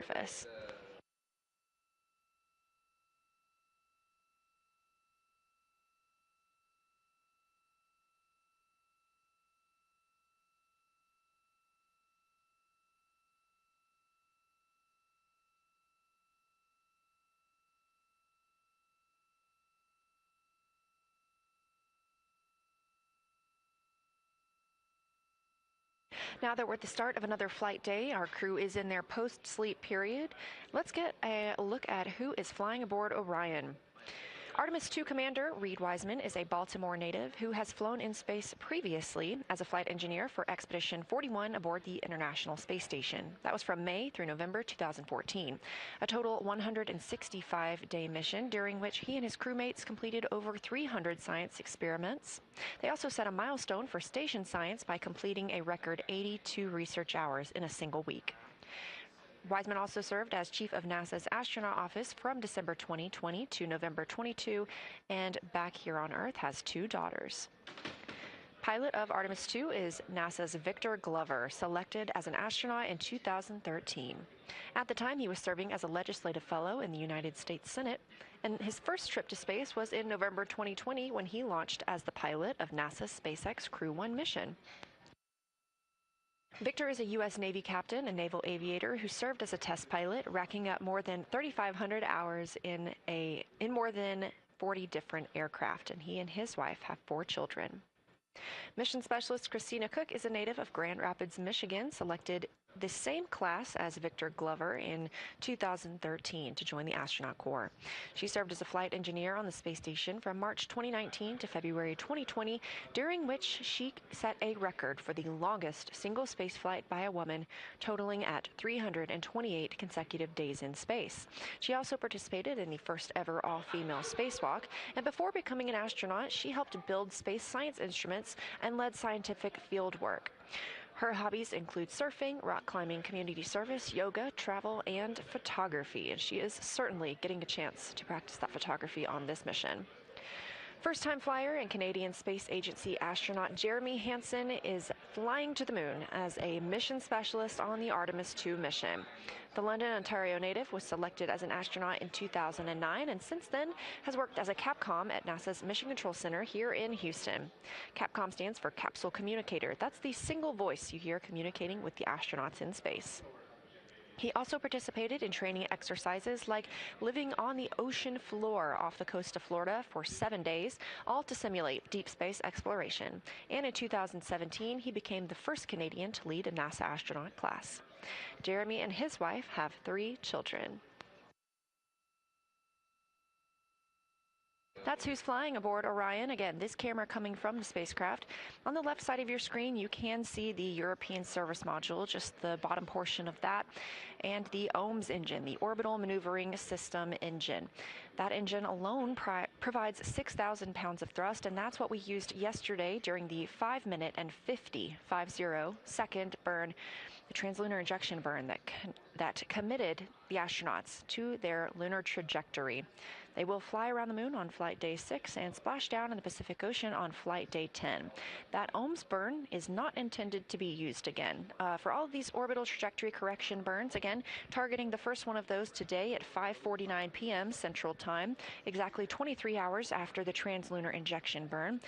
surface. Now that we're at the start of another flight day, our crew is in their post-sleep period. Let's get a look at who is flying aboard Orion. Artemis II Commander Reed Wiseman is a Baltimore native who has flown in space previously as a flight engineer for Expedition 41 aboard the International Space Station. That was from May through November 2014, a total 165-day mission during which he and his crewmates completed over 300 science experiments. They also set a milestone for station science by completing a record 82 research hours in a single week. Wiseman also served as chief of NASA's astronaut office from December 2020 to November 22, and back here on Earth has 2 daughters. Pilot of Artemis II is NASA's Victor Glover, selected as an astronaut in 2013. At the time, he was serving as a legislative fellow in the United States Senate, and his first trip to space was in November 2020 when he launched as the pilot of NASA's SpaceX Crew 1 mission. Victor is a U.S. Navy captain and naval aviator who served as a test pilot, racking up more than 3,500 hours in more than 40 different aircraft, and he and his wife have 4 children. Mission Specialist Christina Cook is a native of Grand Rapids, Michigan, selected the same class as Victor Glover in 2013 to join the astronaut corps. She served as a flight engineer on the space station from March 2019 to February 2020, during which she set a record for the longest single space flight by a woman, totaling at 328 consecutive days in space. She also participated in the first ever all-female spacewalk, and before becoming an astronaut, she helped build space science instruments and led scientific field work. Her hobbies include surfing, rock climbing, community service, yoga, travel, and photography, and she is certainly getting a chance to practice that photography on this mission. First-time flyer and Canadian Space Agency astronaut Jeremy Hansen is flying to the moon as a mission specialist on the Artemis II mission. The London, Ontario native was selected as an astronaut in 2009 and since then has worked as a Capcom at NASA's Mission Control Center here in Houston. Capcom stands for Capsule Communicator. That's the single voice you hear communicating with the astronauts in space. He also participated in training exercises like living on the ocean floor off the coast of Florida for 7 days, all to simulate deep space exploration. And in 2017, he became the first Canadian to lead a NASA astronaut class. Jeremy and his wife have 3 children. That's who's flying aboard Orion. Again, this camera coming from the spacecraft. On the left side of your screen, you can see the European service module, just the bottom portion of that, and the OMS engine, the Orbital Maneuvering System engine. That engine alone provides 6,000 pounds of thrust, and that's what we used yesterday during the 5-minute and 50-second burn, the translunar injection burn that committed the astronauts to their lunar trajectory. They will fly around the moon on flight day 6 and splash down in the Pacific Ocean on flight day 10. That OMS burn is not intended to be used again. For all of these orbital trajectory correction burns, again, targeting the first one of those today at 5:49 p.m. Central Time, exactly 23 hours after the translator injection burn,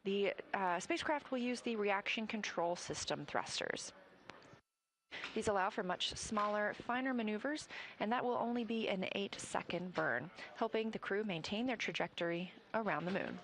the spacecraft will use the reaction control system thrusters. These allow for much smaller, finer maneuvers, and that will only be an 8-second burn, helping the crew maintain their trajectory around the moon.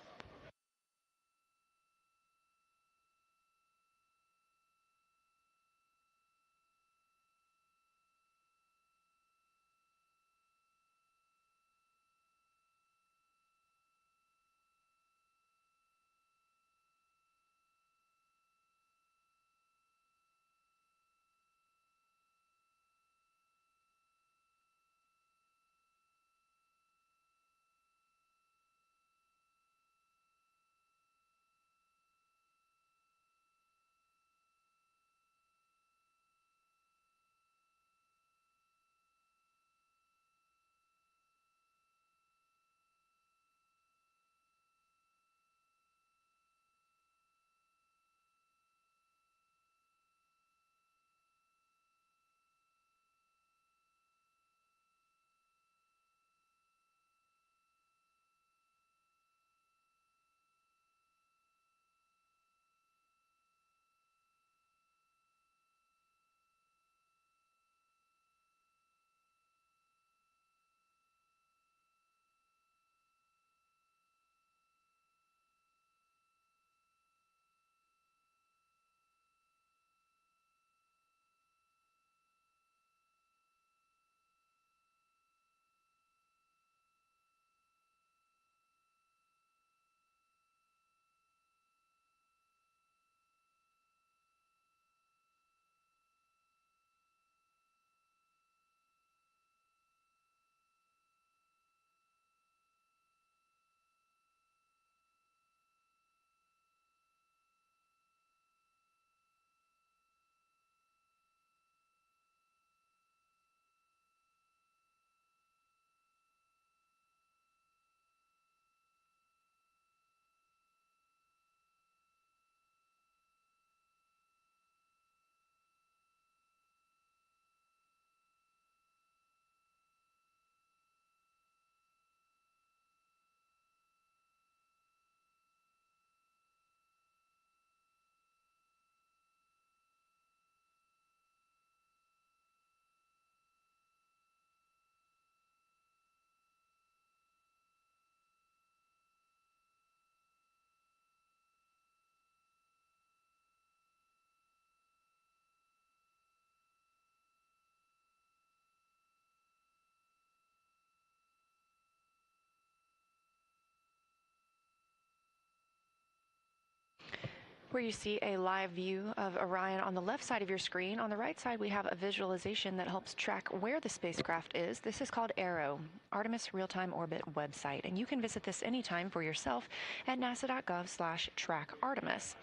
where you see a live view of Orion on the left side of your screen. On the right side, we have a visualization that helps track where the spacecraft is. This is called ARROW, Artemis Real-Time Orbit website, and you can visit this anytime for yourself at nasa.gov/trackartemis.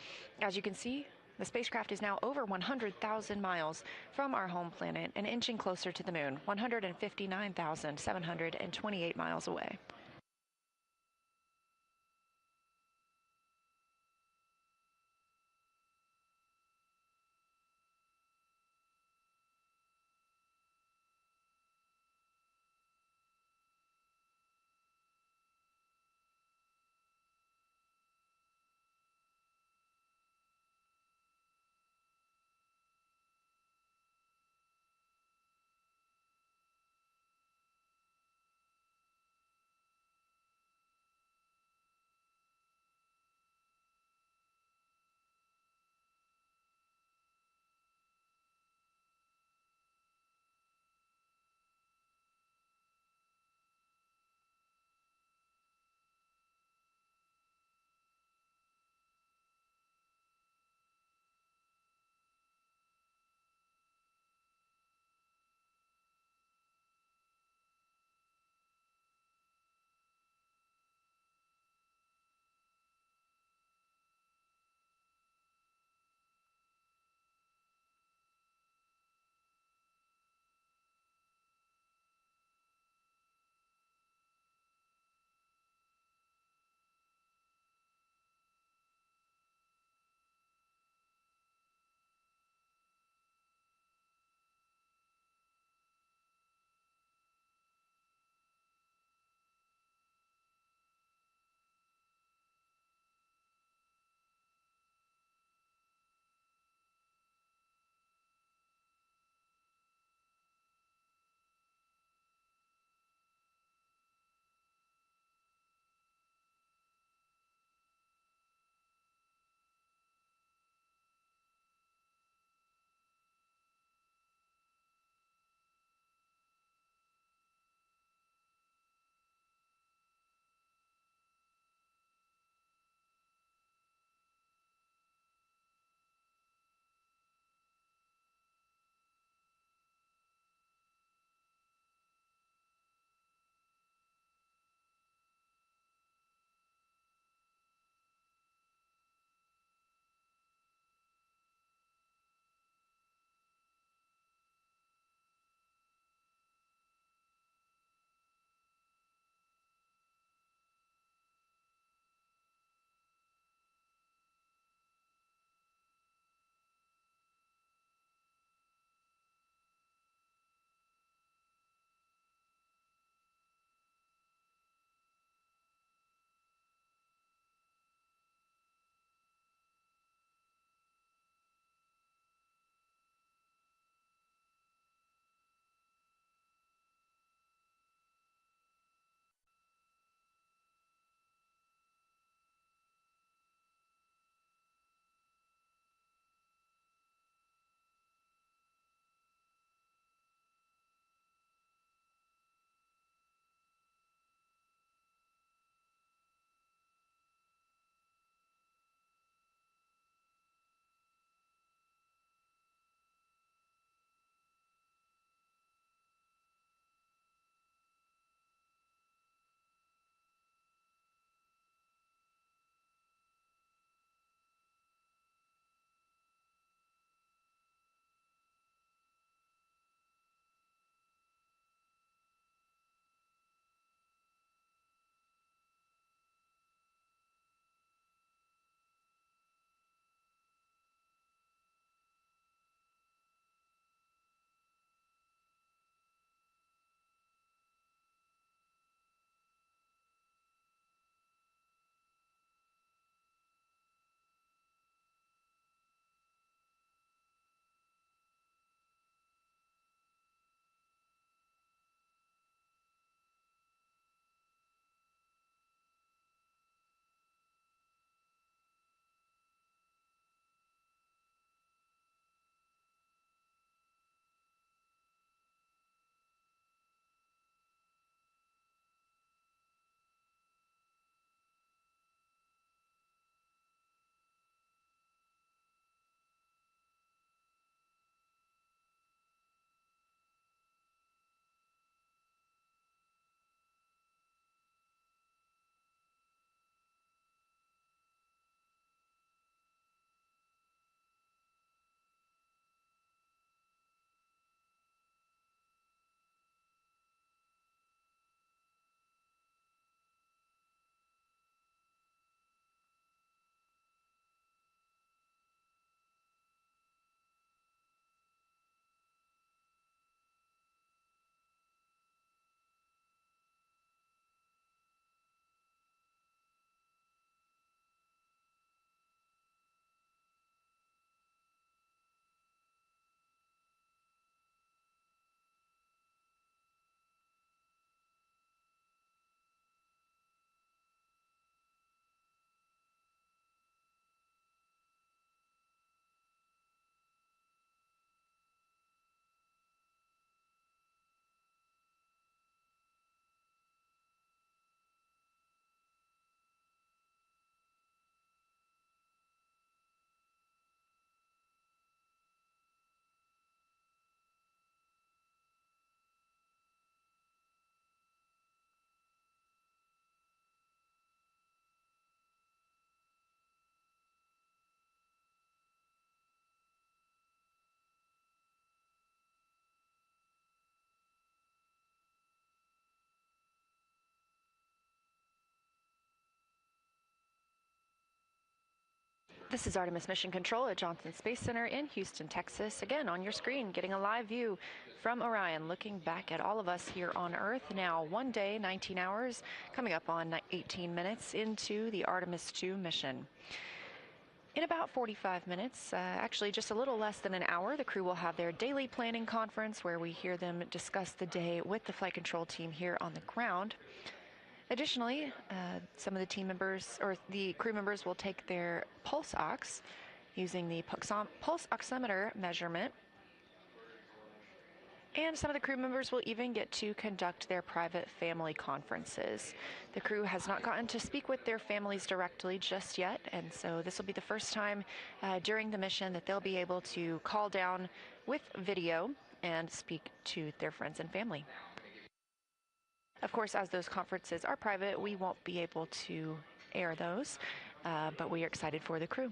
As you can see, the spacecraft is now over 100,000 miles from our home planet and inching closer to the moon, 159,728 miles away. This is Artemis Mission Control at Johnson Space Center in Houston, Texas. Again, on your screen, getting a live view from Orion, looking back at all of us here on Earth. Now, 1 day, 19 hours, coming up on 18 minutes into the Artemis 2 mission. In about 45 minutes, actually just a little less than an hour, the crew will have their daily planning conference where we hear them discuss the day with the flight control team here on the ground. Additionally, some of the team members or the crew members will take their pulse ox using the pulse oximeter measurement. And some of the crew members will even get to conduct their private family conferences. The crew has not gotten to speak with their families directly just yet, and so this will be the first time during the mission that they'll be able to call down with video and speak to their friends and family. Of course, as those conferences are private, we won't be able to air those, but we are excited for the crew.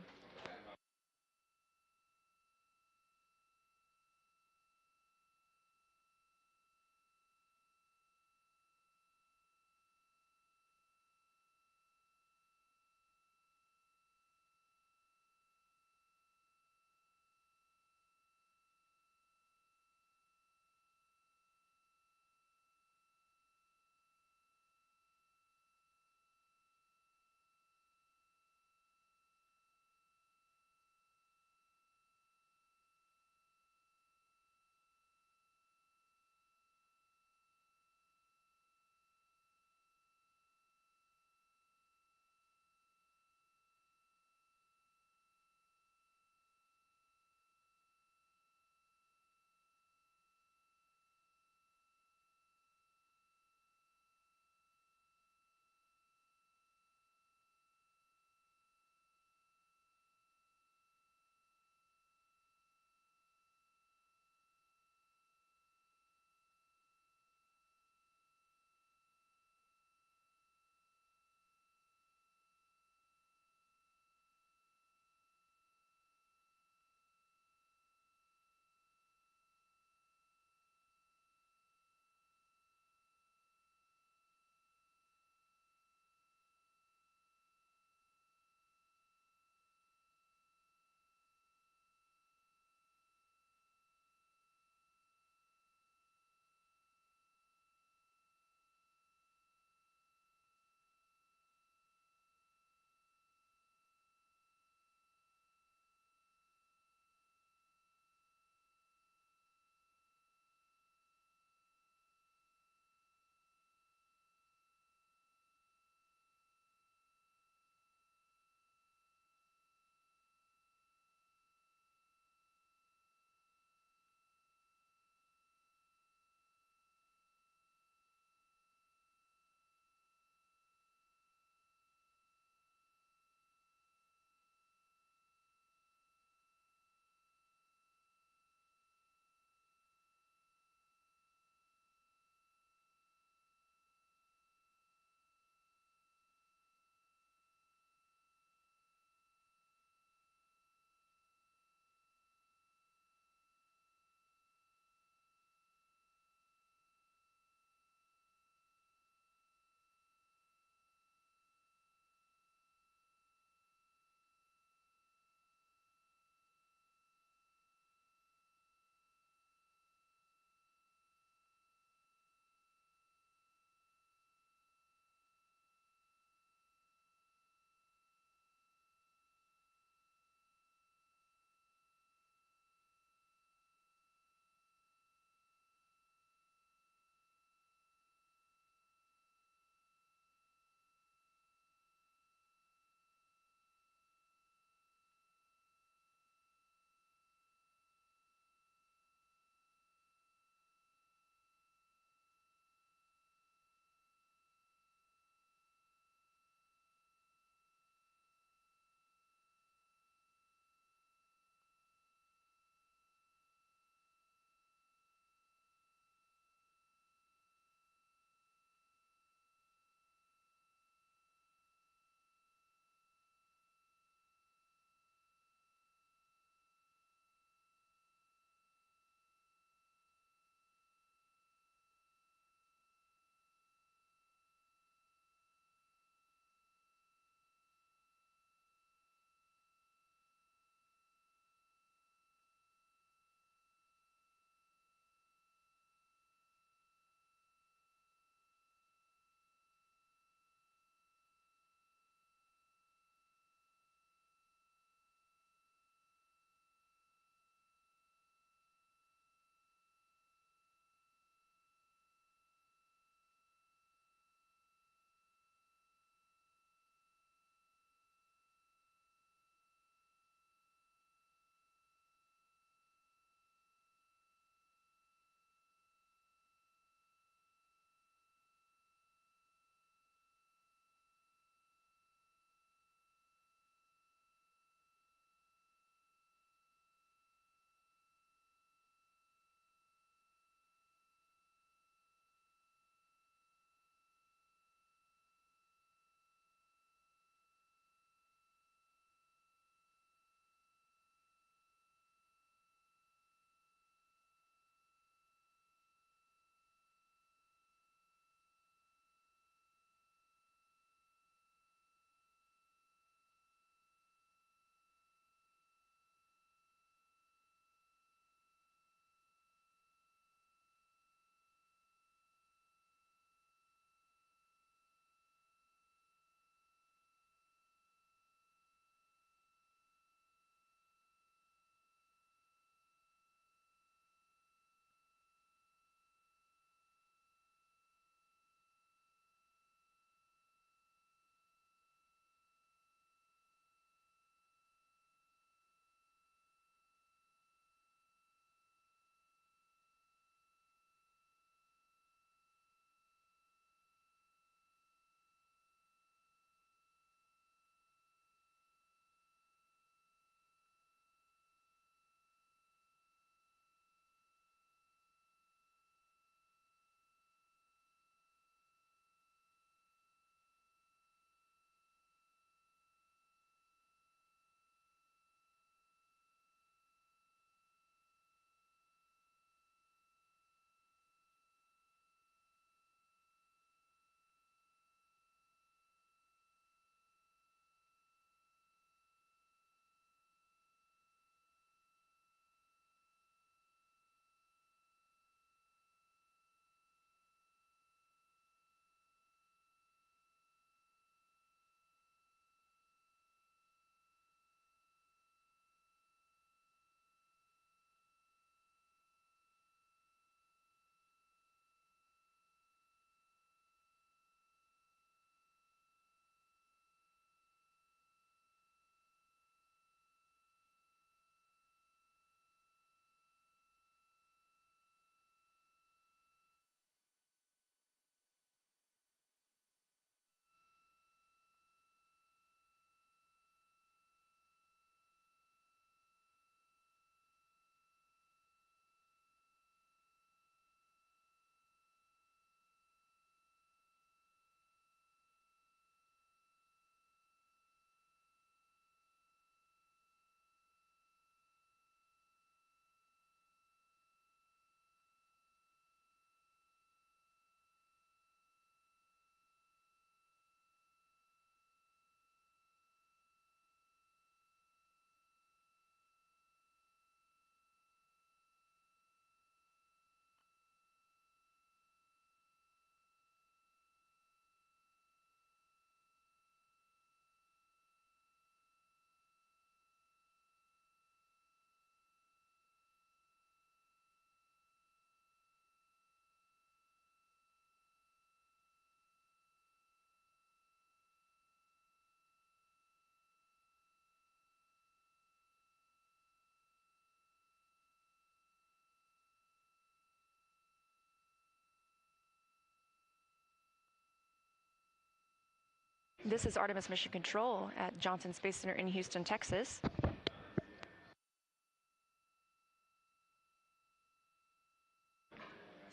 This is Artemis Mission Control at Johnson Space Center in Houston, Texas.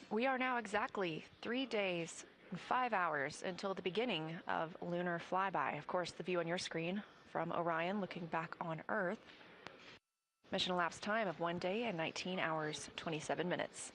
We are now exactly 3 days and 5 hours until the beginning of lunar flyby. Of course, the view on your screen from Orion looking back on Earth. Mission elapsed time of 1 day and 19 hours, 27 minutes.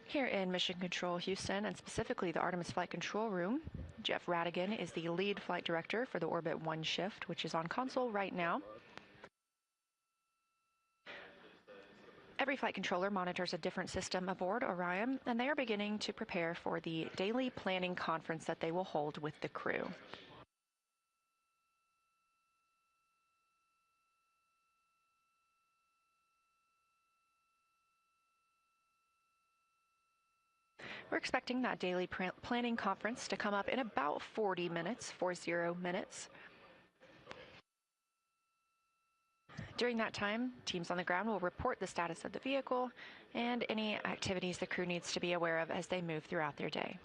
Here in Mission Control Houston, and specifically the Artemis Flight Control Room, Jeff Radigan is the lead flight director for the Orbit 1 shift, which is on console right now. Every flight controller monitors a different system aboard Orion, and they are beginning to prepare for the daily planning conference that they will hold with the crew. We're expecting that daily planning conference to come up in about 40 minutes. During that time, teams on the ground will report the status of the vehicle and any activities the crew needs to be aware of as they move throughout their day.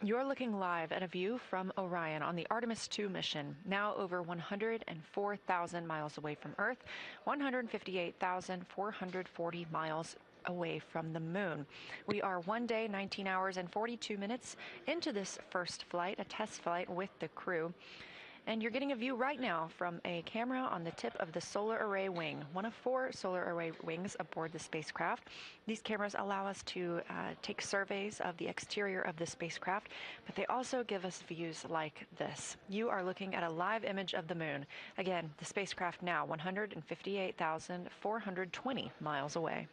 You're looking live at a view from Orion on the Artemis 2 mission, now over 104,000 miles away from Earth, 158,440 miles away from the moon. We are 1 day, 19 hours, and 42 minutes into this first flight, a test flight with the crew. And you're getting a view right now from a camera on the tip of the solar array wing, one of 4 solar array wings aboard the spacecraft. These cameras allow us to take surveys of the exterior of the spacecraft, but they also give us views like this. You are looking at a live image of the moon. Again, the spacecraft now 158,420 miles away.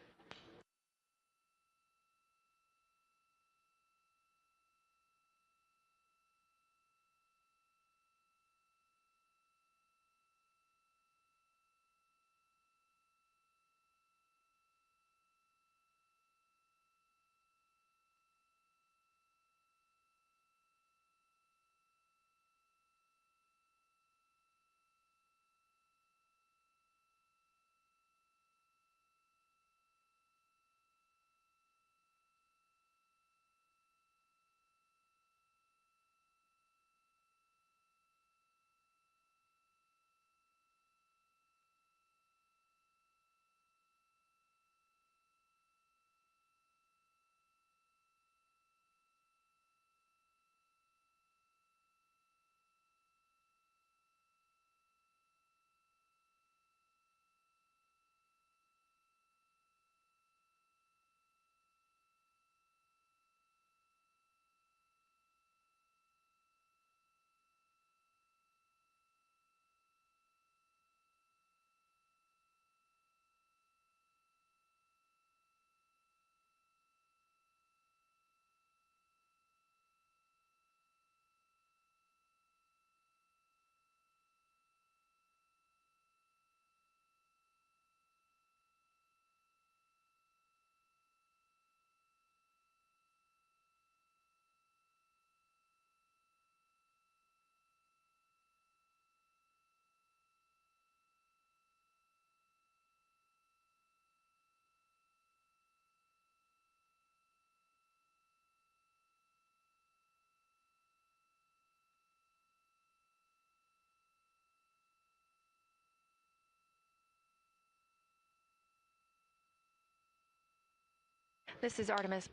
This is Artemis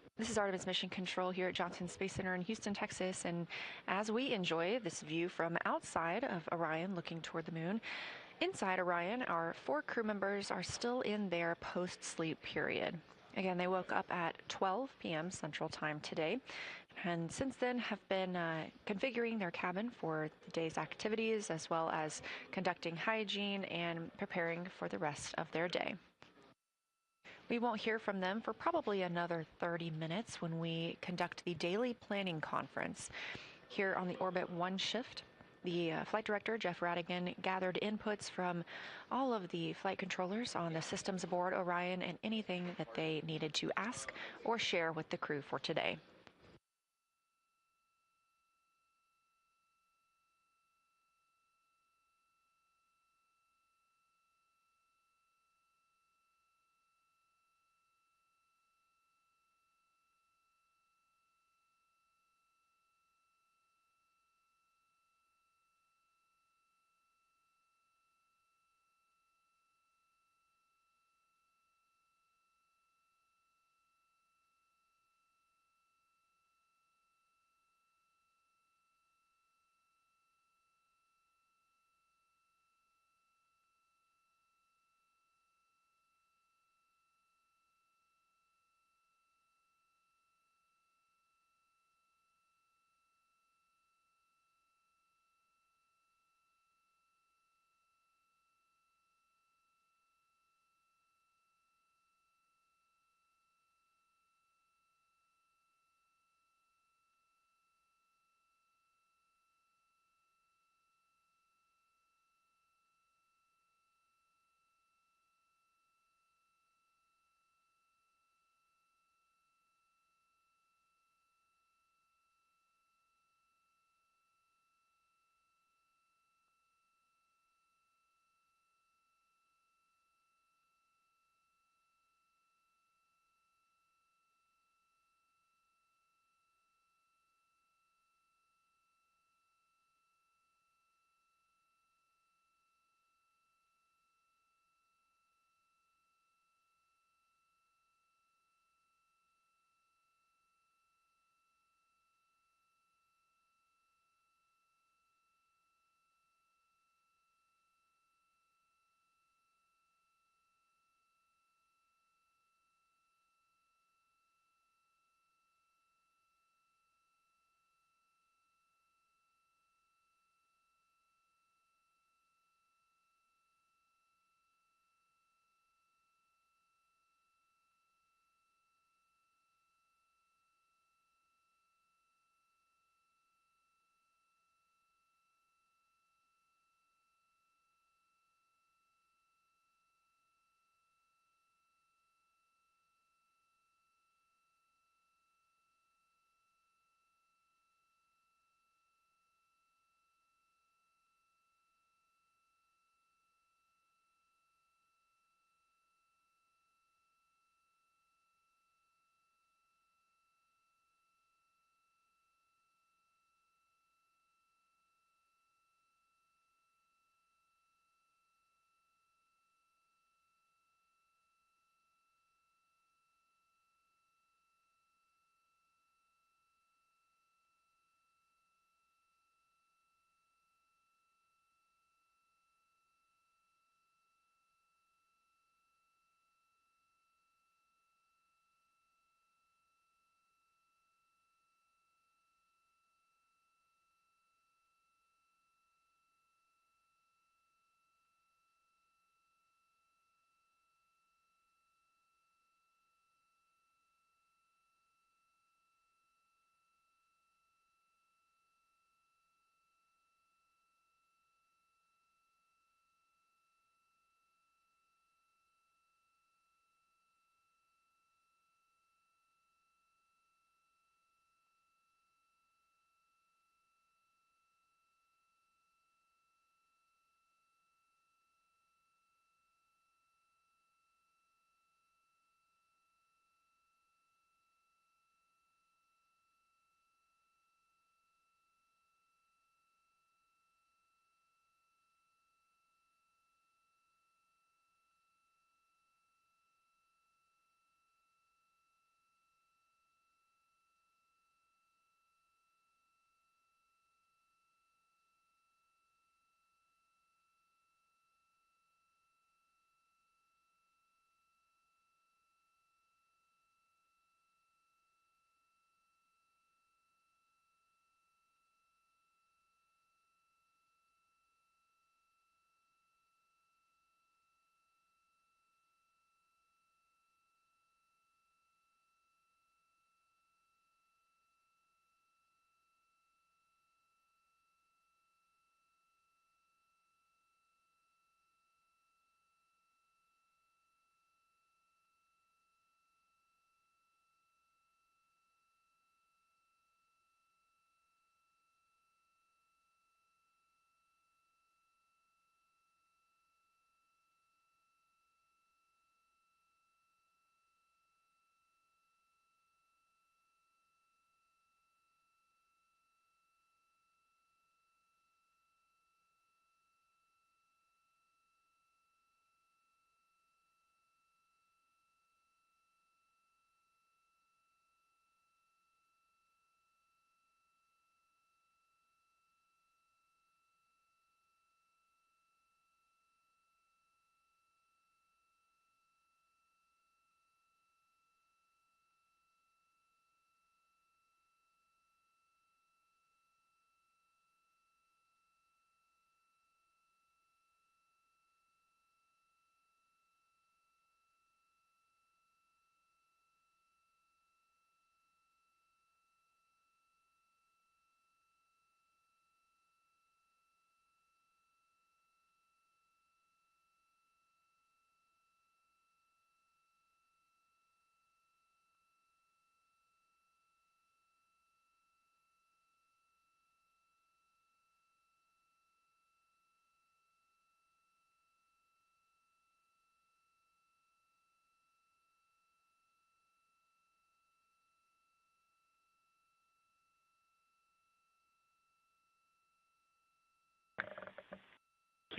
Mission Control here at Johnson Space Center in Houston, Texas. And as we enjoy this view from outside of Orion looking toward the moon, inside Orion, our 4 crew members are still in their post-sleep period. Again, they woke up at 12 p.m. Central Time today, and since then have been configuring their cabin for the day's activities, as well as conducting hygiene and preparing for the rest of their day. We won't hear from them for probably another 30 minutes when we conduct the daily planning conference. Here on the Orbit 1 shift, the flight director, Jeff Radigan, gathered inputs from all of the flight controllers on the systems aboard Orion and anything that they needed to ask or share with the crew for today.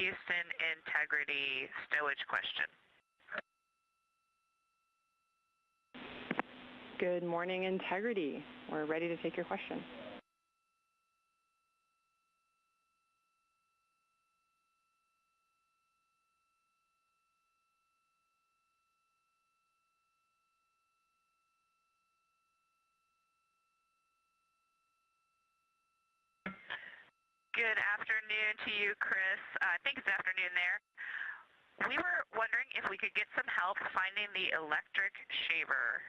Houston integrity stowage question. Good morning, Integrity. We're ready to take your question. Good afternoon to you, Chris. I think it's afternoon there. We were wondering if we could get some help finding the electric shaver.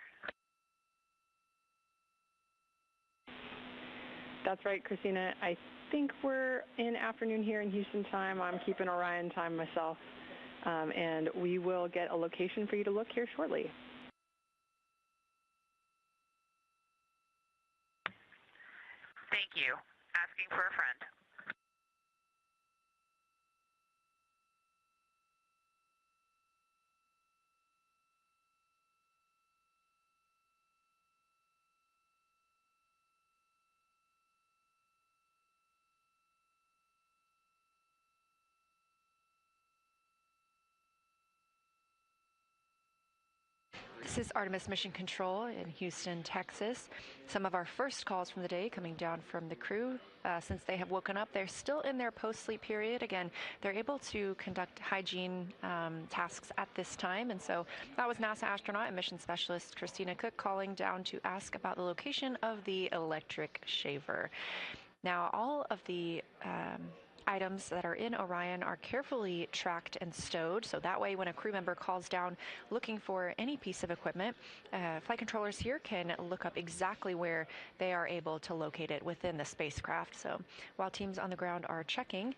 That's right, Christina. I think we're in afternoon here in Houston time. I'm keeping Orion time myself. And we will get a location for you to look here shortly. Thank you. Asking for a friend. This is Artemis Mission Control in Houston, Texas. Some of our first calls from the day coming down from the crew. Since they have woken up, they're still in their post-sleep period. Again, they're able to conduct hygiene tasks at this time. And so that was NASA astronaut and mission specialist Christina Cook calling down to ask about the location of the electric shaver. Now, all of the items that are in Orion are carefully tracked and stowed, so that way when a crew member calls down looking for any piece of equipment, flight controllers here can look up exactly where they are able to locate it within the spacecraft. So while teams on the ground are checking,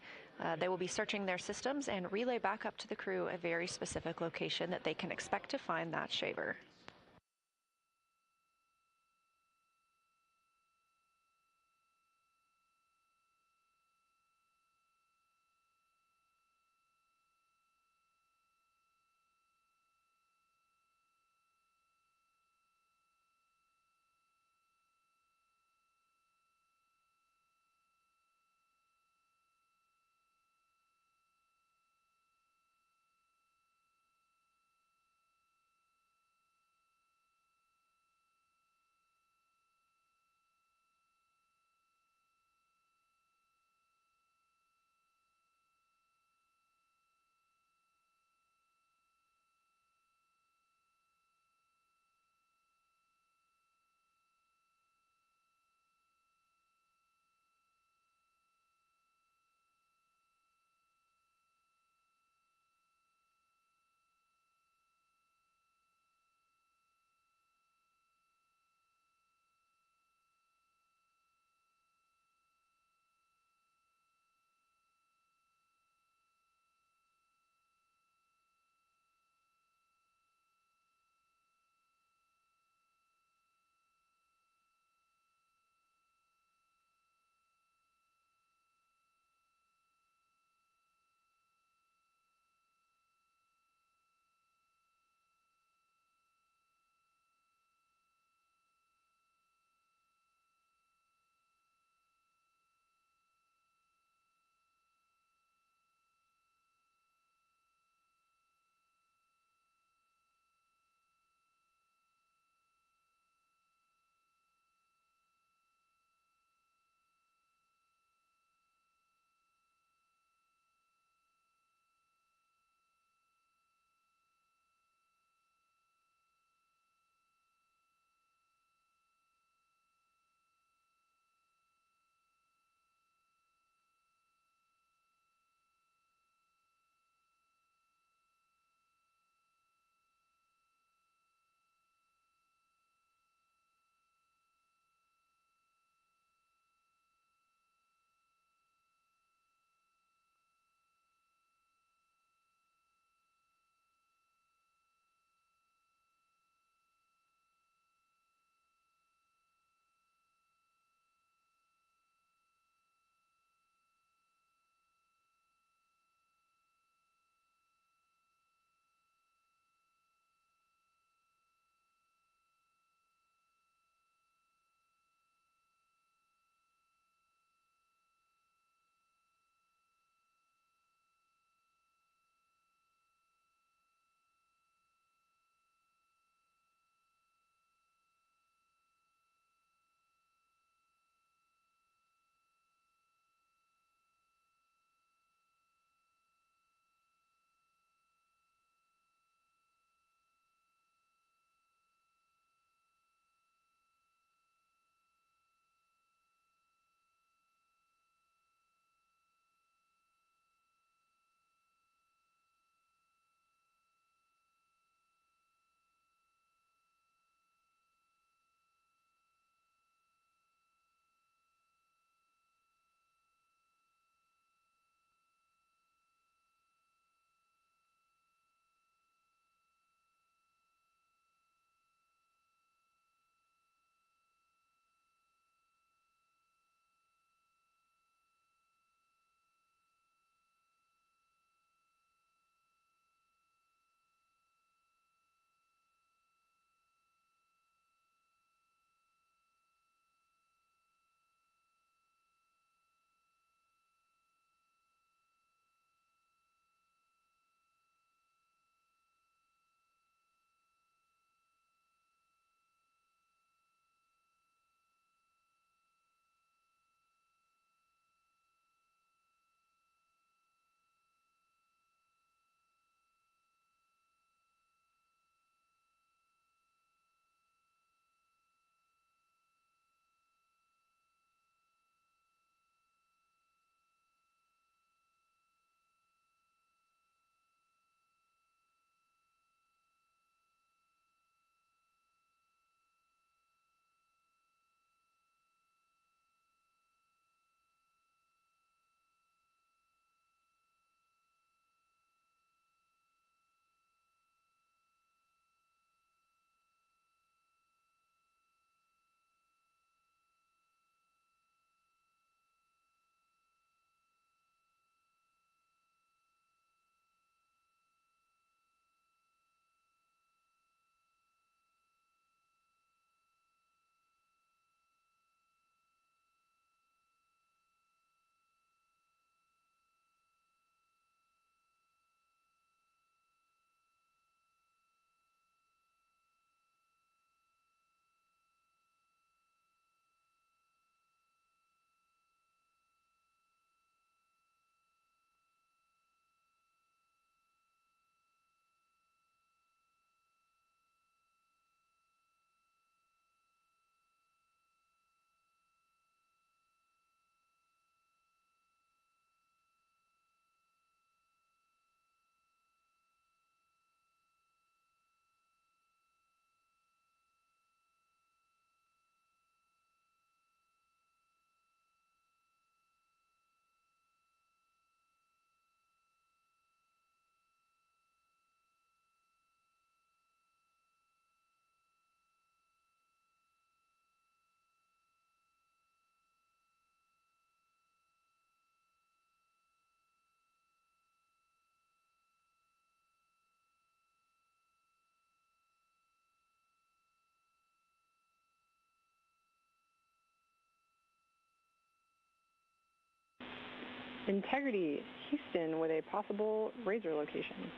they will be searching their systems and relay back up to the crew a very specific location that they can expect to find that shaver. Integrity, Houston, with a possible razor location.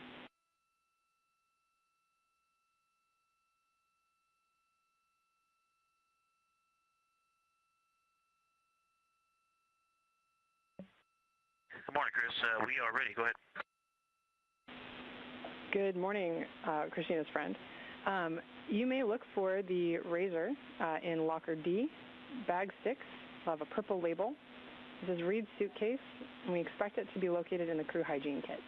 Good morning, Chris. We are ready. Go ahead. Good morning, Christina's friend. You may look for the razor in locker D, bag 6. We'll have a purple label. This is Reed's suitcase, and we expect it to be located in the crew hygiene kit.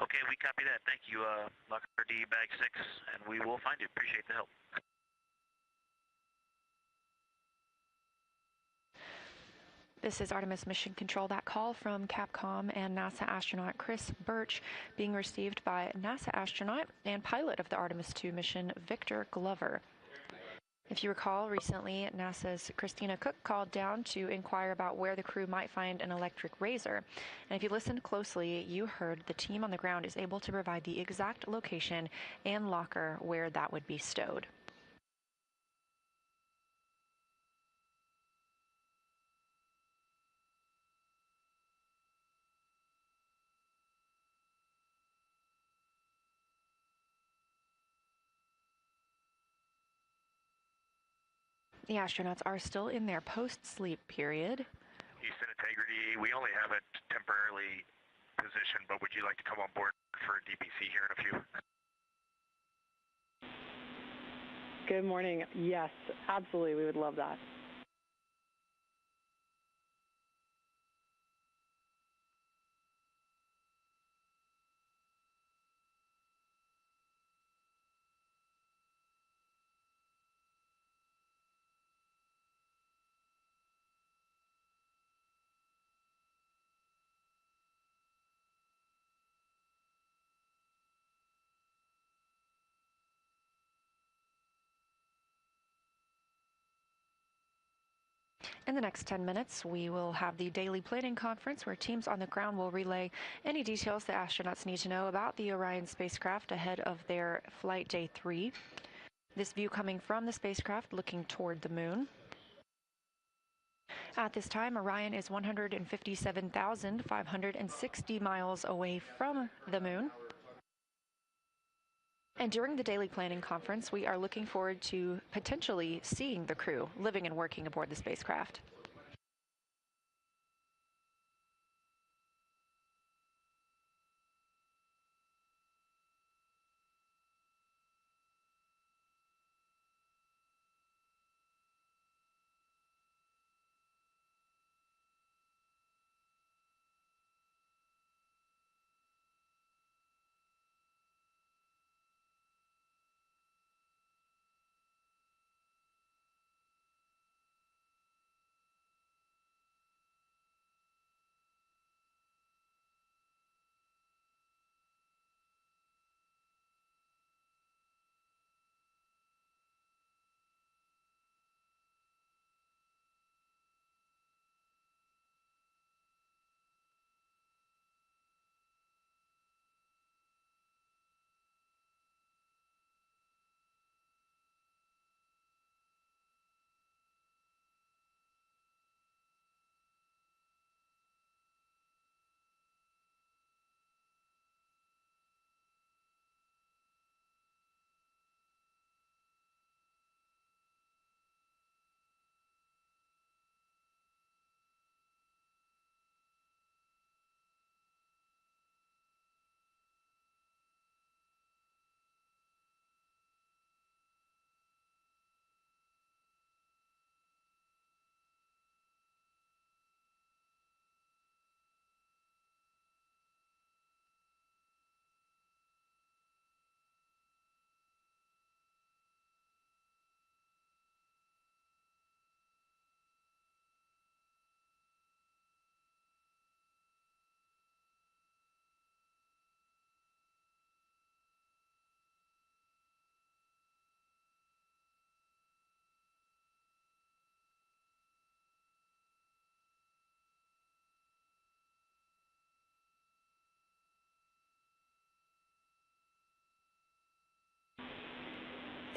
Okay, we copy that. Thank you, locker D, bag 6, and we will find you. Appreciate the help. This is Artemis Mission Control. That call from Capcom and NASA astronaut Chris Birch being received by NASA astronaut and pilot of the Artemis 2 mission, Victor Glover. If you recall, recently NASA's Christina Cook called down to inquire about where the crew might find an electric razor. And if you listened closely, you heard the team on the ground is able to provide the exact location and locker where that would be stowed. The astronauts are still in their post-sleep period. Houston Integrity, we only have it temporarily positioned, but would you like to come on board for DPC here in a few? Good morning. Yes, absolutely. We would love that. In the next 10 minutes, we will have the daily planning conference where teams on the ground will relay any details the astronauts need to know about the Orion spacecraft ahead of their flight day 3. This view coming from the spacecraft looking toward the moon. At this time, Orion is 157,560 miles away from the moon. And during the daily planning conference, we are looking forward to potentially seeing the crew living and working aboard the spacecraft.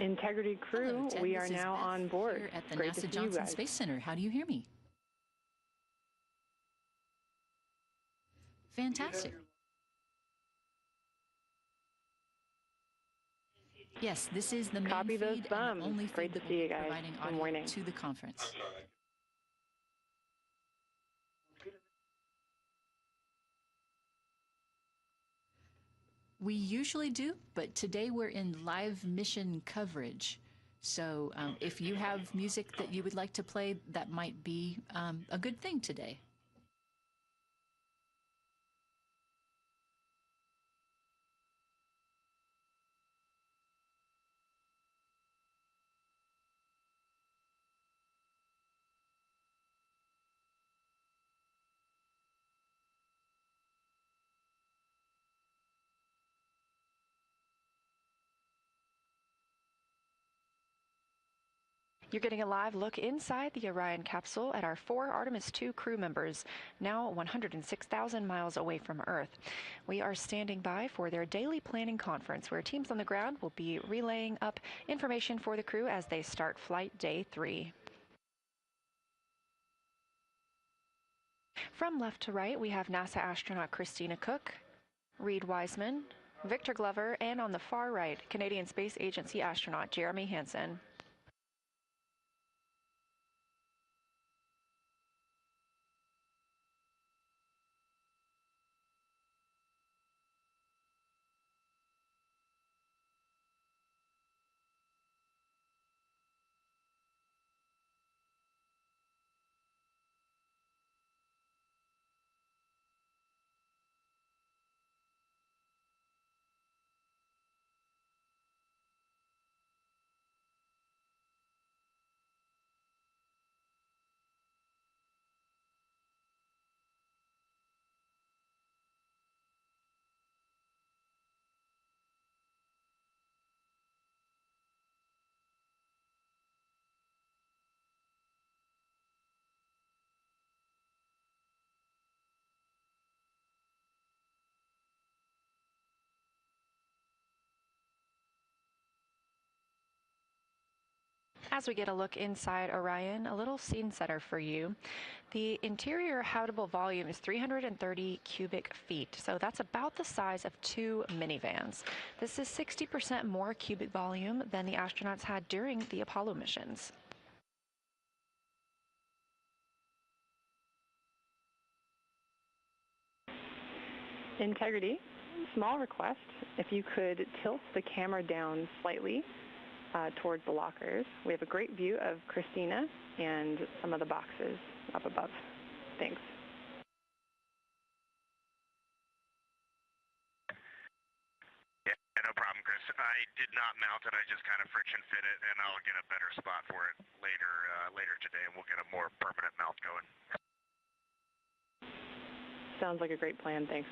Integrity crew, Hello, Ted. we This are is now Beth on board. here at the Great to NASA see you Johnson guys. Space Center. How do you hear me? Fantastic. Yes, this is the main Copy those feed and thumbs. the only Great feed to that see will you be guys. providing Good audio morning. to the conference. We usually do, but today we're in live mission coverage. So if you have music that you would like to play, that might be a good thing today. You're getting a live look inside the Orion capsule at our 4 Artemis II crew members, now 106,000 miles away from Earth. We are standing by for their daily planning conference, where teams on the ground will be relaying up information for the crew as they start flight day 3. From left to right, we have NASA astronaut Christina Cook, Reed Wiseman, Victor Glover, and on the far right, Canadian Space Agency astronaut Jeremy Hansen. As we get a look inside Orion, a little scene setter for you. The interior habitable volume is 330 cubic feet, so that's about the size of 2 minivans. This is 60% more cubic volume than the astronauts had during the Apollo missions. Integrity, small request. If you could tilt the camera down slightly towards the lockers. We have a great view of Christina and some of the boxes up above. Thanks. Yeah, no problem, Chris. I did not mount it. I just kind of friction fit it, and I'll get a better spot for it later today, and we'll get a more permanent mount going. Sounds like a great plan. Thanks.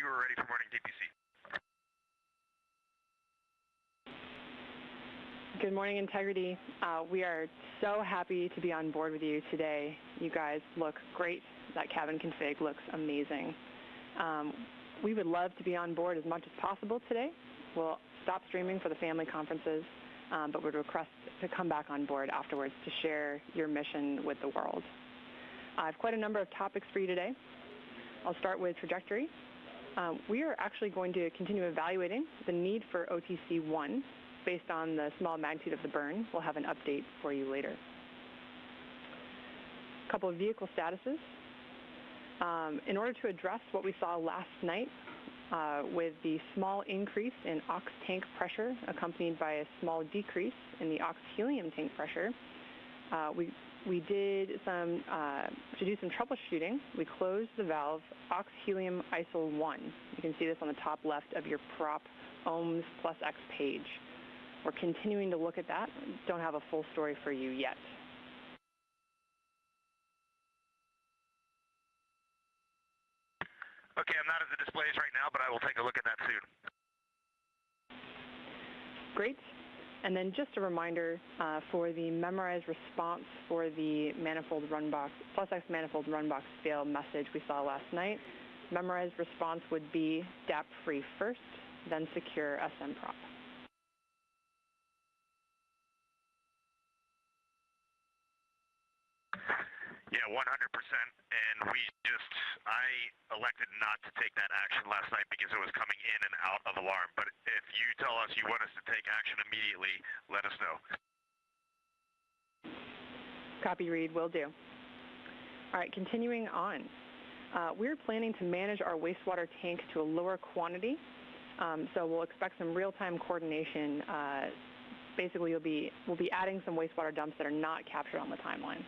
we're ready for morning DPC. Good morning, Integrity. We are so happy to be on board with you today. You guys look great. That cabin config looks amazing. We would love to be on board as much as possible today. We'll stop streaming for the family conferences, but would request to come back on board afterwards to share your mission with the world. I have quite a number of topics for you today. I'll start with trajectory. We are actually going to continue evaluating the need for OTC-1 based on the small magnitude of the burn. We'll have an update for you later. A couple of vehicle statuses. In order to address what we saw last night with the small increase in ox tank pressure accompanied by a small decrease in the ox helium tank pressure, we did to do some troubleshooting, we closed the valve ox helium ISO 1. You can see this on the top left of your prop ohms plus X page. We're continuing to look at that. Don't have a full story for you yet. Okay, I'm not at the displays right now, but I will take a look at that soon. Great. And then just a reminder for the memorized response for the manifold run box, plus X manifold run box fail message we saw last night. Memorized response would be DAP free first, then secure SM prop. Yeah, 100%. And I elected not to take that action last night because it was coming in and out of alarm. But if you tell us you want us to take action immediately, let us know. Copy, read, will do. All right, continuing on. We're planning to manage our wastewater tank to a lower quantity. So we'll expect some real-time coordination. Basically, we'll be adding some wastewater dumps that are not captured on the timeline.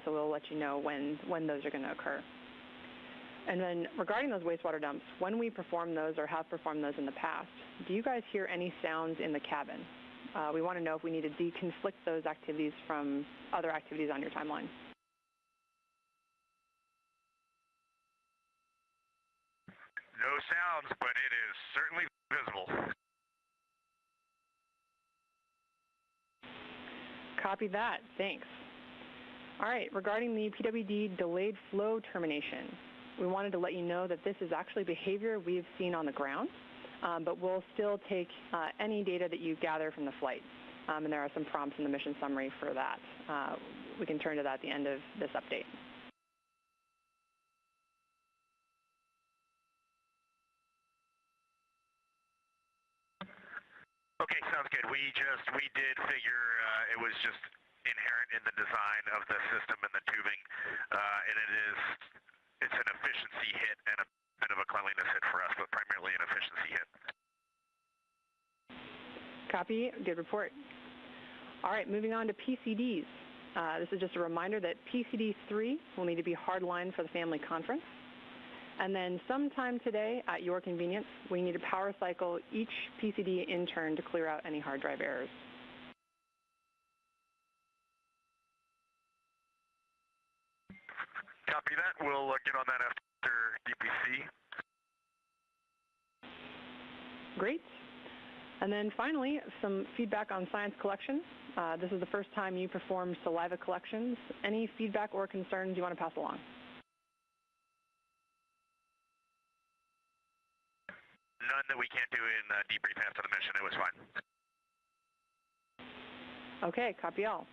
So we'll let you know when those are going to occur. And then regarding those wastewater dumps, when we perform those or have performed those in the past, do you guys hear any sounds in the cabin? We want to know if we need to deconflict those activities from other activities on your timeline. No sounds, but it is certainly visible. Copy that. Thanks. All right, regarding the PWD delayed flow termination, we wanted to let you know that this is actually behavior we've seen on the ground, but we'll still take any data that you gather from the flight. And there are some prompts in the mission summary for that. We can turn to that at the end of this update. Okay, sounds good. We did figure it was just inherent in the design of the system and the tubing, and it's an efficiency hit and a bit of a cleanliness hit for us, but primarily an efficiency hit. Copy, good report. All right, moving on to PCDs. This is just a reminder that PCD 3 will need to be hardlined for the family conference. And then sometime today, at your convenience, we need to power cycle each PCD in turn to clear out any hard drive errors. Copy that. We'll get on that after DPC. Great. And then finally, some feedback on science collection. This is the first time you performed saliva collections. Any feedback or concerns you want to pass along? None that we can't do in debrief after the mission. It was fine. Okay, copy all.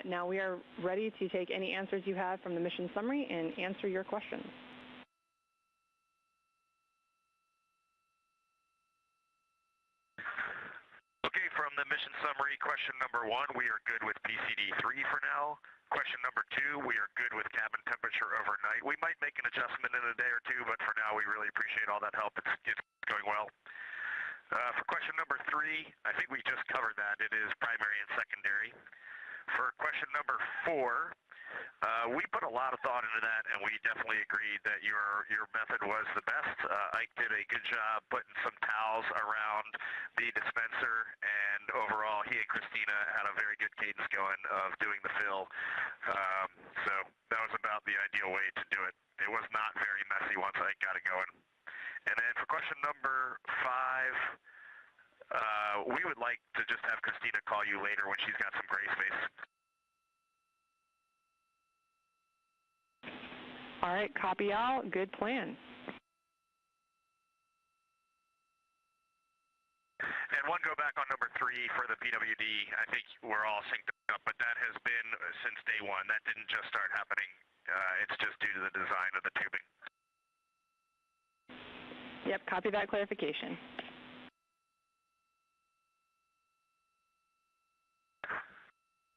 Now we are ready to take any answers you have from the mission summary and answer your questions. Okay, from the mission summary, question number 1, we are good with PCD 3 for now. Question number 2, we are good with cabin temperature overnight. We might make an adjustment in a day or two, but for now we really appreciate all that help. It's going well. For question number 3, I think we just covered that. It is primary and secondary. For question number 4, we put a lot of thought into that, and we definitely agreed that your method was the best. Ike did a good job putting some towels around the dispenser, and overall, he and Christina had a very good cadence going of doing the fill. So that was about the ideal way to do it. It was not very messy once Ike got it going. And then for question number 5, we would like to just have Christina call you later when she's got some gray space. All right, copy all. Good plan. And one go back on number 3 for the PWD. I think we're all synced up, but that has been since day 1. That didn't just start happening. It's just due to the design of the tubing. Yep, copy that clarification.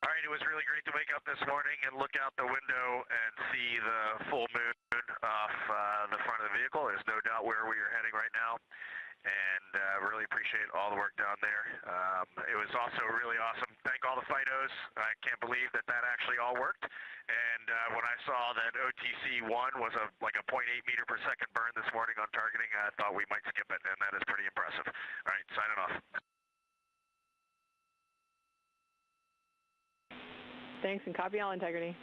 All right, it was really great to wake up this morning and look out the window and see the full moon off the front of the vehicle. There's no doubt where we are heading right now, and really appreciate all the work down there. It was also really awesome. Thank all the FIDOs. I can't believe that actually all worked. And when I saw that OTC-1 was like a 0.8 meter per second burn this morning on targeting, I thought we might skip it, and that is pretty impressive. All right, signing off. Thanks, and copy all, integrity.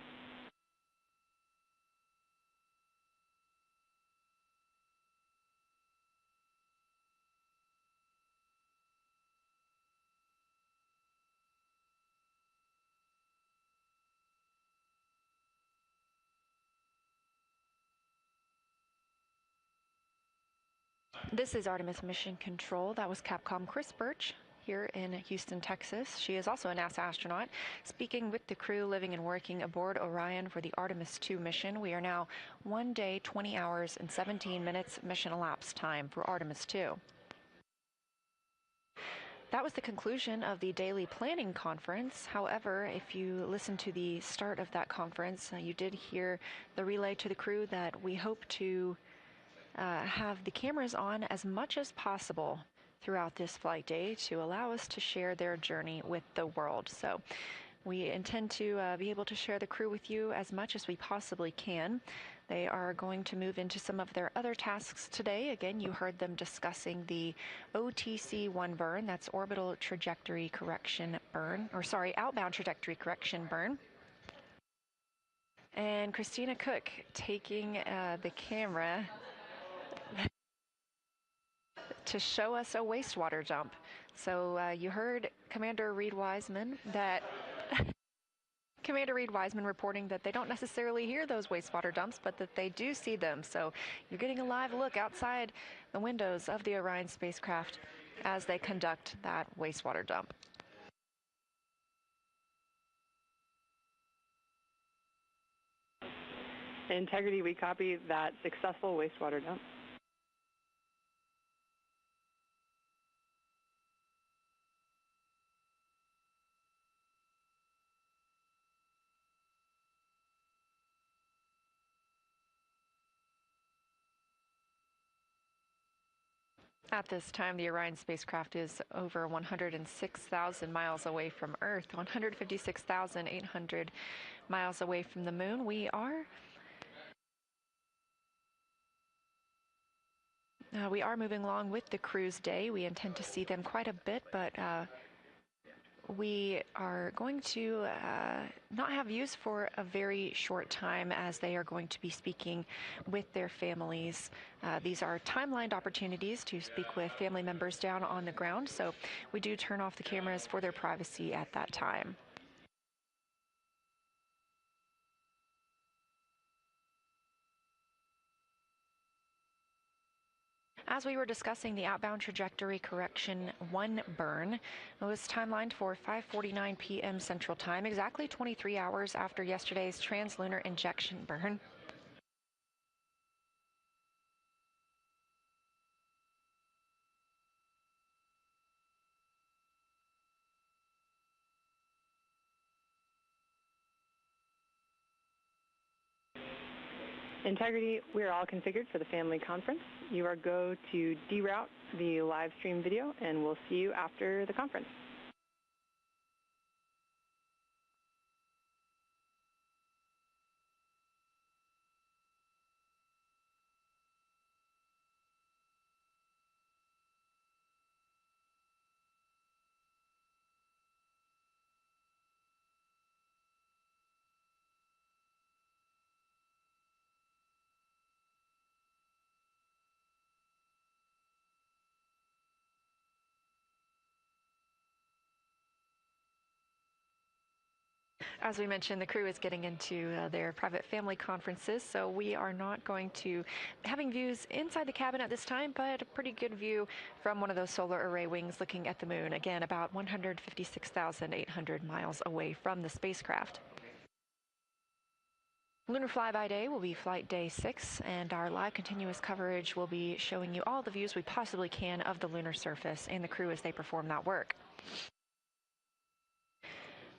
This is Artemis Mission Control. That was Capcom Chris Birch here in Houston, Texas. She is also a NASA astronaut, speaking with the crew living and working aboard Orion for the Artemis 2 mission. We are now 1 day, 20 hours, and 17 minutes mission elapsed time for Artemis 2. That was the conclusion of the daily planning conference. However, if you listen to the start of that conference, you did hear the relay to the crew that we hope to have the cameras on as much as possible throughout this flight day to allow us to share their journey with the world. So we intend to be able to share the crew with you as much as we possibly can. They are going to move into some of their other tasks today. Again, you heard them discussing the OTC-1 burn, that's orbital trajectory correction burn, or sorry, outbound trajectory correction burn. And Christina Cook taking the camera to show us a wastewater dump. So you heard Commander Reed Wiseman reporting that they don't necessarily hear those wastewater dumps, but that they do see them. So you're getting a live look outside the windows of the Orion spacecraft as they conduct that wastewater dump. Integrity, we copy that successful wastewater dump. At this time, the Orion spacecraft is over 106,000 miles away from Earth, 156,800 miles away from the moon. We are moving along with the crew's day. We intend to see them quite a bit, but we are going to not have views for a very short time, as they are going to be speaking with their families. These are timelined opportunities to speak with family members down on the ground, so we do turn off the cameras for their privacy at that time. As we were discussing the outbound trajectory correction 1 burn, it was timelined for 5:49 p.m. Central Time, exactly 23 hours after yesterday's translunar injection burn. Integrity, we are all configured for the family conference. You are go to deroute the live stream video, and we'll see you after the conference. As we mentioned, the crew is getting into their private family conferences, so we are not going to having views inside the cabin at this time, but a pretty good view from one of those solar array wings looking at the moon, again, about 156,800 miles away from the spacecraft. Lunar Flyby Day will be flight day 6, and our live continuous coverage will be showing you all the views we possibly can of the lunar surface and the crew as they perform that work.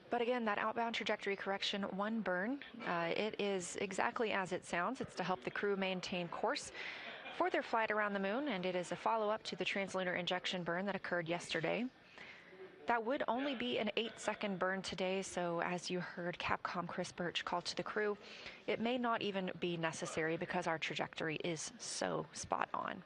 But again, that outbound trajectory correction 1 burn, it is exactly as it sounds. It's to help the crew maintain course for their flight around the moon, and it is a follow-up to the translunar injection burn that occurred yesterday. That would only be an 8-second burn today, so as you heard Capcom Chris Birch call to the crew, it may not even be necessary because our trajectory is so spot on.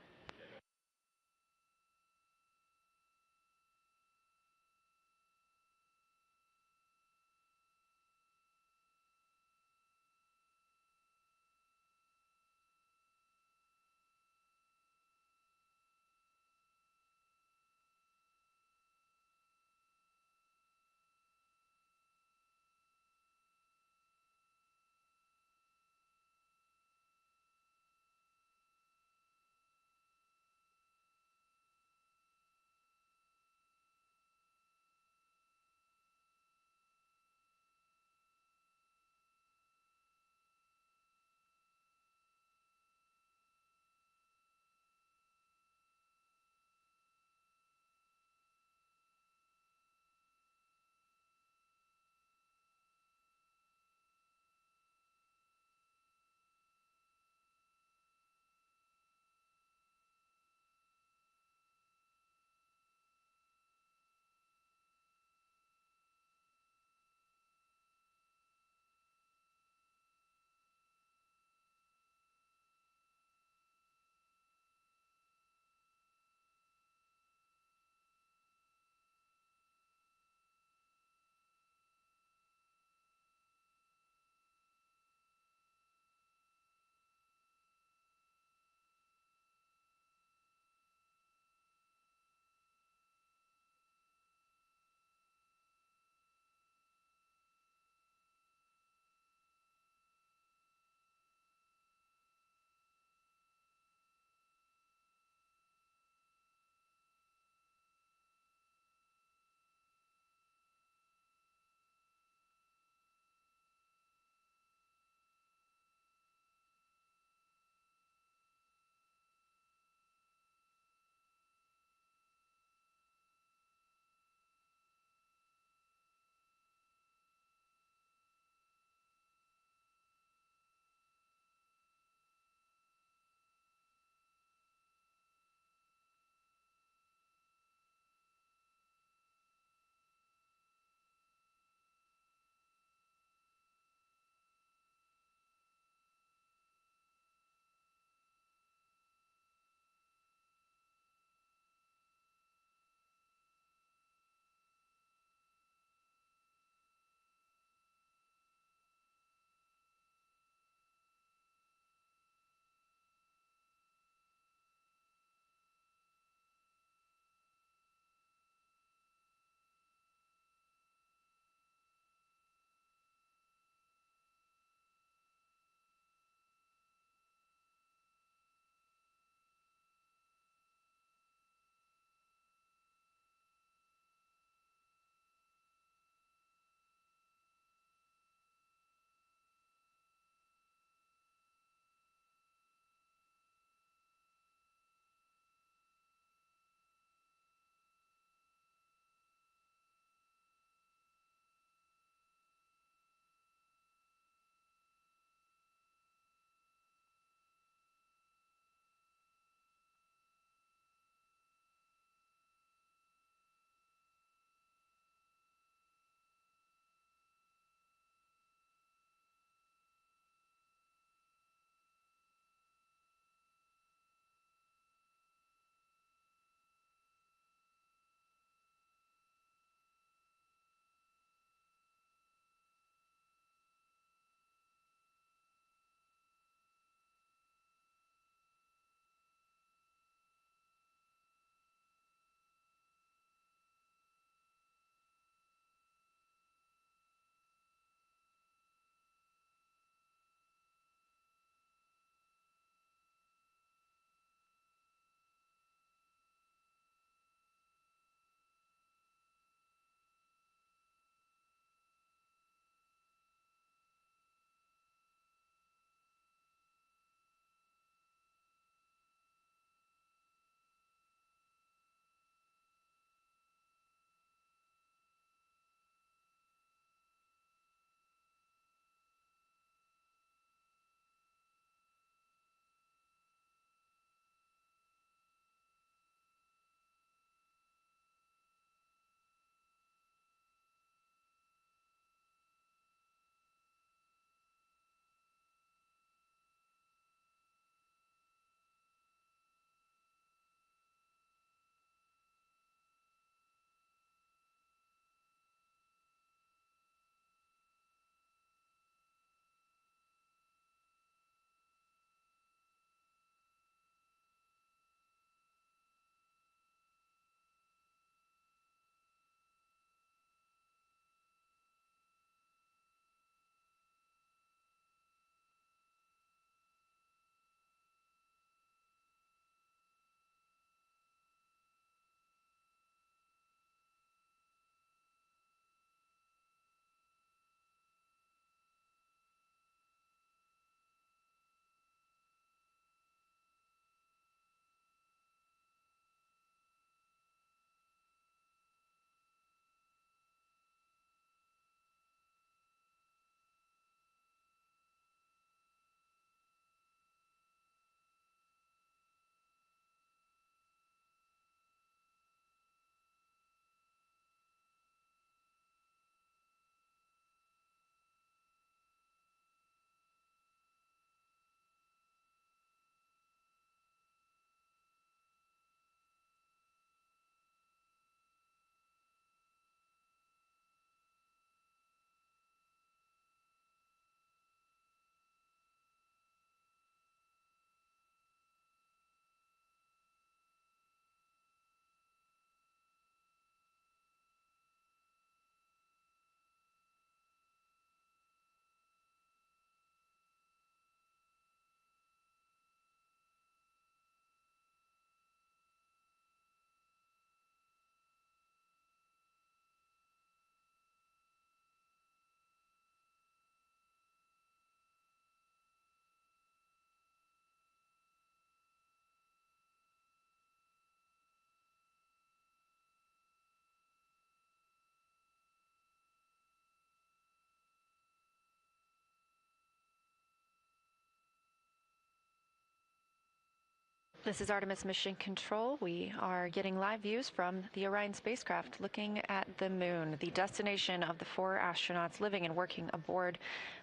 This is Artemis Mission Control. We are getting live views from the Orion spacecraft looking at the moon, the destination of the 4 astronauts living and working aboard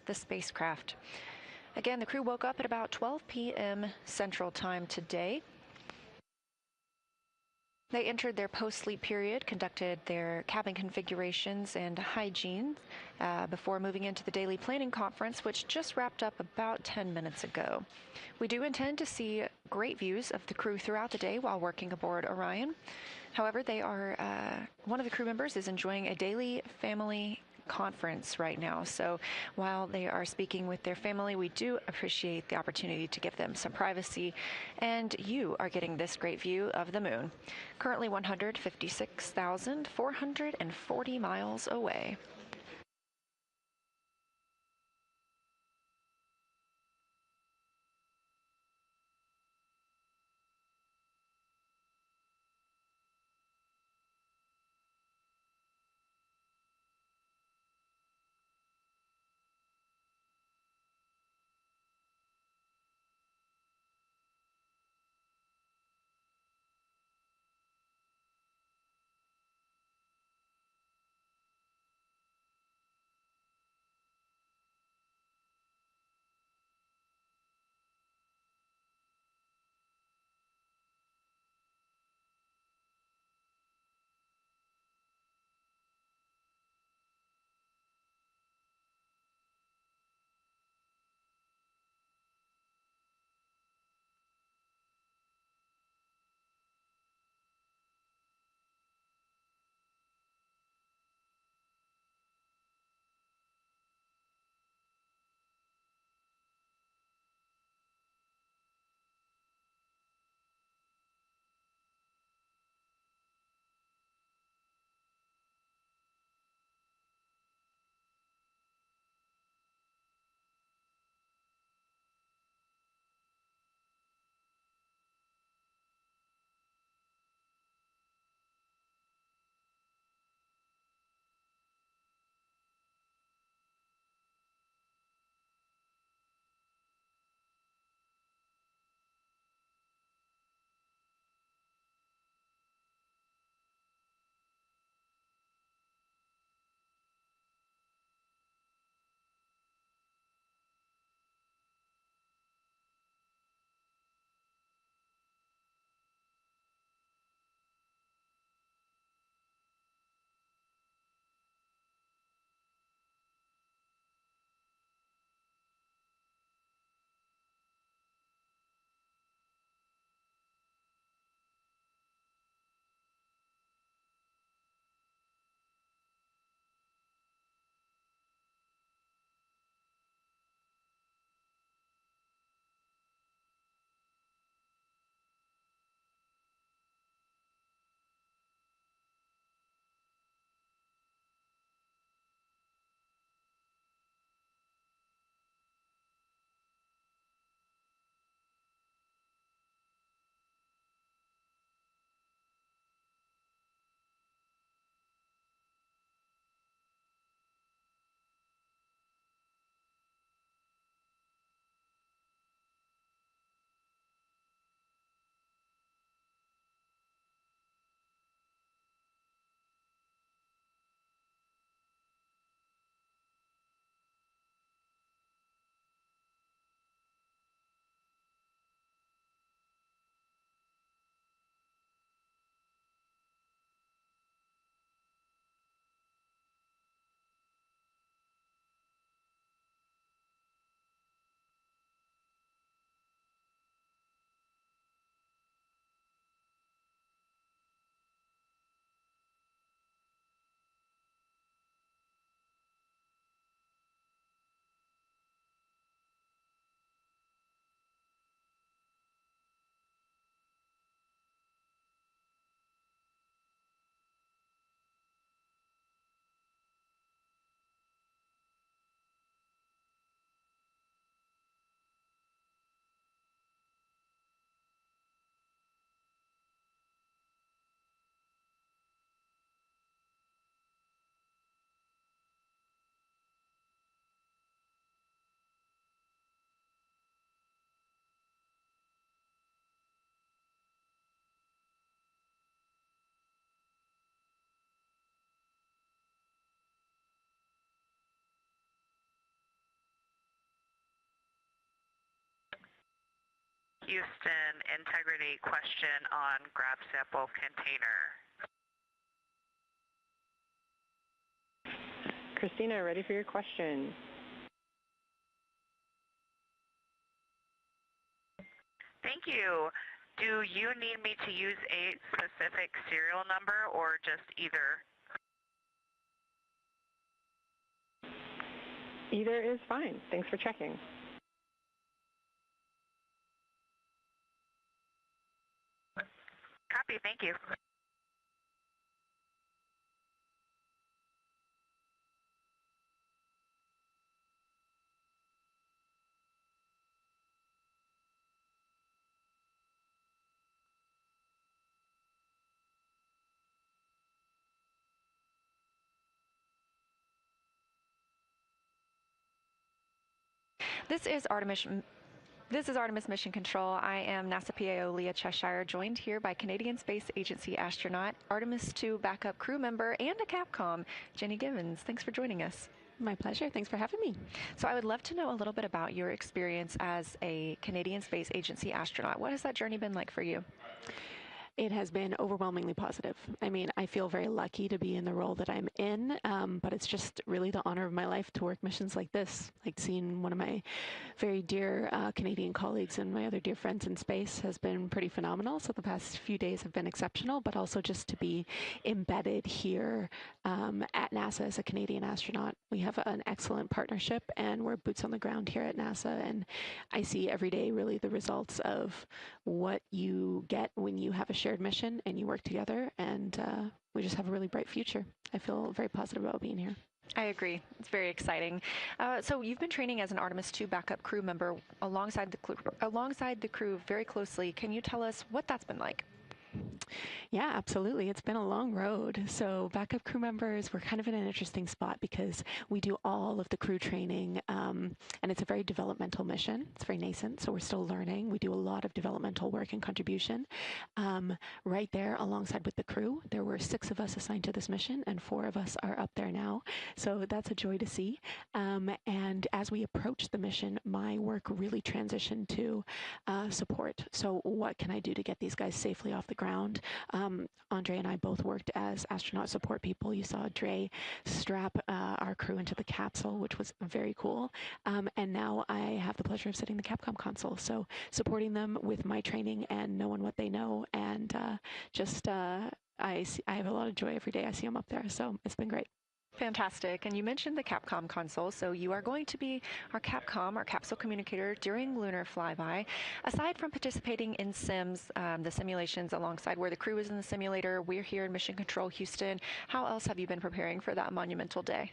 the spacecraft. Again, the crew woke up at about 12 p.m. Central Time today. They entered their post-sleep period, conducted their cabin configurations and hygiene before moving into the daily planning conference, which just wrapped up about 10 minutes ago. We do intend to see great views of the crew throughout the day while working aboard Orion. However, one of the crew members is enjoying a daily family conference right now. So while they are speaking with their family, we do appreciate the opportunity to give them some privacy, and you are getting this great view of the moon, currently 156,440 miles away. Houston integrity question on grab sample container. Christina, ready for your question. Thank you. Do you need me to use a specific serial number or just either? Either is fine. Thanks for checking. Copy, thank you. This is Artemis Mission Control. I am NASA PAO Leah Cheshire, joined here by Canadian Space Agency astronaut, Artemis 2 backup crew member, and a Capcom, Jenny Gibbons. Thanks for joining us. My pleasure. Thanks for having me. So I would love to know a little bit about your experience as a Canadian Space Agency astronaut. What has that journey been like for you? It has been overwhelmingly positive. I mean, I feel very lucky to be in the role that I'm in, but it's just really the honor of my life to work missions like this. Like seeing one of my very dear Canadian colleagues and my other dear friends in space has been pretty phenomenal. So the past few days have been exceptional, but also just to be embedded here at NASA as a Canadian astronaut. We have an excellent partnership and we're boots on the ground here at NASA. And I see every day really the results of what you get when you have a shared mission and you work together, and we just have a really bright future. I feel very positive about being here. I agree. It's very exciting. So you've been training as an Artemis 2 backup crew member alongside the crew very closely. Can you tell us what that's been like? Yeah, absolutely. It's been a long road. So backup crew members, we're kind of in an interesting spot because we do all of the crew training, and it's a very developmental mission. It's very nascent, so we're still learning. We do a lot of developmental work and contribution. Right there alongside with the crew, there were 6 of us assigned to this mission, and 4 of us are up there now. So that's a joy to see. And as we approach the mission, my work really transitioned to support. So what can I do to get these guys safely off the ground? Andre and I both worked as astronaut support people. You saw Dre strap our crew into the capsule, which was very cool. And now I have the pleasure of sitting the Capcom console. So supporting them with my training and knowing what they know. And I have a lot of joy every day I see them up there. So it's been great. Fantastic. And you mentioned the Capcom console, so you are going to be our Capcom, our capsule communicator during lunar flyby. Aside from participating in sims, the simulations alongside where the crew is in the simulator, we're here in Mission Control Houston. How else have you been preparing for that monumental day?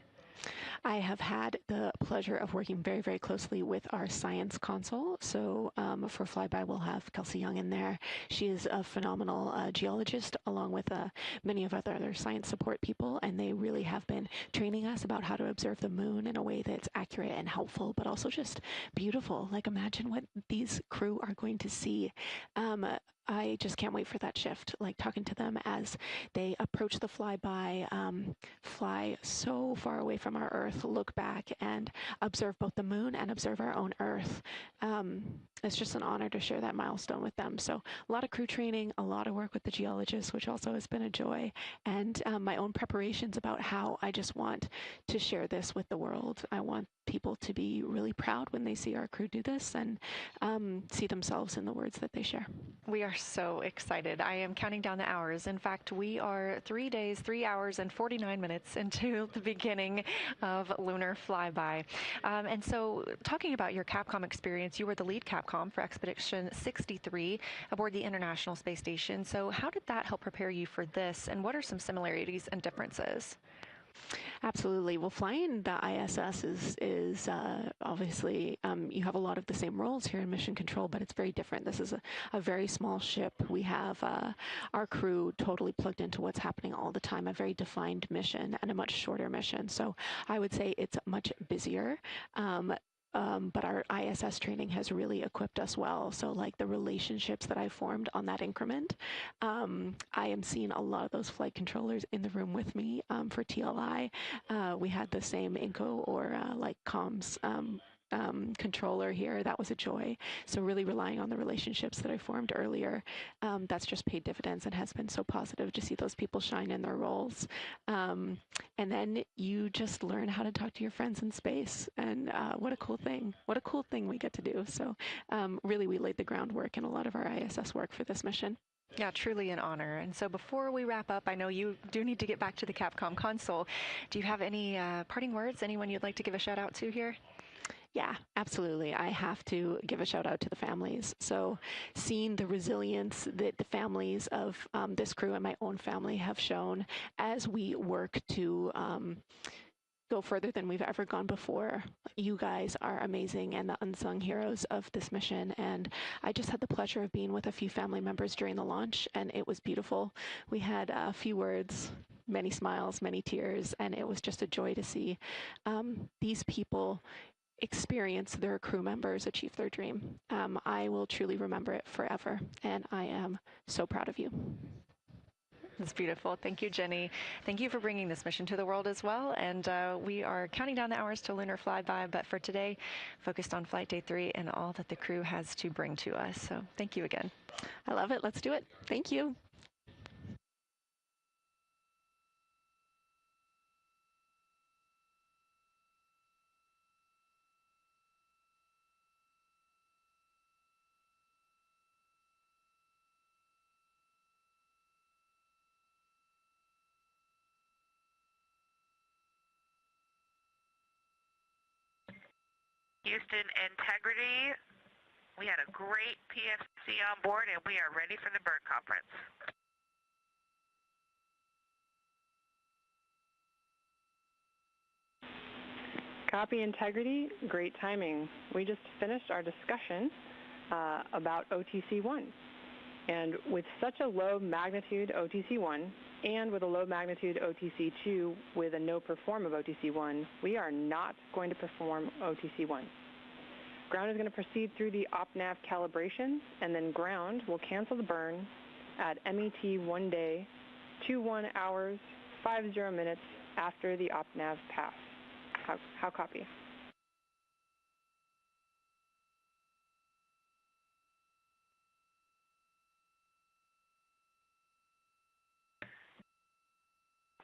I have had the pleasure of working very, very closely with our science console. So for flyby, we'll have Kelsey Young in there. She is a phenomenal geologist, along with many of other science support people, and they really have been training us about how to observe the moon in a way that's accurate and helpful, but also just beautiful. Like, imagine what these crew are going to see. I just can't wait for that shift, like talking to them as they approach the flyby, fly so far away from our Earth, look back and observe both the moon and observe our own Earth. It's just an honor to share that milestone with them. So a lot of crew training, a lot of work with the geologists, which also has been a joy, and my own preparations about how I just want to share this with the world. I want people to be really proud when they see our crew do this and see themselves in the words that they share. We are so excited. I am counting down the hours. In fact, we are 3 days, 3 hours, and 49 minutes into the beginning of lunar flyby. And so talking about your Capcom experience, you were the lead Capcom for Expedition 63 aboard the International Space Station. So how did that help prepare you for this, and what are some similarities and differences? Absolutely. Well, flying the ISS is obviously, you have a lot of the same roles here in Mission Control, but it's very different. This is a very small ship. We have our crew totally plugged into what's happening all the time, a very defined mission and a much shorter mission. So I would say it's much busier. But our ISS training has really equipped us well. So like the relationships that I formed on that increment, I am seeing a lot of those flight controllers in the room with me for TLI. We had the same INCO or like comms controller here, that was a joy. So really relying on the relationships that I formed earlier, that's just paid dividends and has been so positive to see those people shine in their roles. And then you just learn how to talk to your friends in space, and what a cool thing. What a cool thing we get to do. So really we laid the groundwork in a lot of our ISS work for this mission. Yeah, truly an honor. And so before we wrap up, I know you do need to get back to the Capcom console. Do you have any parting words? Anyone you'd like to give a shout out to here? Yeah, absolutely. I have to give a shout out to the families. So seeing the resilience that the families of this crew and my own family have shown as we work to go further than we've ever gone before. You guys are amazing and the unsung heroes of this mission. And I just had the pleasure of being with a few family members during the launch, and it was beautiful. We had a few words, many smiles, many tears, and it was just a joy to see these people experience their crew members achieve their dream. I will truly remember it forever, and I am so proud of you. That's beautiful. Thank you, Jenny. Thank you for bringing this mission to the world as well. And we are counting down the hours to lunar flyby, but for today, focused on Flight Day 3 and all that the crew has to bring to us. So thank you again. I love it. Let's do it. Thank you. Houston Integrity, we had a great PFC on board, and we are ready for the burn conference. Copy Integrity, great timing. We just finished our discussion about OTC-1. And with such a low magnitude OTC-1 and with a low magnitude OTC-2 with a no perform of OTC-1, we are not going to perform OTC-1. Ground is going to proceed through the op-nav calibration, and then ground will cancel the burn at MET 1 day, 21 hours, 50 minutes after the op-nav pass. How copy?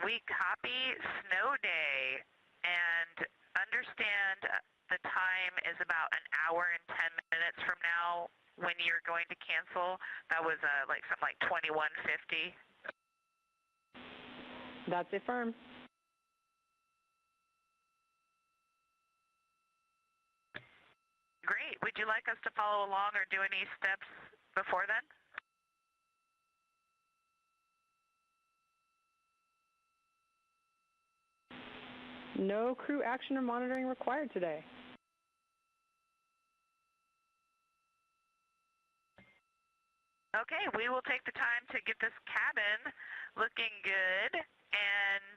We copy snow day, and understand the time is about an hour and 10 minutes from now when you're going to cancel. That was like something like 21:50. That's it, firm. Great. Would you like us to follow along or do any steps before then? No crew action or monitoring required today. Okay, we will take the time to get this cabin looking good, and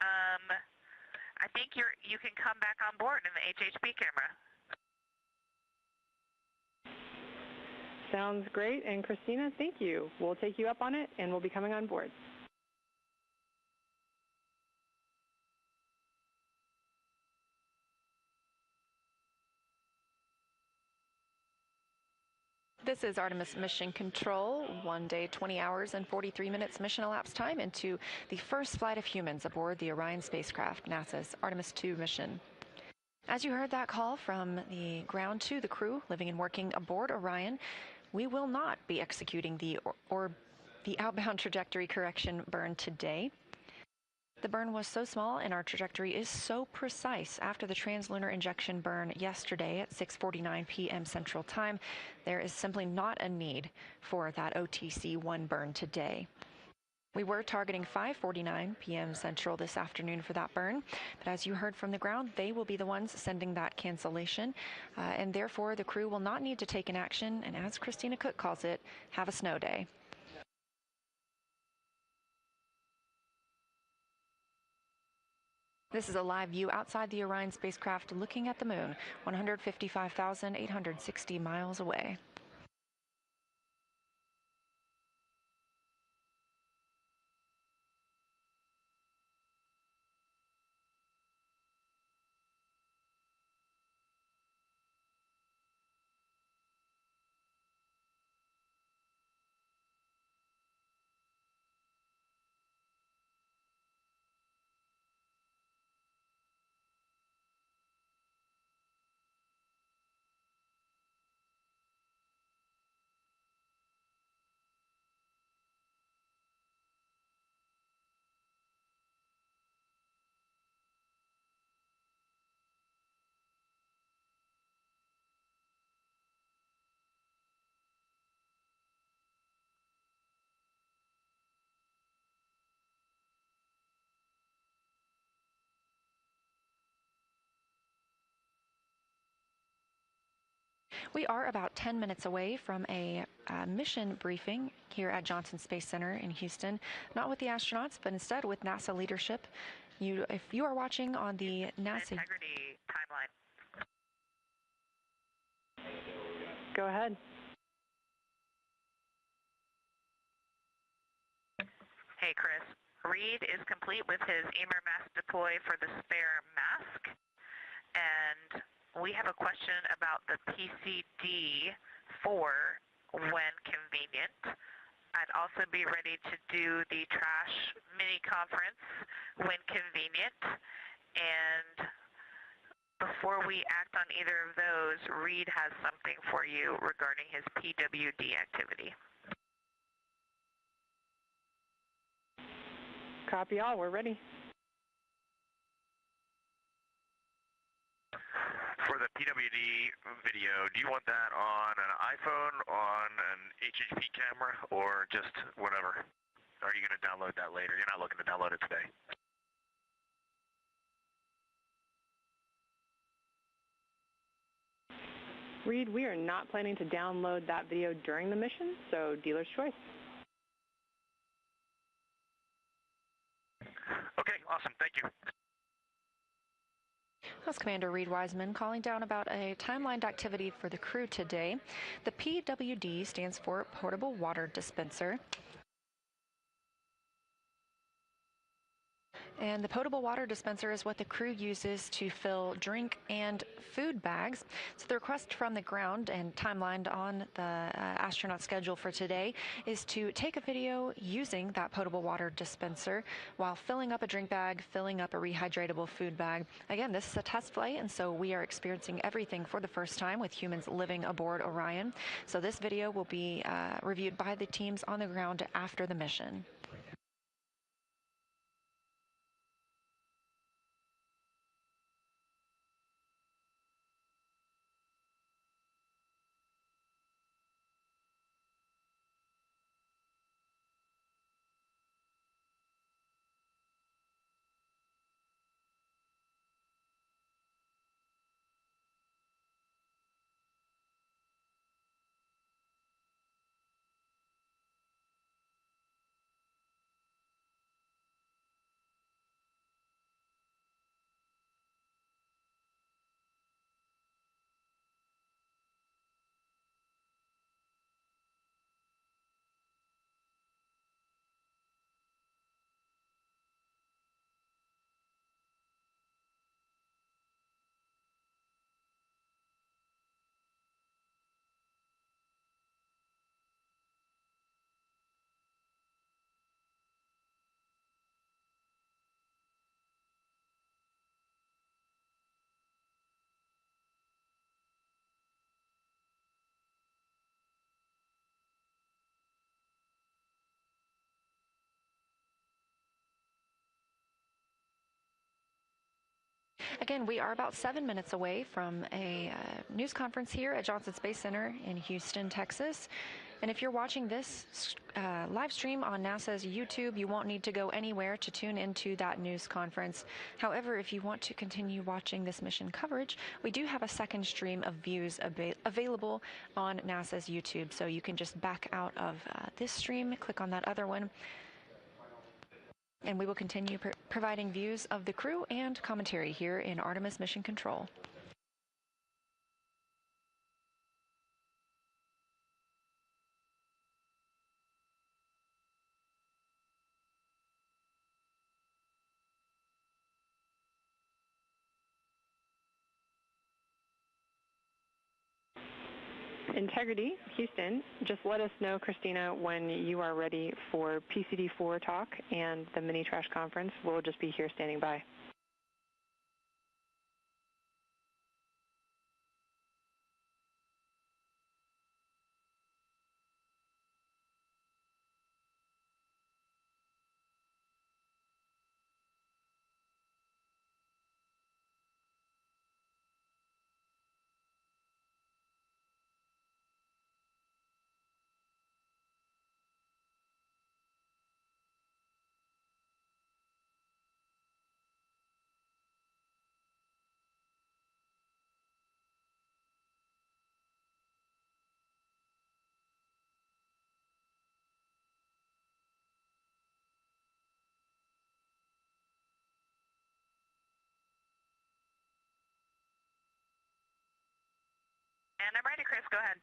I think you can come back on board in the HHP camera. Sounds great. And Christina, thank you. We'll take you up on it, and we'll be coming on board. This is Artemis Mission Control, 1 day, 20 hours, and 43 minutes mission elapsed time into the first flight of humans aboard the Orion spacecraft, NASA's Artemis 2 mission. As you heard that call from the ground to the crew living and working aboard Orion, we will not be executing the outbound trajectory correction burn today. The burn was so small and our trajectory is so precise after the translunar injection burn yesterday at 6:49 p.m. Central Time, there is simply not a need for that OTC-1 burn today. We were targeting 5:49 p.m. Central this afternoon for that burn, but as you heard from the ground, they will be the ones sending that cancellation, and therefore the crew will not need to take an action, and as Christina Cook calls it, have a snow day. This is a live view outside the Orion spacecraft looking at the moon, 155,860 miles away. We are about 10 minutes away from a mission briefing here at Johnson Space Center in Houston, not with the astronauts, but instead with NASA leadership. If you are watching on the NASA integrity timeline. Go ahead. Hey, Chris. Reed is complete with his EMER mask deploy for the spare mask. And we have a question about the PCD for when convenient. I'd also be ready to do the trash mini conference when convenient. And before we act on either of those, Reed has something for you regarding his PWD activity. Copy all. We're ready. For the PWD video, do you want that on an iPhone, on an HHP camera, or just whatever? Are you going to download that later? You're not looking to download it today. Reed, we are not planning to download that video during the mission, so dealer's choice. Okay, awesome. Thank you. That's Commander Reed Wiseman calling down about a timelined activity for the crew today. The PWD stands for Portable Water Dispenser. And the potable water dispenser is what the crew uses to fill drink and food bags. So the request from the ground and timelined on the astronaut schedule for today is to take a video using that potable water dispenser while filling up a drink bag, filling up a rehydratable food bag. Again, this is a test flight, and so we are experiencing everything for the first time with humans living aboard Orion. So this video will be reviewed by the teams on the ground after the mission. Again, we are about 7 minutes away from a news conference here at Johnson Space Center in Houston, Texas. And if you're watching this live stream on NASA's YouTube, you won't need to go anywhere to tune into that news conference. However, if you want to continue watching this mission coverage, we do have a second stream of views available on NASA's YouTube. So you can just back out of this stream, click on that other one, and we will continue providing views of the crew and commentary here in Artemis Mission Control. Integrity, Houston, just let us know, Christina, when you are ready for PCD4 talk and the mini trash conference. We'll just be here standing by. And I'm ready, Chris. Go ahead.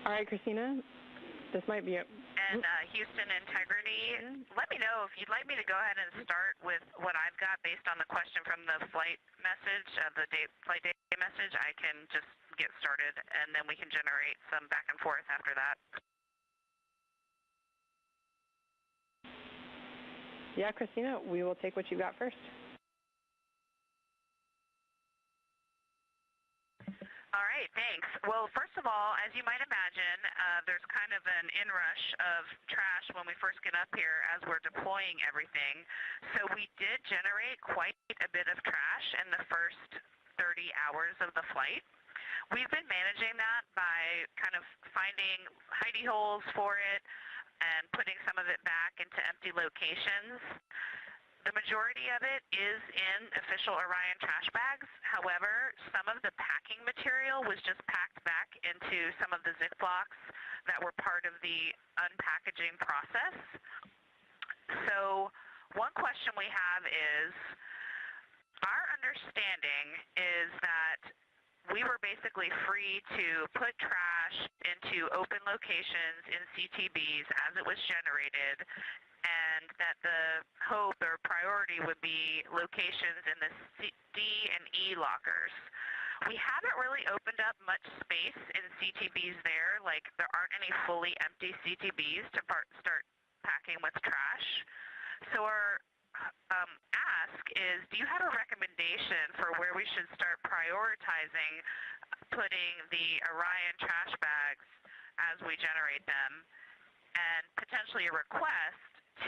All right, Christina, this might be it. And Houston Integrity, let me know if you'd like me to go ahead and start with what I've got based on the question from the flight message, flight day message. I can just get started, and then we can generate some back and forth after that. Yeah, Christina, we will take what you got first. All right, thanks. Well, first of all, as you might imagine, there's kind of an inrush of trash when we first get up here as we're deploying everything. So we did generate quite a bit of trash in the first 30 hours of the flight. We've been managing that by kind of finding hidey holes for it and putting some of it back into empty locations. The majority of it is in official Orion trash bags. However, some of the packing material was just packed back into some of the Ziplocs that were part of the unpackaging process. So one question we have is, our understanding is that we were basically free to put trash into open locations in CTBs as it was generated, and that the hope or priority would be locations in the D and E lockers. We haven't really opened up much space in CTBs there, like there aren't any fully empty CTBs to start packing with trash. So our ask is, do you have a recommendation for where we should start prioritizing putting the Orion trash bags as we generate them, and potentially a request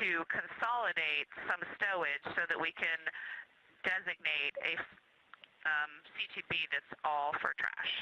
to consolidate some stowage so that we can designate a CTB that's all for trash?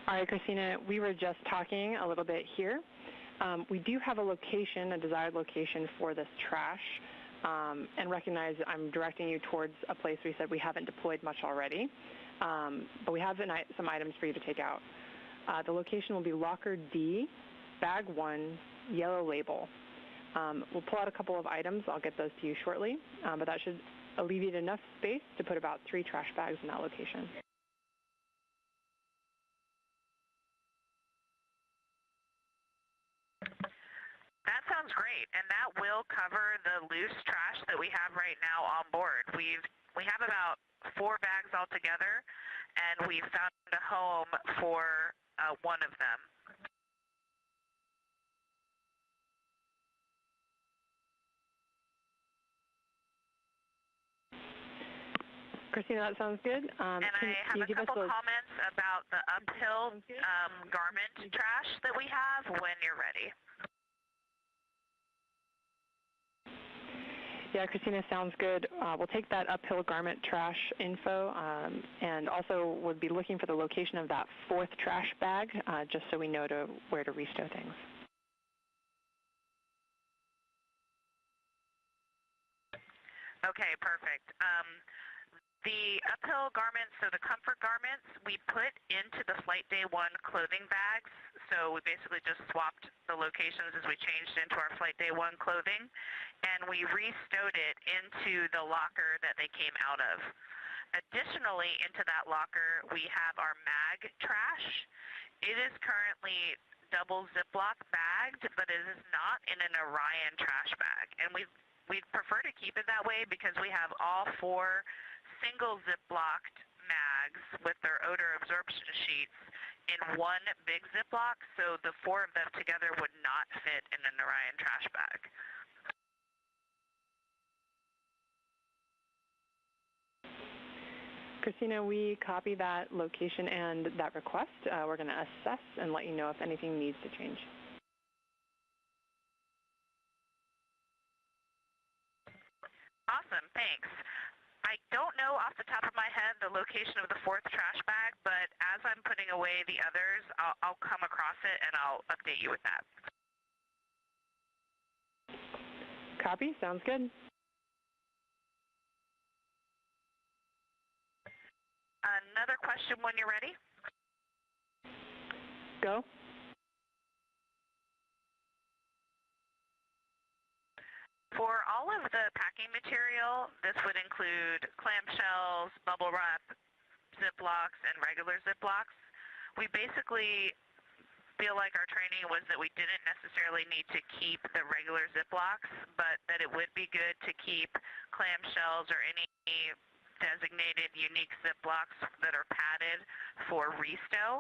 All right, Christina, we were just talking a little bit here. We do have a location, a desired location for this trash, and recognize I'm directing you towards a place we said we haven't deployed much already, but we have some items for you to take out. The location will be Locker D, Bag 1, yellow label. We'll pull out a couple of items. I'll get those to you shortly, but that should alleviate enough space to put about 3 trash bags in that location. That sounds great, and that will cover the loose trash that we have right now on board. We have about 4 bags altogether, and we found a home for one of them. Christina, that sounds good. And I have a couple comments about the uphill garment trash that we have when you're ready. Yeah, Christina, sounds good. We'll take that uphill garment trash info, and also would be looking for the location of that 4th trash bag, just so we know where to restow things. Okay, perfect. The uphill garments, so the comfort garments, we put into the Flight Day 1 clothing bags. So we basically just swapped the locations as we changed into our Flight Day 1 clothing, and we restowed it into the locker that they came out of. Additionally, into that locker, we have our mag trash. It is currently double Ziploc bagged, but it is not in an Orion trash bag. And we'd prefer to keep it that way because we have all 4 single Ziplocked mags with their odor absorption sheets in one big Ziploc, so the four of them together would not fit in an Orion trash bag. Christina, we copy that location and that request. We're going to assess and let you know if anything needs to change. Awesome, thanks. I don't know off the top of my head the location of the fourth trash bag, but as I'm putting away the others, I'll come across it and I'll update you with that. Copy, sounds good. Another question when you're ready. Go. For all of the packing material, this would include clamshells, bubble wrap, Ziplocs, and regular Ziplocs. We basically feel like our training was that we didn't necessarily need to keep the regular Ziplocs, but that it would be good to keep clamshells or any designated unique Ziplocs that are padded for restow.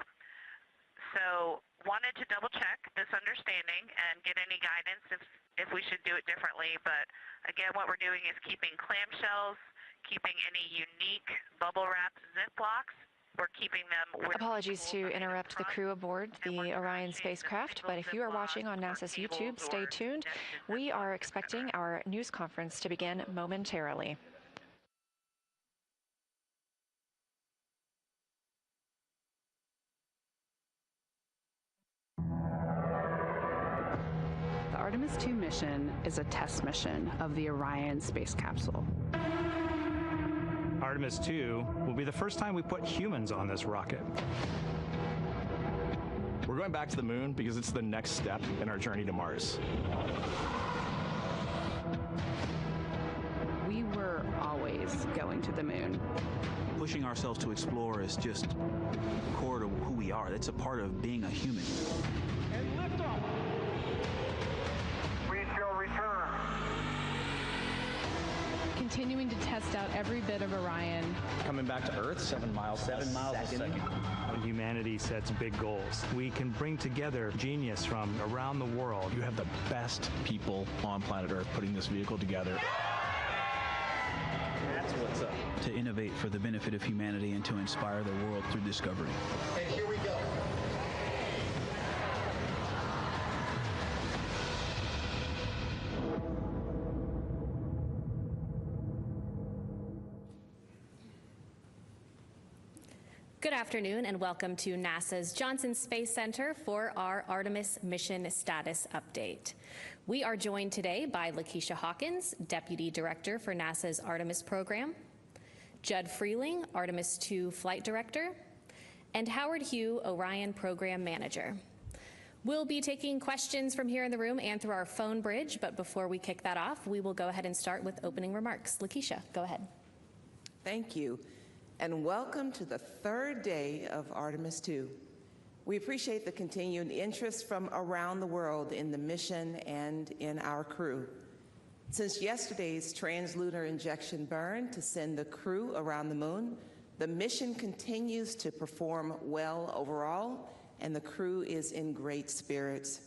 So wanted to double check this understanding and get any guidance if we should do it differently. But again, what we're doing is keeping clamshells, keeping any unique bubble wrapped Ziplocs. We're keeping them. Apologies to interrupt the crew aboard the Orion spacecraft, but if you are watching on NASA's YouTube, stay tuned. We are expecting our news conference to begin momentarily. The Artemis 2 mission is a test mission of the Orion space capsule. Artemis 2 will be the first time we put humans on this rocket. We're going back to the moon because it's the next step in our journey to Mars. We were always going to the moon. Pushing ourselves to explore is just core to who we are. That's a part of being a human. And liftoff. We shall return. Continuing to test out every bit of Orion. Coming back to Earth, 7 miles a second. When humanity sets big goals, we can bring together genius from around the world. You have the best people on planet Earth putting this vehicle together. That's what's up. To innovate for the benefit of humanity and to inspire the world through discovery. And here we go. Good afternoon and welcome to NASA's Johnson Space Center for our Artemis mission status update. We are joined today by Lakeisha Hawkins, Deputy Director for NASA's Artemis program, Judd Freeling, Artemis 2 Flight Director, and Howard Hugh, Orion Program Manager. We'll be taking questions from here in the room and through our phone bridge, but before we kick that off, we will go ahead and start with opening remarks. Lakeisha, go ahead. Thank you, and welcome to the third day of Artemis 2. We appreciate the continued interest from around the world in the mission and in our crew. Since yesterday's translunar injection burn to send the crew around the moon, the mission continues to perform well overall, and the crew is in great spirits.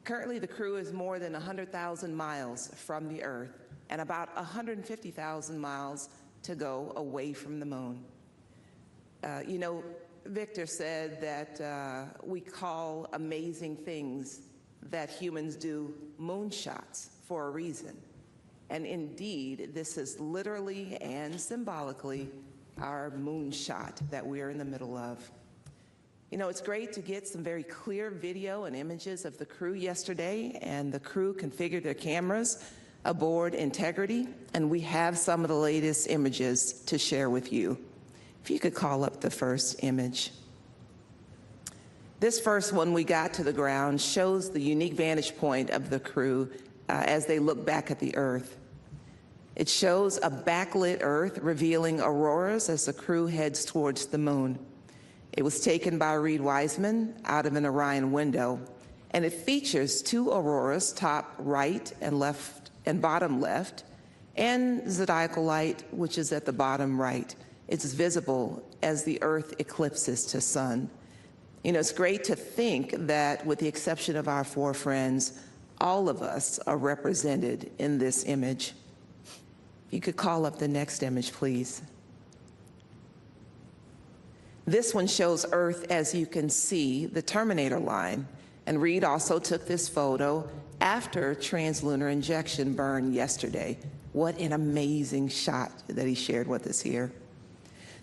Currently, the crew is more than 100,000 miles from the Earth and about 150,000 miles to go away from the moon. You know, Victor said that we call amazing things that humans do moonshots for a reason. And indeed, this is literally and symbolically our moonshot that we're in the middle of. You know, it's great to get some very clear video and images of the crew yesterday, and the crew configured their cameras aboard Integrity, and we have some of the latest images to share with you. If you could call up the first image. This first one we got to the ground shows the unique vantage point of the crew as they look back at the Earth. It shows a backlit Earth revealing auroras as the crew heads towards the moon. It was taken by Reed Wiseman out of an Orion window, and it features two auroras, top right and left and bottom left, and zodiacal light, which is at the bottom right. It's visible as the Earth eclipses to sun. You know, it's great to think that with the exception of our four friends, all of us are represented in this image. If you could call up the next image, please. This one shows Earth, as you can see, the Terminator line. And Reed also took this photo after translunar injection burn yesterday. What an amazing shot that he shared with us here.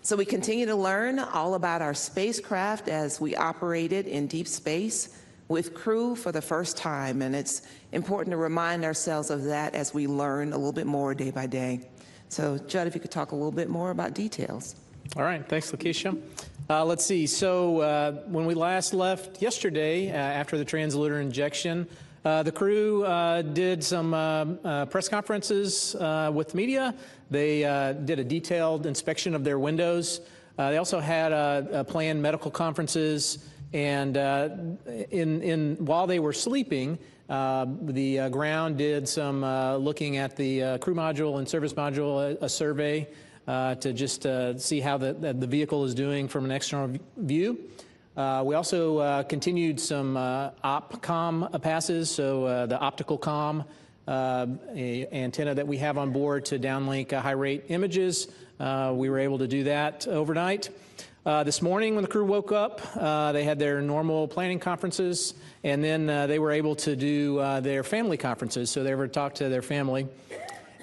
So we continue to learn all about our spacecraft as we operated in deep space with crew for the first time. And it's important to remind ourselves of that as we learn a little bit more day by day. So Judd, if you could talk a little bit more about details. All right, thanks, Lakeisha. Let's see, so when we last left yesterday, after the translunar injection, the crew did some press conferences with the media. They did a detailed inspection of their windows. They also had planned medical conferences, and while they were sleeping, the ground did some looking at the crew module and service module, a survey to just see how the vehicle is doing from an external view. We also continued some OpComm passes, so the optical comm antenna that we have on board to downlink high-rate images. We were able to do that overnight. This morning when the crew woke up, they had their normal planning conferences, and then they were able to do their family conferences, so they were to talk to their family.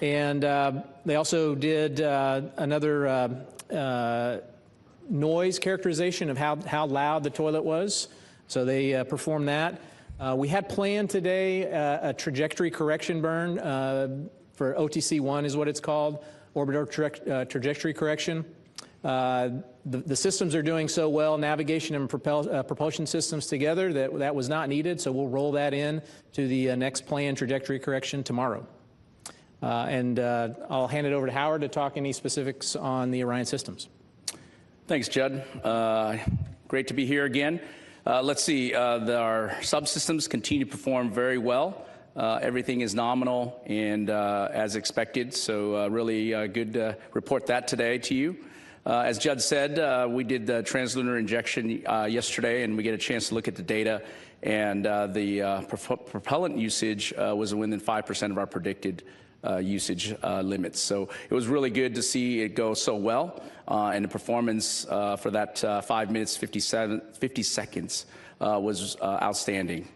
And they also did another noise characterization of how loud the toilet was. So they performed that. We had planned today a trajectory correction burn for OTC-1 is what it's called, orbital trajectory correction. The systems are doing so well, navigation and propulsion systems together, that was not needed, so we'll roll that in to the next planned trajectory correction tomorrow. And I'll hand it over to Howard to talk any specifics on the Orion systems. Thanks, Judd. Great to be here again. Let's see, our subsystems continue to perform very well. Everything is nominal and as expected, so really good to report that today to you. As Judd said, we did the translunar injection yesterday, and we get a chance to look at the data, and the propellant usage was within 5% of our predicted usage limits. So it was really good to see it go so well, and the performance for that 5 minutes, 50 seconds was outstanding.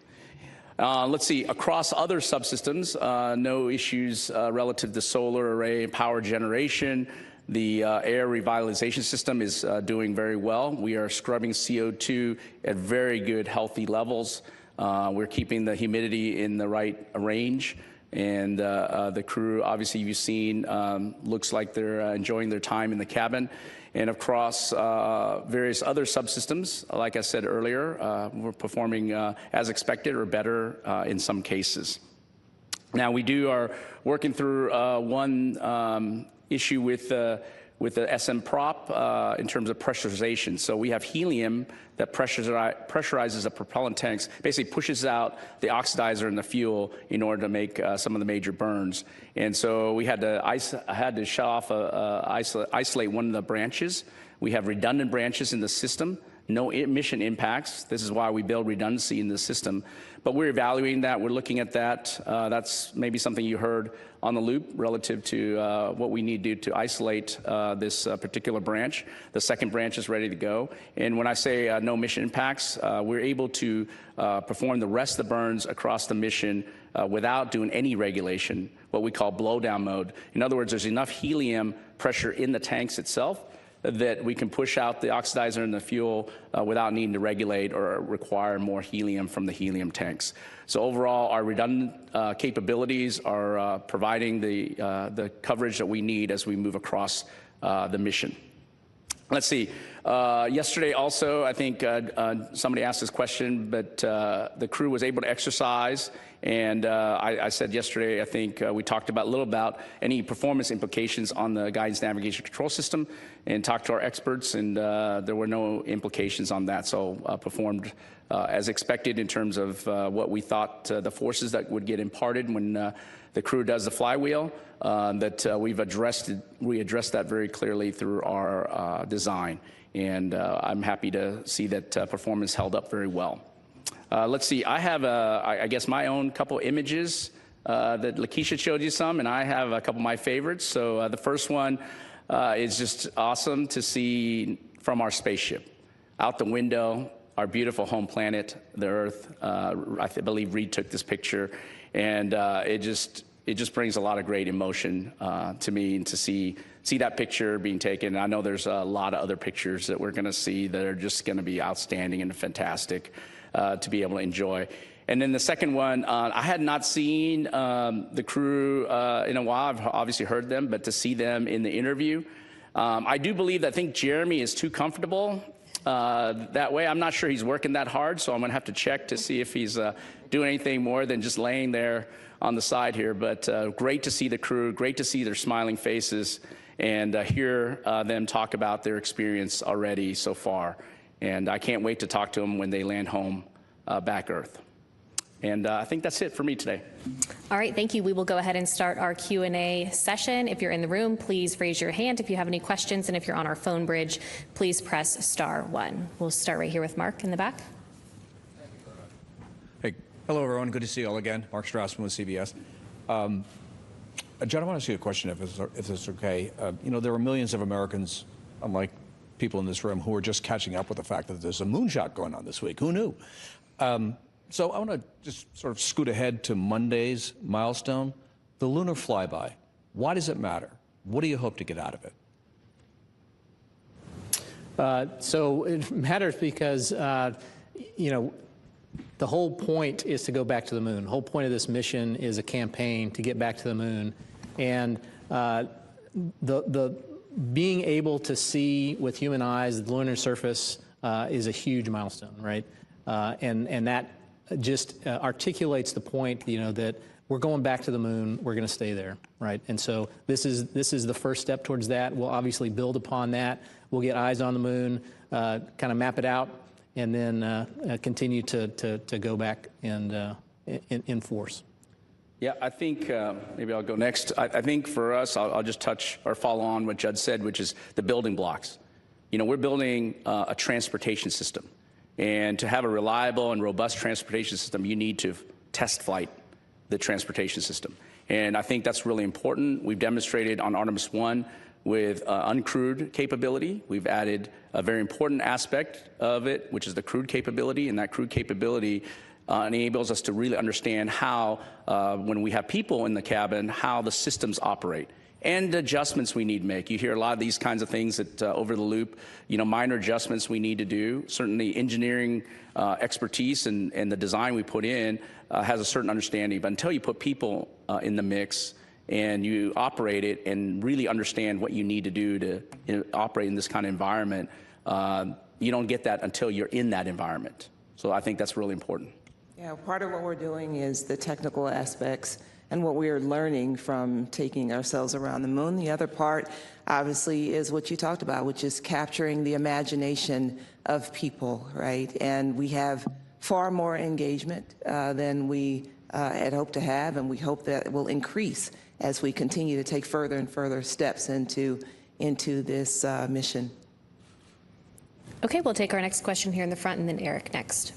Let's see, across other subsystems, no issues relative to solar array and power generation. The air revitalization system is doing very well. We are scrubbing CO2 at very good, healthy levels. We're keeping the humidity in the right range. And the crew, obviously you've seen, looks like they're enjoying their time in the cabin. And across various other subsystems, like I said earlier, we're performing as expected or better in some cases. Now we are working through one issue with the SM prop in terms of pressurization. So we have helium that pressurizes the propellant tanks, basically pushes out the oxidizer and the fuel in order to make some of the major burns. And so we had to shut off, isolate one of the branches. We have redundant branches in the system, no mission impacts. This is why we build redundancy in the system. But we're evaluating that, we're looking at that. That's maybe something you heard on the loop relative to what we need to do to isolate this particular branch. The second branch is ready to go. And when I say no mission impacts, we're able to perform the rest of the burns across the mission without doing any regulation, what we call blowdown mode. In other words, there's enough helium pressure in the tanks itself that we can push out the oxidizer and the fuel without needing to regulate or require more helium from the helium tanks. So overall, our redundant capabilities are providing the coverage that we need as we move across the mission. Let's see. Yesterday also, I think somebody asked this question, but the crew was able to exercise. And I said yesterday, I think we talked about a little about any performance implications on the guidance navigation control system and talked to our experts, and there were no implications on that. So performed as expected in terms of what we thought the forces that would get imparted when the crew does the flywheel, we addressed that very clearly through our design. And I'm happy to see that performance held up very well. Let's see, I have, I guess, my own couple images that Lakeisha showed you some, and I have a couple of my favorites. So the first one is just awesome to see from our spaceship. Out the window, our beautiful home planet, the Earth. I believe Reed took this picture, and it just brings a lot of great emotion to me, and to see that picture being taken. I know there's a lot of other pictures that we're going to see that are just going to be outstanding and fantastic to be able to enjoy. And then the second one, I had not seen the crew in a while. I've obviously heard them, but to see them in the interview, I do believe that I think Jeremy is too comfortable that way. I'm not sure he's working that hard, so I'm going to have to check to see if he's doing anything more than just laying there on the side here. But great to see the crew, great to see their smiling faces, and hear them talk about their experience already so far. And I can't wait to talk to them when they land home back Earth. And I think that's it for me today. All right, thank you. We will go ahead and start our Q&A session. If you're in the room, please raise your hand if you have any questions. And if you're on our phone bridge, please press *1. We'll start right here with Mark in the back. Hey, hello everyone. Good to see you all again. Mark Strassman with CBS. John, I want to ask you a question, if it's okay. You know, there are millions of Americans, unlike people in this room, who are just catching up with the fact that there's a moonshot going on this week. Who knew? So I want to just sort of scoot ahead to Monday's milestone, the lunar flyby. Why does it matter? What do you hope to get out of it? So it matters because, you know, the whole point is to go back to the moon. The whole point of this mission is a campaign to get back to the moon. And the being able to see with human eyes the lunar surface is a huge milestone, right? And that just articulates the point, you know, that we're going back to the moon, we're going to stay there, right? And so this is the first step towards that. We'll obviously build upon that. We'll get eyes on the moon, kind of map it out, and then continue to go back and in force. Yeah, I think maybe I'll go next. I think for us, I'll just touch or follow on what Judd said, which is the building blocks. You know, we're building a transportation system. And to have a reliable and robust transportation system, you need to test flight the transportation system. And I think that's really important. We've demonstrated on Artemis 1 with uncrewed capability. We've added a very important aspect of it, which is the crewed capability. And that crewed capability enables us to really understand how, when we have people in the cabin, how the systems operate. And adjustments we need to make. You hear a lot of these kinds of things that over the loop, you know, minor adjustments we need to do. Certainly engineering expertise and the design we put in has a certain understanding. But until you put people in the mix and you operate it and really understand what you need to do to operate in this kind of environment, you don't get that until you're in that environment. So I think that's really important. Yeah, part of what we're doing is the technical aspects and what we are learning from taking ourselves around the moon. The other part, obviously, is what you talked about, which is capturing the imagination of people, right? And we have far more engagement than we had hoped to have, and we hope that will increase as we continue to take further and further steps into this mission. Okay, we'll take our next question here in the front, and then Eric next.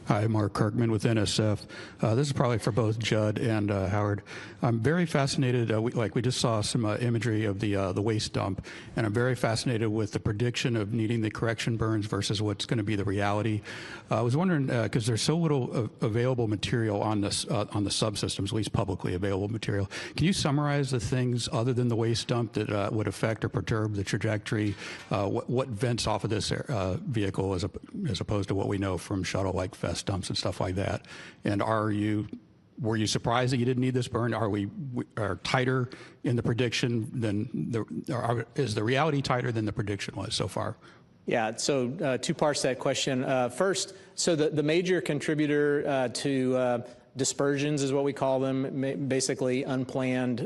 Hi, Mark Kirkman with NSF. This is probably for both Judd and Howard. I'm very fascinated, we just saw some imagery of the waste dump, and I'm very fascinated with the prediction of needing the correction burns versus what's going to be the reality. I was wondering, because there's so little available material on the subsystems, at least publicly available material, can you summarize the things other than the waste dump that would affect or perturb the trajectory? What vents off of this vehicle as opposed to what we know from shuttle like FEST dumps and stuff like that? And were you surprised that you didn't need this burn? Are tighter in the prediction than is the reality tighter than the prediction was so far? Yeah, so two parts to that question. First, so the major contributor to dispersions is what we call them, basically unplanned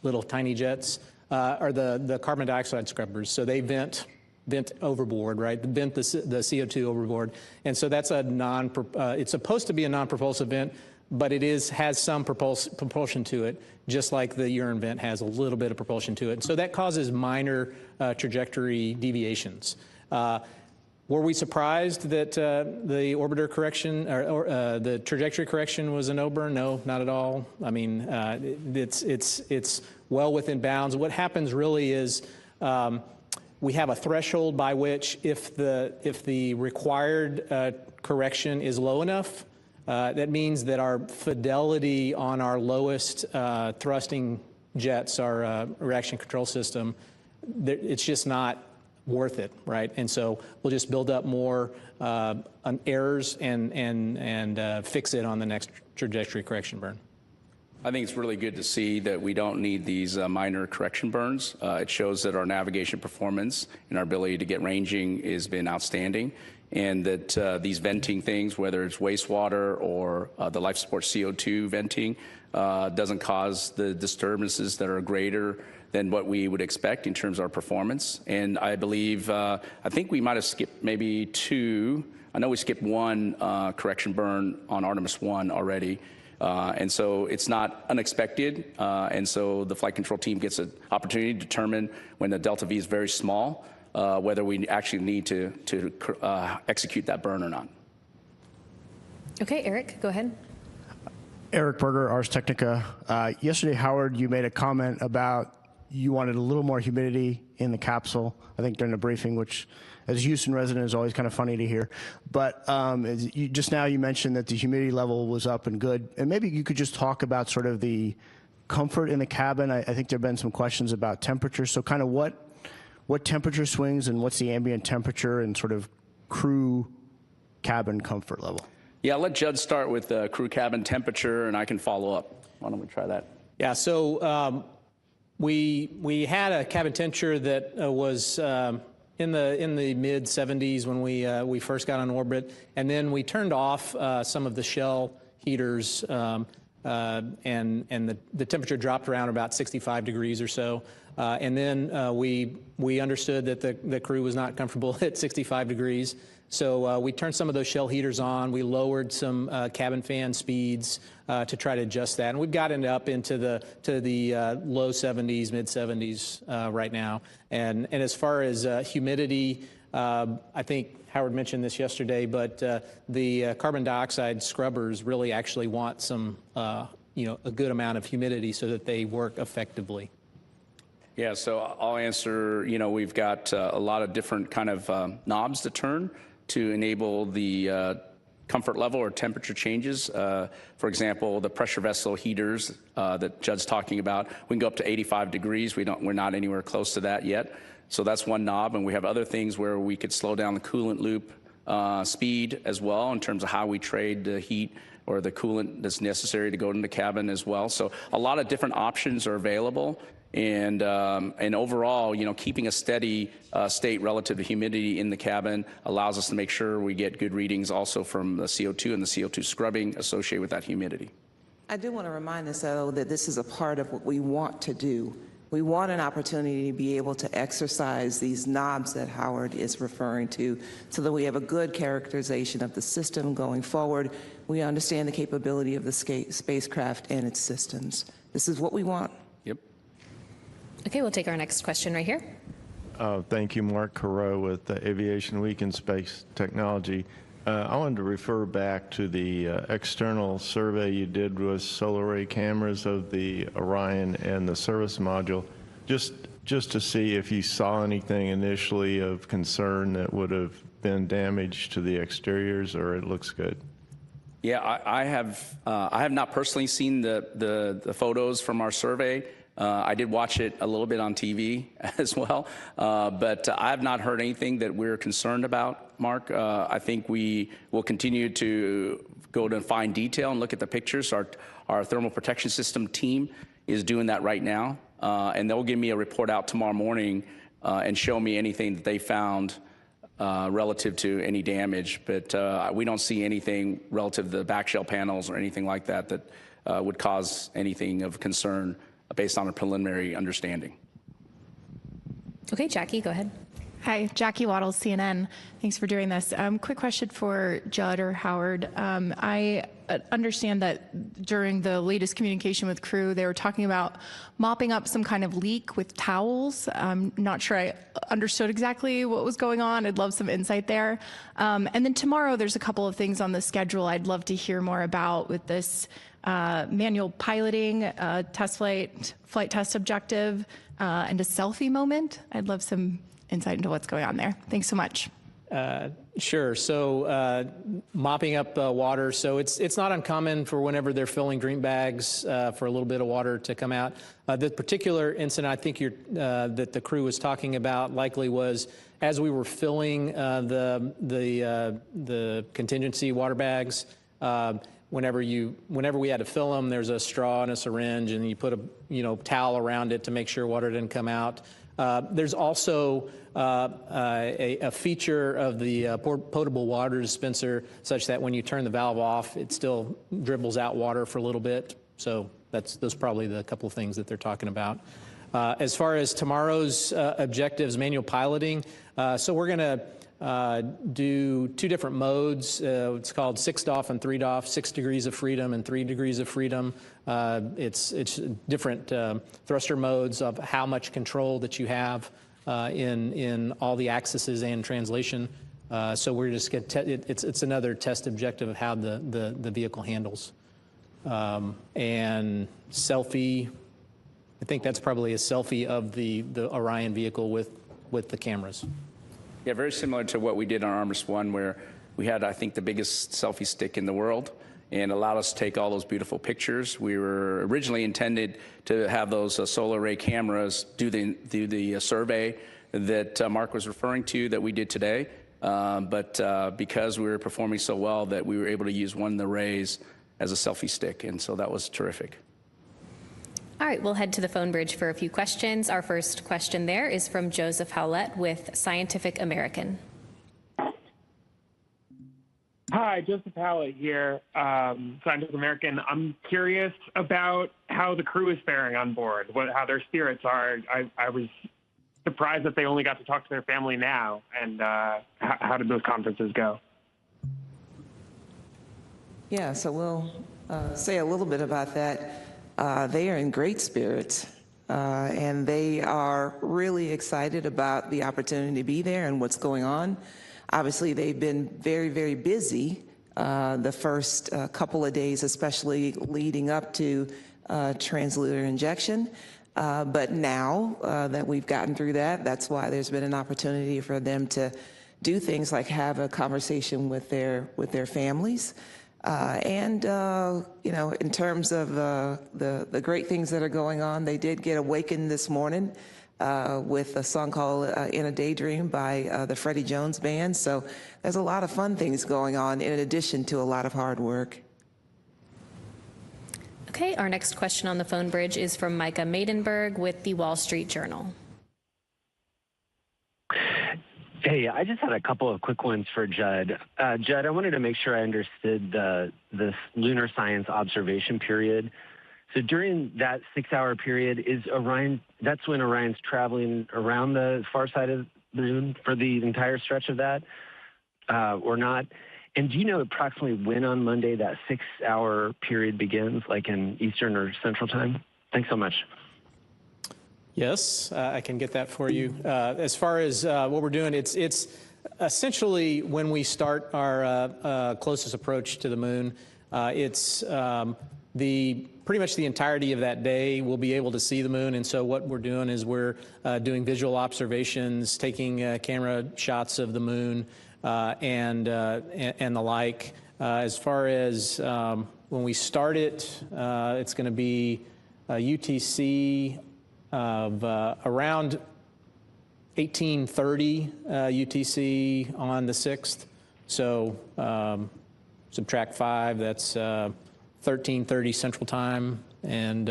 little tiny jets, are the carbon dioxide scrubbers. So they vent overboard, right? Vent the CO2 overboard. And so that's it's supposed to be a non-propulsive vent, but it has some propulsion to it, just like the urine vent has a little bit of propulsion to it. So that causes minor trajectory deviations. Were we surprised that the orbiter correction or the trajectory correction was a no-burn? No, not at all. I mean, it's well within bounds. What happens really is we have a threshold by which if the required correction is low enough, that means that our fidelity on our lowest thrusting jets, our reaction control system, it's just not worth it, right? And so we'll just build up more errors and fix it on the next trajectory correction burn. I think it's really good to see that we don't need these minor correction burns. It shows that our navigation performance and our ability to get ranging has been outstanding, and that these venting things, whether it's wastewater or the life support CO2 venting, doesn't cause the disturbances that are greater than what we would expect in terms of our performance. And I believe, I think we might have skipped maybe 2. I know we skipped 1 correction burn on Artemis 1 already. And so it's not unexpected. And so the flight control team gets an opportunity to determine when the delta V is very small, whether we actually need to execute that burn or not. Okay, Eric, go ahead. Eric Berger, Ars Technica. Yesterday, Howard, you made a comment about you wanted a little more humidity in the capsule, I think during the briefing, which as a Houston resident is always kind of funny to hear. But just now you mentioned that the humidity level was up and good. And maybe you could just talk about sort of the comfort in the cabin. I think there have been some questions about temperature. So kind of what temperature swings and what's the ambient temperature and sort of crew cabin comfort level? Yeah, I'll let Judd start with the crew cabin temperature, and I can follow up. Why don't we try that? Yeah, so we had a cabin temperature that was in the mid 70s when we first got on orbit, and then we turned off some of the shell heaters, and the temperature dropped around about 65 degrees or so. And then we understood that the crew was not comfortable at 65 degrees. So we turned some of those shell heaters on. We lowered some cabin fan speeds to try to adjust that. And we've gotten up into the low 70s, mid 70s right now. And as far as humidity, I think Howard mentioned this yesterday, but the carbon dioxide scrubbers really actually want some, a good amount of humidity so that they work effectively. Yeah, so I'll answer, we've got a lot of different kind of knobs to turn to enable the comfort level or temperature changes. For example, the pressure vessel heaters that Judd's talking about, we can go up to 85 degrees. We're not anywhere close to that yet. So that's one knob, and we have other things where we could slow down the coolant loop speed as well in terms of how we trade the heat or the coolant that's necessary to go into the cabin as well. So a lot of different options are available. And overall, keeping a steady state relative to humidity in the cabin allows us to make sure we get good readings also from the CO2 and the CO2 scrubbing associated with that humidity. I do want to remind us, though, that this is a part of what we want to do. We want an opportunity to be able to exercise these knobs that Howard is referring to so that we have a good characterization of the system going forward. We understand the capability of the spacecraft and its systems. This is what we want. Okay, we'll take our next question right here. Thank you, Mark Carreau with Aviation Week in Space Technology. I wanted to refer back to the external survey you did with solar array cameras of the Orion and the service module, just to see if you saw anything initially of concern that would have been damage to the exteriors, or it looks good. Yeah, I have not personally seen the photos from our survey. I did watch it a little bit on TV as well, but I have not heard anything that we're concerned about, Mark. I think we will continue to go to fine detail and look at the pictures. Our thermal protection system team is doing that right now, and they'll give me a report out tomorrow morning and show me anything that they found relative to any damage. But we don't see anything relative to the back shell panels or anything like that that would cause anything of concern based on a preliminary understanding. Okay, Jackie, go ahead. Hi, Jackie Waddles, CNN. Thanks for doing this. Quick question for Judd or Howard. I understand that during the latest communication with crew, they were talking about mopping up some kind of leak with towels. I'm not sure I understood exactly what was going on. I'd love some insight there. And then tomorrow, there's a couple of things on the schedule I'd love to hear more about with this manual piloting, test flight test objective, and a selfie moment. I'd love some insight into what's going on there. Thanks so much. Sure. So mopping up water. So it's not uncommon for whenever they're filling drink bags for a little bit of water to come out. The particular incident I think that the crew was talking about likely was as we were filling the contingency water bags. Whenever we had to fill them, there's a straw and a syringe, and you put a towel around it to make sure water didn't come out. There's also a feature of the potable water dispenser such that when you turn the valve off, it still dribbles out water for a little bit. So those are probably the couple of things that they're talking about. As far as tomorrow's objectives, manual piloting, so we're going to do two different modes. It's called 6 DOF and 3 DOF, 6 degrees of freedom and 3 degrees of freedom. It's different thruster modes of how much control that you have in all the axes and translation. So we're just it's another test objective of how the vehicle handles. And selfie, I think that's probably a selfie of the Orion vehicle with the cameras. Yeah, very similar to what we did on Artemis 1, where we had, I think, the biggest selfie stick in the world and allowed us to take all those beautiful pictures. We were originally intended to have those solar array cameras do the survey that Mark was referring to that we did today. But because we were performing so well that we were able to use one of the arrays as a selfie stick, and so that was terrific. All right, we'll head to the phone bridge for a few questions. Our first question there is from Joseph Howlett with Scientific American. Hi, Joseph Howlett here, Scientific American. I'm curious about how the crew is faring on board, how their spirits are. I was surprised that they only got to talk to their family now, and how did those conferences go? Yeah, so we'll say a little bit about that. They are in great spirits, and they are really excited about the opportunity to be there and what's going on. Obviously, they've been very, very busy the first couple of days, especially leading up to translunar injection. But now that we've gotten through that, that's why there's been an opportunity for them to do things like have a conversation with their families. And in terms of the great things that are going on, they did get awakened this morning with a song called In a Daydream by the Freddie Jones Band. So there's a lot of fun things going on in addition to a lot of hard work. Okay, our next question on the phone bridge is from Micah Maidenberg with the Wall Street Journal. Hey, I just had a couple of quick ones for Judd. Judd, I wanted to make sure I understood this lunar science observation period. So during that 6-hour period, that's when Orion's traveling around the far side of the moon for the entire stretch of that, or not? And do you know approximately when on Monday that 6-hour period begins, like in Eastern or Central Time? Thanks so much. Yes, I can get that for you. As far as what we're doing, it's essentially when we start our closest approach to the moon. It's pretty much the entirety of that day we'll be able to see the moon, and so what we're doing is we're doing visual observations, taking camera shots of the moon and the like. As far as when we start it, it's going to be UTC of around 1830 UTC on the 6th. So subtract 5, that's 1330 Central Time, and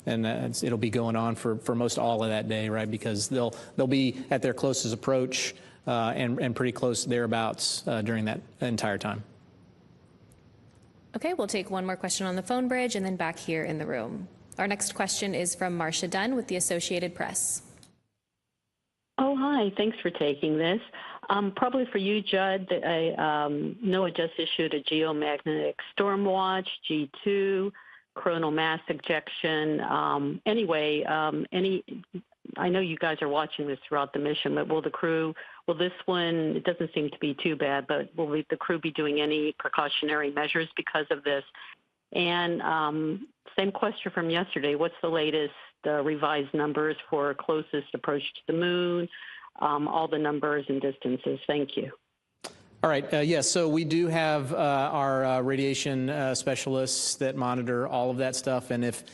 it'll be going on for most all of that day, right? Because they'll be at their closest approach and pretty close thereabouts during that entire time. Okay, we'll take one more question on the phone bridge and then back here in the room. Our next question is from Marcia Dunn with the Associated Press. Oh, hi. Thanks for taking this. Probably for you, Judd. NOAA just issued a geomagnetic storm watch, G2, coronal mass ejection. I know you guys are watching this throughout the mission, but will this one, it doesn't seem to be too bad, but will the crew be doing any precautionary measures because of this? And same question from yesterday. What's the latest revised numbers for closest approach to the moon, all the numbers and distances? Thank you. All right. Yes. So we do have our radiation specialists that monitor all of that stuff, and if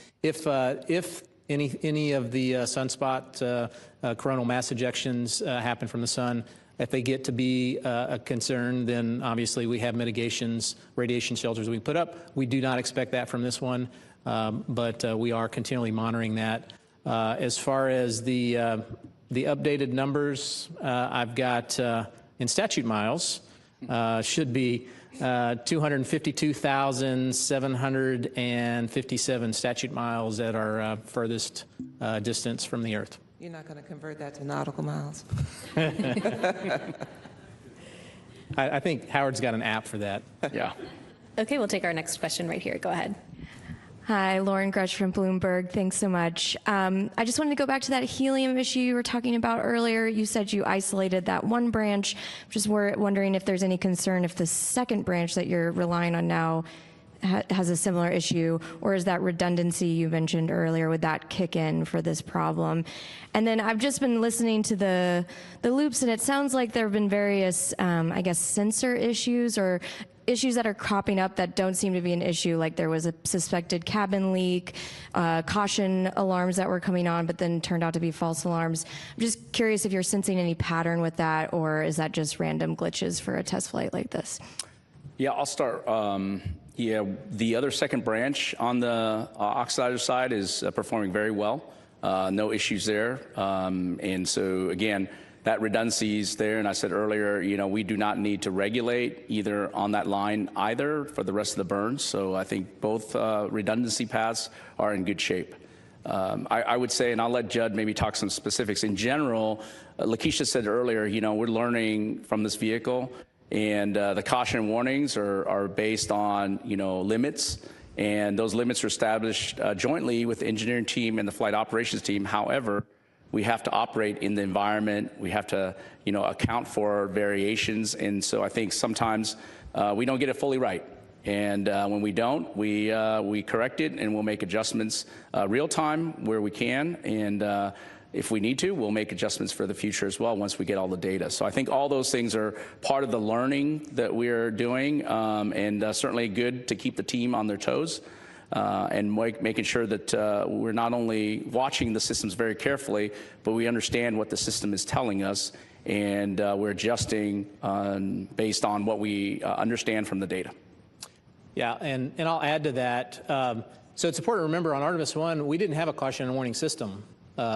any of the sunspot coronal mass ejections happen from the sun, if they get to be a concern, then obviously we have mitigations, radiation shelters we put up. We do not expect that from this one, but we are continually monitoring that. As far as the updated numbers, I've got in statute miles, should be 252,757 statute miles at our furthest distance from the Earth. You're not going to convert that to nautical miles? I think Howard's got an app for that. Yeah. Okay, we'll take our next question right here. Go ahead. Hi, Lauren Grush from Bloomberg. Thanks so much. I just wanted to go back to that helium issue you were talking about earlier. You said you isolated that one branch. Just wondering if there's any concern if the second branch that you're relying on now has a similar issue, or is that redundancy you mentioned earlier, would that kick in for this problem? And then I've just been listening to the loops, and it sounds like there have been various, I guess, sensor issues or issues that are cropping up that don't seem to be an issue, like there was a suspected cabin leak, caution alarms that were coming on but then turned out to be false alarms. I'm just curious if you're sensing any pattern with that, or is that just random glitches for a test flight like this? Yeah, I'll start. Yeah, the other second branch on the oxidizer side is performing very well. No issues there. And so, again, that redundancy is there. And I said earlier, we do not need to regulate either on that line either for the rest of the burns. So I think both redundancy paths are in good shape. I would say, and I'll let Judd maybe talk some specifics. In general, Lakeisha said earlier, we're learning from this vehicle. And the caution warnings are based on, limits. And those limits are established jointly with the engineering team and the flight operations team. However, we have to operate in the environment. We have to, account for variations. And so I think sometimes we don't get it fully right. And when we don't, we correct it and we'll make adjustments real time where we can. And if we need to, we'll make adjustments for the future as well once we get all the data. So I think all those things are part of the learning that we're doing, and certainly good to keep the team on their toes and making sure that we're not only watching the systems very carefully, but we understand what the system is telling us, and we're adjusting based on what we understand from the data. Yeah, and I'll add to that. So it's important to remember on Artemis 1, we didn't have a caution and warning system.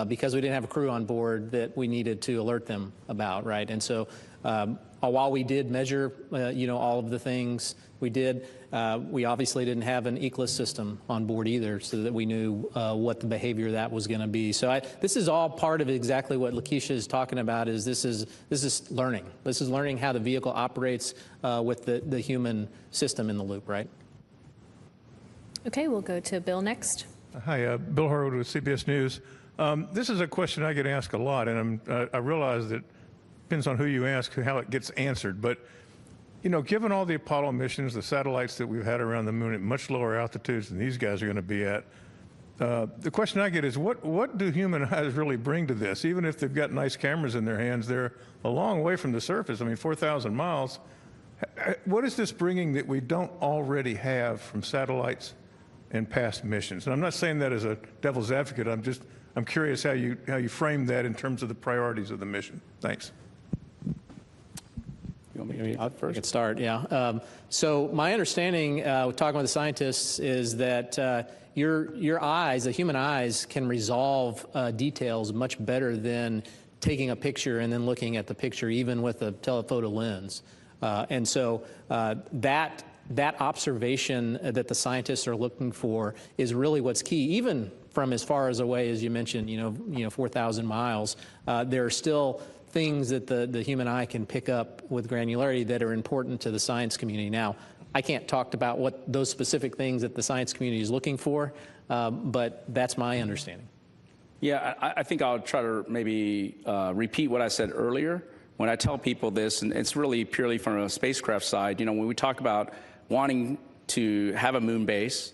Because we didn't have a crew on board that we needed to alert them about, right? And so while we did measure, all of the things we did, we obviously didn't have an ECLIS system on board either, so that we knew what the behavior of that was going to be. So this is all part of exactly what Lakeisha is talking about. This is learning. This is learning how the vehicle operates with the human system in the loop, right? Okay, we'll go to Bill next. Hi, Bill Harwood with CBS News. This is a question I get asked a lot, and I realize that it depends on who you ask how it gets answered. But, given all the Apollo missions, the satellites that we've had around the moon at much lower altitudes than these guys are going to be at, the question I get is, what do human eyes really bring to this? Even if they've got nice cameras in their hands, they're a long way from the surface. I mean, 4,000 miles. What is this bringing that we don't already have from satellites and past missions? And I'm not saying that as a devil's advocate. I'm curious how you frame that in terms of the priorities of the mission. Thanks. You want me to first? I could start, yeah. So my understanding, talking with the scientists, is that your eyes, the human eyes, can resolve details much better than taking a picture and then looking at the picture, even with a telephoto lens. And so that observation that the scientists are looking for is really what's key. from as far as away as you mentioned, 4,000 miles, there are still things that the human eye can pick up with granularity that are important to the science community. Now, I can't talk about what those specific things that the science community is looking for, but that's my understanding. Yeah, I think I'll try to maybe repeat what I said earlier. When I tell people this, and it's really purely from a spacecraft side, when we talk about wanting to have a moon base,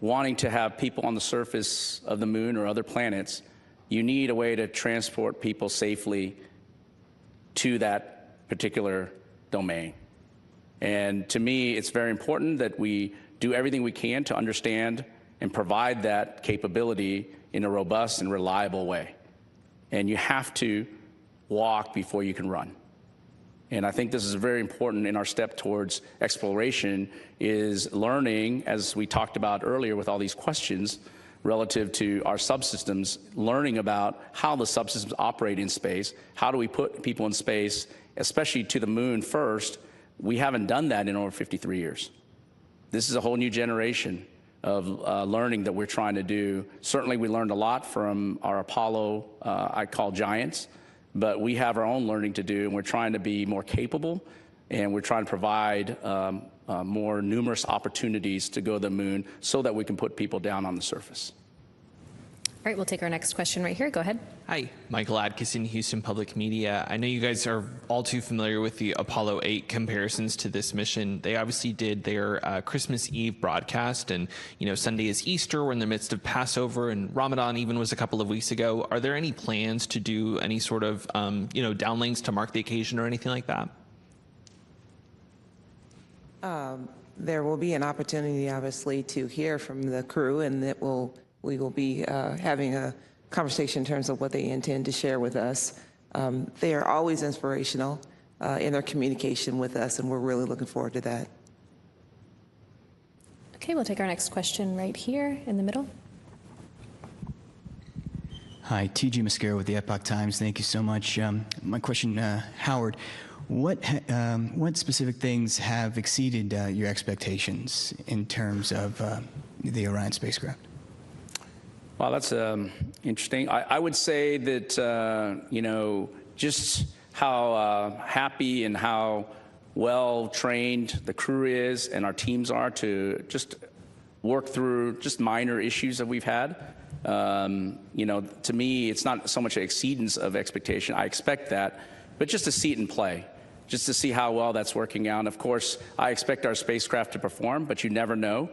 wanting to have people on the surface of the moon or other planets, you need a way to transport people safely to that particular domain. And to me, it's very important that we do everything we can to understand and provide that capability in a robust and reliable way. And you have to walk before you can run. And I think this is very important in our step towards exploration, is learning, as we talked about earlier with all these questions relative to our subsystems, learning about how the subsystems operate in space. How do we put people in space, especially to the moon first? We haven't done that in over 53 years. This is a whole new generation of learning that we're trying to do. Certainly we learned a lot from our Apollo, I call giants, but we have our own learning to do, and we're trying to be more capable, and we're trying to provide more numerous opportunities to go to the moon so that we can put people down on the surface. All right, we'll take our next question right here. Go ahead. Hi, Michael Adkison, Houston Public Media. I know you guys are all too familiar with the Apollo 8 comparisons to this mission. They obviously did their Christmas Eve broadcast, and Sunday is Easter. We're in the midst of Passover, and Ramadan even was a couple of weeks ago. Are there any plans to do any sort of downlinks to mark the occasion or anything like that? There will be an opportunity, obviously, to hear from the crew, and we will be having a conversation in terms of what they intend to share with us. They are always inspirational in their communication with us, and we're really looking forward to that. Okay, we'll take our next question right here in the middle. Hi, T.G. Mascaro with the Epoch Times. Thank you so much. My question, Howard, what specific things have exceeded your expectations in terms of the Orion spacecraft? Well, that's interesting. I would say that, just how happy and how well trained the crew is and our teams are to just work through just minor issues that we've had. To me, it's not so much an exceedance of expectation. I expect that, but just to see it in play, just to see how well that's working out. And of course, I expect our spacecraft to perform, but you never know.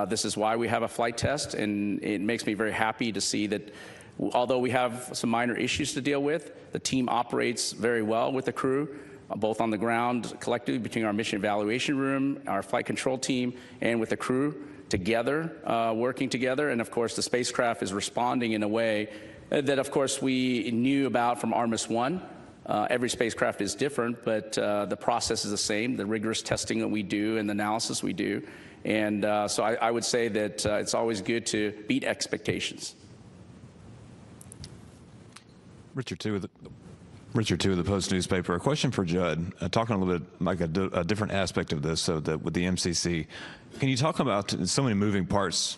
This is why we have a flight test, and it makes me very happy to see that although we have some minor issues to deal with, the team operates very well with the crew, both on the ground collectively between our mission evaluation room, our flight control team, and with the crew together, working together. And of course, the spacecraft is responding in a way that, of course, we knew about from Artemis 1. Every spacecraft is different, but the process is the same, the rigorous testing that we do and the analysis we do. And so I would say that it's always good to beat expectations. Richard Two of the Post newspaper. A question for Judd. Talking a little bit like a different aspect of this, with the MCC. Can you talk about so many moving parts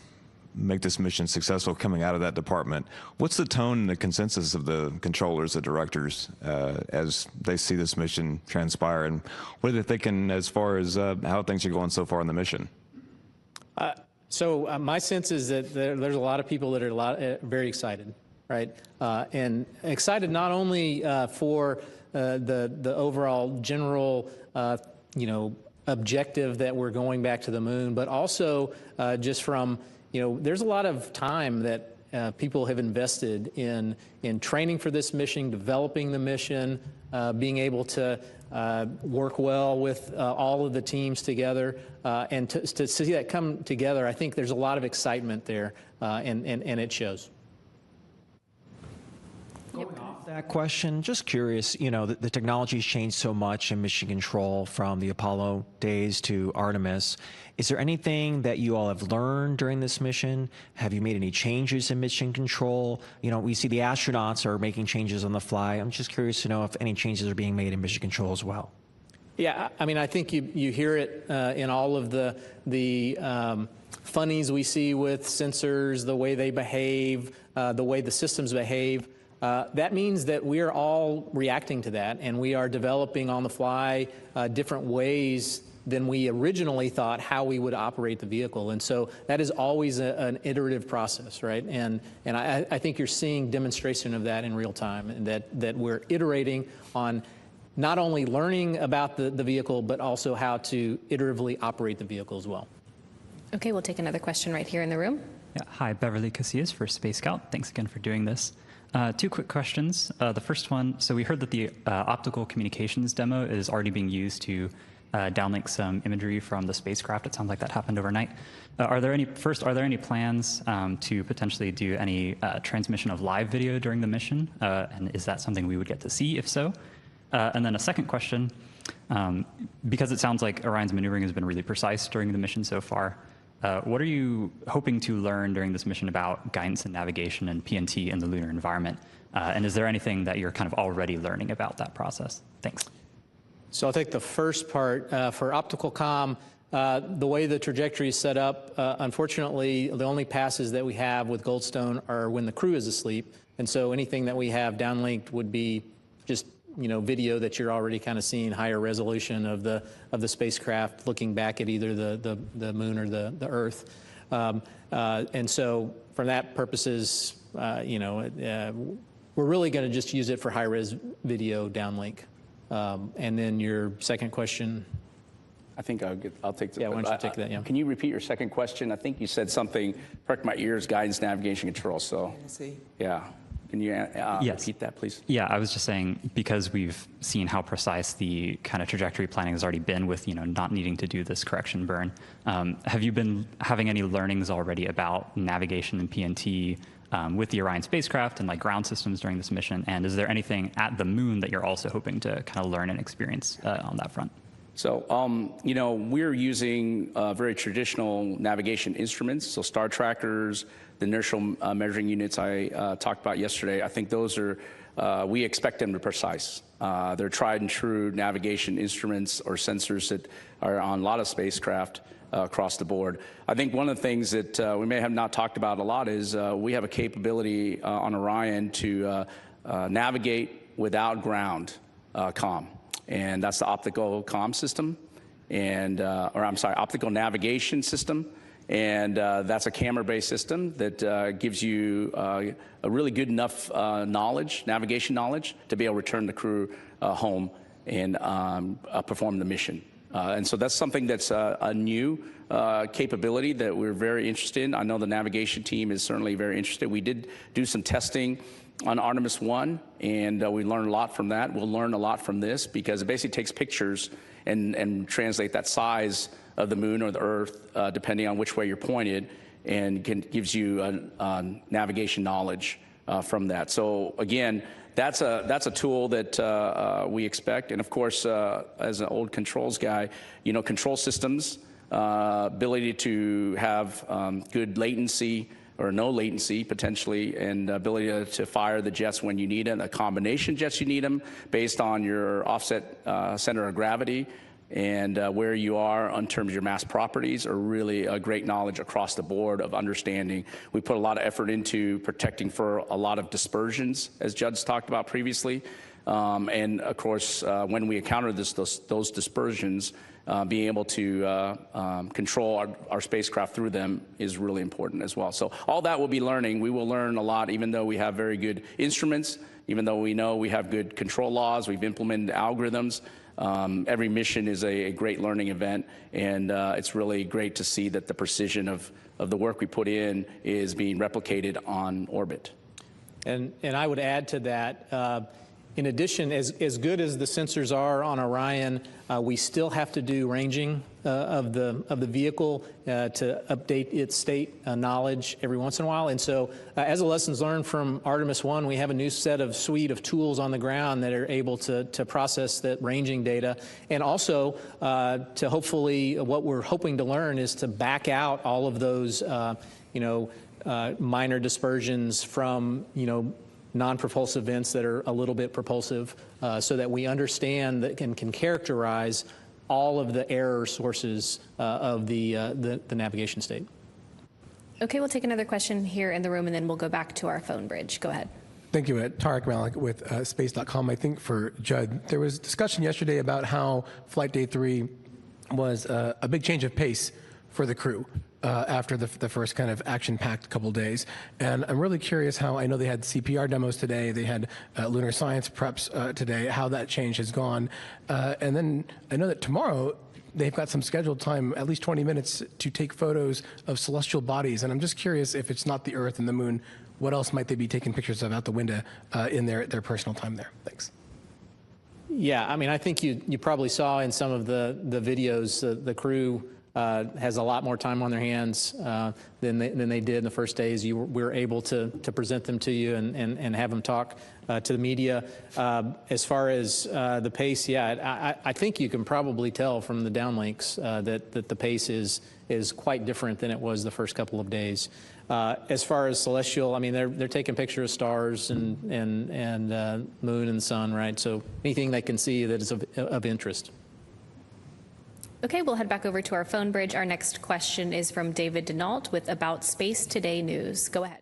make this mission successful coming out of that department? What's the tone and the consensus of the controllers, the directors, as they see this mission transpire, and what are they thinking as far as how things are going so far in the mission? So my sense is that there's a lot of people that are very excited, right? And excited not only for the overall general, objective that we're going back to the moon, but also just from, there's a lot of time that people have invested in training for this mission, developing the mission, being able to work well with all of the teams together, and to see that come together. I think there's a lot of excitement there, and it shows. Going off that question, just curious, the technology's changed so much in mission control from the Apollo days to Artemis. Is there anything that you all have learned during this mission? Have you made any changes in mission control? We see the astronauts are making changes on the fly. I'm just curious to know if any changes are being made in mission control as well. Yeah, I mean, I think you hear it in all of the funnies we see with sensors, the way they behave, the way the systems behave. That means that we are all reacting to that, and we are developing on the fly different ways than we originally thought how we would operate the vehicle. And so that is always an iterative process, right? And I think you're seeing demonstration of that in real time, and that we're iterating on not only learning about the vehicle, but also how to iteratively operate the vehicle as well. Okay, we'll take another question right here in the room. Yeah, hi, Beverly Casillas for Space Scout. Thanks again for doing this. Two quick questions. The first one, so we heard that the optical communications demo is already being used to downlink some imagery from the spacecraft. It sounds like that happened overnight. Are there any plans to potentially do any transmission of live video during the mission? And is that something we would get to see, if so? And then a second question, because it sounds like Orion's maneuvering has been really precise during the mission so far, what are you hoping to learn during this mission about guidance and navigation and PNT in the lunar environment? And is there anything that you're kind of already learning about that process? Thanks. So I'll take the first part. For optical comm, the way the trajectory is set up, unfortunately, the only passes that we have with Goldstone are when the crew is asleep. And so anything that we have downlinked would be just video that you're already kind of seeing, higher resolution of the spacecraft looking back at either the moon or the Earth. And so for that purposes, we're really going to just use it for high-res video downlink. And then your second question. I think I'll take the. Yeah, why don't you take that? Yeah. Can you repeat your second question? I think you said something. Perk my ears, guidance, navigation, control. So. Yeah. Can you repeat that, please? Yeah, I was just saying, because we've seen how precise the kind of trajectory planning has already been with, not needing to do this correction burn. Have you been having any learnings already about navigation and PNT with the Orion spacecraft and like ground systems during this mission? And is there anything at the moon that you're also hoping to kind of learn and experience on that front? So, we're using very traditional navigation instruments, so star trackers, the inertial measuring units I talked about yesterday. I think those are, we expect them to be precise. They're tried and true navigation instruments or sensors that are on a lot of spacecraft across the board. I think one of the things that we may have not talked about a lot is we have a capability on Orion to navigate without ground comm. And that's the optical comm system, and optical navigation system, and that's a camera-based system that gives you a really good enough navigation knowledge to be able to return the crew home and perform the mission. And so that's something that's a new capability that we're very interested in. I know the navigation team is certainly very interested. We did do some testing on Artemis 1, and we learned a lot from that. We'll learn a lot from this because it basically takes pictures and translate that size of the moon or the Earth, depending on which way you're pointed, and gives you navigation knowledge from that. So again, that's a tool that we expect. And of course, as an old controls guy, control systems, ability to have good latency or no latency potentially, and ability to fire the jets when you need them, a combination jets you need them based on your offset center of gravity and where you are in terms of your mass properties are really a great knowledge across the board of understanding. We put a lot of effort into protecting for a lot of dispersions, as Judd's talked about previously. And of course, when we encounter those dispersions, being able to control our spacecraft through them is really important as well. So all that we'll be learning. We will learn a lot, even though we have very good instruments, even though we know we have good control laws, we've implemented algorithms. Every mission is a great learning event, and it's really great to see that the precision of the work we put in is being replicated on orbit. And I would add to that, in addition, as good as the sensors are on Orion, we still have to do ranging of the vehicle to update its state knowledge every once in a while. And so as a lessons learned from Artemis 1, we have a new suite of tools on the ground that are able to process that ranging data. And also to hopefully, what we're hoping to learn is to back out all of those, minor dispersions from, non-propulsive vents that are a little bit propulsive, so that we understand that and can characterize all of the error sources of the navigation state. Okay, we'll take another question here in the room, and then we'll go back to our phone bridge. Go ahead. Thank you. Tarek Malik with Space.com. I think for Judd, there was discussion yesterday about how Flight Day 3 was a big change of pace for the crew after the first kind of action-packed couple days. And I'm really curious how, I know they had CPR demos today, they had lunar science preps today, how that change has gone. And then I know that tomorrow, they've got some scheduled time, at least 20 minutes, to take photos of celestial bodies. And I'm just curious, if it's not the Earth and the Moon, what else might they be taking pictures of out the window in their personal time there? Thanks. Yeah, I mean, I think you probably saw in some of the videos, the crew has a lot more time on their hands than they did in the first days. We were able to present them to you and have them talk to the media. As far as the pace, yeah, I think you can probably tell from the downlinks that the pace is quite different than it was the first couple of days. As far as celestial, I mean, they're taking pictures of stars and moon and sun, right? So anything they can see that is of interest. Okay, we'll head back over to our phone bridge. Our next question is from David Denault with About Space Today News. Go ahead.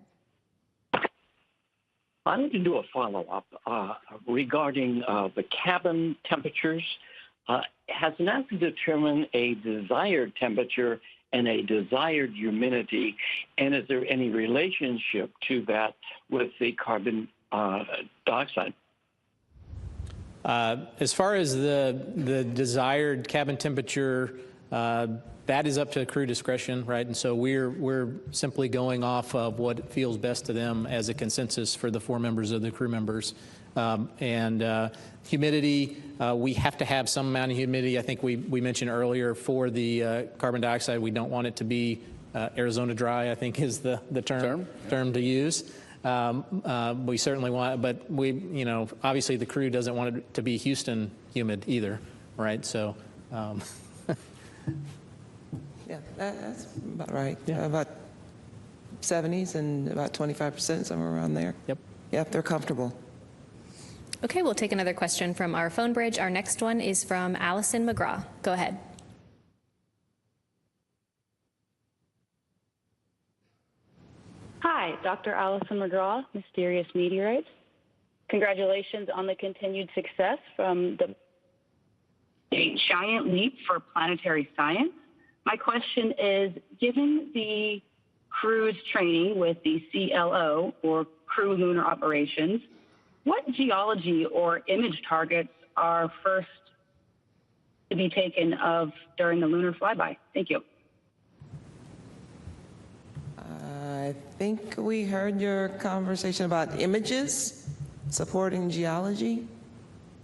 I need to do a follow-up regarding the cabin temperatures. Has NASA determined a desired temperature and a desired humidity, and is there any relationship to that with the carbon dioxide? As far as the desired cabin temperature, that is up to crew discretion, right? And so we're simply going off of what feels best to them as a consensus for the 4 members of the crew members. Humidity, we have to have some amount of humidity. I think we mentioned earlier for the carbon dioxide, we don't want it to be Arizona dry, I think is the term to use. We certainly want, but obviously the crew doesn't want it to be Houston humid either, right? So. Yeah, that's about right. Yeah. About 70s and about 25%, somewhere around there. Yep. Yep, they're comfortable. Okay, we'll take another question from our phone bridge. Our next one is from Allison McGraw. Go ahead. Hi, Dr. Allison McGraw, Mysterious Meteorites. Congratulations on the continued success from a giant leap for planetary science. My question is, given the crew's training with the CLO, or Crew Lunar Operations, what geology or image targets are first to be taken of during the lunar flyby? Thank you. I think we heard your conversation about images supporting geology.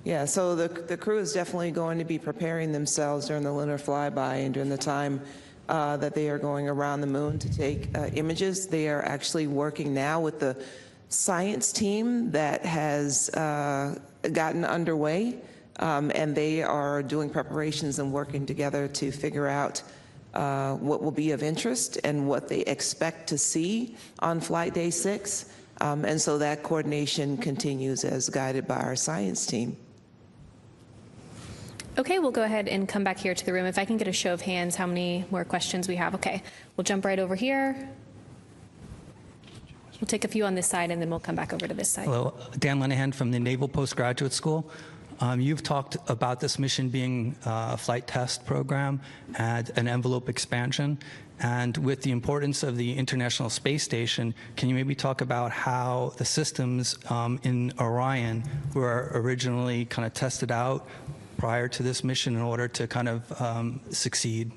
Yeah, so the crew is definitely going to be preparing themselves during the lunar flyby and during the time that they are going around the moon to take images. They are actually working now with the science team that has gotten underway, and they are doing preparations and working together to figure out what will be of interest and what they expect to see on Flight Day 6. And so that coordination continues as guided by our science team. Okay, we'll go ahead and come back here to the room. If I can get a show of hands, how many more questions we have. Okay, we'll jump right over here. We'll take a few on this side, and then we'll come back over to this side. Hello, Dan Lenahan from the Naval Postgraduate School. You've talked about this mission being a flight test program and an envelope expansion. And with the importance of the International Space Station, can you maybe talk about how the systems in Orion were originally kind of tested out prior to this mission in order to kind of succeed?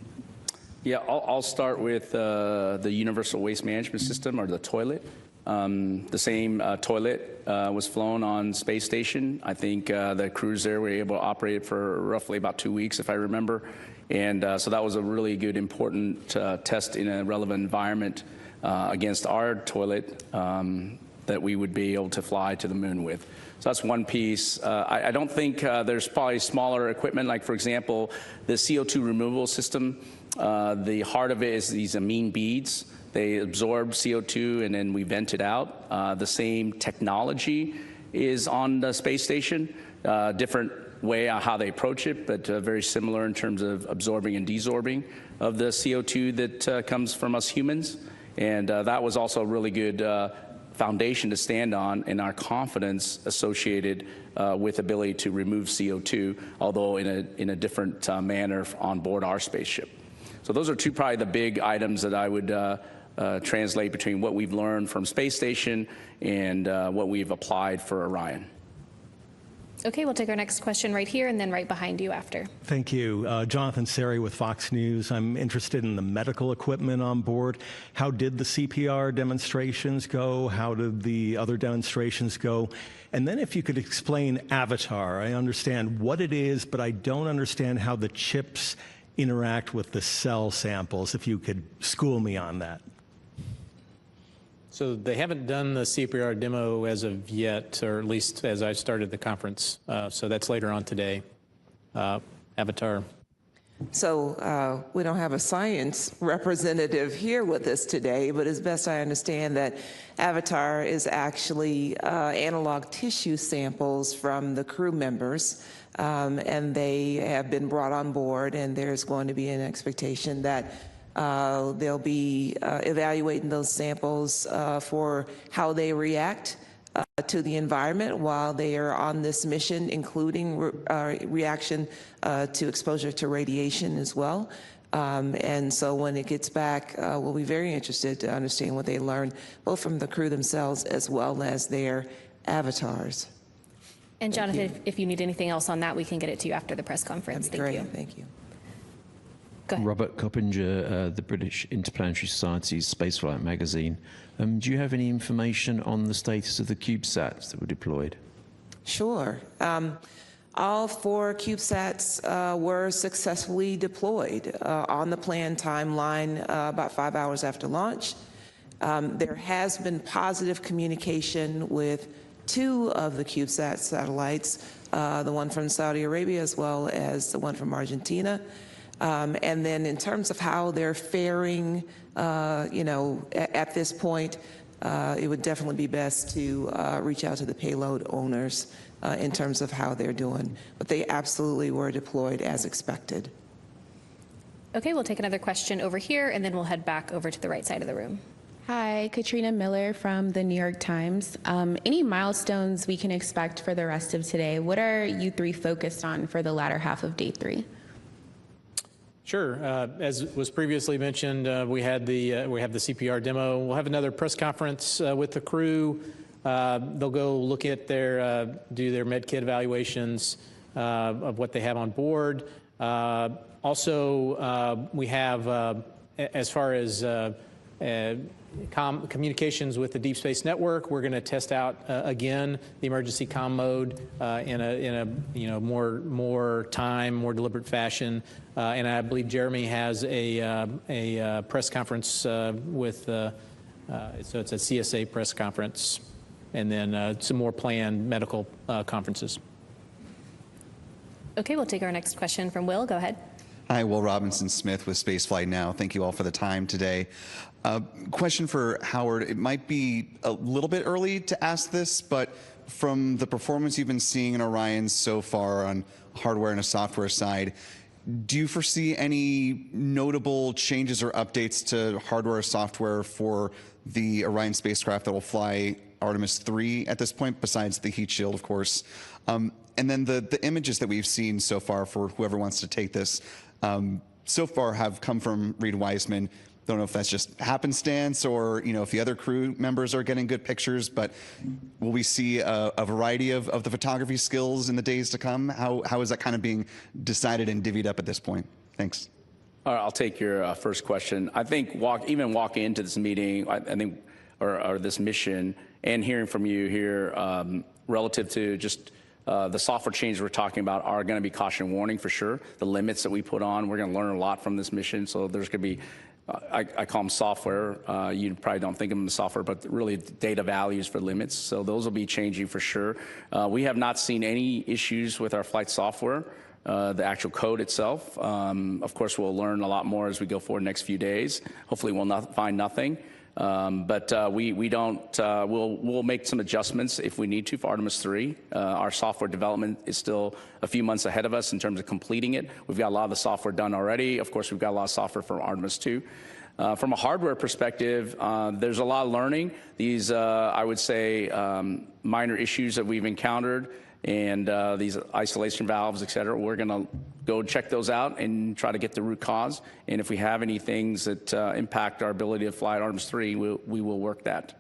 Yeah, I'll start with the Universal Waste Management System, or the toilet. The same toilet was flown on Space Station. I think the crews there were able to operate it for roughly about 2 weeks, if I remember. And so that was a really good, important test in a relevant environment against our toilet that we would be able to fly to the moon with. So that's one piece. I don't think there's probably smaller equipment, like, for example, the CO2 removal system. The heart of it is these amine beads They absorb CO2 and then we vent it out. The same technology is on the space station, different way on how they approach it, but very similar in terms of absorbing and desorbing of the CO2 that comes from us humans. And that was also a really good foundation to stand on in our confidence associated with ability to remove CO2, although in a different manner on board our spaceship. So those are probably the big items that I would translate between what we've learned from space station and what we've applied for Orion. Okay, we'll take our next question right here and then right behind you after. Thank you. Jonathan Seri with Fox News. I'm interested in the medical equipment on board. How did the CPR demonstrations go? How did the other demonstrations go? And then if you could explain Avatar. I understand what it is, but I don't understand how the chips interact with the cell samples. If you could school me on that. So they haven't done the CPR demo as of yet, or at least as I started the conference. So that's later on today. Avatar. So we don't have a science representative here with us today, but as best I understand that Avatar is actually analog tissue samples from the crew members, and they have been brought on board, and there's going to be an expectation that they'll be evaluating those samples for how they react to the environment while they are on this mission, including reaction to exposure to radiation as well. And so when it gets back, we'll be very interested to understand what they learned, both from the crew themselves as well as their avatars. And Jonathan, if you need anything else on that, we can get it to you after the press conference. That'd be great. Thank you. Robert Coppinger, the British Interplanetary Society's Spaceflight magazine. Do you have any information on the status of the CubeSats that were deployed? Sure. All 4 CubeSats were successfully deployed on the planned timeline about 5 hours after launch. There has been positive communication with 2 of the CubeSat satellites, the one from Saudi Arabia as well as the one from Argentina. And then in terms of how they're faring, at this point, it would definitely be best to reach out to the payload owners in terms of how they're doing. But they absolutely were deployed as expected. Okay, we'll take another question over here, and then we'll head back over to the right side of the room. Hi, Katrina Miller from the New York Times. Any milestones we can expect for the rest of today? What are you 3 focused on for the latter half of day 3? Sure. As was previously mentioned, we have the CPR demo. We'll have another press conference with the crew. They'll go look at do their med kit evaluations of what they have on board. Also, we have, as far as communications with the Deep Space Network, we're going to test out again the emergency comm mode in a more deliberate fashion. And I believe Jeremy has a press conference with so it's a CSA press conference, and then some more planned medical conferences. Okay, we'll take our next question from Will. Go ahead. Hi, Will Robinson-Smith with Spaceflight Now. Thank you all for the time today. Question for Howard. It might be a little bit early to ask this, but from the performance you've been seeing in Orion so far on hardware and a software side, do you foresee any notable changes or updates to hardware or software for the Orion spacecraft that will fly Artemis 3 at this point, besides the heat shield, of course? And then the images that we've seen so far, for whoever wants to take this, so far have come from Reed Wiseman. Don't know if that's just happenstance or, if the other crew members are getting good pictures, but will we see a variety of the photography skills in the days to come? How is that kind of being decided and divvied up at this point? Thanks. All right, I'll take your first question. I think even walking into this meeting, I think, or this mission, and hearing from you here relative to just the software changes we're talking about are going to be caution warning for sure. The limits that we put on, we're going to learn a lot from this mission. So there's going to be, I call them software. You probably don't think of them as software, but really data values for limits. So those will be changing for sure. We have not seen any issues with our flight software the actual code itself. Of course, we'll learn a lot more as we go forward the next few days. Hopefully, we'll find nothing. We'll make some adjustments if we need to for Artemis 3. Our software development is still a few months ahead of us in terms of completing it. We've got a lot of the software done already. Of course, we've got a lot of software for Artemis 2. From a hardware perspective, there's a lot of learning. These, I would say, minor issues that we've encountered and these isolation valves, et cetera, we're going to go check those out and try to get the root cause. And if we have any things that impact our ability to fly at Artemis 3, we will work that.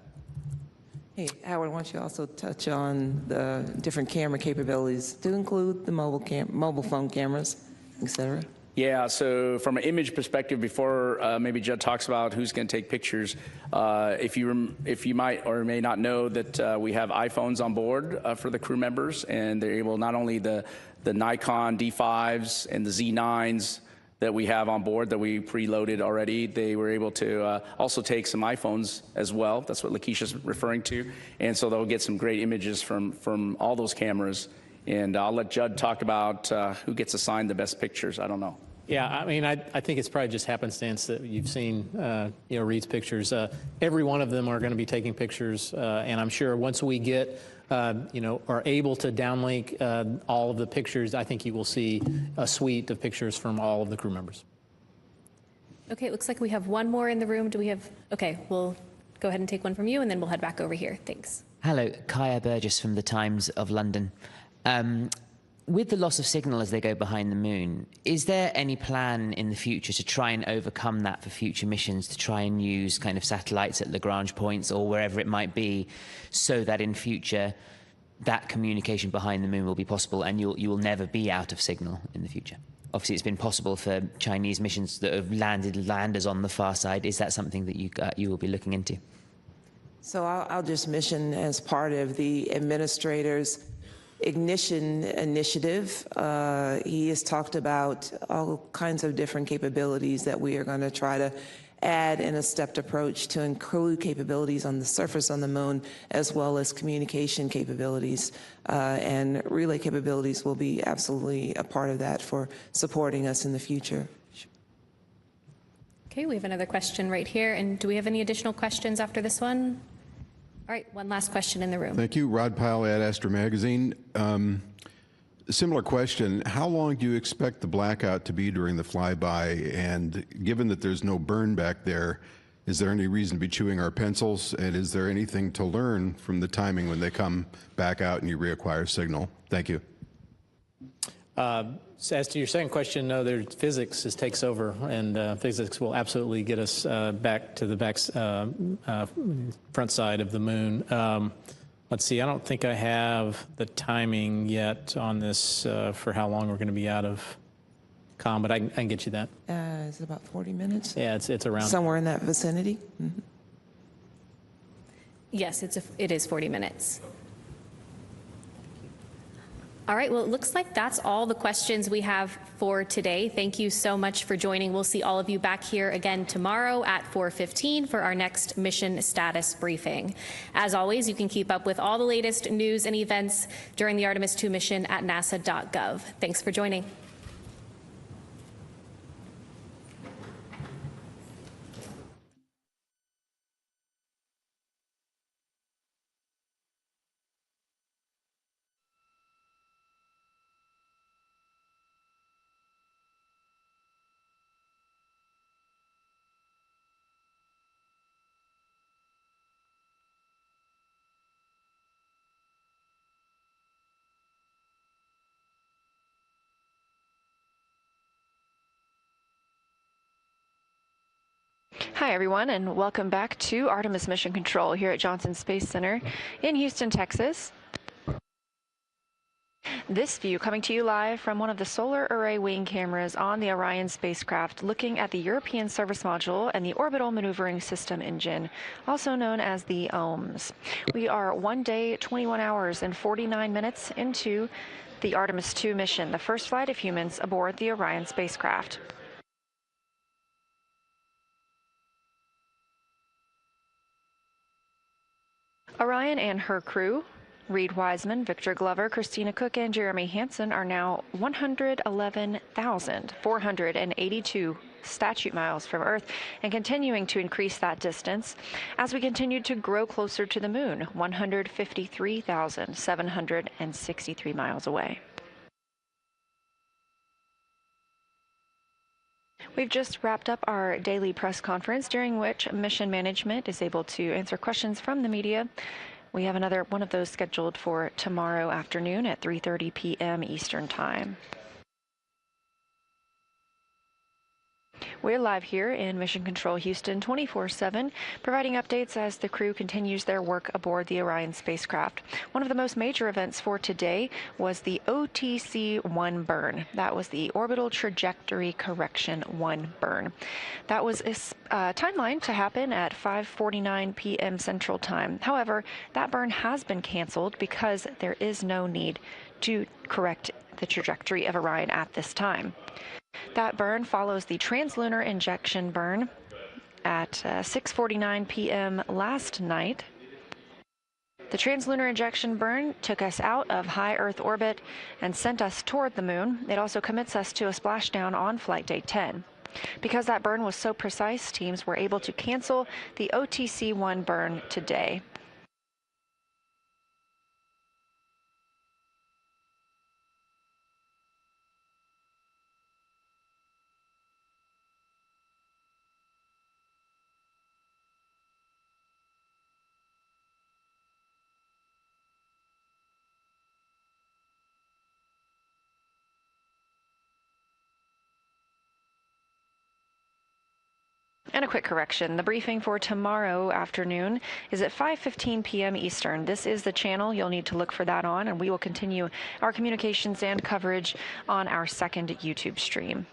Hey, Howard, why don't you also touch on the different camera capabilities to include the mobile phone cameras, et cetera? Yeah, so from an image perspective, before maybe Judd talks about who's going to take pictures, if you might or may not know that we have iPhones on board for the crew members, and they're able not only the Nikon D5s and the Z9s that we have on board that we preloaded already, they were able to also take some iPhones as well. That's what Lakeisha's referring to, and so they'll get some great images from all those cameras. And I'll let Judd talk about who gets assigned the best pictures. I don't know. Yeah, I mean, I think it's probably just happenstance that you've seen, Reed's pictures. Every one of them are going to be taking pictures, and I'm sure once we get, are able to downlink all of the pictures, I think you will see a suite of pictures from all of the crew members. Okay, it looks like we have one more in the room. Do we have? Okay, we'll go ahead and take one from you, and then we'll head back over here. Thanks. Hello, Kaya Burgess from the Times of London. With the loss of signal as they go behind the moon, is there any plan in the future to try and overcome that for future missions, to try and use kind of satellites at Lagrange points or wherever it might be, so that in future that communication behind the moon will be possible and you will never be out of signal in the future? Obviously, it's been possible for Chinese missions that have landed landers on the far side. Is that something that you will be looking into? So I'll just mention, as part of the administrator's Ignition initiative, he has talked about all kinds of different capabilities that we are going to try to add in a stepped approach to include capabilities on the surface on the moon, as well as communication capabilities. And relay capabilities will be absolutely a part of that for supporting us in the future. Okay, we have another question right here. And do we have any additional questions after this one? All right, one last question in the room. Thank you. Rod Powell at Astro Magazine. Similar question. How long do you expect the blackout to be during the flyby? And given that there's no burn back there, is there any reason to be chewing our pencils? And is there anything to learn from the timing when they come back out and you reacquire signal? Thank you. So as to your second question, no, physics takes over, and physics will absolutely get us back to the front side of the moon. Let's see, I don't think I have the timing yet on this for how long we're going to be out of comm, but I can get you that. Is it about 40 minutes? Yeah, it's around. Somewhere in that vicinity? Mm-hmm. Yes, it is 40 minutes. All right, well, it looks like that's all the questions we have for today. Thank you so much for joining. We'll see all of you back here again tomorrow at 4:15 for our next mission status briefing. As always, you can keep up with all the latest news and events during the Artemis 2 mission at nasa.gov. Thanks for joining. Hi, everyone, and welcome back to Artemis Mission Control here at Johnson Space Center in Houston, Texas. This view coming to you live from one of the solar array wing cameras on the Orion spacecraft, looking at the European Service Module and the Orbital Maneuvering System engine, also known as the OMS. We are 1 day, 21 hours, and 49 minutes into the Artemis 2 mission, the first flight of humans aboard the Orion spacecraft. Orion and her crew Reed Wiseman, Victor Glover, Christina Cook, and Jeremy Hansen are now 111,482 statute miles from Earth and continuing to increase that distance as we continue to grow closer to the moon, 153,763 miles away. We've just wrapped up our daily press conference, during which mission management is able to answer questions from the media. We have another one of those scheduled for tomorrow afternoon at 3:30 p.m. Eastern Time. We're live here in Mission Control Houston 24/7, providing updates as the crew continues their work aboard the Orion spacecraft. One of the most major events for today was the OTC-1 burn. That was the Orbital Trajectory Correction 1 burn. That was timeline to happen at 5:49 p.m. Central Time. However, that burn has been canceled because there is no need to correct the trajectory of Orion at this time. That burn follows the translunar injection burn at 6:49 p.m. last night. The translunar injection burn took us out of high Earth orbit and sent us toward the moon. It also commits us to a splashdown on flight day 10. Because that burn was so precise, teams were able to cancel the OTC-1 burn today. And a quick correction, the briefing for tomorrow afternoon is at 5:15 p.m. Eastern. This is the channel you'll need to look for that on, and we will continue our communications and coverage on our second YouTube stream.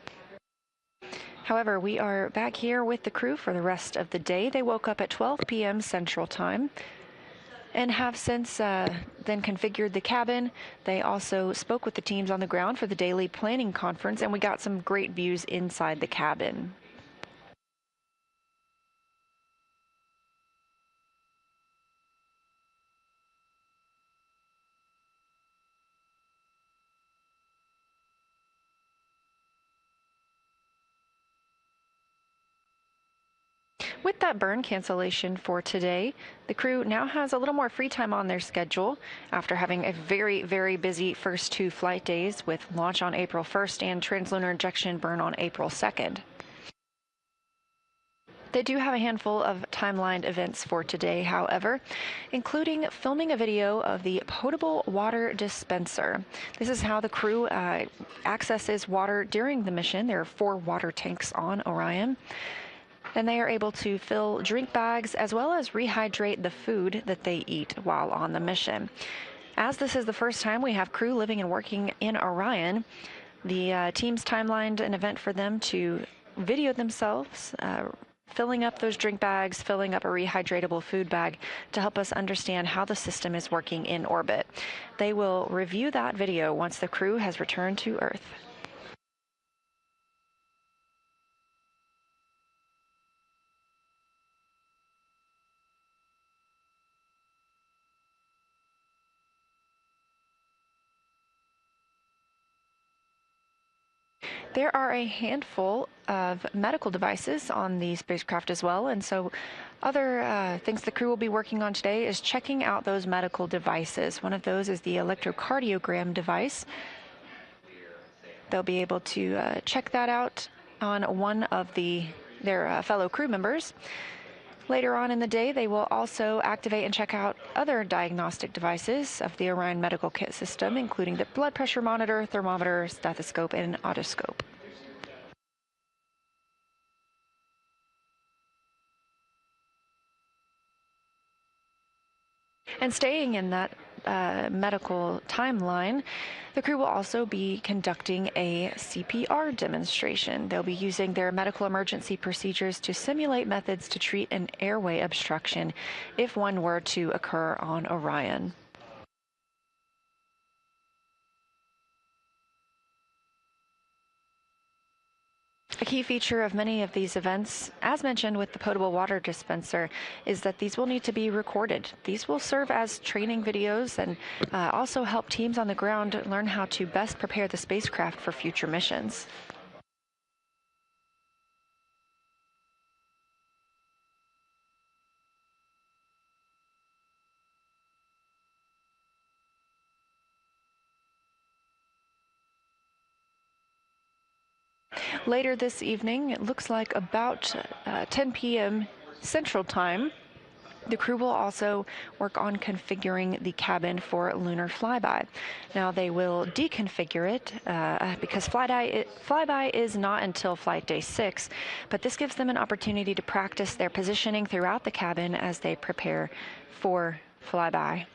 However, we are back here with the crew for the rest of the day. They woke up at 12 p.m. Central Time and have since then configured the cabin. They also spoke with the teams on the ground for the daily planning conference, and we got some great views inside the cabin. With that burn cancellation for today, the crew now has a little more free time on their schedule after having a very, very busy first 2 flight days with launch on April 1st and translunar injection burn on April 2nd. They do have a handful of timelined events for today, however, including filming a video of the potable water dispenser. This is how the crew accesses water during the mission. There are 4 water tanks on Orion. And they are able to fill drink bags as well as rehydrate the food that they eat while on the mission. As this is the first time we have crew living and working in Orion, the team's timelined an event for them to video themselves filling up those drink bags, filling up a rehydratable food bag to help us understand how the system is working in orbit. They will review that video once the crew has returned to Earth. There are a handful of medical devices on the spacecraft as well, and so other things the crew will be working on today is checking out those medical devices. One of those is the electrocardiogram device. They'll be able to check that out on one of their fellow crew members. Later on in the day, they will also activate and check out other diagnostic devices of the Orion medical kit system, including the blood pressure monitor, thermometer, stethoscope, and otoscope. And staying in that medical timeline, the crew will also be conducting a CPR demonstration. They'll be using their medical emergency procedures to simulate methods to treat an airway obstruction if one were to occur on Orion. A key feature of many of these events, as mentioned with the potable water dispenser, is that these will need to be recorded. These will serve as training videos and also help teams on the ground learn how to best prepare the spacecraft for future missions. Later this evening, it looks like about 10 p.m. Central Time, the crew will also work on configuring the cabin for lunar flyby. Now they will deconfigure it because flyby is not until flight day 6, but this gives them an opportunity to practice their positioning throughout the cabin as they prepare for flyby.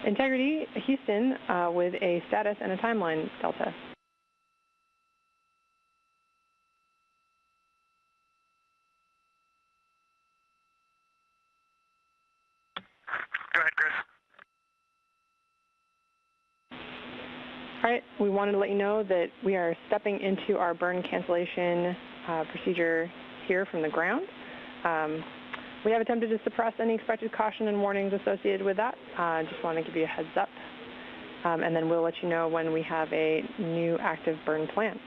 Integrity, Houston, with a status and a timeline, Delta. Go ahead, Chris. All right, we wanted to let you know that we are stepping into our burn cancellation procedure here from the ground. We have attempted to suppress any expected caution and warnings associated with that. Just want to give you a heads up. And then we'll let you know when we have a new active burn plan.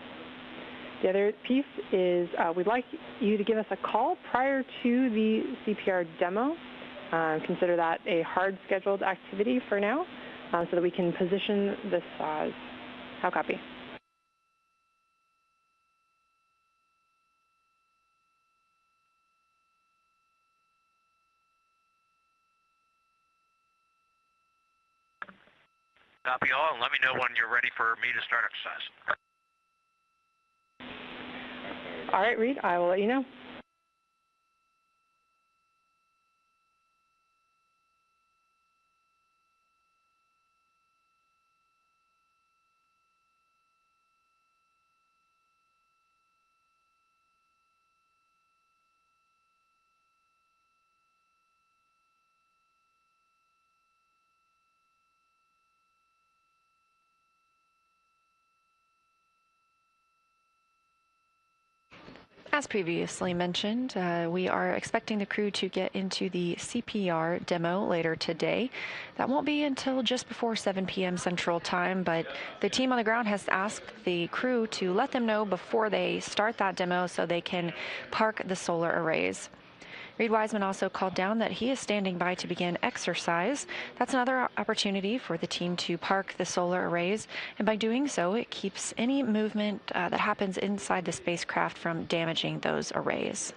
The other piece is we'd like you to give us a call prior to the CPR demo. Consider that a hard scheduled activity for now so that we can position the saws. How copy? Copy all, and let me know when you're ready for me to start exercise. All right, Reed, I will let you know. As previously mentioned, we are expecting the crew to get into the CPR demo later today. That won't be until just before 7 p.m. Central Time, but the team on the ground has asked the crew to let them know before they start that demo so they can park the solar arrays. Reed Wiseman also called down that he is standing by to begin exercise. That's another opportunity for the team to park the solar arrays, and by doing so, it keeps any movement that happens inside the spacecraft from damaging those arrays.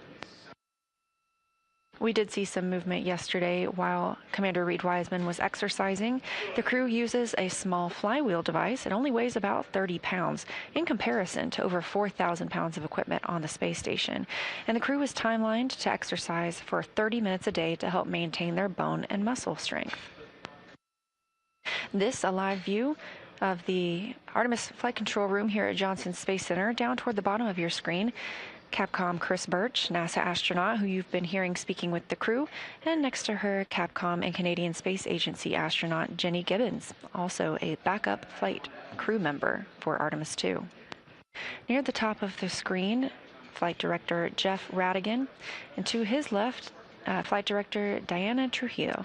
We did see some movement yesterday while Commander Reed Wiseman was exercising. The crew uses a small flywheel device. It only weighs about 30 pounds in comparison to over 4,000 pounds of equipment on the space station. And the crew is timelined to exercise for 30 minutes a day to help maintain their bone and muscle strength. This, a live view of the Artemis Flight Control Room here at Johnson Space Center. Down toward the bottom of your screen, Capcom Chris Birch, NASA astronaut who you've been hearing speaking with the crew, and next to her, Capcom and Canadian Space Agency astronaut Jenny Gibbons, also a backup flight crew member for Artemis 2. Near the top of the screen, Flight Director Jeff Radigan, and to his left, Flight Director Diana Trujillo.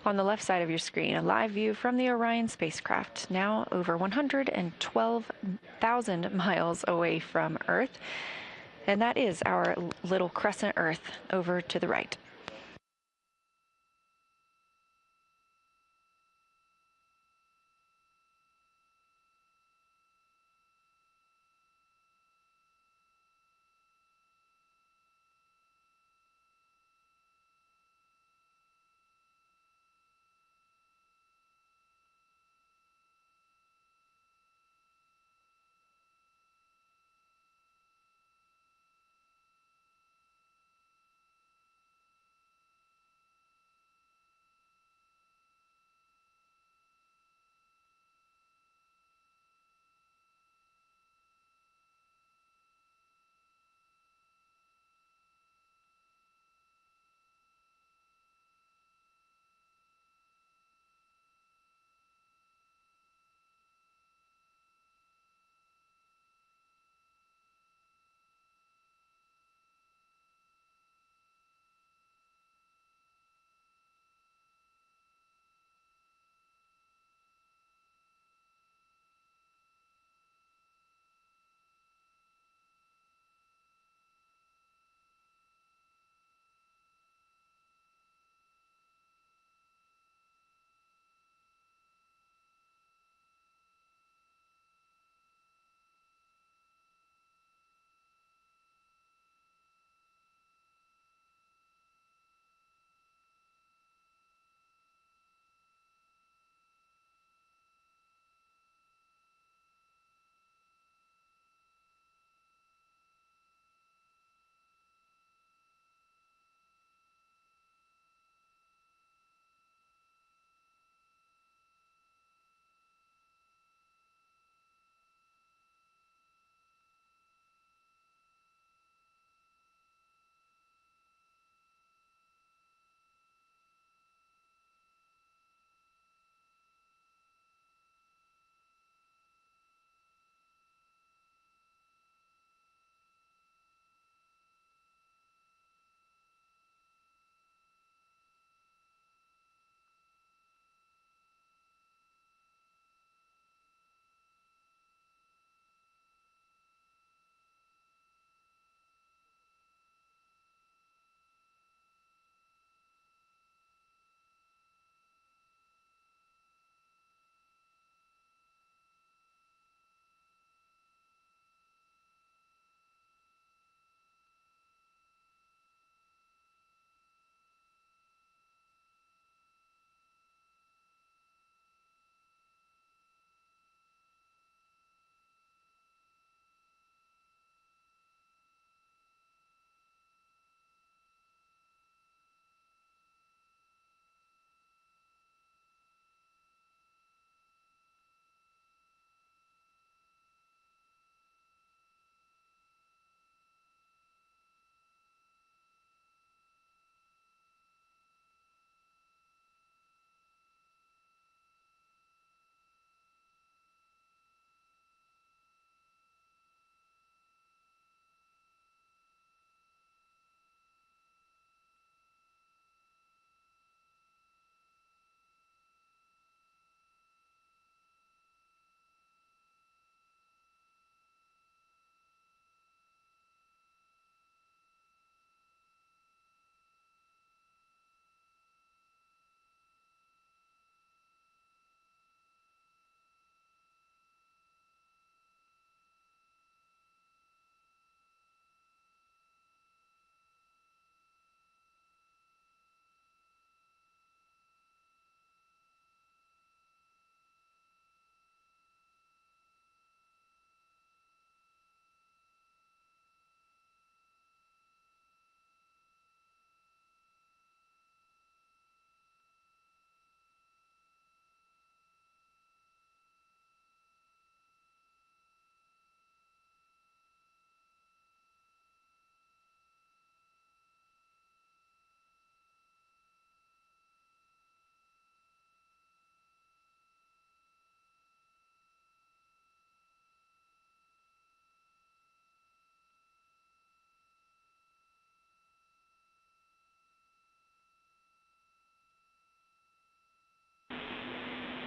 On the left side of your screen, a live view from the Orion spacecraft, now over 112,000 miles away from Earth. And that is our little crescent Earth over to the right.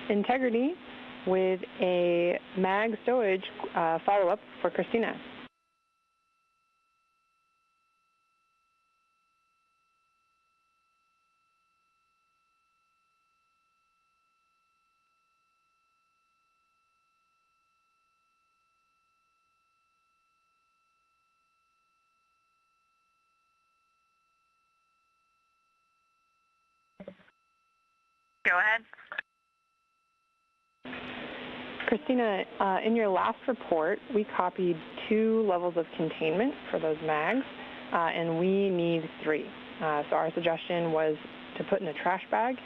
Integrity with a mag stowage follow-up for Christina. Go ahead. Christina, in your last report, we copied 2 levels of containment for those mags, and we need 3. So our suggestion was to put in a trash bag,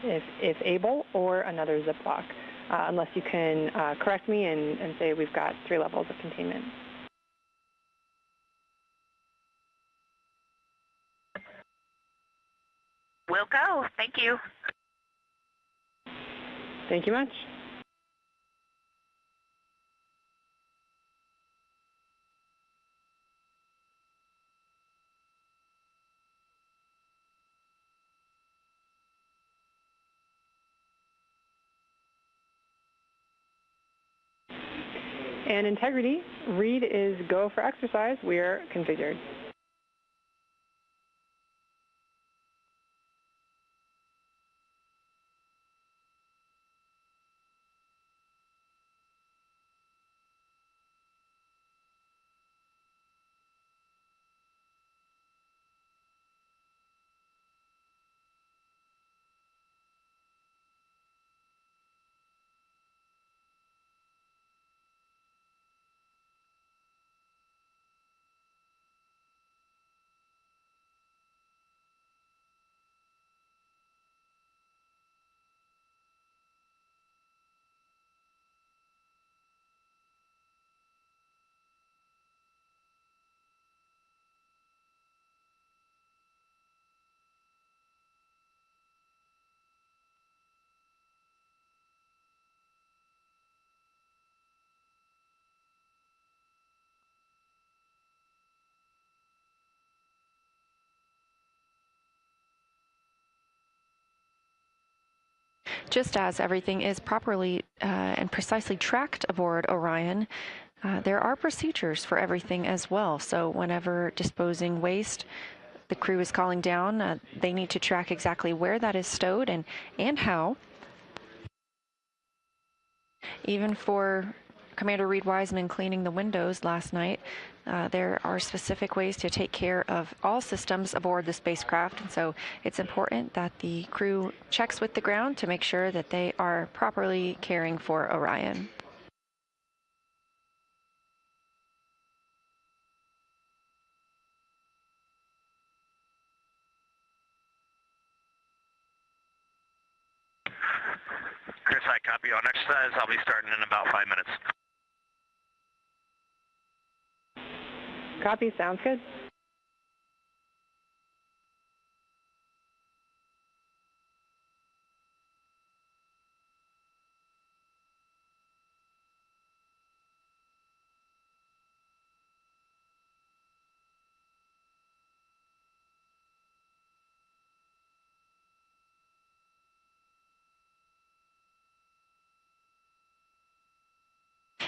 if able, or another Ziploc, unless you can correct me and say we've got 3 levels of containment. We'll go. Thank you. Thank you much. And integrity, read is go for exercise. We are configured. Just as everything is properly and precisely tracked aboard Orion, there are procedures for everything as well. So whenever disposing waste, the crew is calling down, they need to track exactly where that is stowed and how. Even for Commander Reed Wiseman cleaning the windows last night, there are specific ways to take care of all systems aboard the spacecraft, and so it's important that the crew checks with the ground to make sure that they are properly caring for Orion. Chris, I copy on exercise. I'll be starting in about 5 minutes. Copy, sounds good.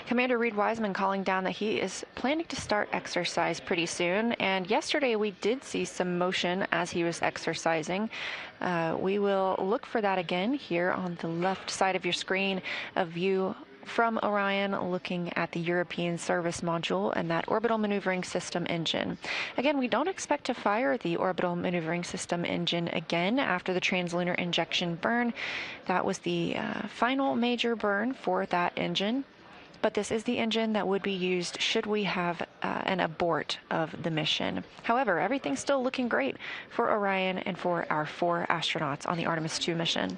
Commander Reed Wiseman calling down that he is planning to start exercise pretty soon, and yesterday we did see some motion as he was exercising. We will look for that again here on the left side of your screen, a view from Orion looking at the European service module and that orbital maneuvering system engine. Again, we don't expect to fire the orbital maneuvering system engine again after the translunar injection burn. That was the final major burn for that engine. But this is the engine that would be used should we have an abort of the mission. However, everything's still looking great for Orion and for our 4 astronauts on the Artemis 2 mission.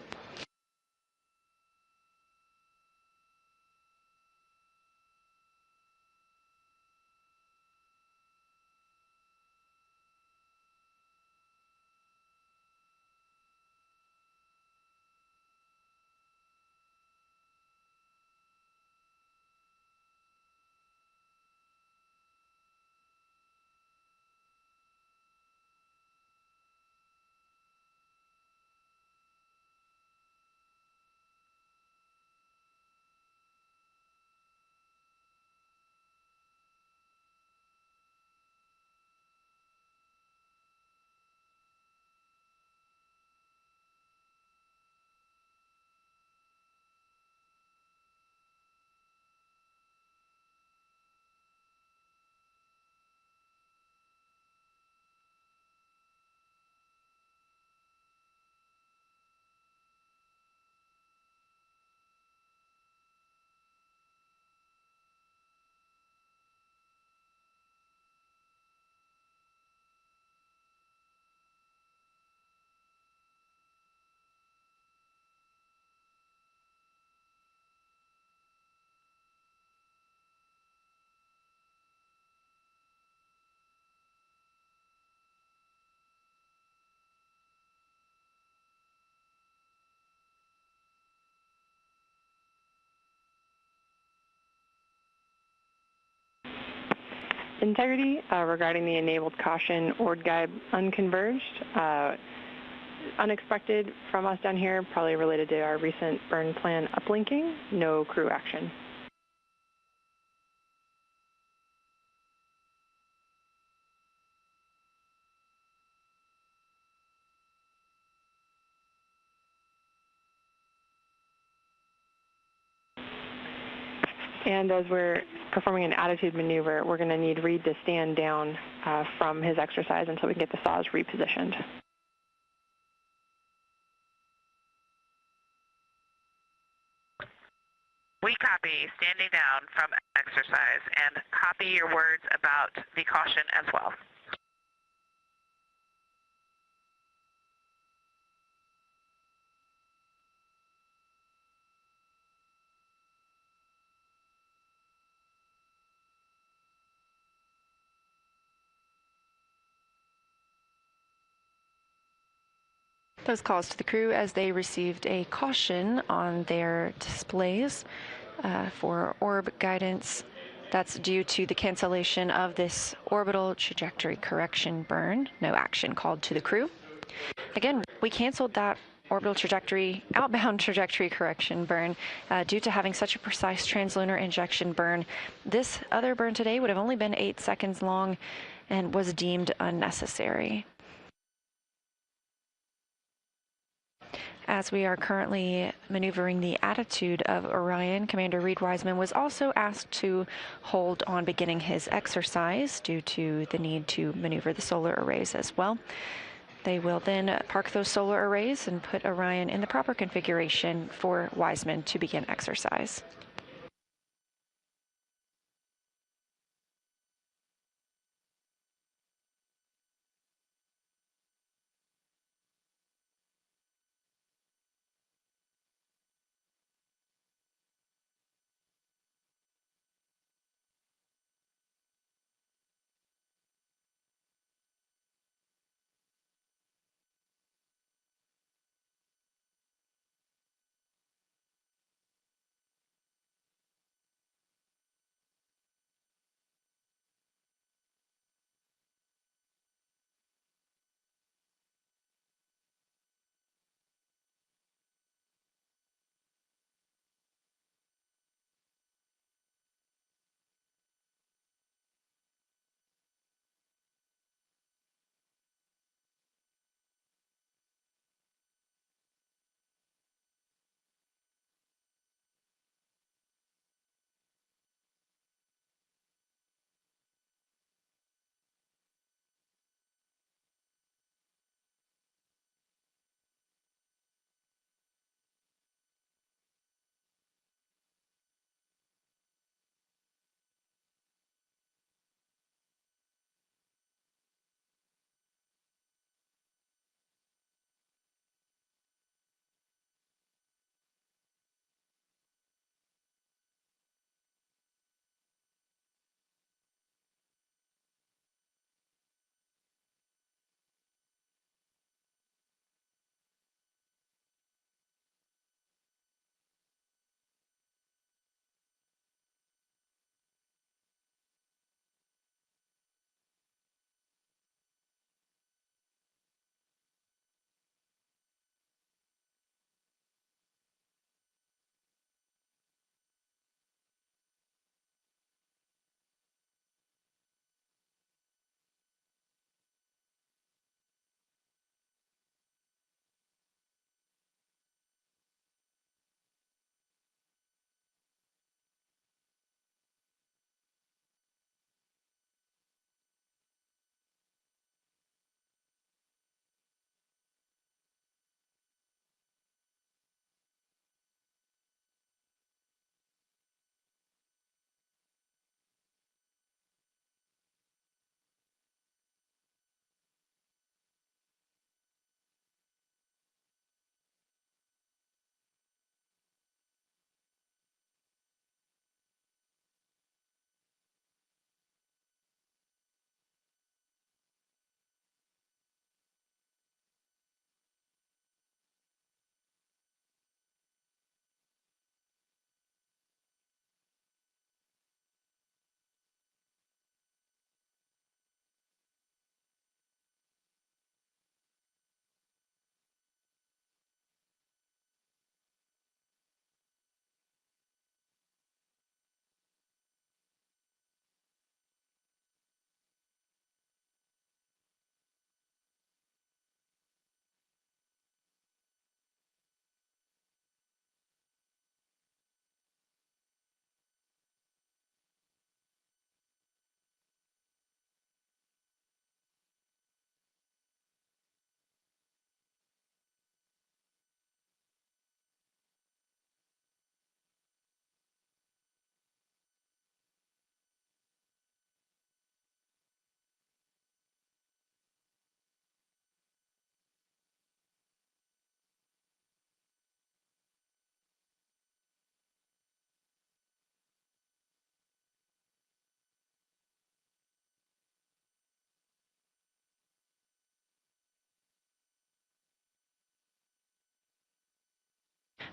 integrity regarding the enabled caution ORD guide unconverged. Unexpected from us down here, probably related to our recent burn plan uplinking. No crew action. And as we're performing an attitude maneuver, we're going to need Reed to stand down from his exercise until we can get the saws repositioned. We copy standing down from exercise and copy your words about the caution as well. Those calls to the crew as they received a caution on their displays for orb guidance. That's due to the cancellation of this orbital trajectory correction burn. No action called to the crew. Again, we canceled that orbital trajectory, outbound trajectory correction burn due to having such a precise translunar injection burn. This other burn today would have only been 8 seconds long and was deemed unnecessary. As we are currently maneuvering the attitude of Orion, Commander Reed Wiseman was also asked to hold on beginning his exercise due to the need to maneuver the solar arrays as well. They will then park those solar arrays and put Orion in the proper configuration for Wiseman to begin exercise.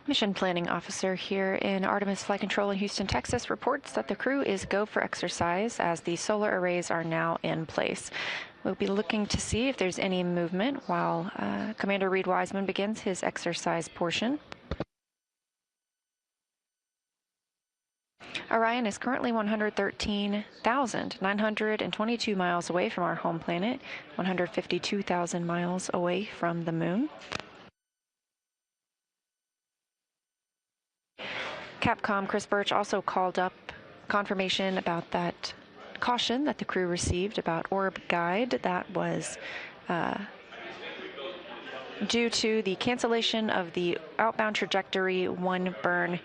Mission Planning Officer here in Artemis Flight Control in Houston, Texas, reports that the crew is go for exercise as the solar arrays are now in place. We'll be looking to see if there's any movement while Commander Reed Wiseman begins his exercise portion. Orion is currently 113,922 miles away from our home planet, 152,000 miles away from the moon. Capcom Chris Birch also called up confirmation about that caution that the crew received about orb guide that was due to the cancellation of the outbound trajectory 1 burn.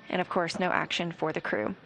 And of course, no action for the crew.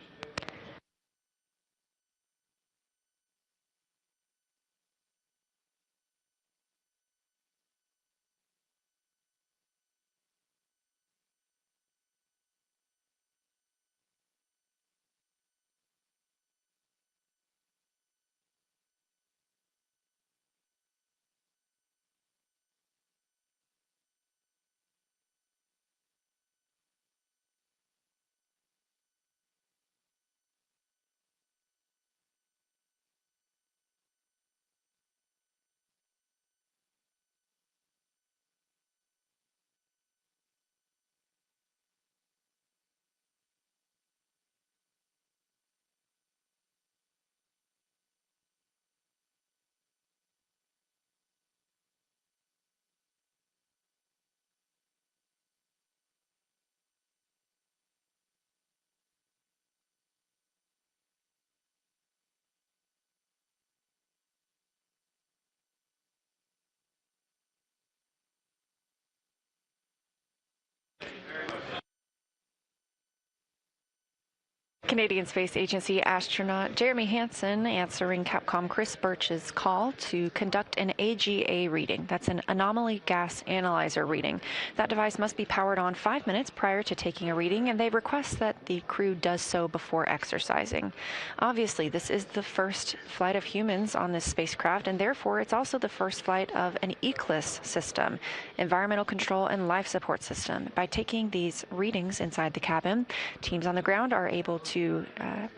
Canadian Space Agency astronaut Jeremy Hansen answering Capcom Chris Birch's call to conduct an AGA reading. That's an anomaly gas analyzer reading. That device must be powered on 5 minutes prior to taking a reading, and they request that the crew does so before exercising. Obviously, this is the first flight of humans on this spacecraft, and therefore it's also the first flight of an ECLIS system, environmental control and life support system. By taking these readings inside the cabin, teams on the ground are able to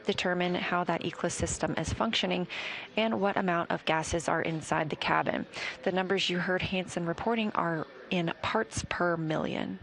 determine how that ECLIS system is functioning and what amount of gases are inside the cabin. The numbers you heard Hansen reporting are in parts per million.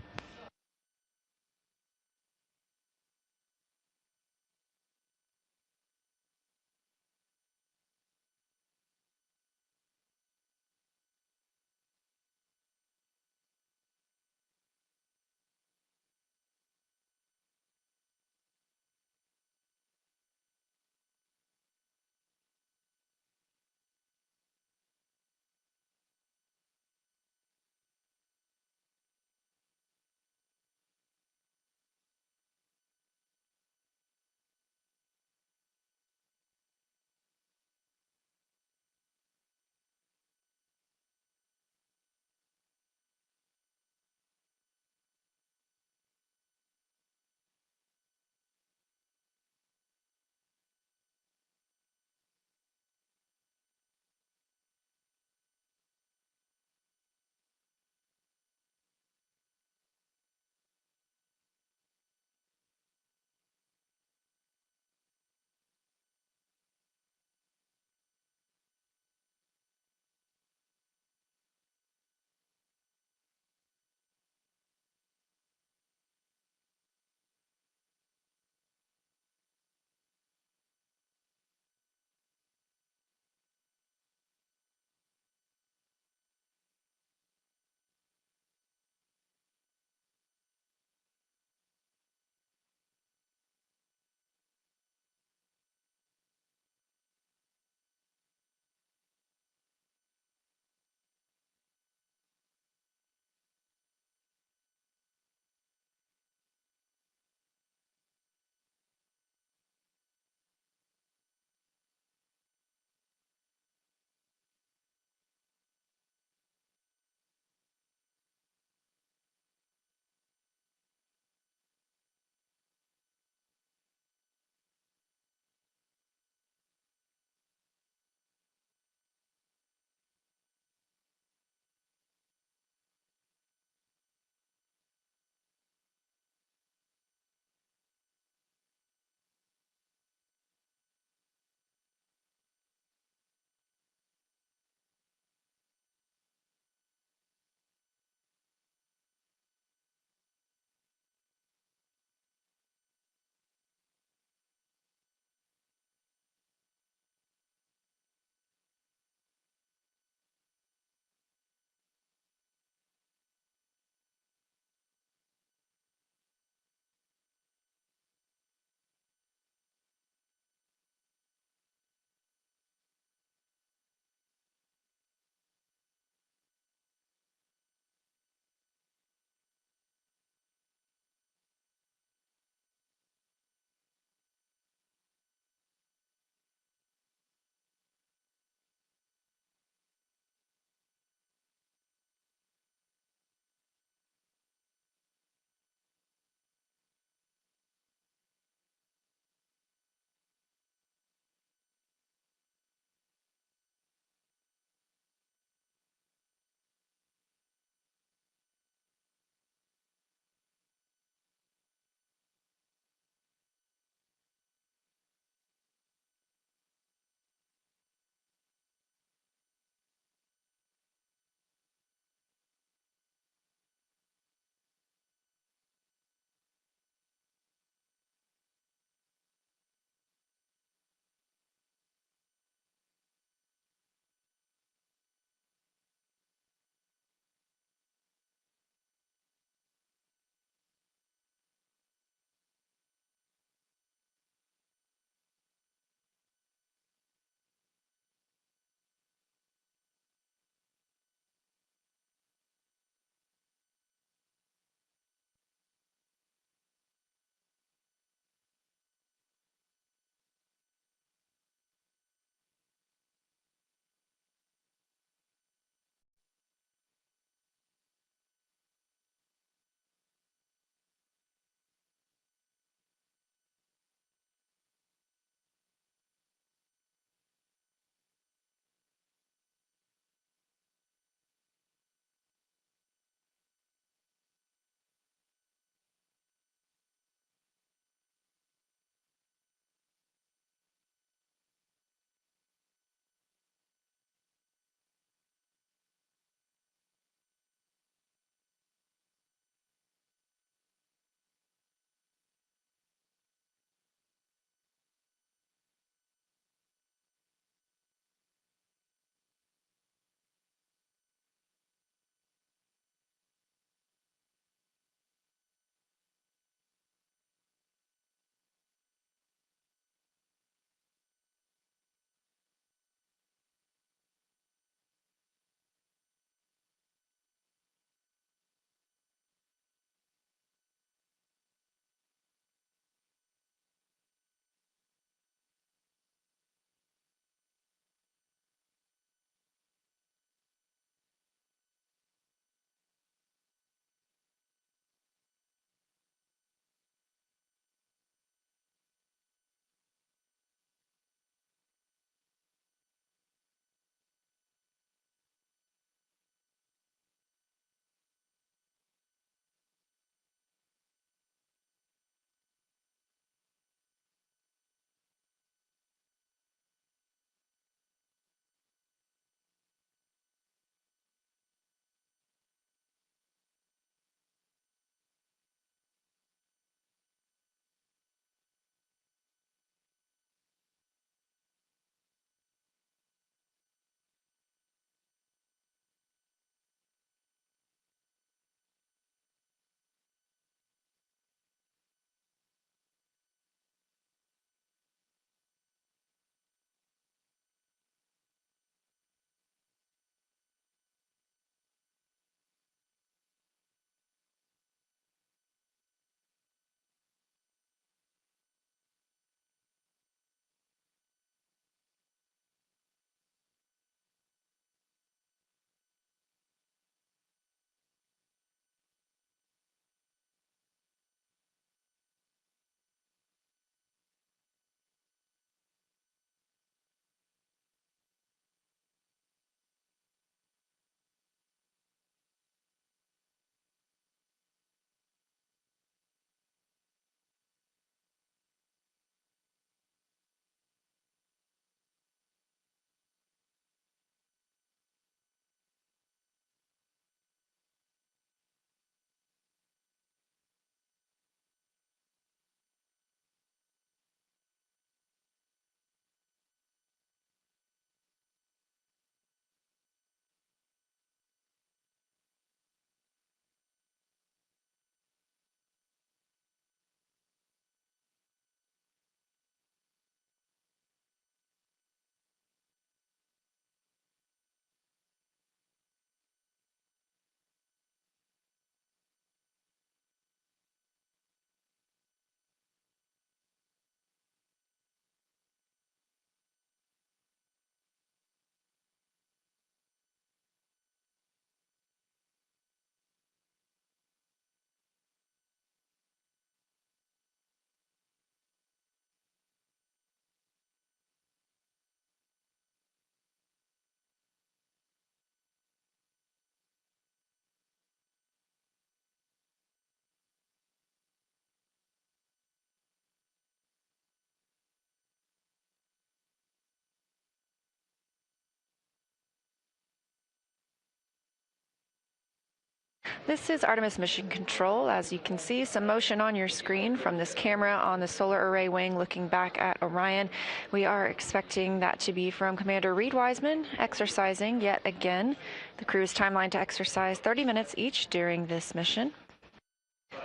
This is Artemis Mission Control. As you can see, some motion on your screen from this camera on the solar array wing looking back at Orion. We are expecting that to be from Commander Reed Wiseman, exercising yet again. The crew's timeline to exercise 30 minutes each during this mission.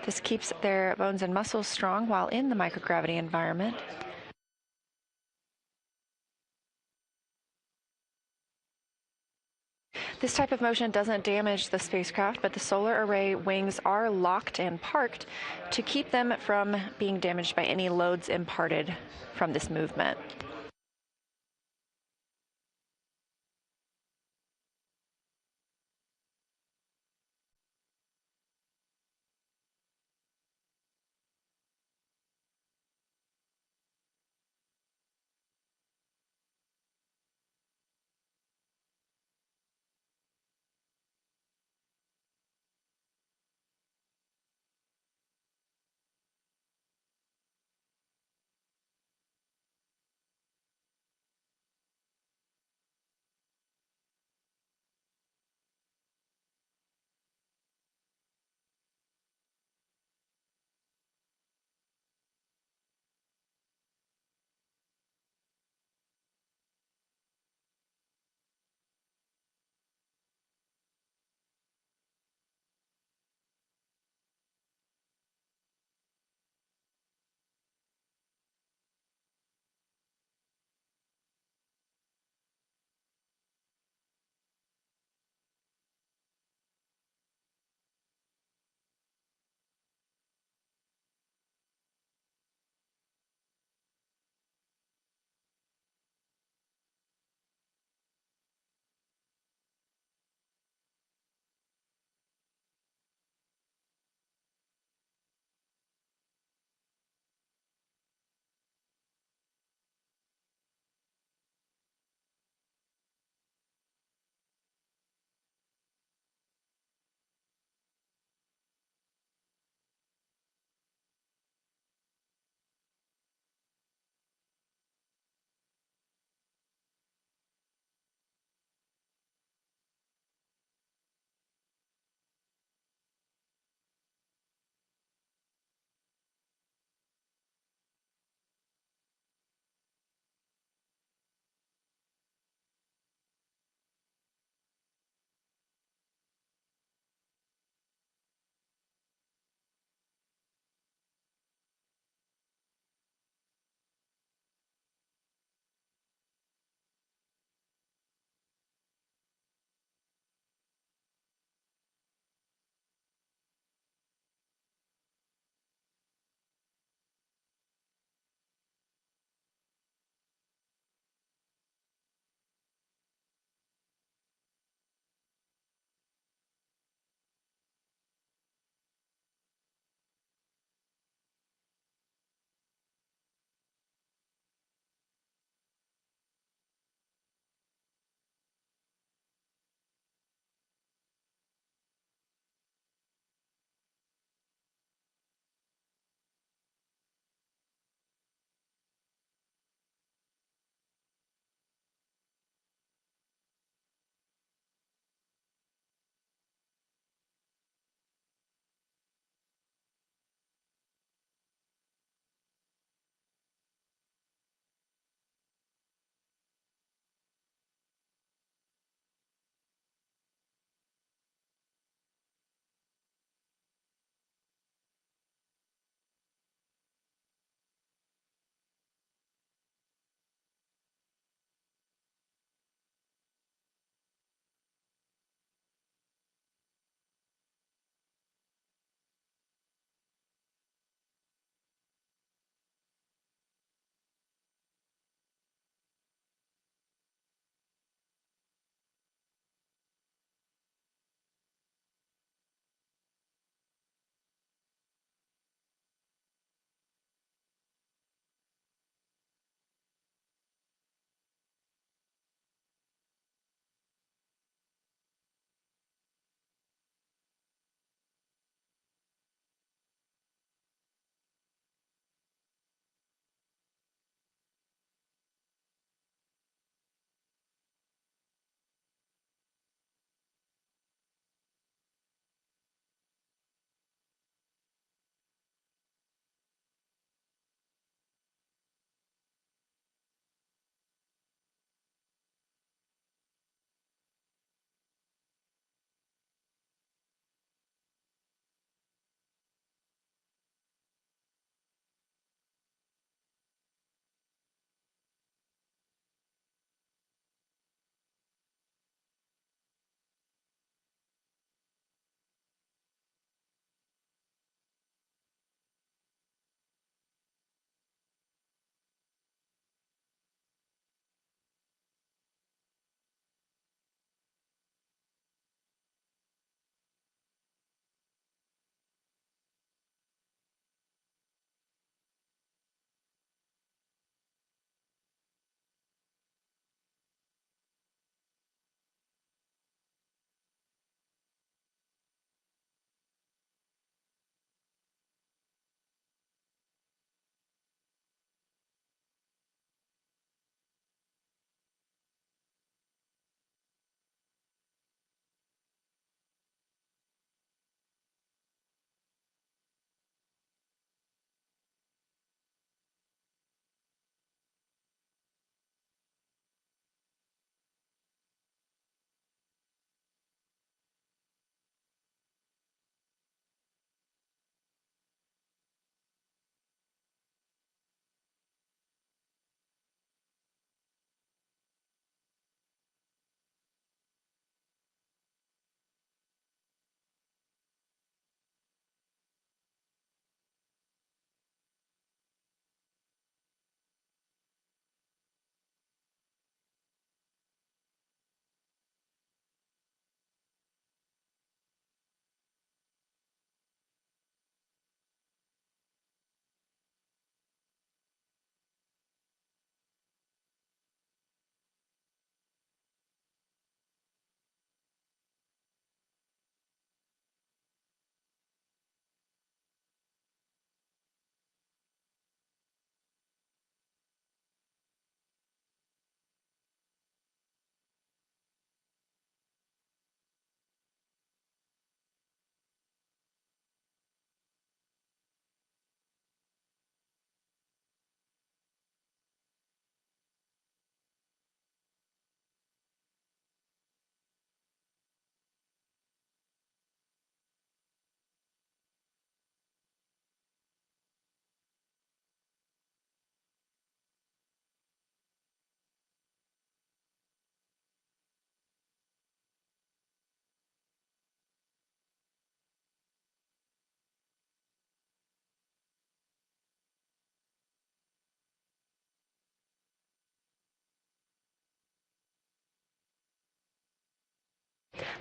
This keeps their bones and muscles strong while in the microgravity environment. This type of motion doesn't damage the spacecraft, but the solar array wings are locked and parked to keep them from being damaged by any loads imparted from this movement.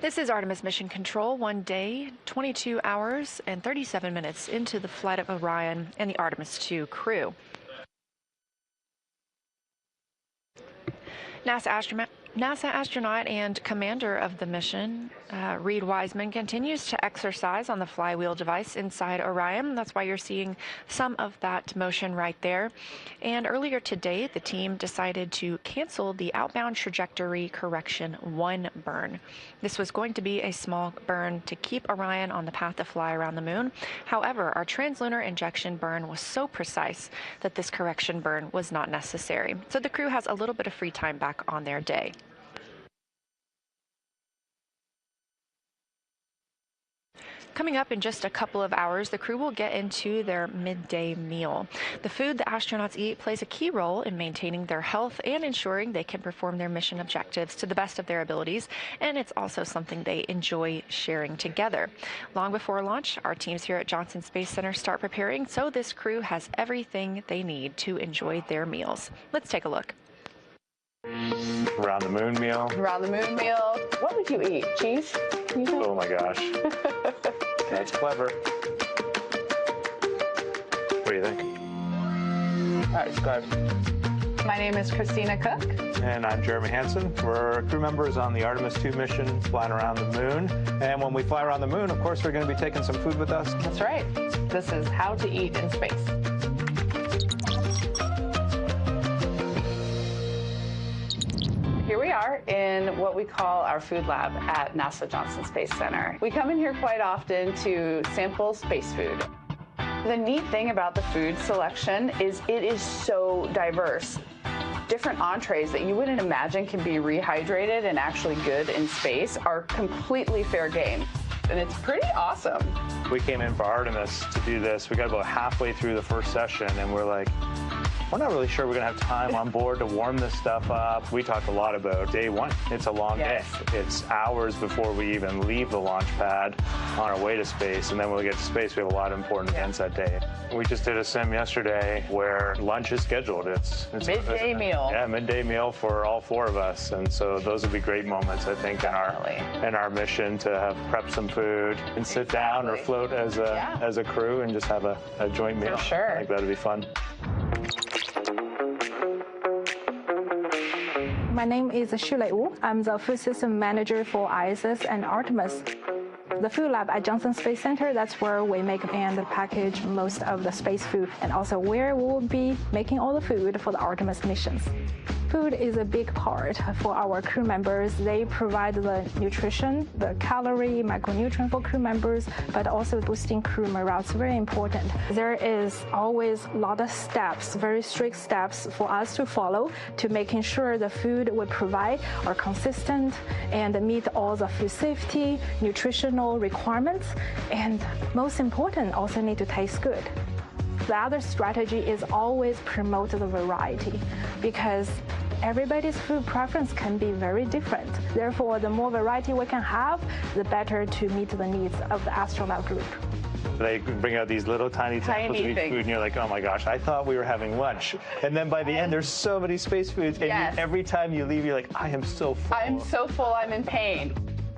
This is Artemis Mission Control, 1 day, 22 hours, and 37 minutes into the flight of Orion and the Artemis II crew. NASA astronaut and commander of the mission, Reed Wiseman, continues to exercise on the flywheel device inside Orion. That's why you're seeing some of that motion right there. And earlier today, the team decided to cancel the outbound trajectory correction 1 burn. This was going to be a small burn to keep Orion on the path to fly around the moon. However, our translunar injection burn was so precise that this correction burn was not necessary. So the crew has a little bit of free time back on their day. Coming up in just a couple of hours, the crew will get into their midday meal. The food the astronauts eat plays a key role in maintaining their health and ensuring they can perform their mission objectives to the best of their abilities, and it's also something they enjoy sharing together. Long before launch, our teams here at Johnson Space Center start preparing, so this crew has everything they need to enjoy their meals. Let's take a look. Around the moon meal. Around the moon meal. What would you eat? Cheese? Oh my gosh. That's clever. What do you think? All right, describe. My name is Christina Cook. And I'm Jeremy Hansen. We're crew members on the Artemis II mission, flying around the moon. And when we fly around the moon, of course, we're going to be taking some food with us. That's right. This is how to eat in space. Here we are in what we call our food lab at NASA Johnson Space Center. We come in here quite often to sample space food. The neat thing about the food selection is it is so diverse. Different entrees that you wouldn't imagine can be rehydrated and actually good in space are completely fair game. And it's pretty awesome. We came in for Artemis to do this. We got about halfway through the first session and we're like, we're not really sure we're going to have time on board to warm this stuff up. We talked a lot about day 1. It's a long day. It's hours before we even leave the launch pad on our way to space. And then when we get to space, we have a lot of important events that day. We just did a sim yesterday where lunch is scheduled. It's midday meal. Yeah, midday meal for all 4 of us. And so those will be great moments, I think, in our mission to have prepped some food and sit down or float as a crew and just have a joint meal. For sure. I think that would be fun. My name is Shulei Wu. I'm the food system manager for ISS and Artemis. The food lab at Johnson Space Center, that's where we make and package most of the space food, and also where we will be making all the food for the Artemis missions. Food is a big part for our crew members. They provide the nutrition, the calorie, micronutrient for crew members, but also boosting crew morale. It's very important. There is always a lot of steps, very strict steps for us to follow to making sure the food we provide are consistent and meet all the food safety, nutritional requirements, and most important, also need to taste good. The other strategy is always promote the variety because everybody's food preference can be very different. Therefore, the more variety we can have, the better to meet the needs of the astronaut group. They bring out these little tiny samples of each food, and you're like, oh my gosh, I thought we were having lunch. And then by the end, there's so many space foods, and every time you leave, you're like, I am so full. I'm so full, I'm in pain.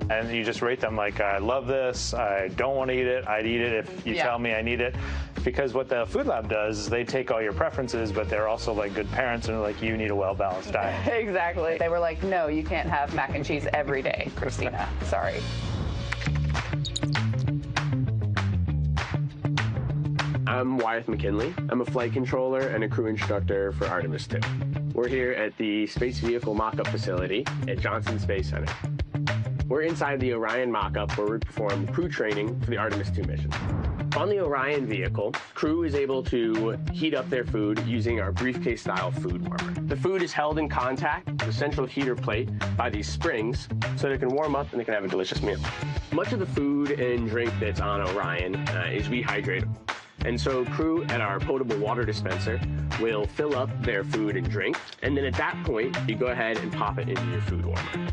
And you just rate them like, I love this, I don't want to eat it, I'd eat it if you tell me I need it. Because what the food lab does is they take all your preferences, but they're also like good parents and are like, you need a well-balanced diet. Exactly. They were like, no, you can't have mac and cheese every day, Christina. Sorry. I'm Wyeth McKinley. I'm a flight controller and a crew instructor for Artemis II. We're here at the Space Vehicle Mock-Up Facility at Johnson Space Center. We're inside the Orion mock-up where we perform crew training for the Artemis II mission. On the Orion vehicle, crew is able to heat up their food using our briefcase-style food warmer. The food is held in contact with the central heater plate by these springs so that it can warm up and they can have a delicious meal. Much of the food and drink that's on Orion is rehydratable. And so crew at our potable water dispenser will fill up their food and drink, and then at that point, you go ahead and pop it into your food warmer.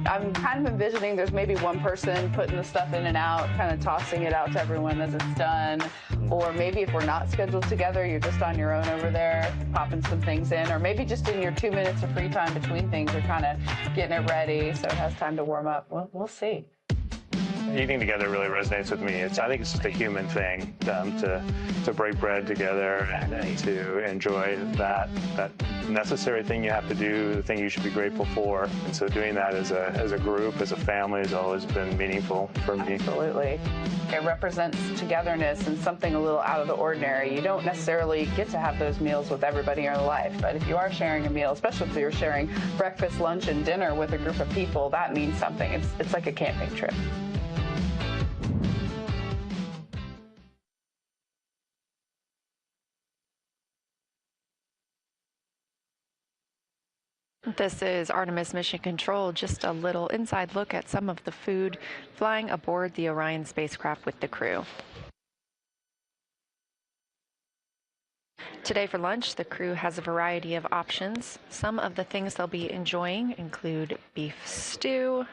I'm kind of envisioning there's maybe one person putting the stuff in and out, kind of tossing it out to everyone as it's done. Or maybe if we're not scheduled together, you're just on your own over there, popping some things in. Or maybe just in your 2 minutes of free time between things, you're kind of getting it ready so it has time to warm up. We'll see. Eating together really resonates with me. I think it's just a human thing to break bread together and to enjoy that necessary thing you have to do, the thing you should be grateful for. And so doing that as a group, as a family, has always been meaningful for me. Absolutely. It represents togetherness and something a little out of the ordinary. You don't necessarily get to have those meals with everybody in your life, but if you are sharing a meal, especially if you're sharing breakfast, lunch, and dinner with a group of people, that means something. It's like a camping trip. This is Artemis Mission Control, just a little inside look at some of the food flying aboard the Orion spacecraft with the crew. Today for lunch, the crew has a variety of options. Some of the things they'll be enjoying include beef stew,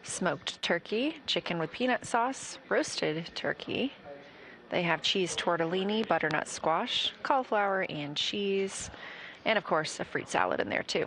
smoked turkey, chicken with peanut sauce, roasted turkey. They have cheese tortellini, butternut squash, cauliflower and cheese, and of course a fruit salad in there too.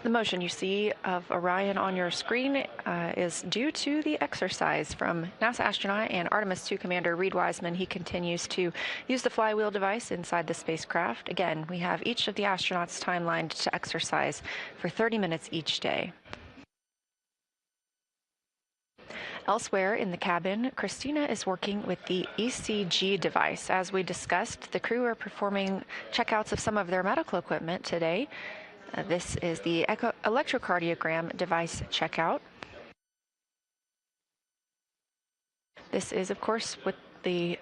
The motion you see of Orion on your screen is due to the exercise from NASA astronaut and Artemis 2 Commander Reed Wiseman. He continues to use the flywheel device inside the spacecraft. Again, we have each of the astronauts timelined to exercise for 30 minutes each day. Elsewhere in the cabin, Christina is working with the ECG device. As we discussed, the crew are performing checkouts of some of their medical equipment today. This is the electrocardiogram device checkout. This is, of course, with the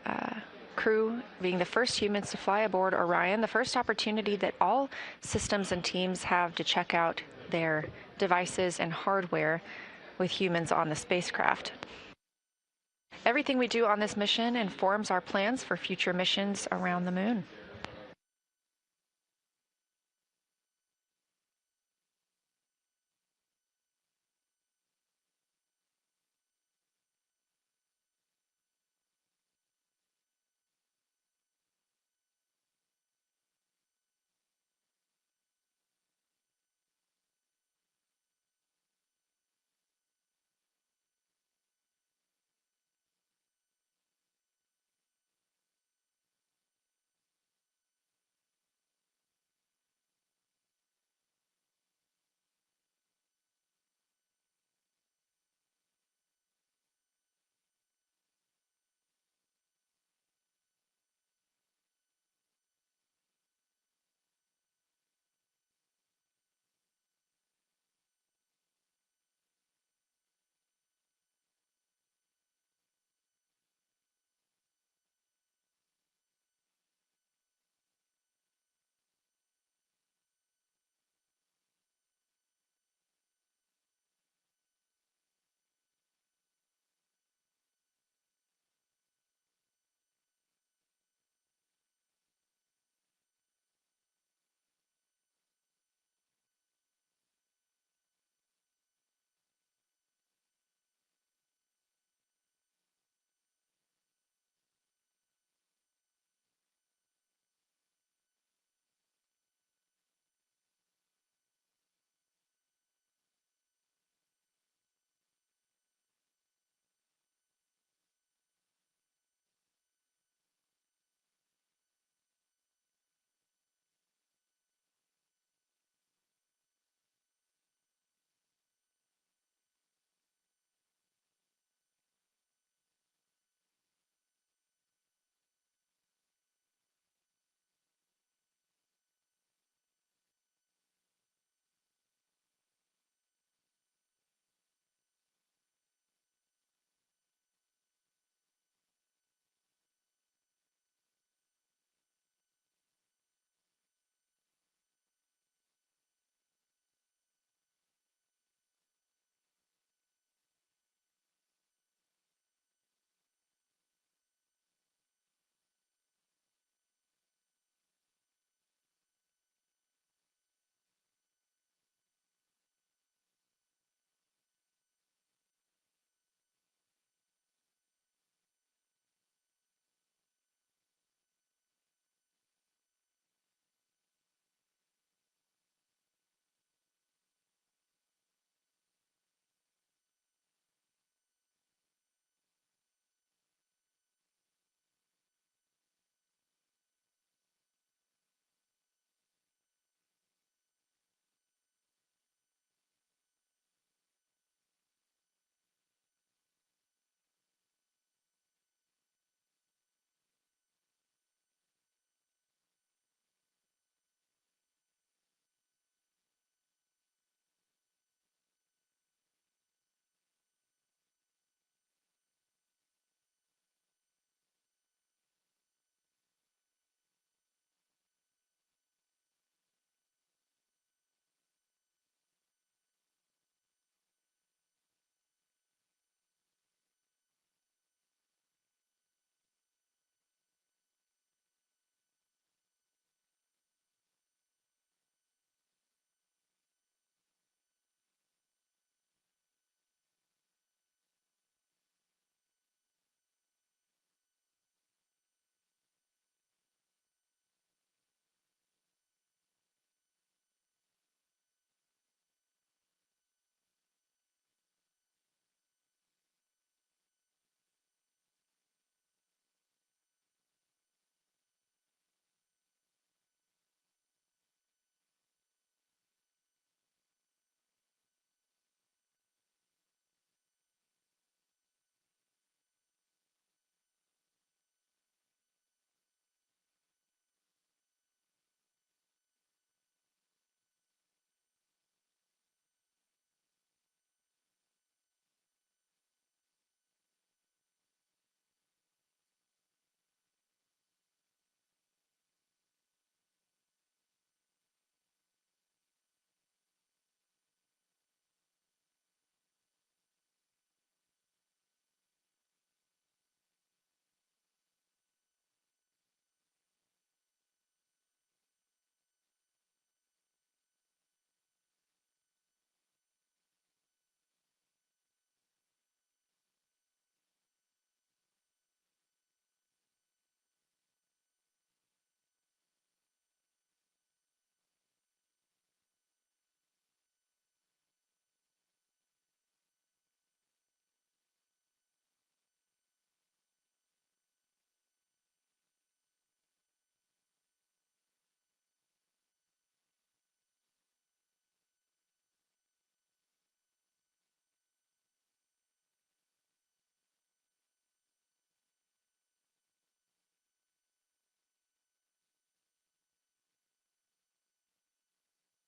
crew being the first humans to fly aboard Orion, the first opportunity that all systems and teams have to check out their devices and hardware with humans on the spacecraft. Everything we do on this mission informs our plans for future missions around the moon.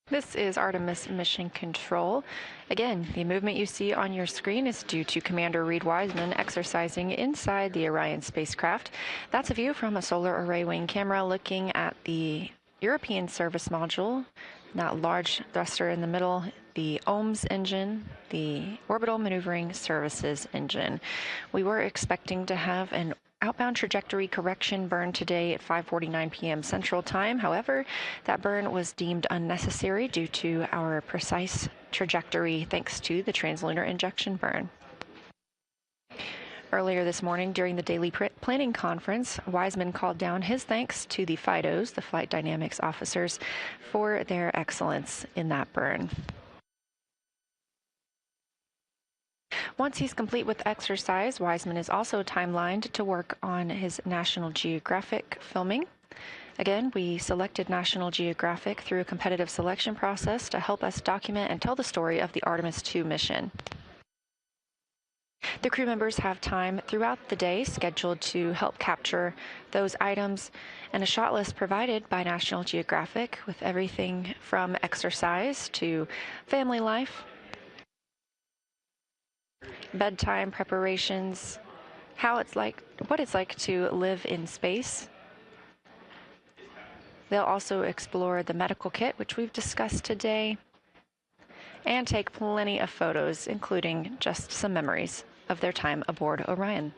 This is Artemis Mission Control. Again, the movement you see on your screen is due to Commander Reed Wiseman exercising inside the Orion spacecraft. That's a view from a solar array wing camera looking at the European service module, that large thruster in the middle, the OMS engine, the Orbital Maneuvering Services engine. We were expecting to have an outbound trajectory correction burn today at 5:49 p.m. Central Time. However, that burn was deemed unnecessary due to our precise trajectory thanks to the translunar injection burn. Earlier this morning, during the daily planning conference, Wiseman called down his thanks to the FIDOs, the Flight Dynamics Officers, for their excellence in that burn. Once he's complete with exercise, Wiseman is also timelined to work on his National Geographic filming. Again, we selected National Geographic through a competitive selection process to help us document and tell the story of the Artemis II mission. The crew members have time throughout the day scheduled to help capture those items, and a shot list provided by National Geographic with everything from exercise to family life, bedtime preparations, what it's like to live in space. They'll also explore the medical kit, which we've discussed today, and take plenty of photos, including just some memories of their time aboard Orion.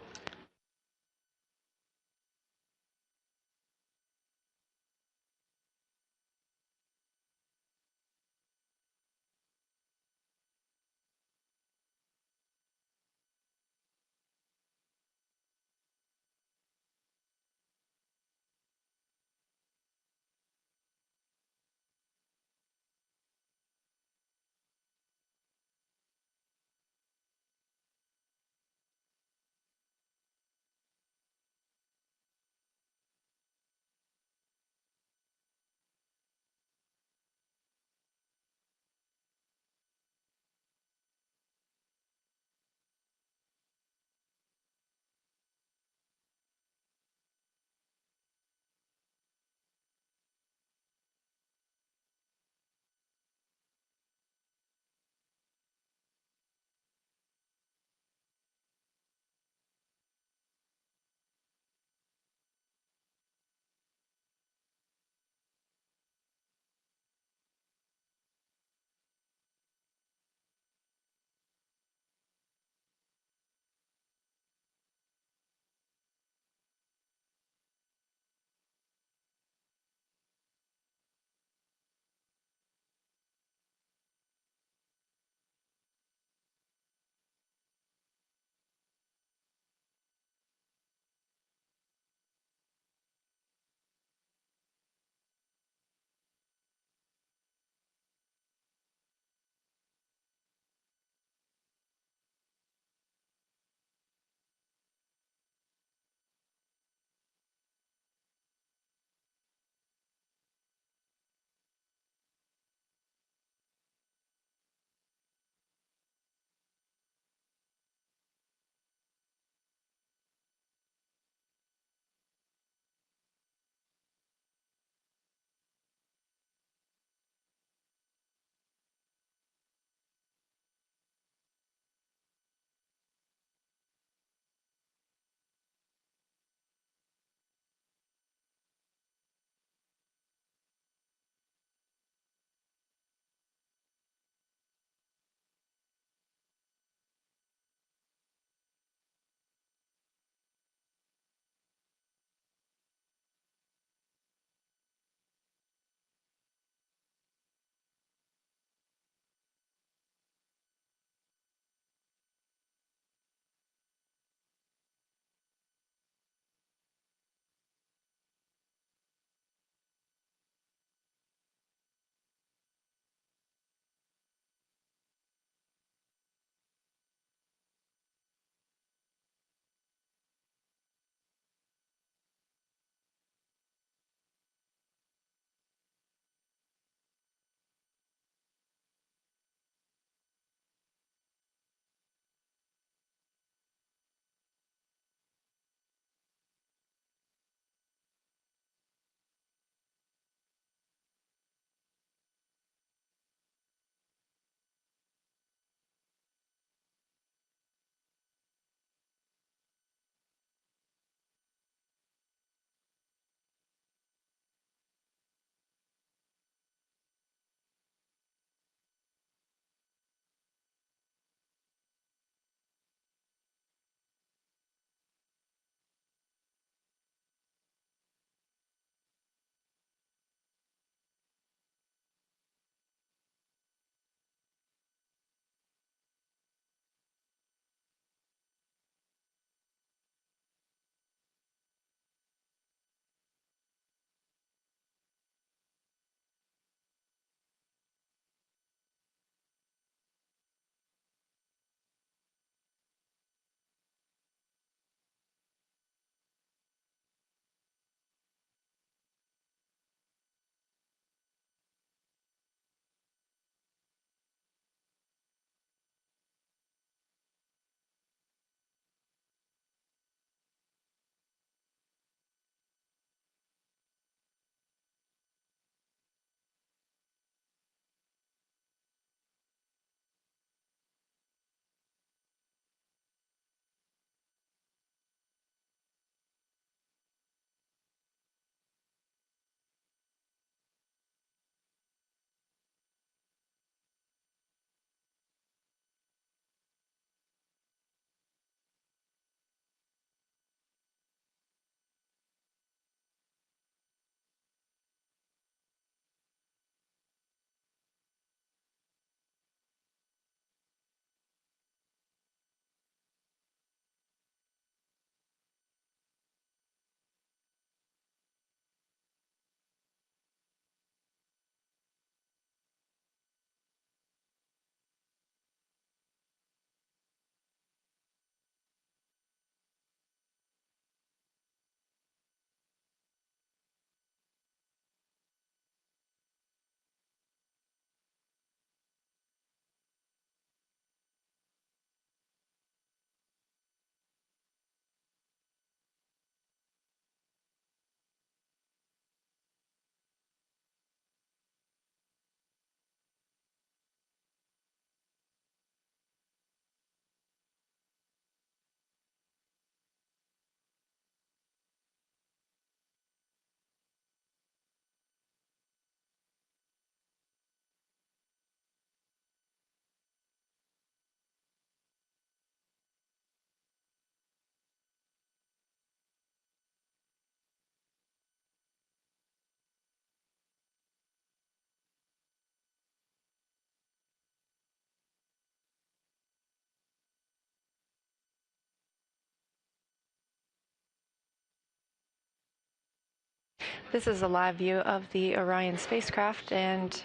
This is a live view of the Orion spacecraft, and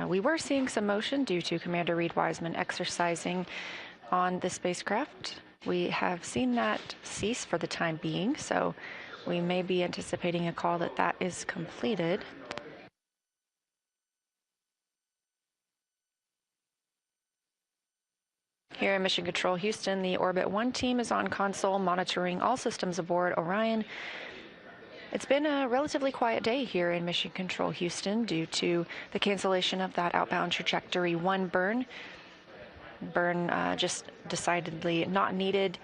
we were seeing some motion due to Commander Reed Wiseman exercising on the spacecraft. We have seen that cease for the time being, so we may be anticipating a call that that is completed. Here in Mission Control Houston, the Orbit 1 team is on console monitoring all systems aboard Orion. It's been a relatively quiet day here in Mission Control Houston due to the cancellation of that outbound trajectory 1 burn. Just decidedly not needed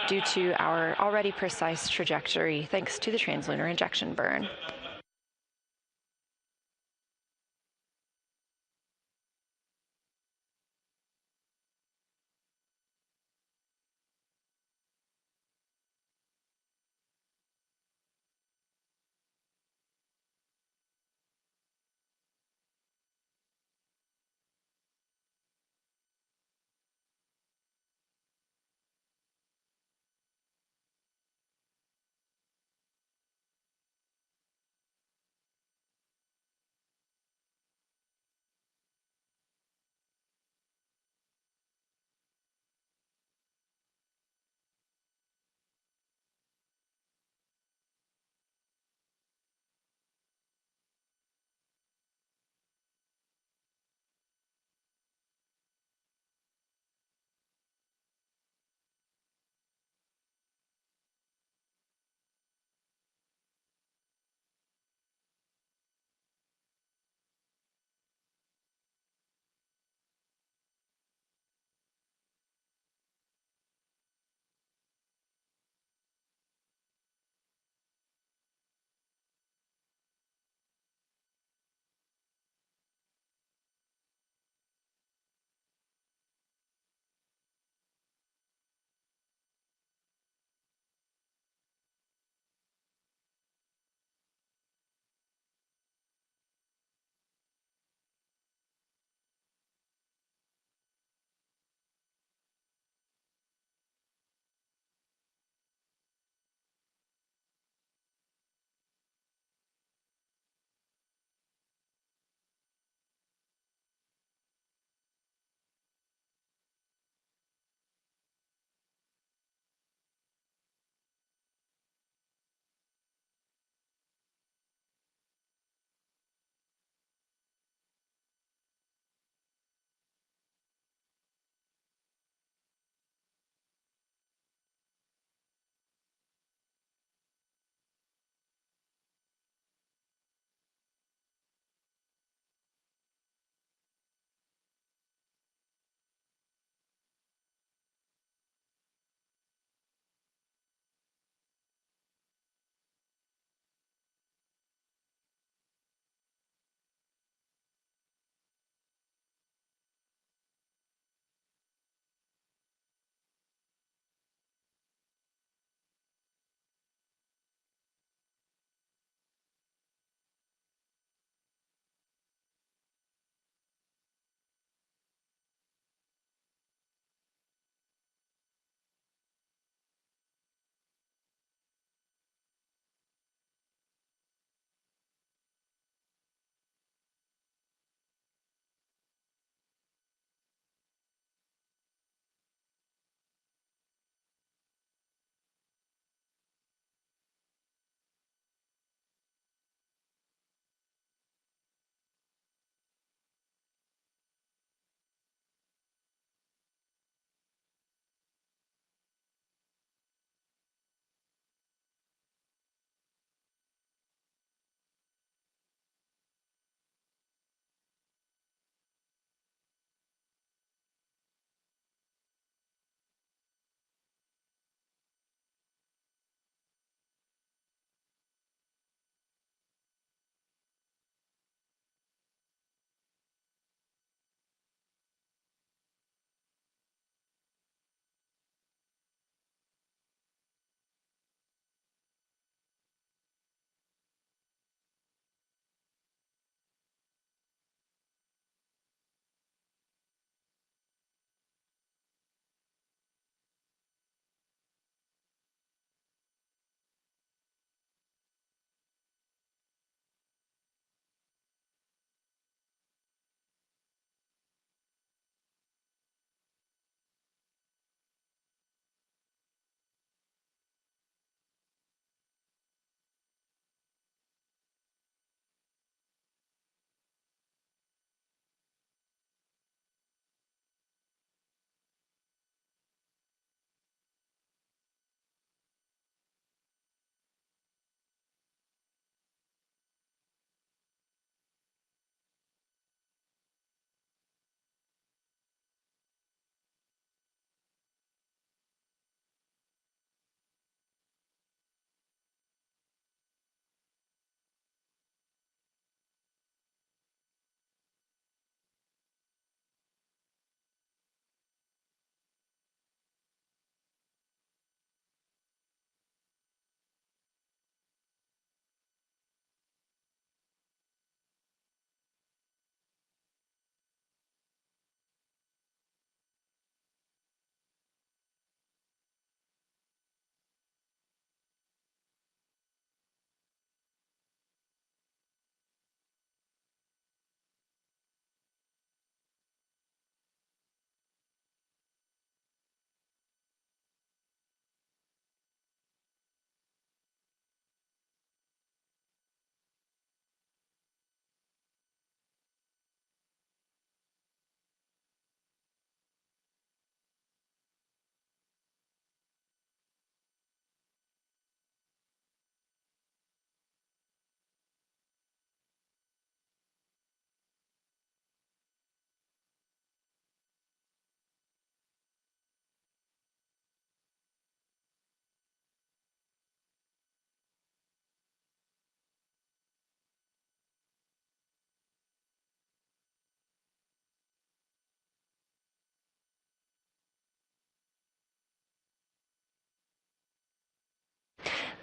due to our already precise trajectory thanks to the translunar injection burn.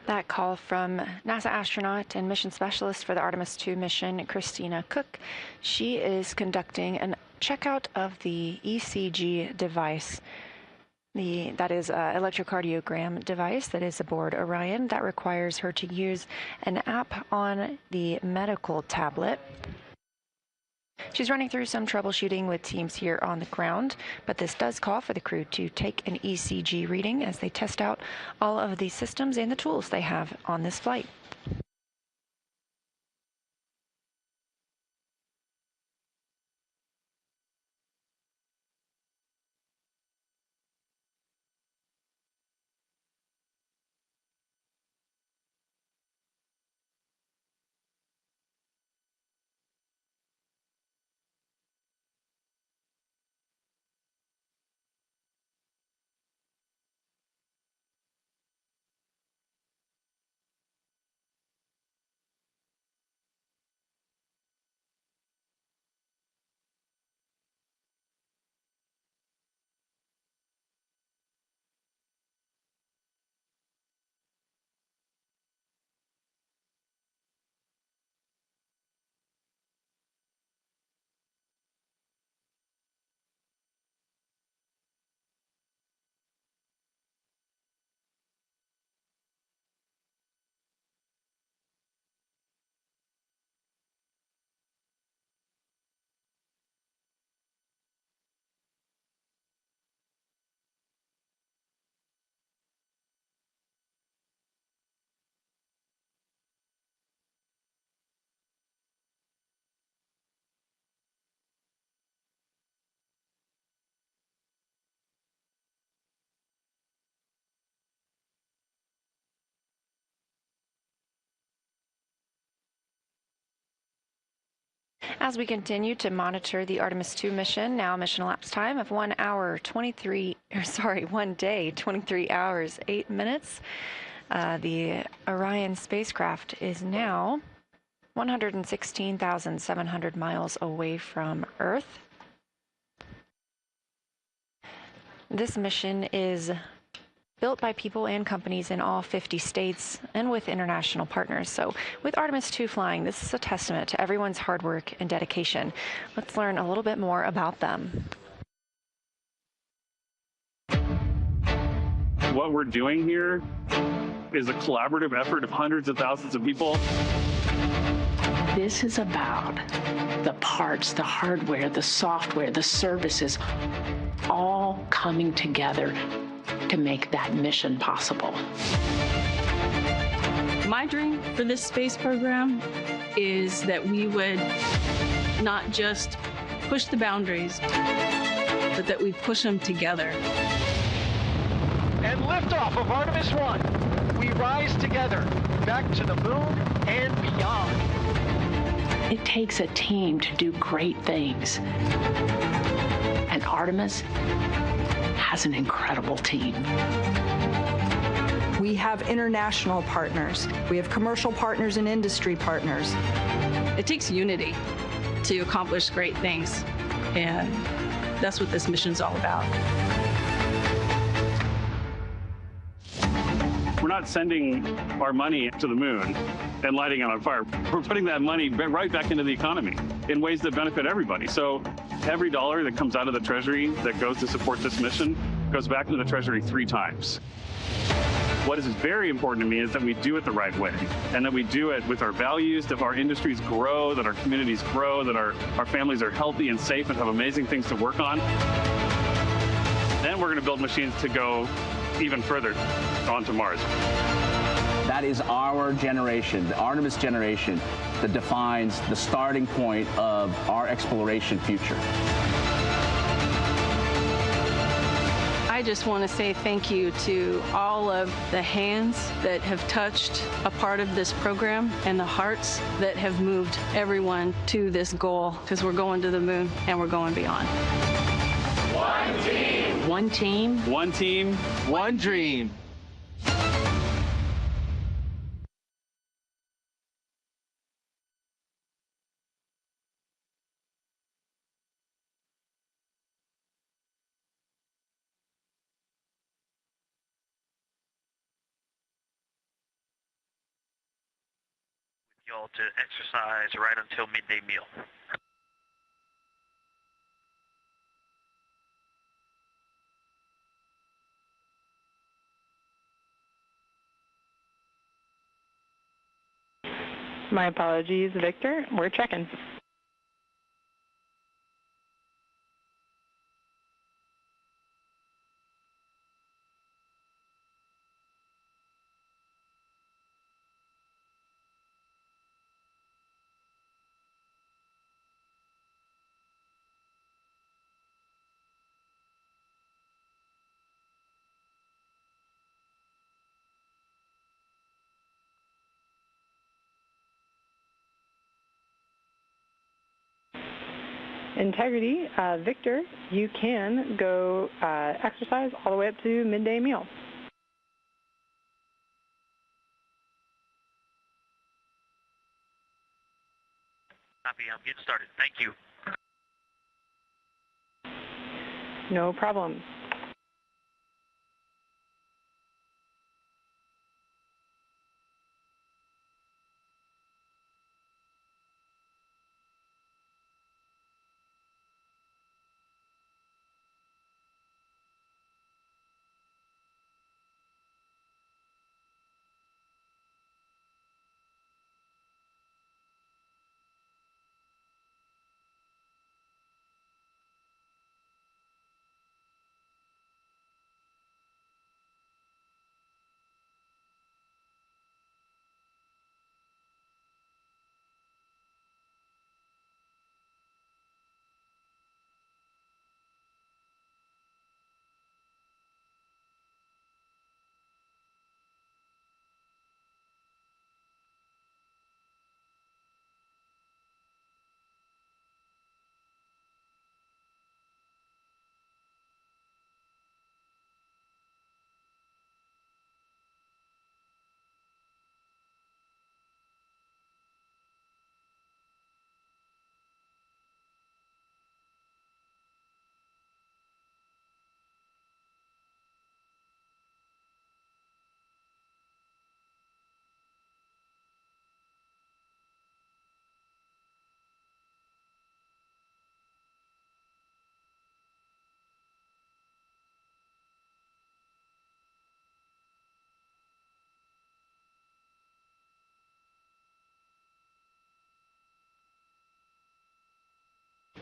That call from NASA astronaut and mission specialist for the Artemis II mission, Christina Cook. She is conducting a checkout of the ECG device. That is an electrocardiogram device that is aboard Orion that requires her to use an app on the medical tablet. She's running through some troubleshooting with teams here on the ground, but this does call for the crew to take an ECG reading as they test out all of the systems and the tools they have on this flight. As we continue to monitor the Artemis II mission, now mission elapsed time of 1 day, 23 hours, 8 minutes. The Orion spacecraft is now 116,700 miles away from Earth. This mission is built by people and companies in all 50 states and with international partners. So with Artemis II flying, this is a testament to everyone's hard work and dedication. Let's learn a little bit more about them. What we're doing here is a collaborative effort of hundreds of thousands of people. This is about the parts, the hardware, the software, the services, all coming together to make that mission possible. My dream for this space program is that we would not just push the boundaries, but that we push them together. And liftoff of Artemis 1. We rise together, back to the moon and beyond. It takes a team to do great things. And Artemis has an incredible team. We have international partners. We have commercial partners and industry partners. It takes unity to accomplish great things, and that's what this mission's all about. We're not sending our money to the moon and lighting it on fire. We're putting that money right back into the economy in ways that benefit everybody. So every dollar that comes out of the Treasury that goes to support this mission goes back into the Treasury 3 times. What is very important to me is that we do it the right way, and that we do it with our values, that our industries grow, that our communities grow, that our families are healthy and safe and have amazing things to work on. Then we're going to build machines to go even further onto Mars. That is our generation, the Artemis generation, that defines the starting point of our exploration future. I just want to say thank you to all of the hands that have touched a part of this program and the hearts that have moved everyone to this goal, because we're going to the moon and we're going beyond. One team. One team. One team. One dream. Y'all to exercise right until midday meal. My apologies, Victor. We're checking. Integrity, Victor, you can go exercise all the way up to midday meal. Copy, I'm getting started. Thank you. No problem.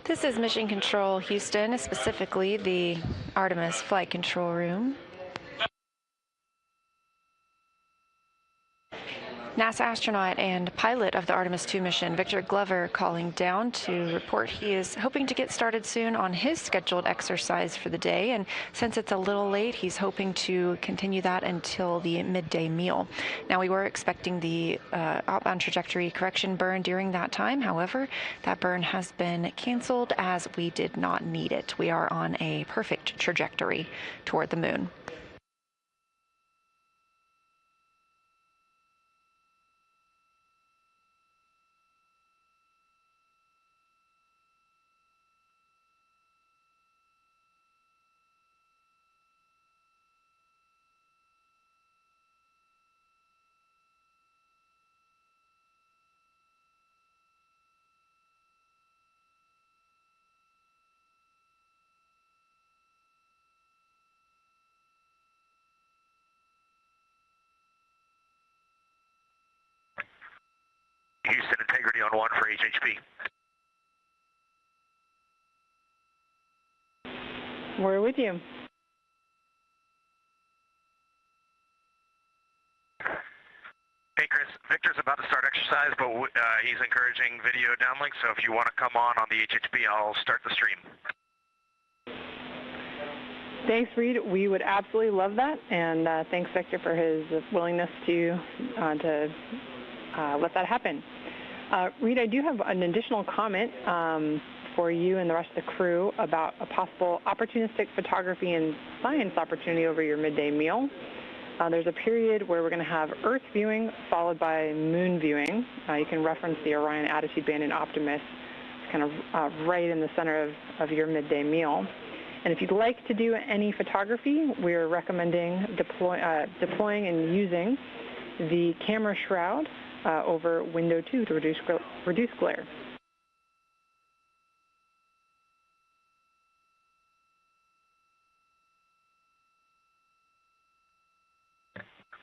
This is Mission Control Houston, specifically the Artemis Flight Control Room. NASA astronaut and pilot of the Artemis 2 mission, Victor Glover, calling down to report he is hoping to get started soon on his scheduled exercise for the day. And since it's a little late, he's hoping to continue that until the midday meal. Now, we were expecting the outbound trajectory correction burn during that time. However, that burn has been canceled as we did not need it. We are on a perfect trajectory toward the moon. Houston, integrity on 1 for HHP. We're with you. Hey, Chris. Victor's about to start exercise, but he's encouraging video downlink, so if you want to come on the HHP, I'll start the stream. Thanks, Reed. We would absolutely love that, and thanks, Victor, for his willingness to let that happen. Reed, I do have an additional comment for you and the rest of the crew about a possible opportunistic photography and science opportunity over your midday meal. There's a period where we're going to have Earth viewing followed by moon viewing. You can reference the Orion attitude band in Optimus. It's kind of right in the center of your midday meal. And if you'd like to do any photography, we're recommending deploying and using the camera shroud over window 2 to reduce glare.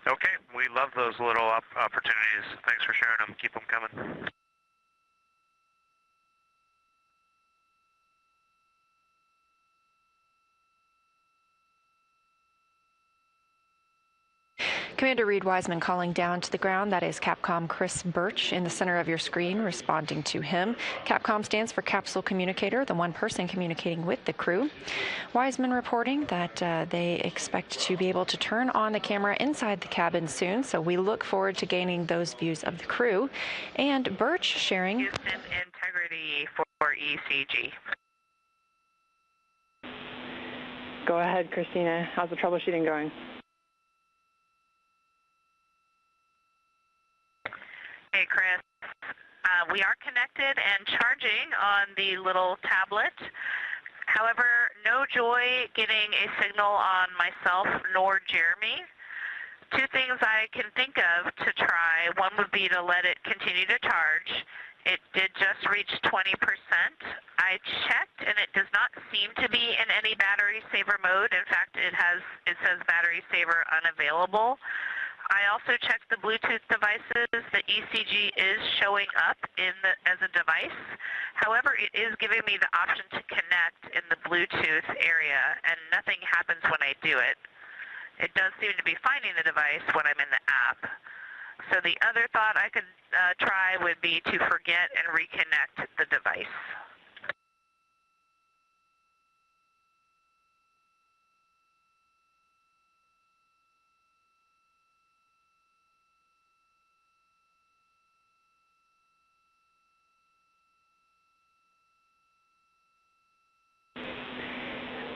Okay, we love those little opportunities. Thanks for sharing them. Keep them coming. Commander Reed Wiseman calling down to the ground. That is Capcom Chris Birch in the center of your screen responding to him. Capcom stands for Capsule Communicator, the one person communicating with the crew. Wiseman reporting that they expect to be able to turn on the camera inside the cabin soon, so we look forward to gaining those views of the crew. And Birch sharing Houston integrity for ECG. Go ahead, Christina. How's the troubleshooting going? Hey, Chris. We are connected and charging on the little tablet. However, no joy getting a signal on myself nor Jeremy. Two things I can think of to try. One would be to let it continue to charge. It did just reach 20%. I checked and it does not seem to be in any battery saver mode. In fact, it says battery saver unavailable. I also checked the Bluetooth devices. The ECG is showing up as a device. However, it is giving me the option to connect in the Bluetooth area, and nothing happens when I do it. It does seem to be finding the device when I'm in the app. So the other thought I could try would be to forget and reconnect the device.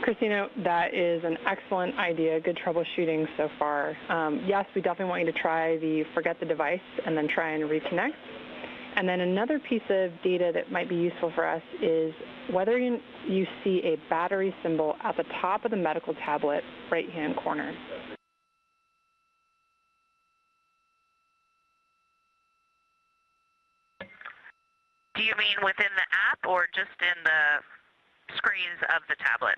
Christina, that is an excellent idea. Good troubleshooting so far. Yes, we definitely want you to try the forget the device and then try and reconnect. And then another piece of data that might be useful for us is whether you see a battery symbol at the top of the medical tablet right-hand corner. Do you mean within the app or just in the screens of the tablet?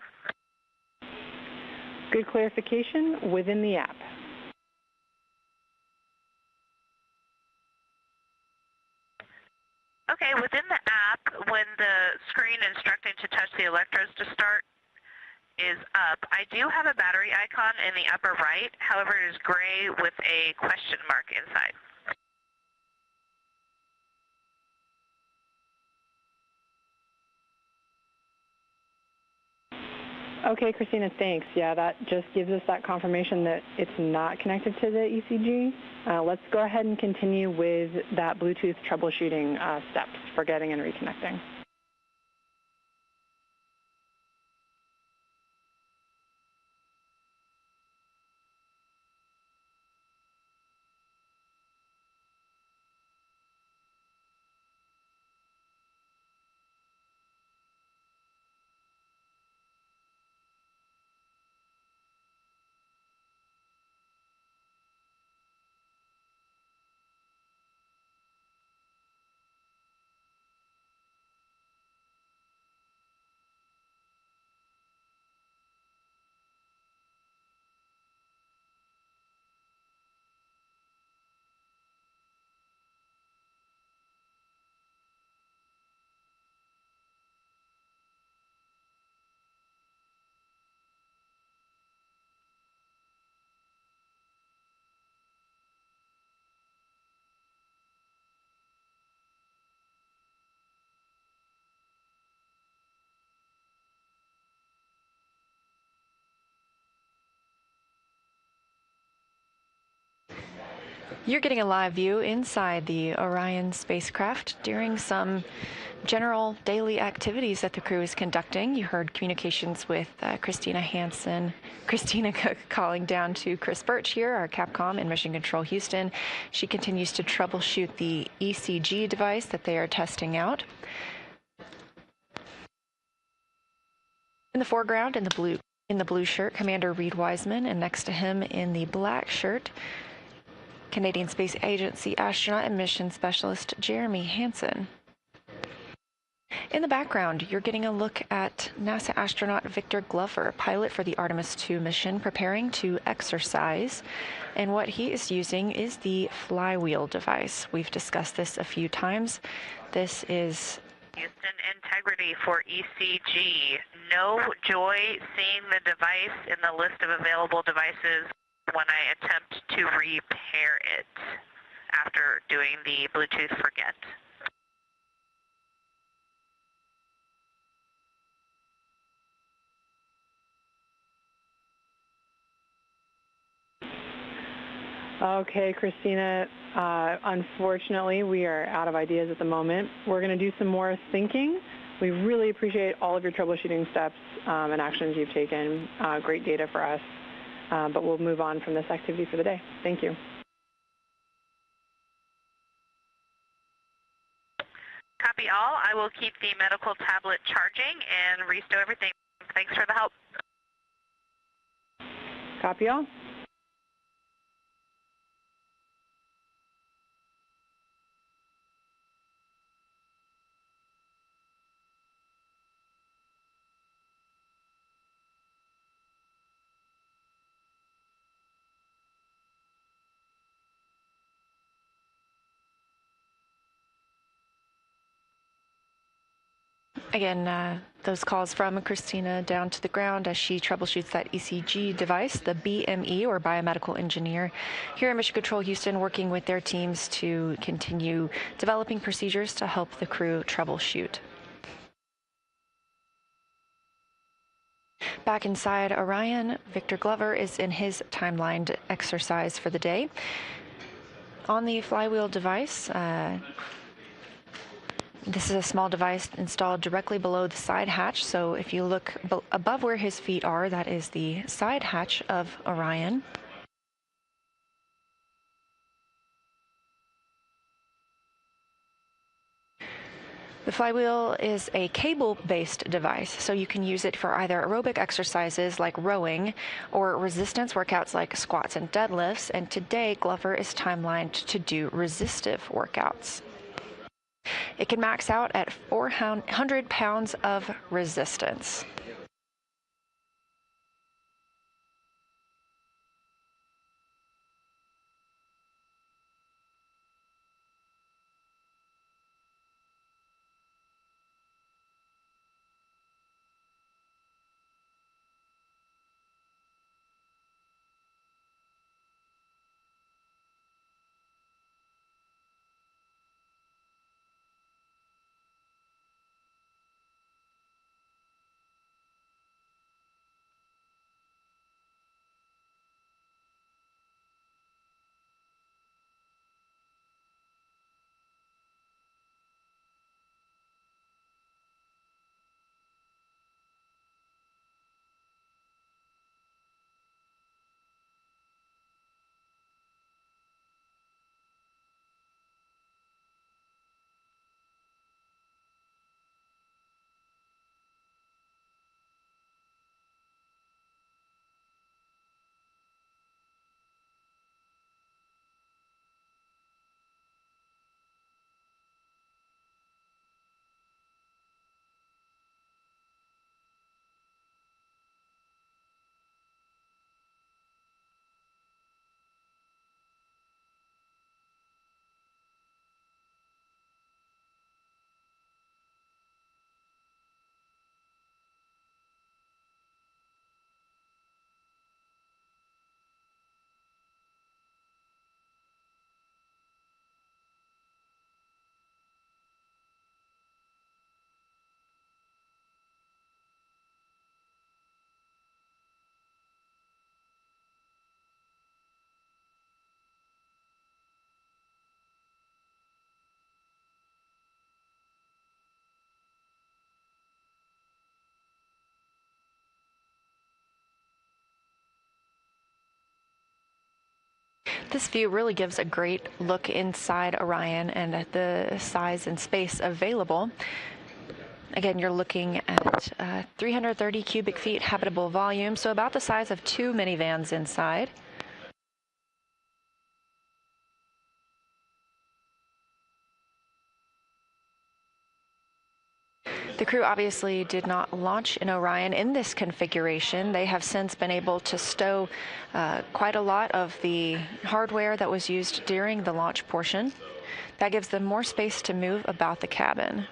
Good clarification, within the app. Okay, within the app, when the screen instructing to touch the electrodes to start is up, I do have a battery icon in the upper right. However, it is gray with a question mark inside. Okay, Christina, thanks. Yeah, that just gives us that confirmation that it's not connected to the ECG. Let's go ahead and continue with that Bluetooth troubleshooting steps, forgetting and reconnecting. You're getting a live view inside the Orion spacecraft during some general daily activities that the crew is conducting. You heard communications with Christina Hansen. Christina calling down to Chris Birch here, our Capcom in Mission Control Houston. She continues to troubleshoot the ECG device that they are testing out. In the foreground, in the blue shirt, Commander Reed Wiseman, and next to him in the black shirt, Canadian Space Agency astronaut and mission specialist Jeremy Hansen. In the background, you're getting a look at NASA astronaut Victor Glover, pilot for the Artemis 2 mission, preparing to exercise. And what he is using is the flywheel device. We've discussed this a few times. This is Houston, integrity for ECG. No joy seeing the device in the list of available devices when I attempt to repair it after doing the Bluetooth forget. Okay, Christina, unfortunately, we are out of ideas at the moment. We're going to do some more thinking. We really appreciate all of your troubleshooting steps and actions you've taken. Great data for us, but we'll move on from this activity for the day. Thank you. Copy all. I will keep the medical tablet charging and restow everything. Thanks for the help. Copy all. Again, those calls from Christina down to the ground as she troubleshoots that ECG device, the BME, or biomedical engineer, here at Mission Control Houston, working with their teams to continue developing procedures to help the crew troubleshoot. Back inside Orion, Victor Glover is in his timelined exercise for the day. On the flywheel device, this is a small device installed directly below the side hatch, so if you look above where his feet are, that is the side hatch of Orion. The flywheel is a cable-based device, so you can use it for either aerobic exercises like rowing or resistance workouts like squats and deadlifts, and today Glover is timelined to do resistive workouts. It can max out at 400 pounds of resistance. This view really gives a great look inside Orion and at the size and space available. Again, you're looking at 330 cubic feet habitable volume, so about the size of 2 minivans inside. crew obviously did not launch in Orion in this configuration. They have since been able to stow quite a lot of the hardware that was used during the launch portion. That gives them more space to move about the cabin.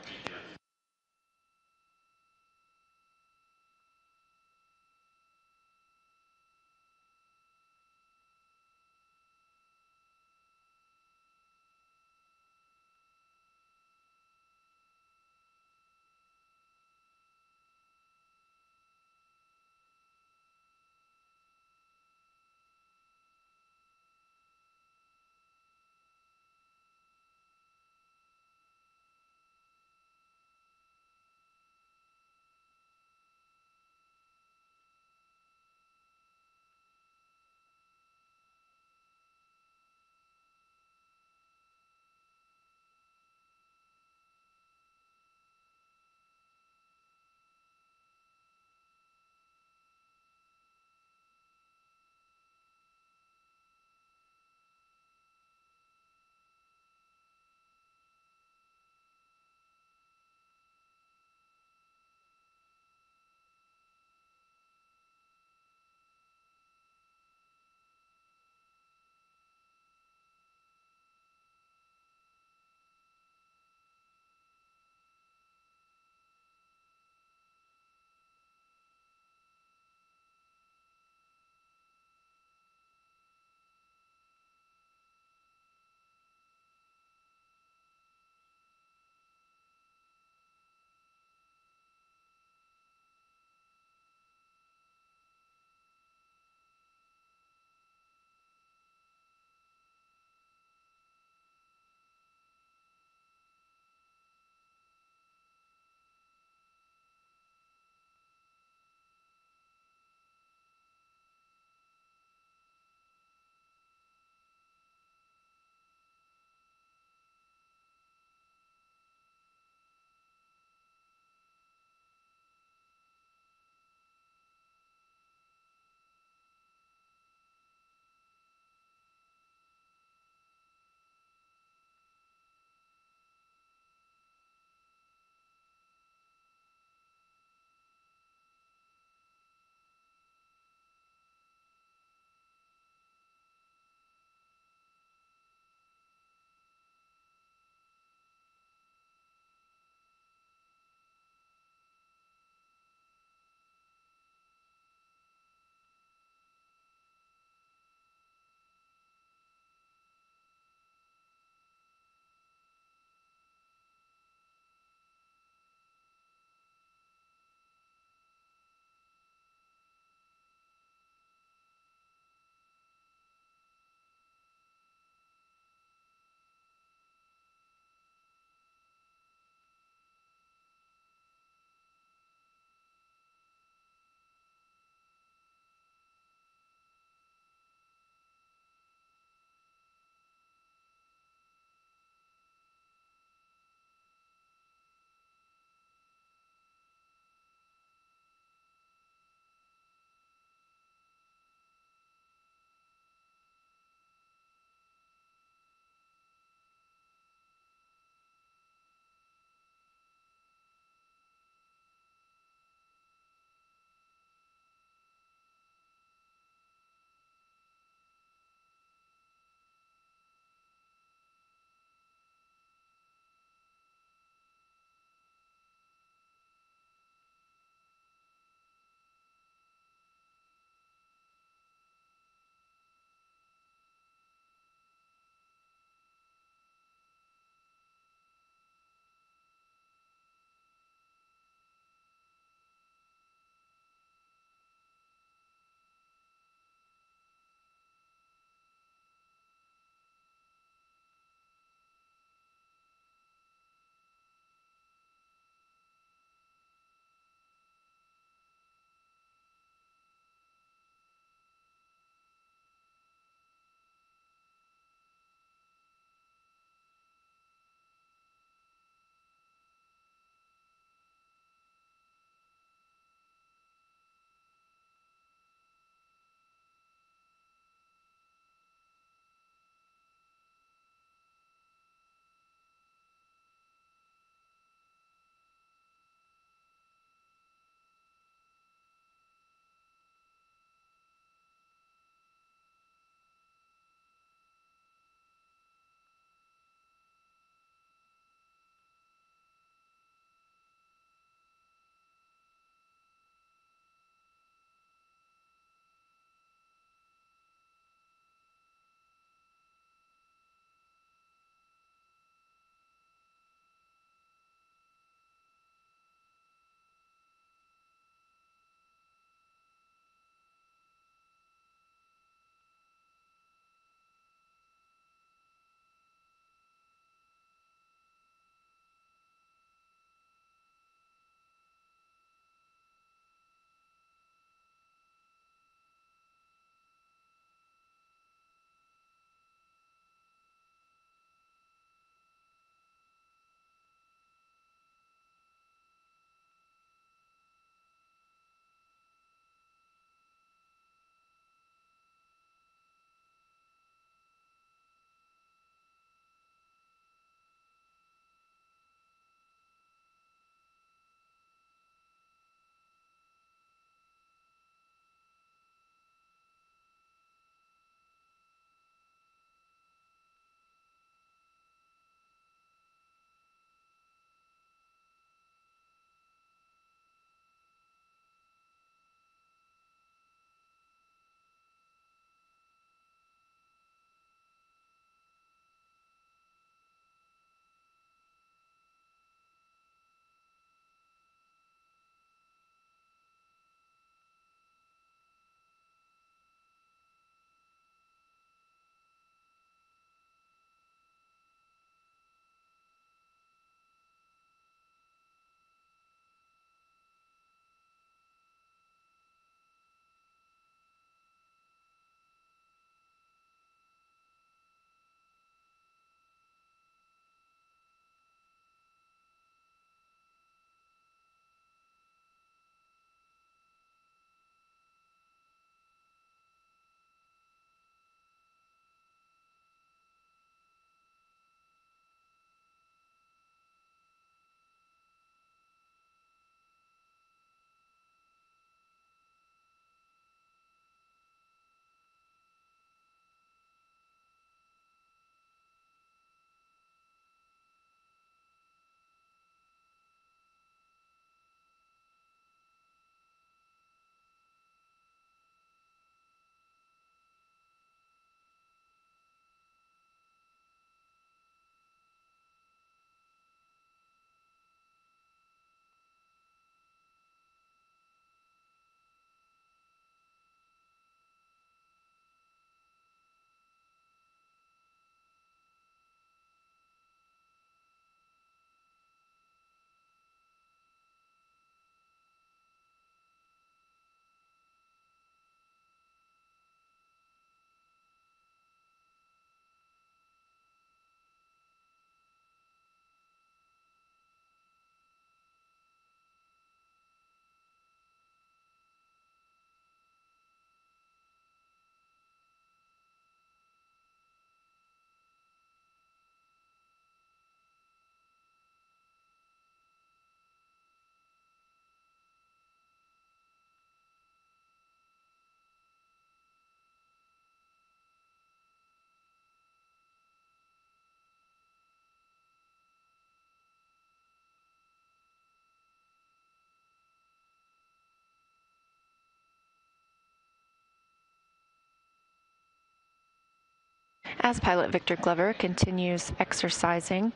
As pilot Victor Glover continues exercising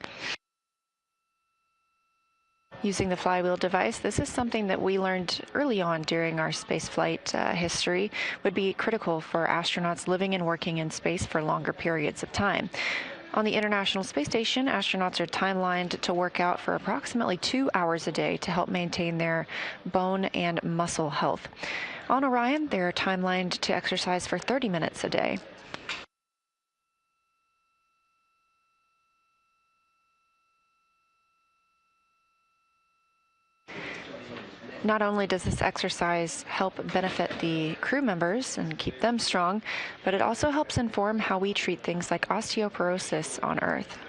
using the flywheel device, this is something that we learned early on during our spaceflight history would be critical for astronauts living and working in space for longer periods of time. On the International Space Station, astronauts are timelined to work out for approximately 2 hours a day to help maintain their bone and muscle health. On Orion, they're timelined to exercise for 30 minutes a day. Not only does this exercise help benefit the crew members and keep them strong, but it also helps inform how we treat things like osteoporosis on Earth.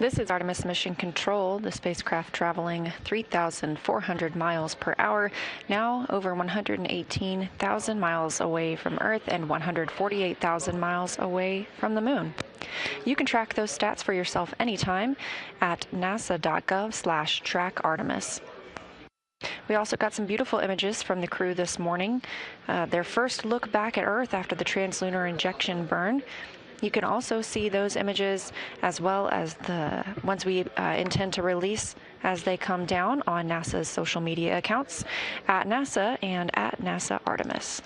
This is Artemis Mission Control, the spacecraft traveling 3,400 miles per hour, now over 118,000 miles away from Earth and 148,000 miles away from the Moon. You can track those stats for yourself anytime at nasa.gov/trackartemis. We also got some beautiful images from the crew this morning. Their first look back at Earth after the translunar injection burn. You can also see those images as well as the ones we intend to release as they come down on NASA's social media accounts at NASA and at NASA Artemis.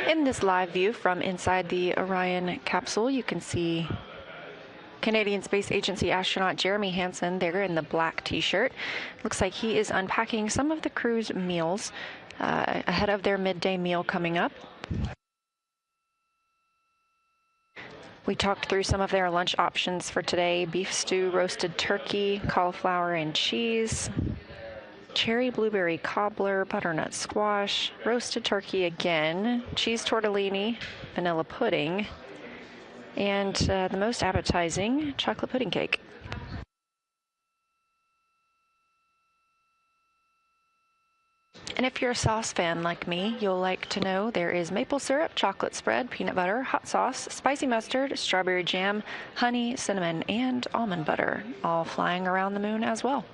In this live view from inside the Orion capsule, you can see Canadian Space Agency astronaut Jeremy Hansen there in the black t-shirt. Looks like he is unpacking some of the crew's meals ahead of their midday meal coming up. We talked through some of their lunch options for today: beef stew, roasted turkey, cauliflower and cheese, cherry blueberry cobbler, butternut squash, roasted turkey again, cheese tortellini, vanilla pudding, and the most appetizing, chocolate pudding cake. And if you're a sauce fan like me, you'll like to know there is maple syrup, chocolate spread, peanut butter, hot sauce, spicy mustard, strawberry jam, honey, cinnamon, and almond butter, all flying around the moon as well.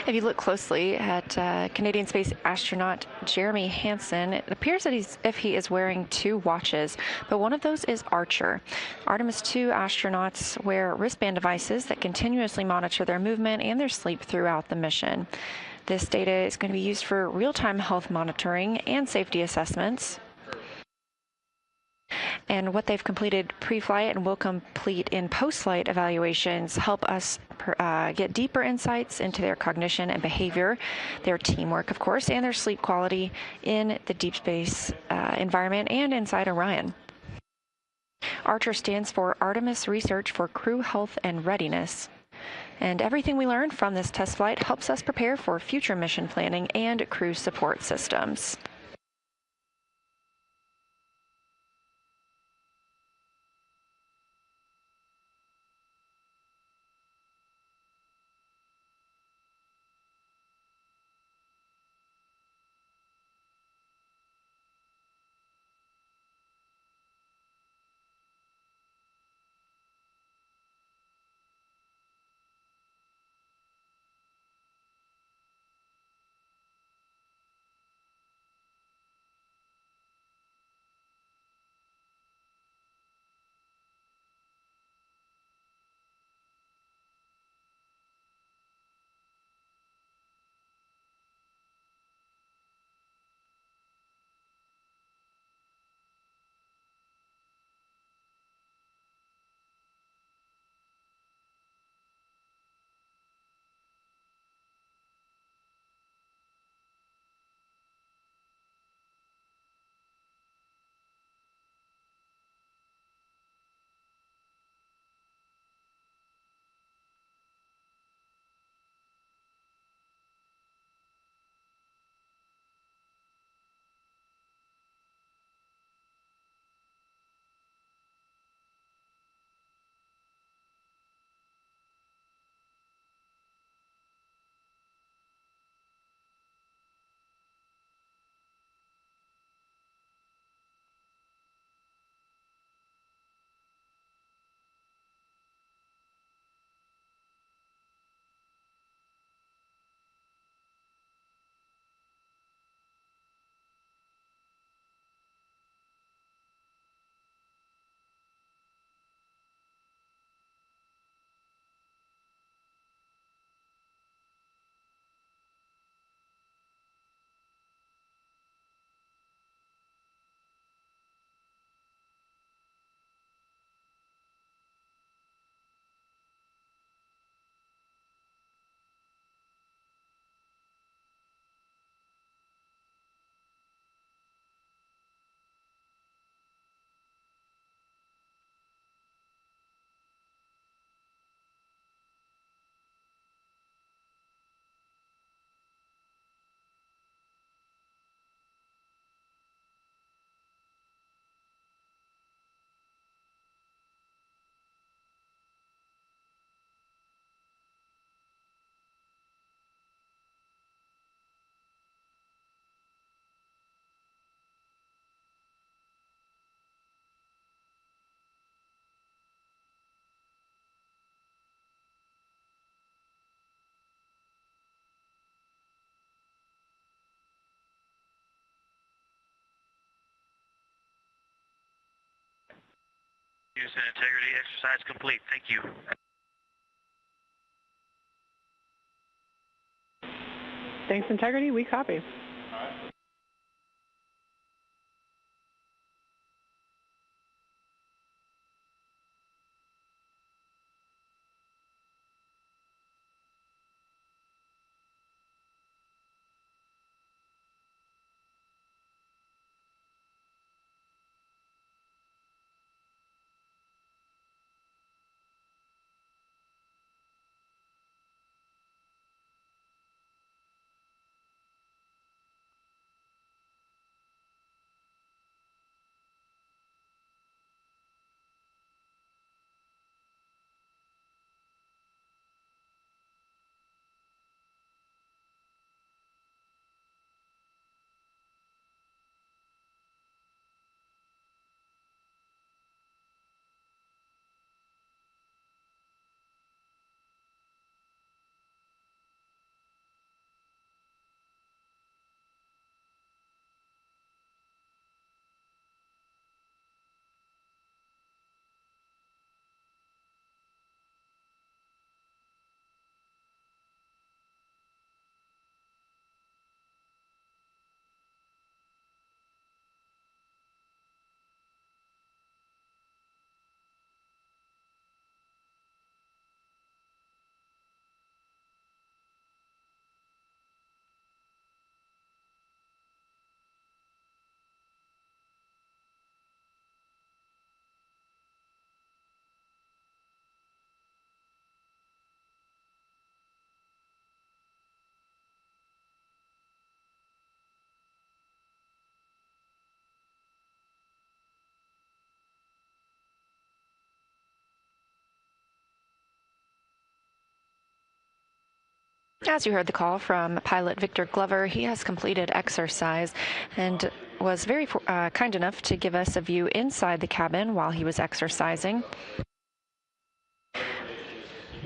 If you look closely at Canadian space astronaut Jeremy Hansen, it appears that he is wearing two watches, but one of those is Archer. Artemis 2 astronauts wear wristband devices that continuously monitor their movement and their sleep throughout the mission. This data is going to be used for real-time health monitoring and safety assessments. And what they've completed pre-flight and will complete in post-flight evaluations help us get deeper insights into their cognition and behavior, their teamwork, of course, and their sleep quality in the deep space environment and inside Orion. Archer stands for Artemis Research for Crew Health and Readiness. And everything we learned from this test flight helps us prepare for future mission planning and crew support systems. Use and integrity exercise complete. Thank you. Thanks, integrity. We copy. As you heard the call from pilot Victor Glover, he has completed exercise and was very kind enough to give us a view inside the cabin while he was exercising.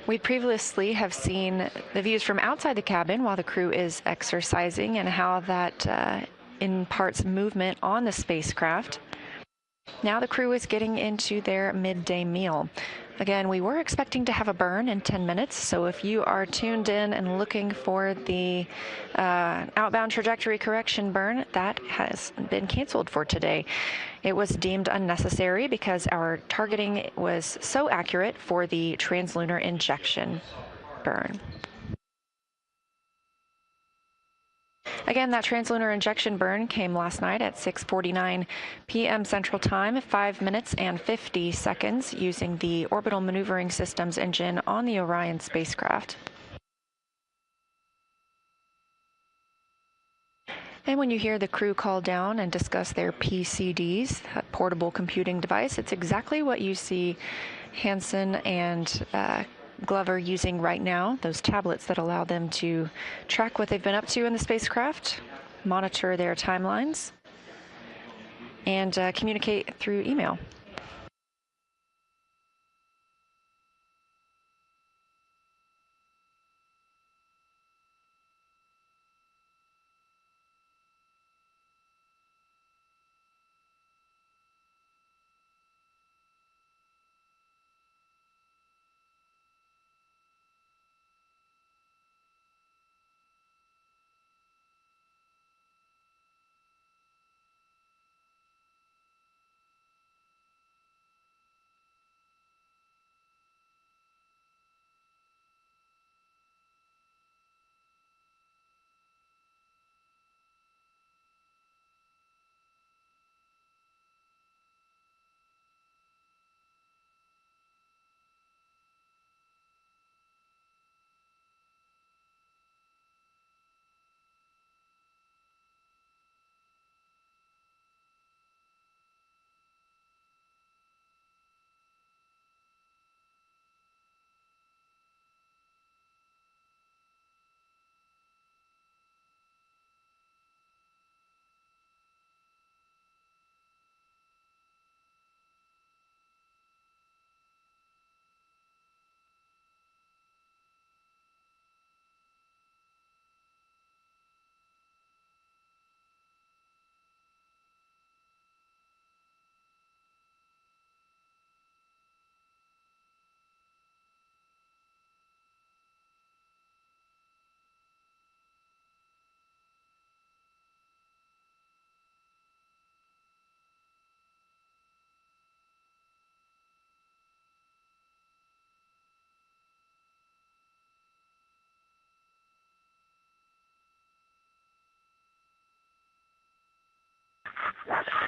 We previously have seen the views from outside the cabin while the crew is exercising and how that imparts movement on the spacecraft. Now the crew is getting into their midday meal. Again, we were expecting to have a burn in 10 minutes, so if you are tuned in and looking for the outbound trajectory correction burn, that has been canceled for today. It was deemed unnecessary because our targeting was so accurate for the translunar injection burn. Again, that translunar injection burn came last night at 6:49 p.m. Central Time, 5 minutes and 50 seconds, using the Orbital Maneuvering Systems engine on the Orion spacecraft. And when you hear the crew call down and discuss their PCDs, that portable computing device, it's exactly what you see Hansen and Glover using right now, those tablets that allow them to track what they've been up to in the spacecraft, monitor their timelines, and communicate through email.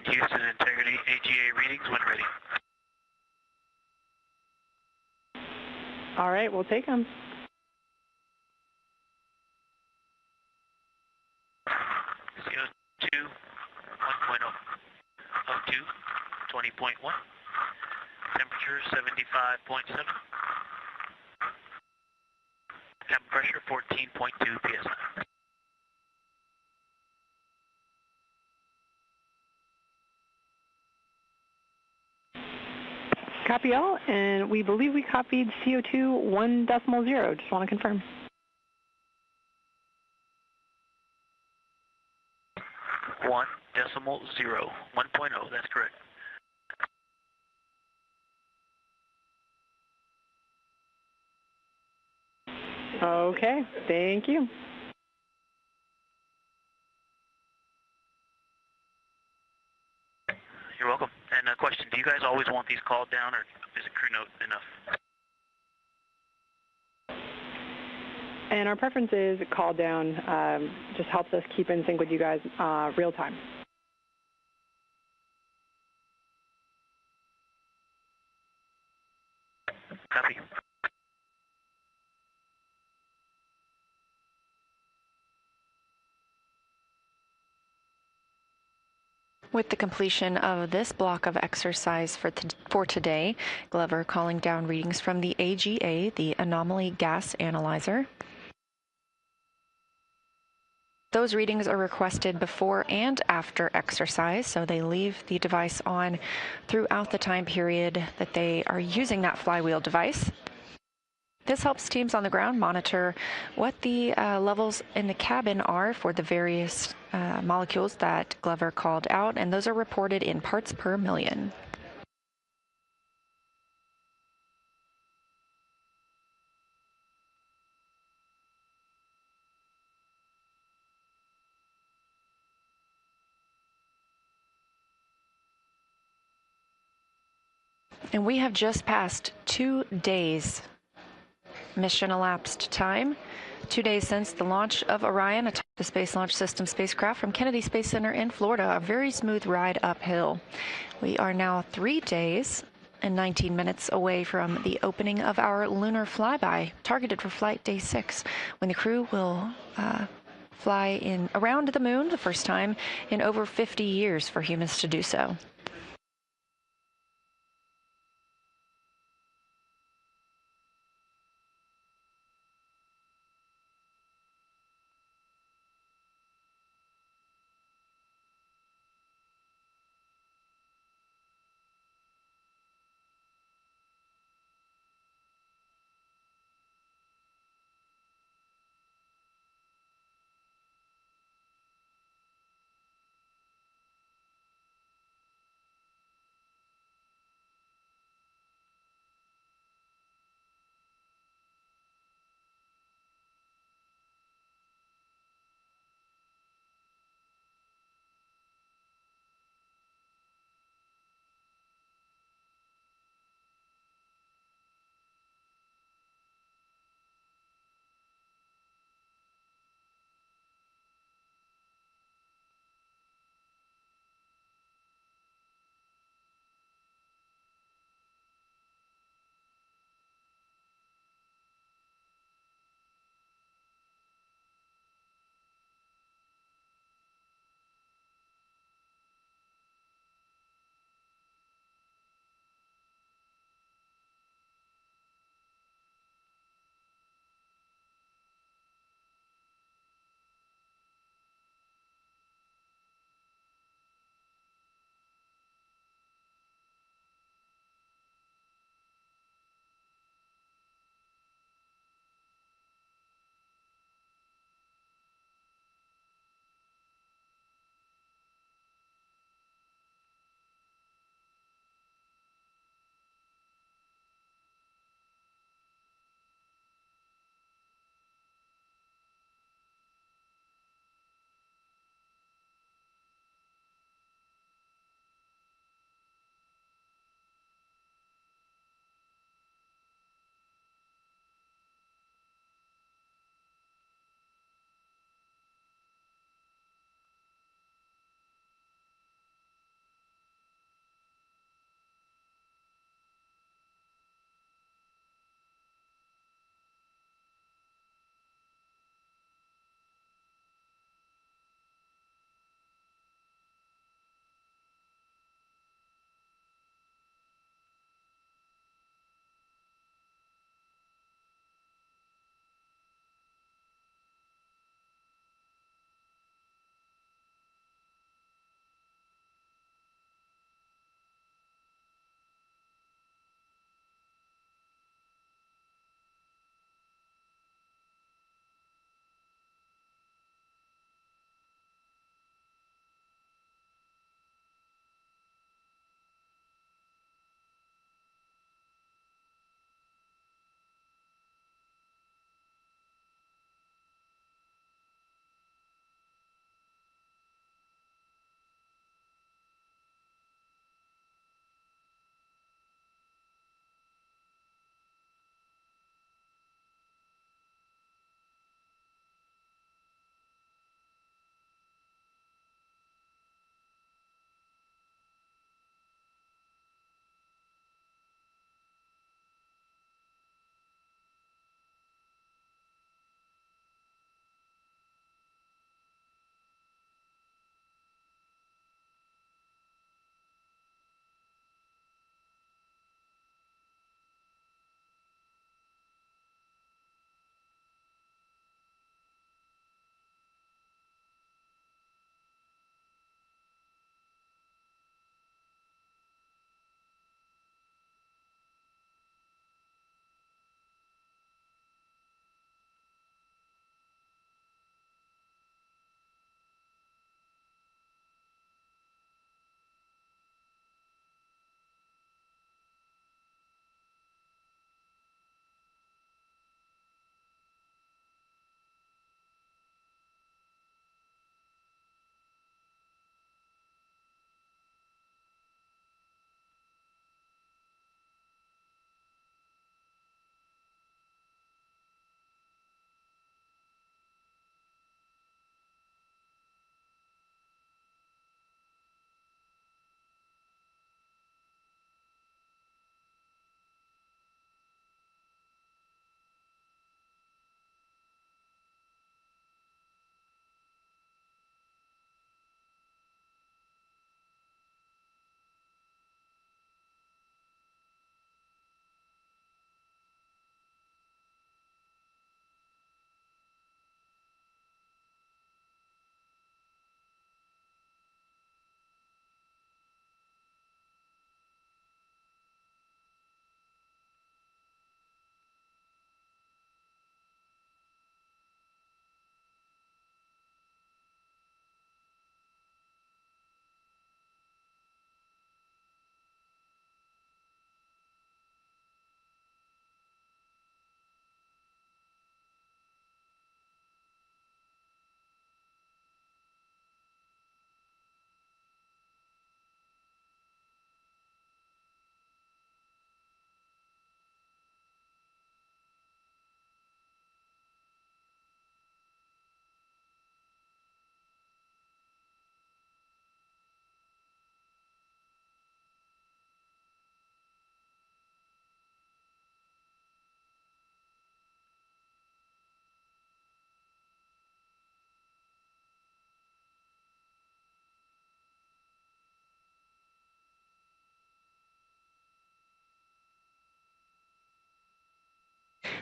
Houston Integrity, AGA readings when ready. All right, we'll take them. CO2 1.0, O2 20.1, temperature 75.7, cabin pressure 14.2 psi. Copy all, and we believe we copied CO2 1.0. Just want to confirm. One decimal zero, 1.0, that's correct. Okay, thank you. You're welcome. And a question, do you guys always want these called down, or is a crew note enough? And our preference is call down. Just helps us keep in sync with you guys real time. Copy. With the completion of this block of exercise for today, Glover calling down readings from the AGA, the Anomaly Gas Analyzer. Those readings are requested before and after exercise, so they leave the device on throughout the time period that they are using that flywheel device. This helps teams on the ground monitor what the levels in the cabin are for the various molecules that Glover called out, and those are reported in parts per million. And we have just passed 2 days mission elapsed time. 2 days since the launch of Orion, atop the Space Launch System spacecraft from Kennedy Space Center in Florida, a very smooth ride uphill. We are now 3 days and 19 minutes away from the opening of our lunar flyby, targeted for flight day 6, when the crew will fly around the moon, the first time in over 50 years for humans to do so.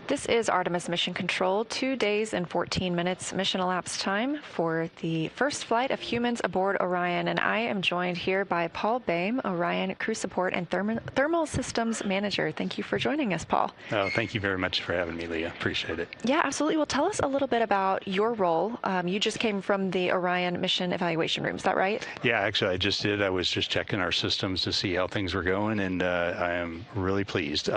This is Artemis Mission Control, 2 days and 14 minutes mission elapsed time for the first flight of humans aboard Orion. And I am joined here by Paul Boehm, Orion Crew Support and Thermal Systems Manager. Thank you for joining us, Paul. Oh, thank you very much for having me, Leah. Appreciate it. Yeah, absolutely. Well, tell us a little bit about your role. You just came from the Orion Mission Evaluation Room, is that right? Yeah, actually, I just did. I was just checking our systems to see how things were going, and I am really pleased.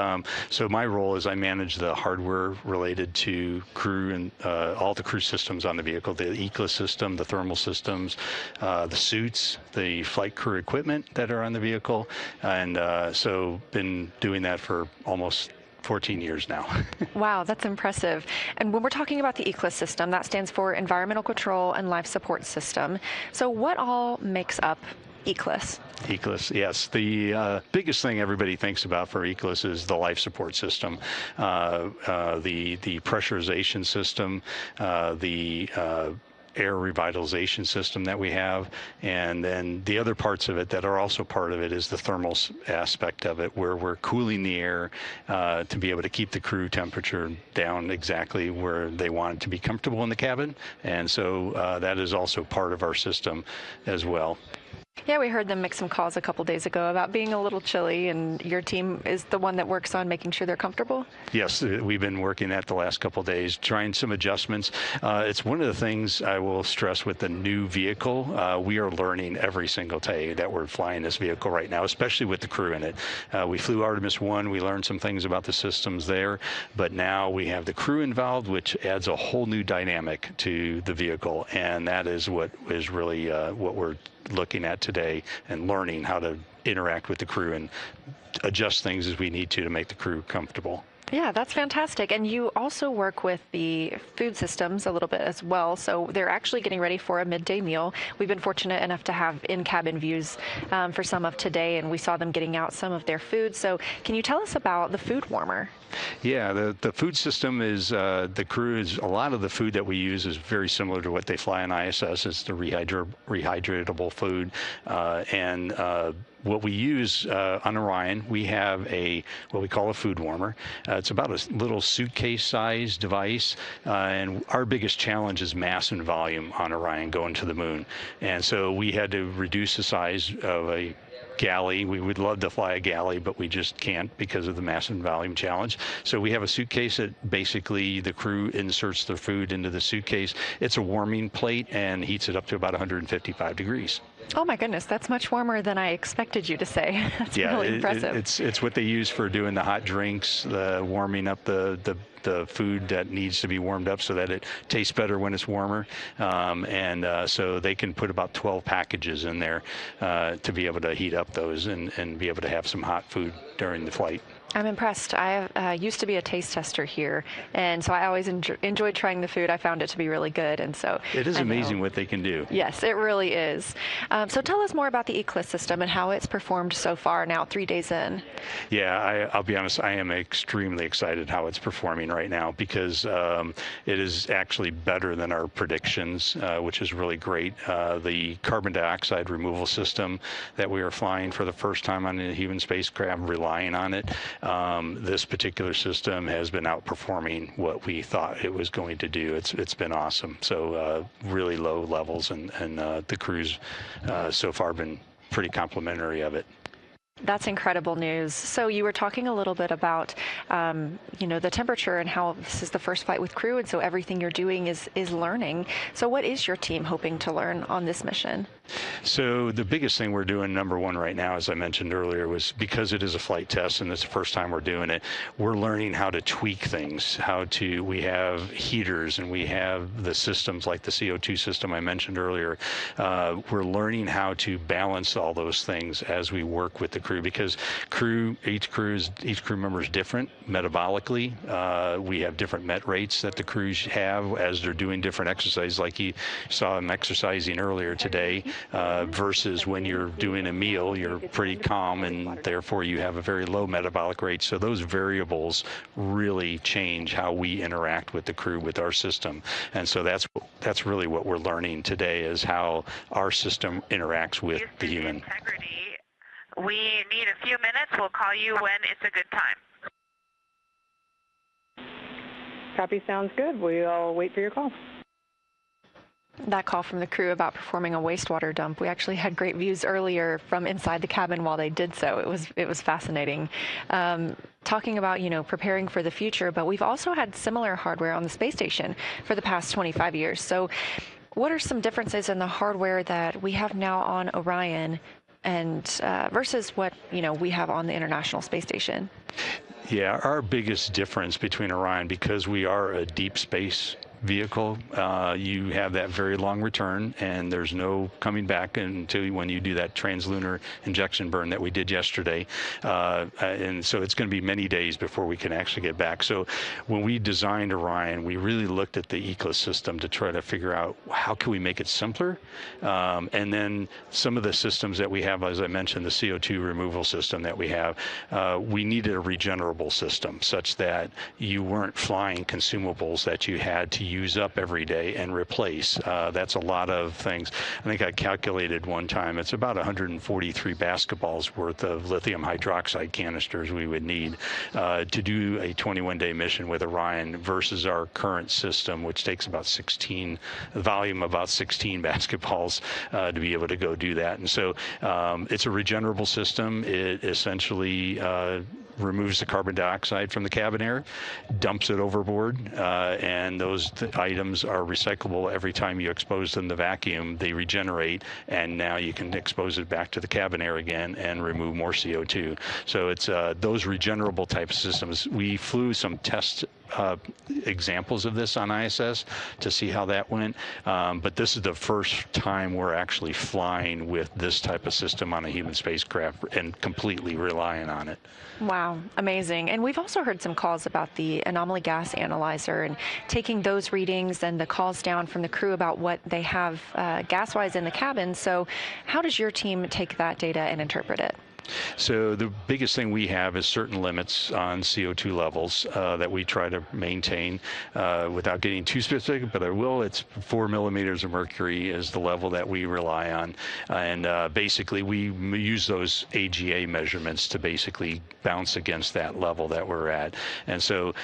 So my role is I manage the hardware related to crew and all the crew systems on the vehicle, the ECLA system, the thermal systems, the suits, the flight crew equipment that are on the vehicle, and so been doing that for almost 14 years now. Wow, that's impressive. And when we're talking about the ECLA system, that stands for Environmental Control and Life Support System. So what all makes up ECLS? ECLS, yes. The biggest thing everybody thinks about for ECLS is the life support system, the pressurization system, the air revitalization system that we have, and then the other parts of it that are also part of it is the thermal aspect of it, where we're cooling the air to be able to keep the crew temperature down exactly where they want it to be comfortable in the cabin, and so that is also part of our system as well. Yeah, we heard them make some calls a couple days ago about being a little chilly, and your team is the one that works on making sure they're comfortable? Yes, we've been working that the last couple of days, trying some adjustments. It's one of the things I will stress with the new vehicle. We are learning every single day that we're flying this vehicle right now, especially with the crew in it. We flew Artemis 1, we learned some things about the systems there, but now we have the crew involved, which adds a whole new dynamic to the vehicle, and that is what is really what we're looking at today, and learning how to interact with the crew and adjust things as we need to make the crew comfortable. Yeah, that's fantastic. And you also work with the food systems a little bit as well. So they're actually getting ready for a midday meal. We've been fortunate enough to have in-cabin views for some of today, and we saw them getting out some of their food. So can you tell us about the food warmer? Yeah, the food system is, the crew is, a lot of the food that we use is very similar to what they fly on ISS. It's the rehydratable food, and what we use on Orion, we have what we call a food warmer. It's about a little suitcase-sized device, and our biggest challenge is mass and volume on Orion going to the moon. And so we had to reduce the size of a galley. We would love to fly a galley, but we just can't because of the mass and volume challenge. So we have a suitcase that basically the crew inserts their food into the suitcase. It's a warming plate and heats it up to about 155 degrees. Oh my goodness, that's much warmer than I expected you to say. That's really impressive. It's what they use for doing the hot drinks, the warming up the food that needs to be warmed up so that it tastes better when it's warmer. So they can put about 12 packages in there to be able to heat up those and be able to have some hot food during the flight. I'm impressed. I used to be a taste tester here, and so I always enjoyed trying the food. I found it to be really good, and so it is amazing what they can do. Yes, it really is. So tell us more about the ECLS system and how it's performed so far now, 3 days in. Yeah, I'll be honest, I am extremely excited how it's performing right now, because it is actually better than our predictions, which is really great. The carbon dioxide removal system that we are flying for the first time on a human spacecraft, relying on it, this particular system has been outperforming what we thought it was going to do. It's been awesome. So really low levels, and the crew's so far been pretty complimentary of it. That's incredible news. So you were talking a little bit about, the temperature and how this is the first flight with crew, and so everything you're doing is learning. So what is your team hoping to learn on this mission? So the biggest thing we're doing, number one right now, as I mentioned earlier, was because it is a flight test and it's the first time we're doing it, we're learning how to tweak things, we have heaters and we have the systems like the CO2 system I mentioned earlier. We're learning how to balance all those things as we work with the crew, because each crew member is different metabolically. We have different met rates that the crews have as they're doing different exercises, like you saw them exercising earlier today. Versus when you're doing a meal, you're pretty calm, and therefore you have a very low metabolic rate. So those variables really change how we interact with the crew, with our system. And so that's really what we're learning today, is how our system interacts with the human. Integrity. We need a few minutes. We'll call you when it's a good time. Copy, sounds good. We'll wait for your call. That call from the crew about performing a wastewater dump, we actually had great views earlier from inside the cabin while they did so. It was fascinating. Talking about, preparing for the future, but we've also had similar hardware on the space station for the past 25 years. So what are some differences in the hardware that we have now on Orion and versus what, we have on the International Space Station? Yeah, our biggest difference between Orion, because we are a deep space vehicle, you have that very long return, and there's no coming back until when you do that translunar injection burn that we did yesterday. And so it's going to be many days before we can actually get back. So when we designed Orion, we really looked at the ecosystem to try to figure out how can we make it simpler. And then some of the systems that we have, as I mentioned, the CO2 removal system that we have, we needed a regenerable system such that you weren't flying consumables that you had to use up every day and replace. That's a lot of things. I think I calculated one time, it's about 143 basketballs worth of lithium hydroxide canisters we would need to do a 21-day mission with Orion versus our current system, which takes about 16, volume about 16 basketballs to be able to go do that. And so it's a regenerable system. It essentially removes the carbon dioxide from the cabin air, dumps it overboard, and those items are recyclable every time you expose them to vacuum. They regenerate, and now you can expose it back to the cabin air again and remove more CO2. So it's those regenerable type systems. We flew some test examples of this on ISS to see how that went, but this is the first time we're actually flying with this type of system on a human spacecraft and completely relying on it. Wow, amazing. And we've also heard some calls about the anomaly gas analyzer and taking those readings and the calls down from the crew about what they have gas-wise in the cabin. So how does your team take that data and interpret it? So the biggest thing we have is certain limits on CO2 levels that we try to maintain without getting too specific, but I will. It's 4 millimeters of mercury is the level that we rely on. And basically we use those AGA measurements to basically bounce against that level that we're at. And so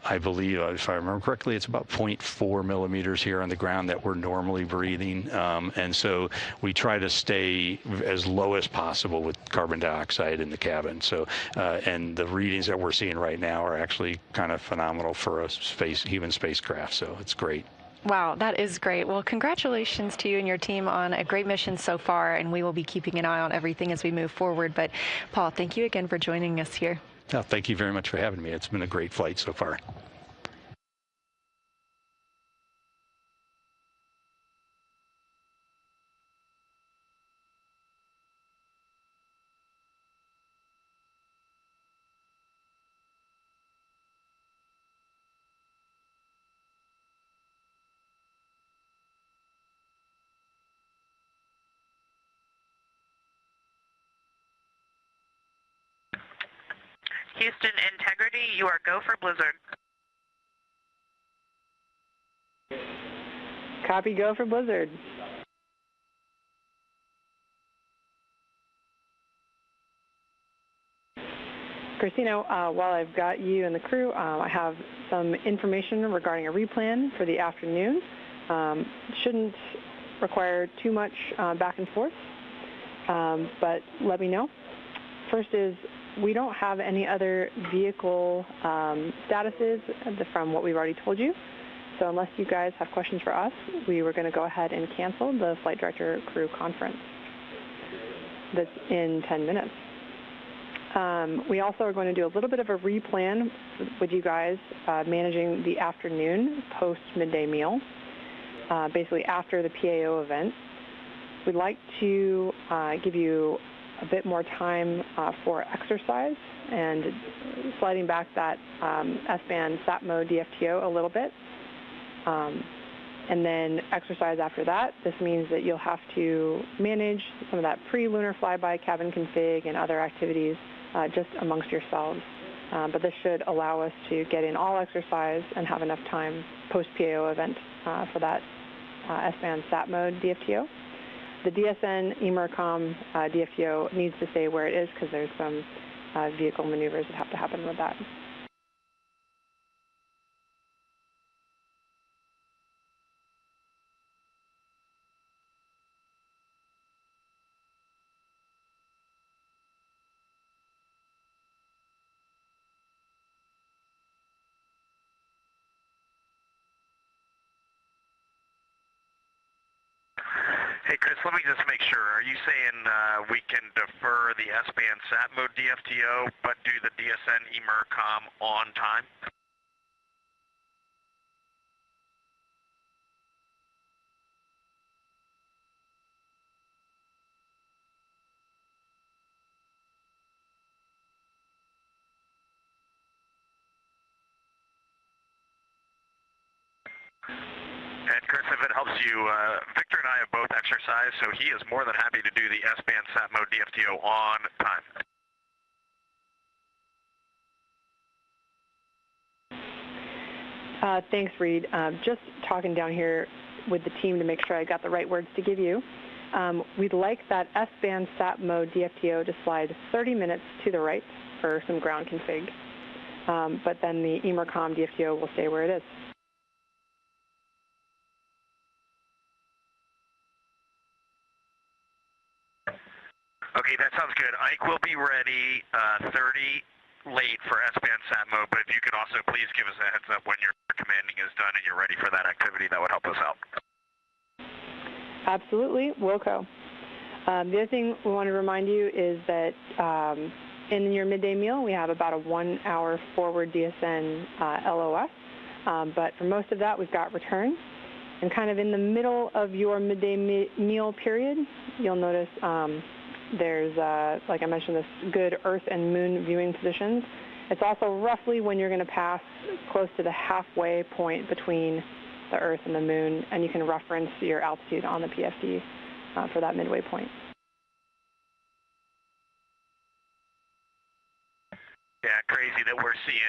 I believe, if I remember correctly, it's about 0.4 millimeters here on the ground that we're normally breathing. And so we try to stay as low as possible with carbon dioxide in the cabin. So, and the readings that we're seeing right now are actually kind of phenomenal for a human spacecraft. So it's great. Wow, that is great. Well, congratulations to you and your team on a great mission so far, and we will be keeping an eye on everything as we move forward. But Paul, thank you again for joining us here. Oh, thank you very much for having me. It's been a great flight so far. Houston Integrity, you are go for Blizzard. Copy, go for Blizzard. Christina, while I've got you and the crew, I have some information regarding a replan for the afternoon. Shouldn't require too much back and forth, but let me know. First is, we don't have any other vehicle statuses from what we've already told you. So unless you guys have questions for us, we were going to go ahead and cancel the flight director crew conference that's in 10 minutes. We also are going to do a little bit of a replan with you guys managing the afternoon post-midday meal, basically after the PAO event. We'd like to give you a bit more time for exercise and sliding back that S-band SAT mode DFTO a little bit. And then exercise after that. This means that you'll have to manage some of that pre-lunar flyby, cabin config, and other activities just amongst yourselves. But this should allow us to get in all exercise and have enough time post-PAO event for that S-band SAT mode DFTO. The DSN EMERCOM DFTO needs to stay where it is because there's some vehicle maneuvers that have to happen with that. Chris, let me just make sure. Are you saying we can defer the S-band sat mode DFTO, but do the DSN emercom on time? And Chris, if it helps you, Victor and I have both exercised, so he is more than happy to do the S-band sat mode DFTO on time. Thanks, Reed. Just talking down here with the team to make sure I got the right words to give you. We'd like that S-band sat mode DFTO to slide 30 minutes to the right for some ground config, but then the emercom DFTO will stay where it is. Okay, that sounds good. Ike will be ready 30 late for S-band sat mode, but if you could also please give us a heads up when your commanding is done and you're ready for that activity, that would help us out. Absolutely, Wilco. The other thing we want to remind you is that in your midday meal, we have about a 1 hour forward DSN LOS, but for most of that, we've got return. And kind of in the middle of your midday meal period, you'll notice there's, like I mentioned, this good Earth and Moon viewing positions. It's also roughly when you're going to pass close to the halfway point between the Earth and the Moon, and you can reference your altitude on the PFD for that midway point. Yeah, crazy that we're seeing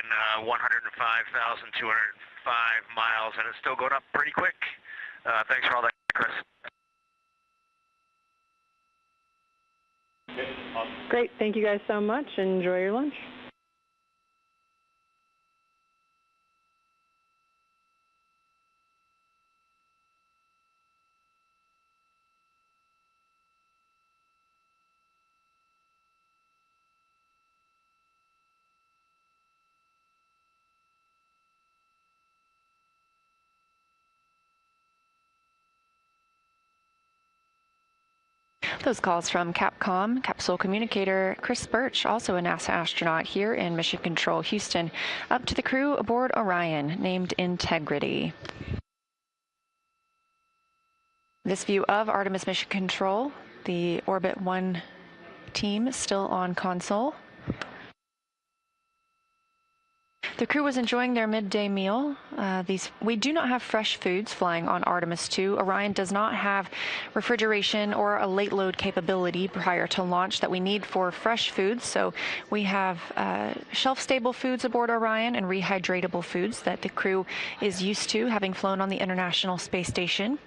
105,205 miles, and it's still going up pretty quick. Thanks for all that, Chris. Great. Thank you guys so much. Enjoy your lunch. Those calls from Capcom capsule communicator Chris Birch, also a NASA astronaut here in Mission Control Houston, up to the crew aboard Orion, named Integrity. This view of Artemis Mission Control, the Orbit 1 team still on console. The crew was enjoying their midday meal. We do not have fresh foods flying on Artemis 2. Orion does not have refrigeration or a late load capability prior to launch that we need for fresh foods. So we have shelf-stable foods aboard Orion and rehydratable foods that the crew is used to, having flown on the International Space Station.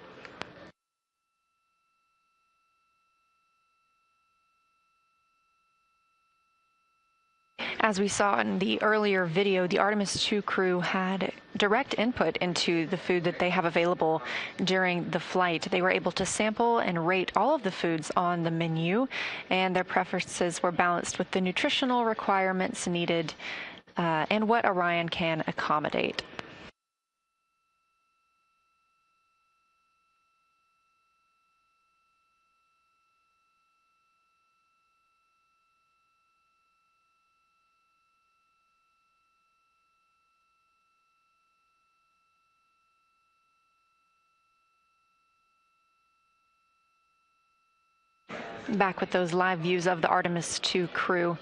As we saw in the earlier video, the Artemis 2 crew had direct input into the food that they have available during the flight. They were able to sample and rate all of the foods on the menu, and their preferences were balanced with the nutritional requirements needed and what Orion can accommodate. Back with those live views of the Artemis 2 crew.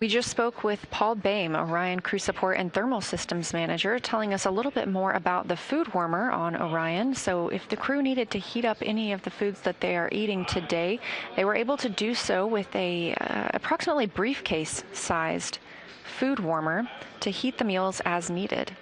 We just spoke with Paul Boehm, Orion Crew Support and Thermal Systems Manager, telling us a little bit more about the food warmer on Orion. So if the crew needed to heat up any of the foods that they are eating today, they were able to do so with a approximately briefcase-sized food warmer to heat the meals as needed.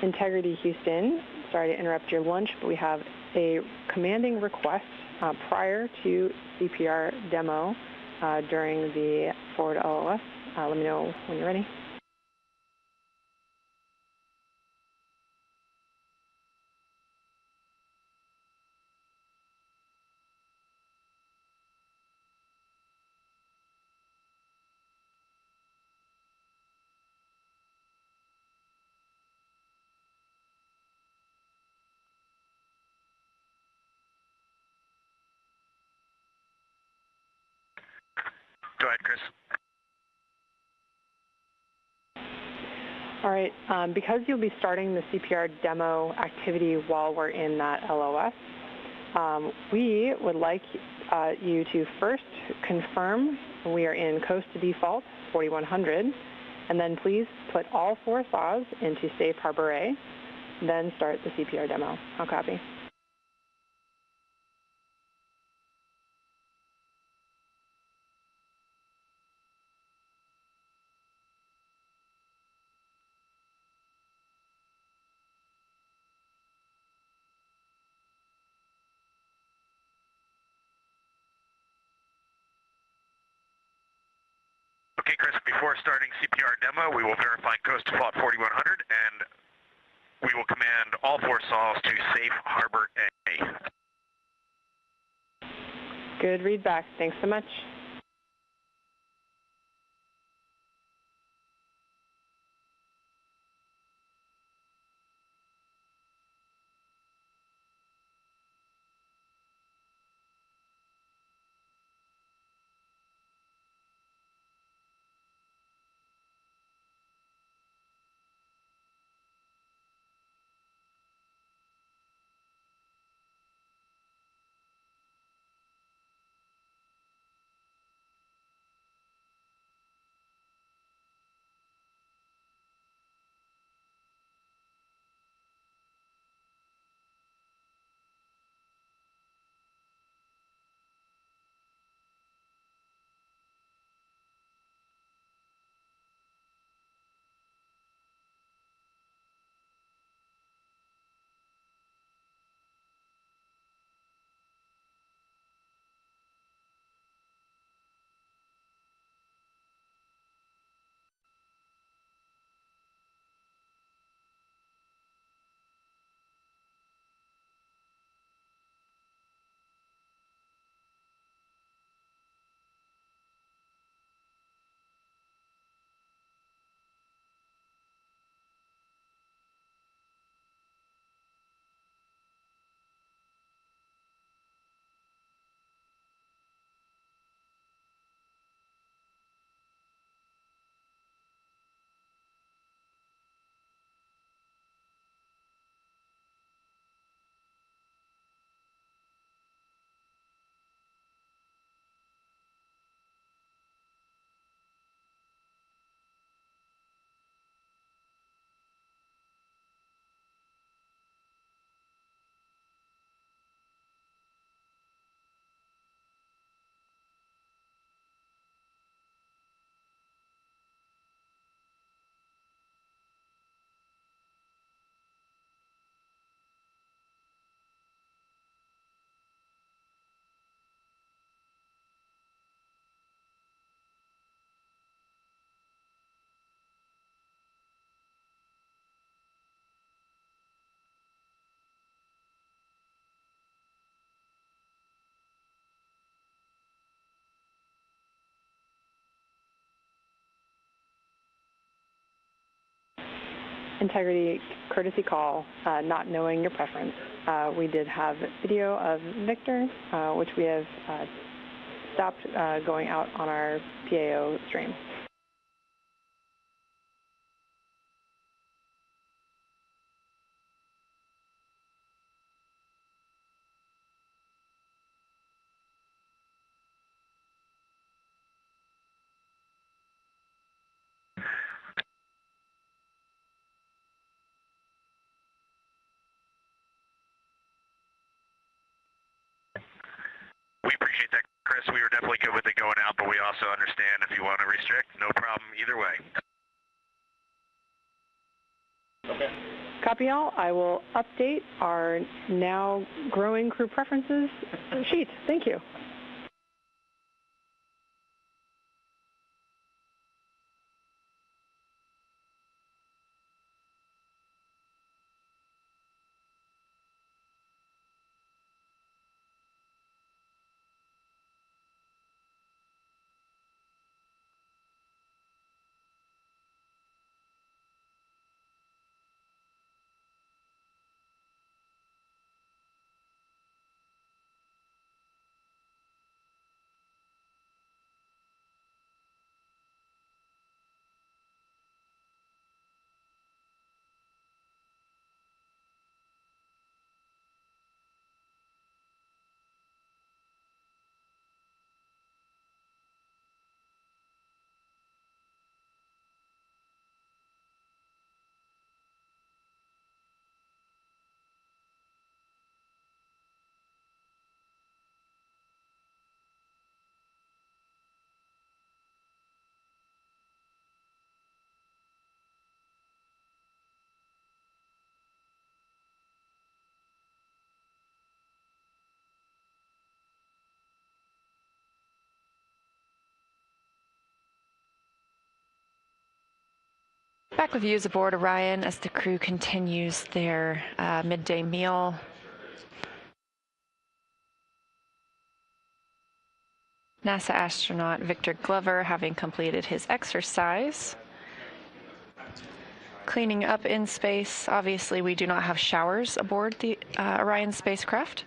Integrity Houston, sorry to interrupt your lunch, but we have a commanding request prior to CPR demo during the forward LOS. Let me know when you're ready. Go ahead, Chris. All right, because you'll be starting the CPR demo activity while we're in that LOS, we would like you to first confirm we are in coast to default 4100, and then please put all 4 saws into Safe Harbor A, then start the CPR demo. I'll copy. Okay, Chris, before starting CPR demo, we will verify coast default 4100, and we will command all 4 saws to Safe Harbor A. Good read back. Thanks so much. Integrity courtesy call, not knowing your preference. We did have video of Victor, which we have stopped going out on our PAO stream. We appreciate that, Chris. We were definitely good with it going out, but we also understand if you want to restrict, no problem either way. Okay. Copy all. I will update our now growing crew preferences sheet. Thank you. Back with views aboard Orion as the crew continues their midday meal. NASA astronaut Victor Glover having completed his exercise. Cleaning up in space. Obviously, we do not have showers aboard the Orion spacecraft.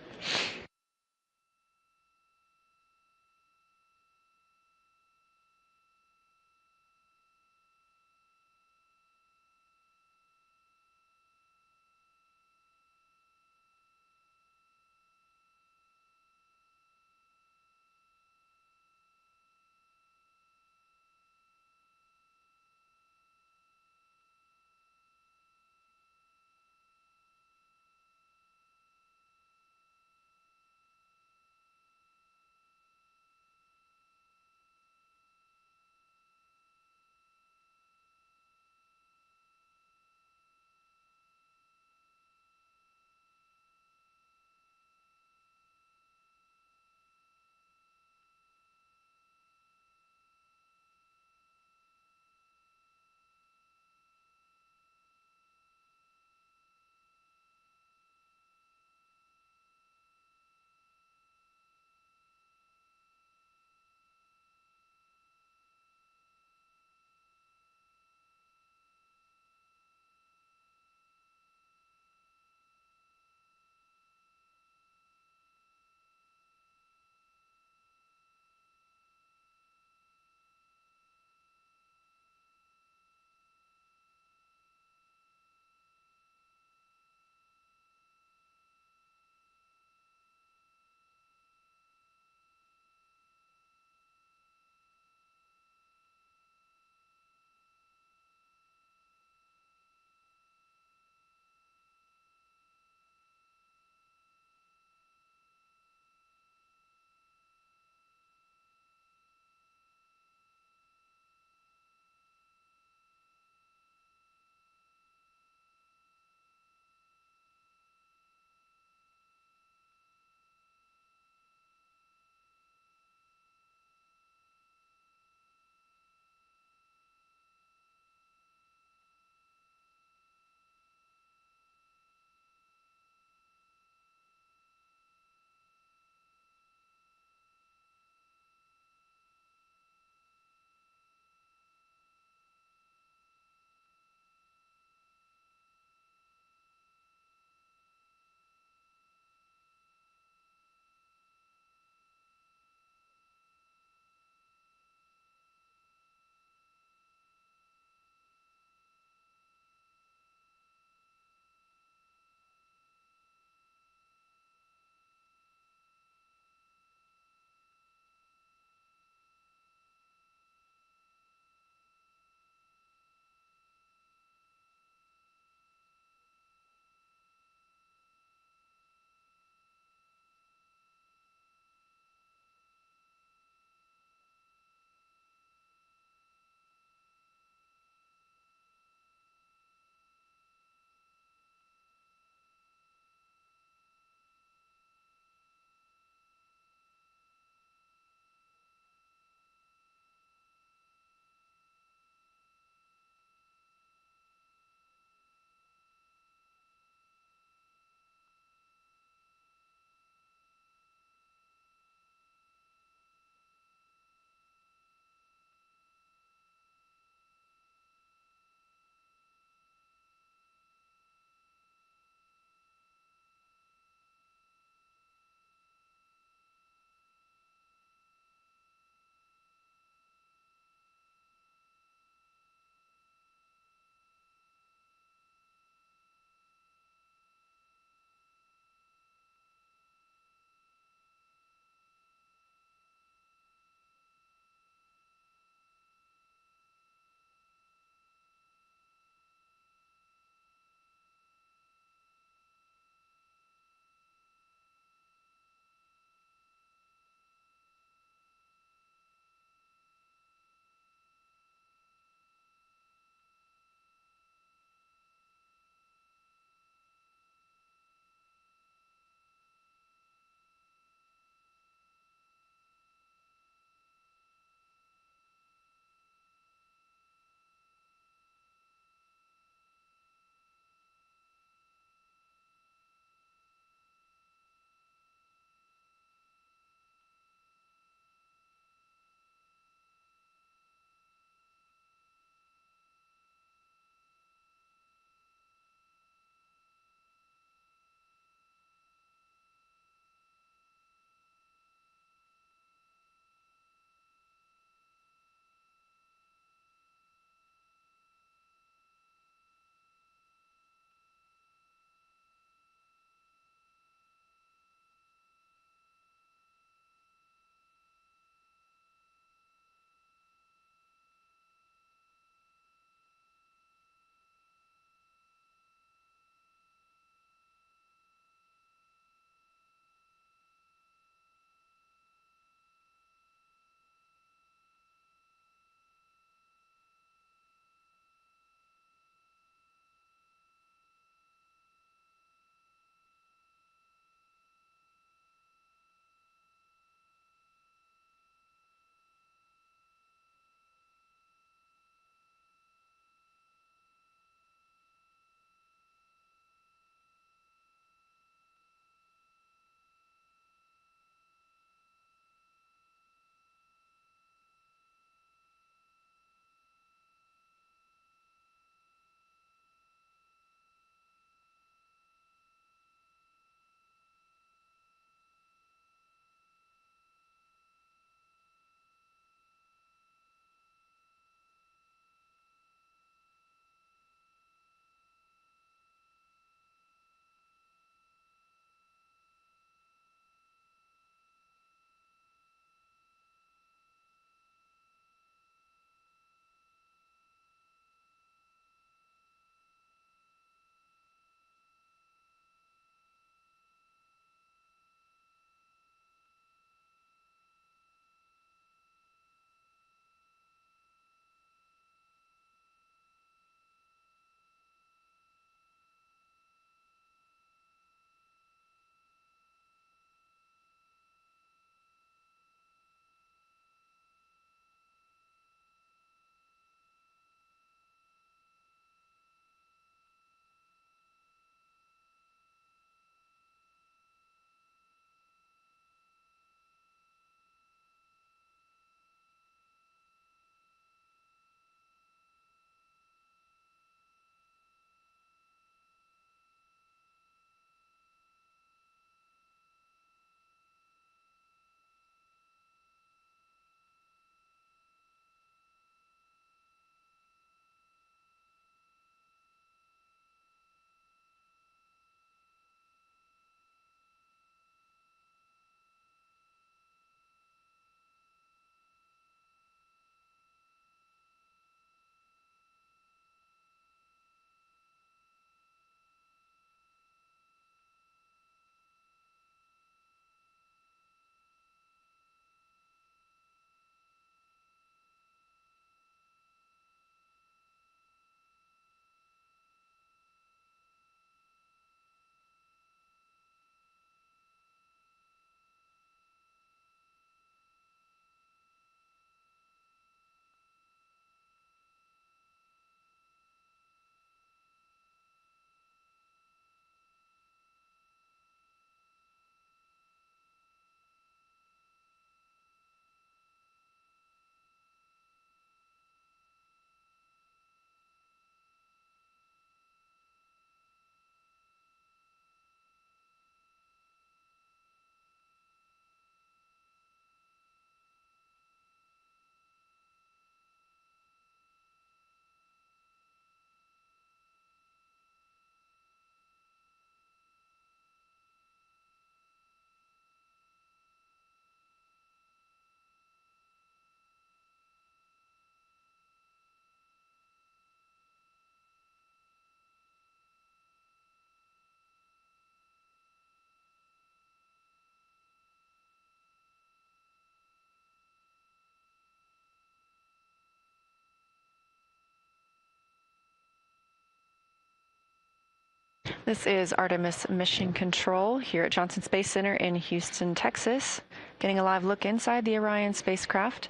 This is Artemis Mission Control here at Johnson Space Center in Houston, Texas. Getting a live look inside the Orion spacecraft.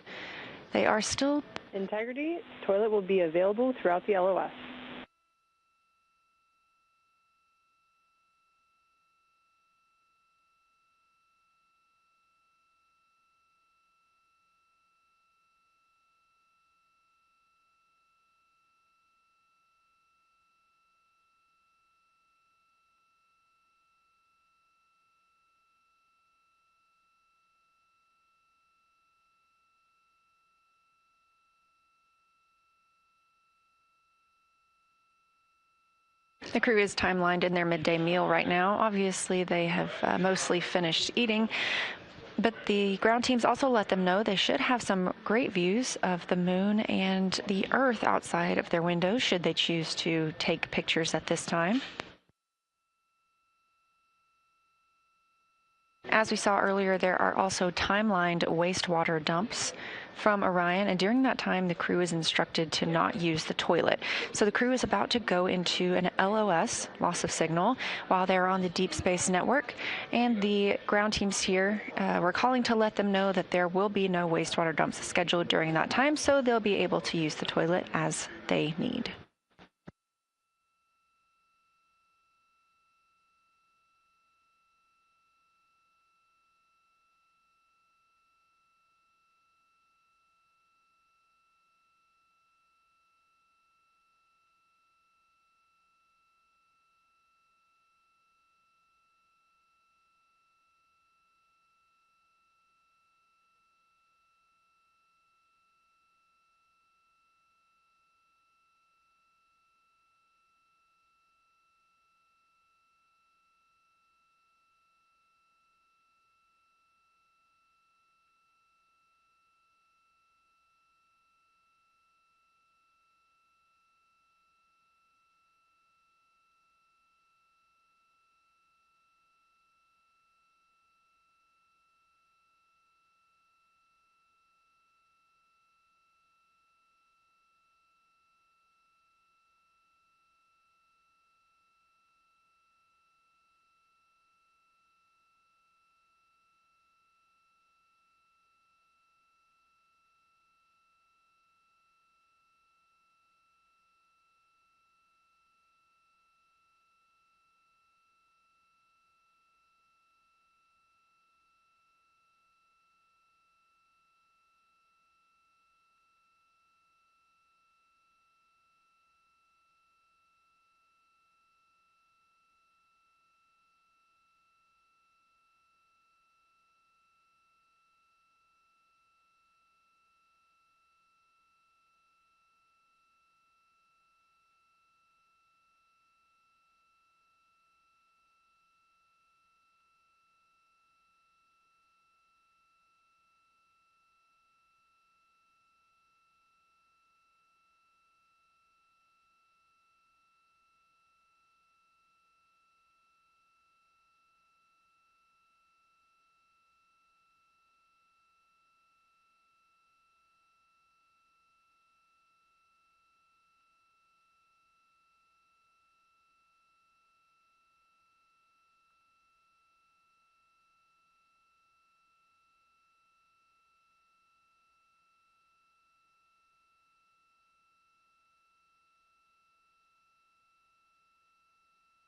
They are still... Integrity, toilet will be available throughout the LOS. The crew is timelined in their midday meal right now. Obviously, they have mostly finished eating, but the ground teams also let them know they should have some great views of the moon and the Earth outside of their windows, should they choose to take pictures at this time. As we saw earlier, there are also timelined wastewater dumps from Orion, and during that time, the crew is instructed to not use the toilet. So the crew is about to go into an LOS, loss of signal, while they're on the Deep Space Network, and the ground teams here were calling to let them know that there will be no wastewater dumps scheduled during that time, so they'll be able to use the toilet as they need.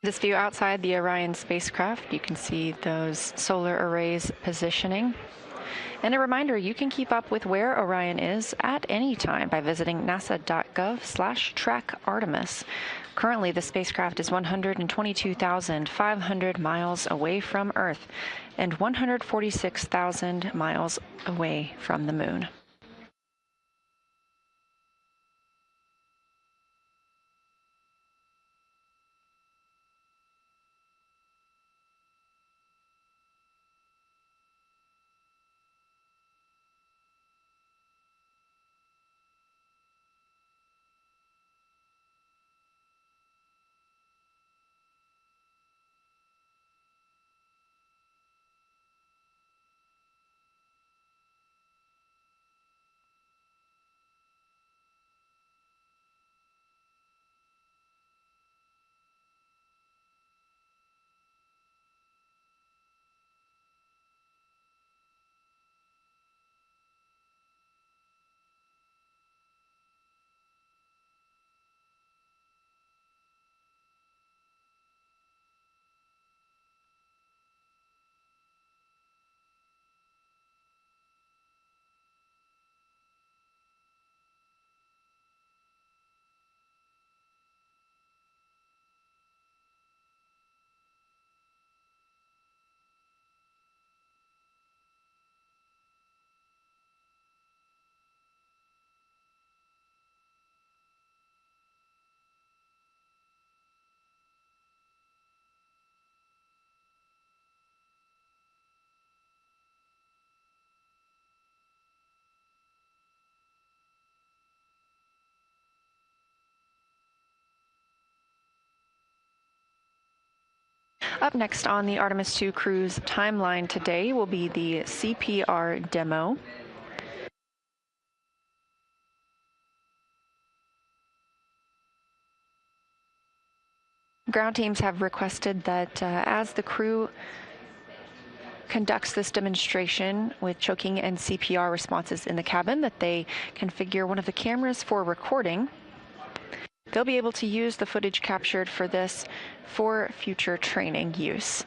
This view outside the Orion spacecraft, you can see those solar arrays positioning. And a reminder, you can keep up with where Orion is at any time by visiting nasa.gov/track-Artemis. Currently, the spacecraft is 122,500 miles away from Earth and 146,000 miles away from the moon. Up next on the Artemis 2 crew's timeline today will be the CPR demo. Ground teams have requested that as the crew conducts this demonstration with choking and CPR responses in the cabin, that they configure one of the cameras for recording. They'll be able to use the footage captured for this for future training use.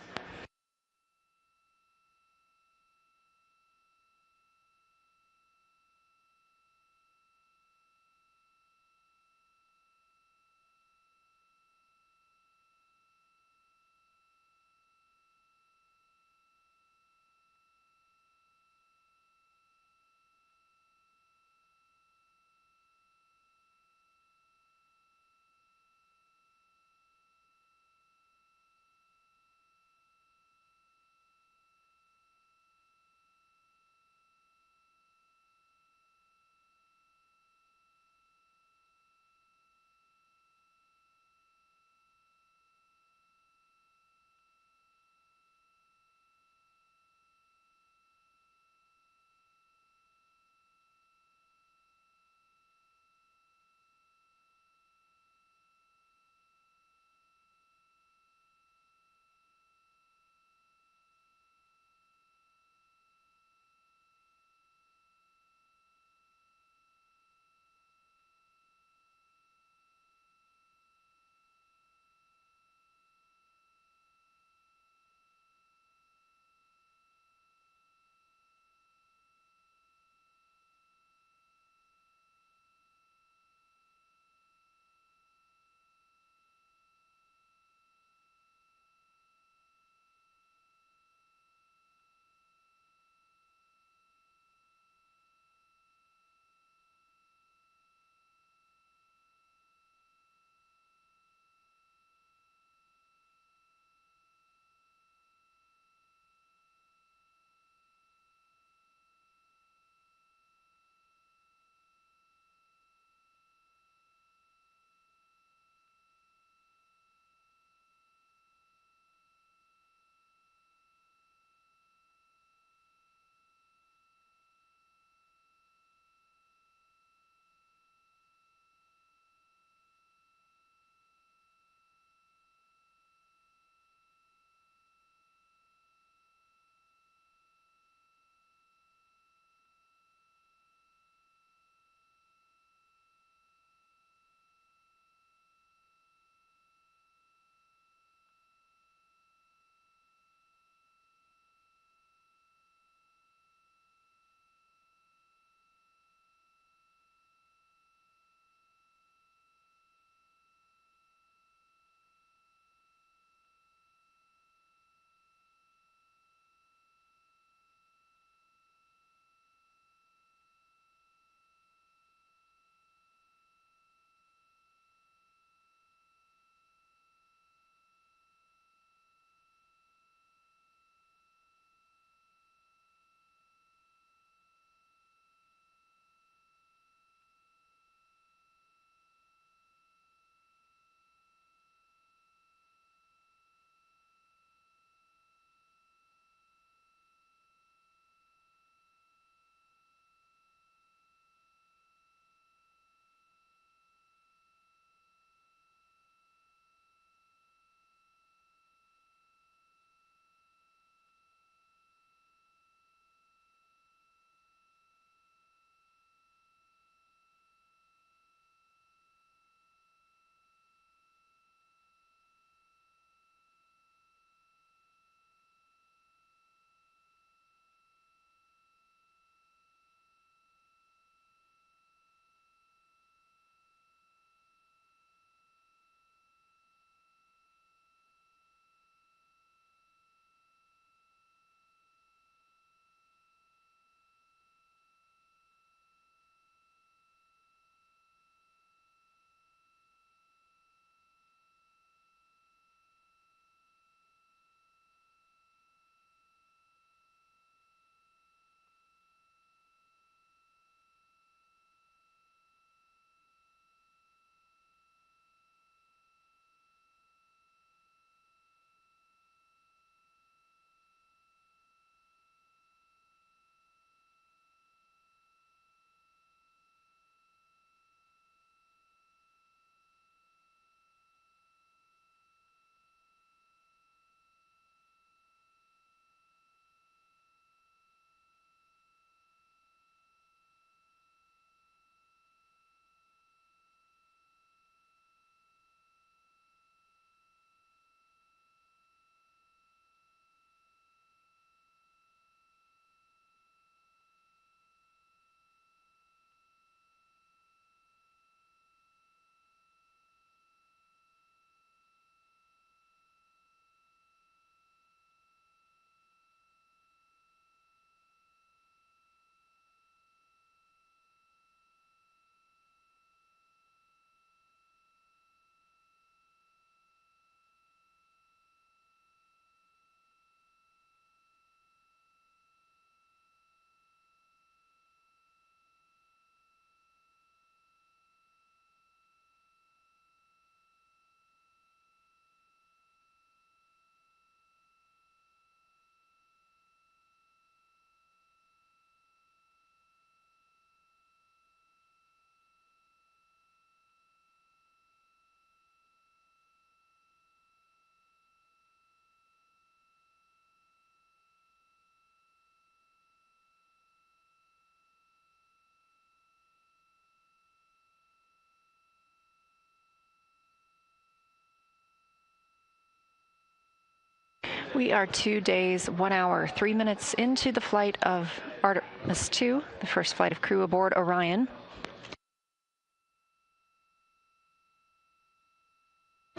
We are 2 days, 1 hour, 3 minutes into the flight of Artemis 2, the first flight of crew aboard Orion.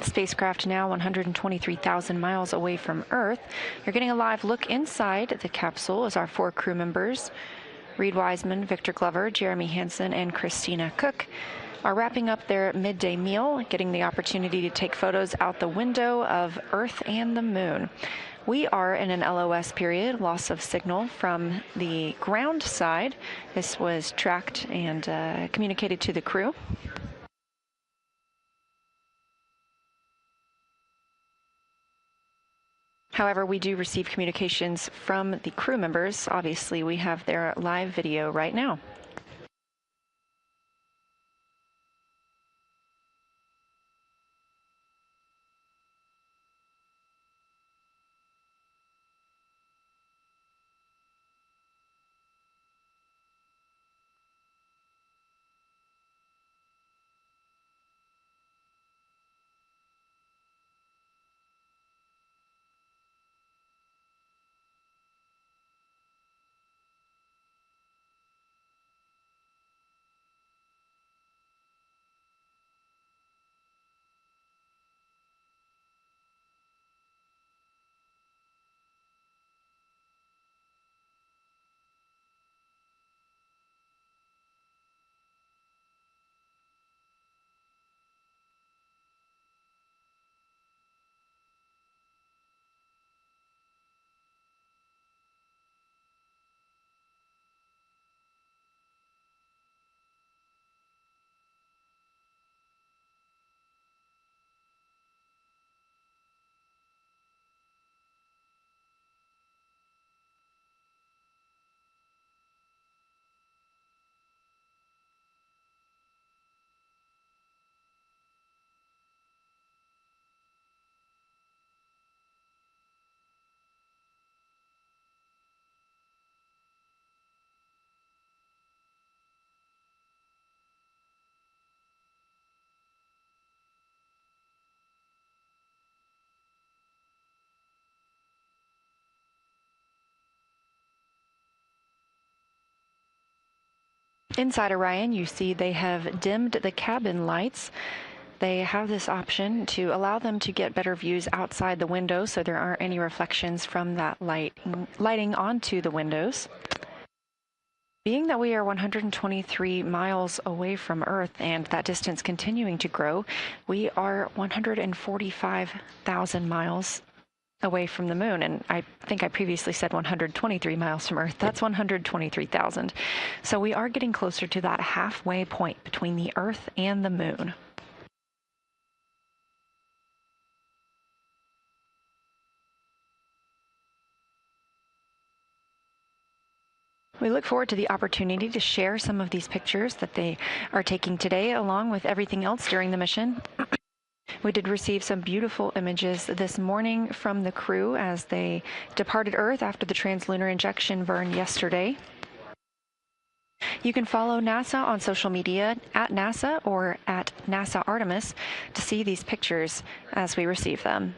Spacecraft now 123,000 miles away from Earth. You're getting a live look inside the capsule as our 4 crew members, Reed Wiseman, Victor Glover, Jeremy Hansen, and Christina Cook, are wrapping up their midday meal, getting the opportunity to take photos out the window of Earth and the Moon. We are in an LOS period, loss of signal from the ground side. This was tracked and communicated to the crew. However, we do receive communications from the crew members. Obviously, we have their live video right now. Inside Orion, you see they have dimmed the cabin lights. They have this option to allow them to get better views outside the window so there aren't any reflections from that lighting onto the windows. Being that we are 123 miles away from Earth and that distance continuing to grow, we are 145,000 miles away from the Moon, and I think I previously said 123 miles from Earth. That's 123,000. So we are getting closer to that halfway point between the Earth and the Moon. We look forward to the opportunity to share some of these pictures that they are taking today, along with everything else during the mission. We did receive some beautiful images this morning from the crew as they departed Earth after the translunar injection burn yesterday. You can follow NASA on social media at NASA or at NASA Artemis to see these pictures as we receive them.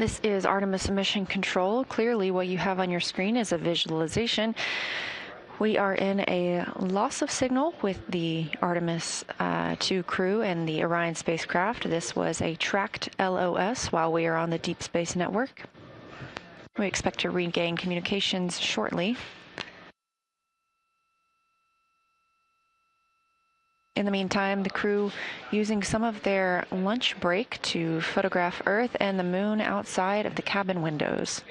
This is Artemis Mission Control. Clearly what you have on your screen is a visualization. We are in a loss of signal with the Artemis 2 crew and the Orion spacecraft. This was a tracked LOS while we are on the Deep Space Network. We expect to regain communications shortly. In the meantime, the crew using some of their lunch break to photograph Earth and the Moon outside of the cabin windows.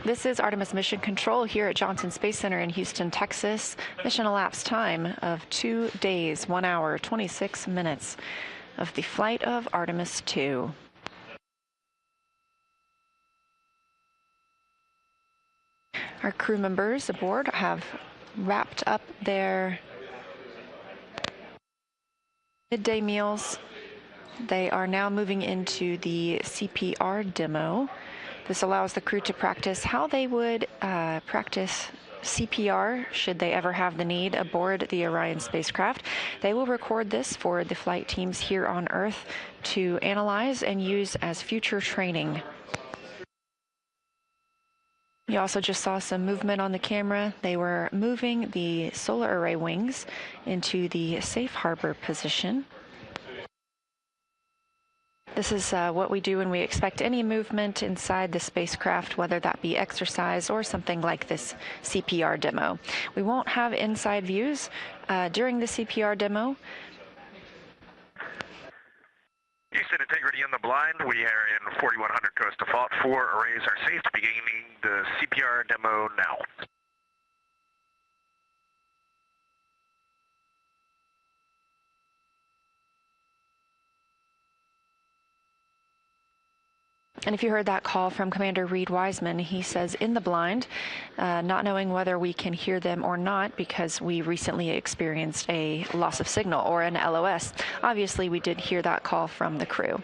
This is Artemis Mission Control here at Johnson Space Center in Houston, Texas. Mission elapsed time of 2 days, 1 hour, 26 minutes of the flight of Artemis 2. Our crew members aboard have wrapped up their midday meals. They are now moving into the CPR demo. This allows the crew to practice how they would practice CPR should they ever have the need aboard the Orion spacecraft. They will record this for the flight teams here on Earth to analyze and use as future training. You also just saw some movement on the camera. They were moving the solar array wings into the safe harbor position. This is what we do when we expect any movement inside the spacecraft, whether that be exercise or something like this CPR demo. We won't have inside views during the CPR demo. Houston, integrity in the blind. We are in 4100 coast default. 4 arrays are safe. Beginning the CPR demo now. And if you heard that call from Commander Reed Wiseman, he says in the blind, not knowing whether we can hear them or not because we recently experienced a loss of signal or an LOS. Obviously, we did hear that call from the crew.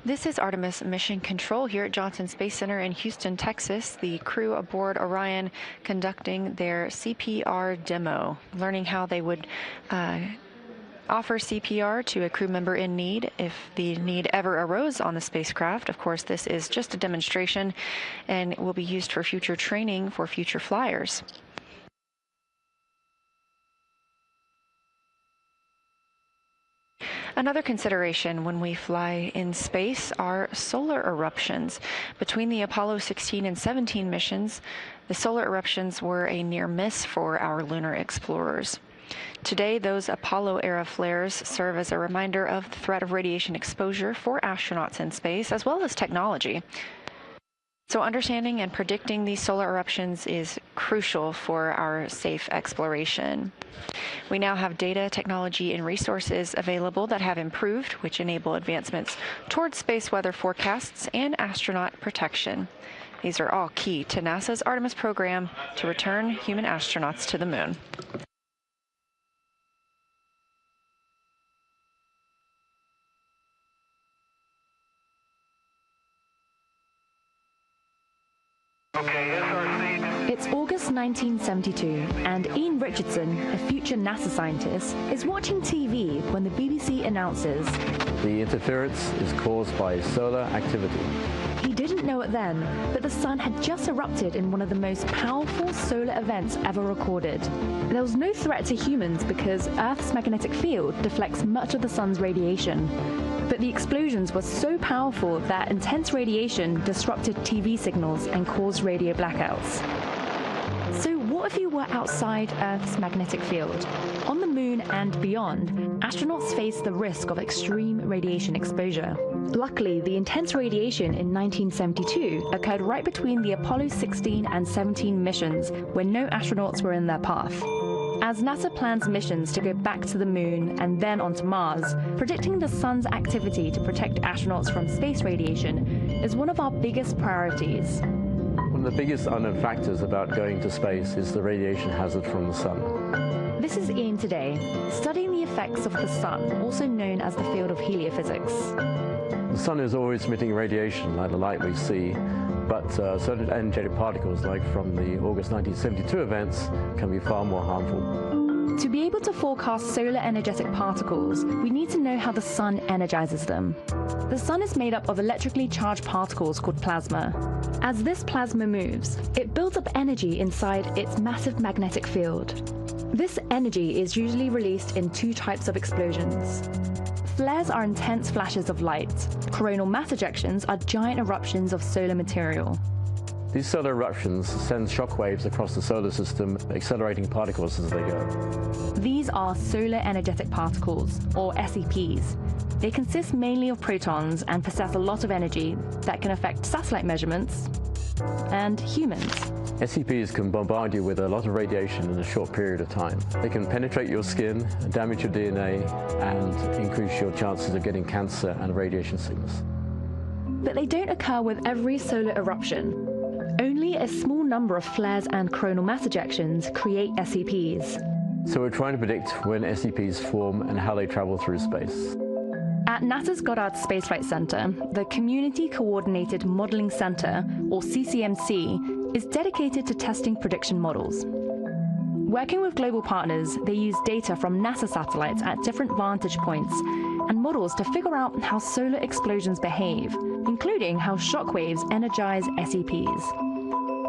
This is Artemis Mission Control here at Johnson Space Center in Houston, Texas. The crew aboard Orion conducting their CPR demo, learning how they would offer CPR to a crew member in need if the need ever arose on the spacecraft. Of course, this is just a demonstration and will be used for future training for future flyers. Another consideration when we fly in space are solar eruptions. Between the Apollo 16 and 17 missions, the solar eruptions were a near miss for our lunar explorers. Today, those Apollo-era flares serve as a reminder of the threat of radiation exposure for astronauts in space, as well as technology. So understanding and predicting these solar eruptions is crucial for our safe exploration. We now have data, technology, and resources available that have improved, which enable advancements towards space weather forecasts and astronaut protection. These are all key to NASA's Artemis program to return human astronauts to the moon. It's August 1972, and Ian Richardson, a future NASA scientist, is watching TV when the BBC announces the interference is caused by solar activity. He didn't know it then, but the sun had just erupted in one of the most powerful solar events ever recorded. There was no threat to humans because Earth's magnetic field deflects much of the sun's radiation. But the explosions were so powerful that intense radiation disrupted TV signals and caused radio blackouts. So what if you were outside Earth's magnetic field? On the moon and beyond, astronauts face the risk of extreme radiation exposure. Luckily, the intense radiation in 1972 occurred right between the Apollo 16 and 17 missions, when no astronauts were in their path. As NASA plans missions to go back to the moon and then onto Mars, predicting the sun's activity to protect astronauts from space radiation is one of our biggest priorities. One of the biggest unknown factors about going to space is the radiation hazard from the sun. This is Ian today, studying the effects of the sun, also known as the field of heliophysics. The sun is always emitting radiation like the light we see, but certain energetic particles, like from the August 1972 events, can be far more harmful. To be able to forecast solar energetic particles, we need to know how the sun energizes them. The sun is made up of electrically charged particles called plasma. As this plasma moves, it builds up energy inside its massive magnetic field. This energy is usually released in two types of explosions. Flares are intense flashes of light. Coronal mass ejections are giant eruptions of solar material. These solar eruptions send shock waves across the solar system, accelerating particles as they go. These are solar energetic particles, or SEPs. They consist mainly of protons and possess a lot of energy that can affect satellite measurements and humans. SEPs can bombard you with a lot of radiation in a short period of time. They can penetrate your skin, damage your DNA, and increase your chances of getting cancer and radiation sickness. But they don't occur with every solar eruption. Only a small number of flares and coronal mass ejections create SEPs. So we're trying to predict when SEPs form and how they travel through space. At NASA's Goddard Space Flight Center, the Community Coordinated Modeling Center, or CCMC, is dedicated to testing prediction models. Working with global partners, they use data from NASA satellites at different vantage points and models to figure out how solar explosions behave, including how shock waves energize SEPs.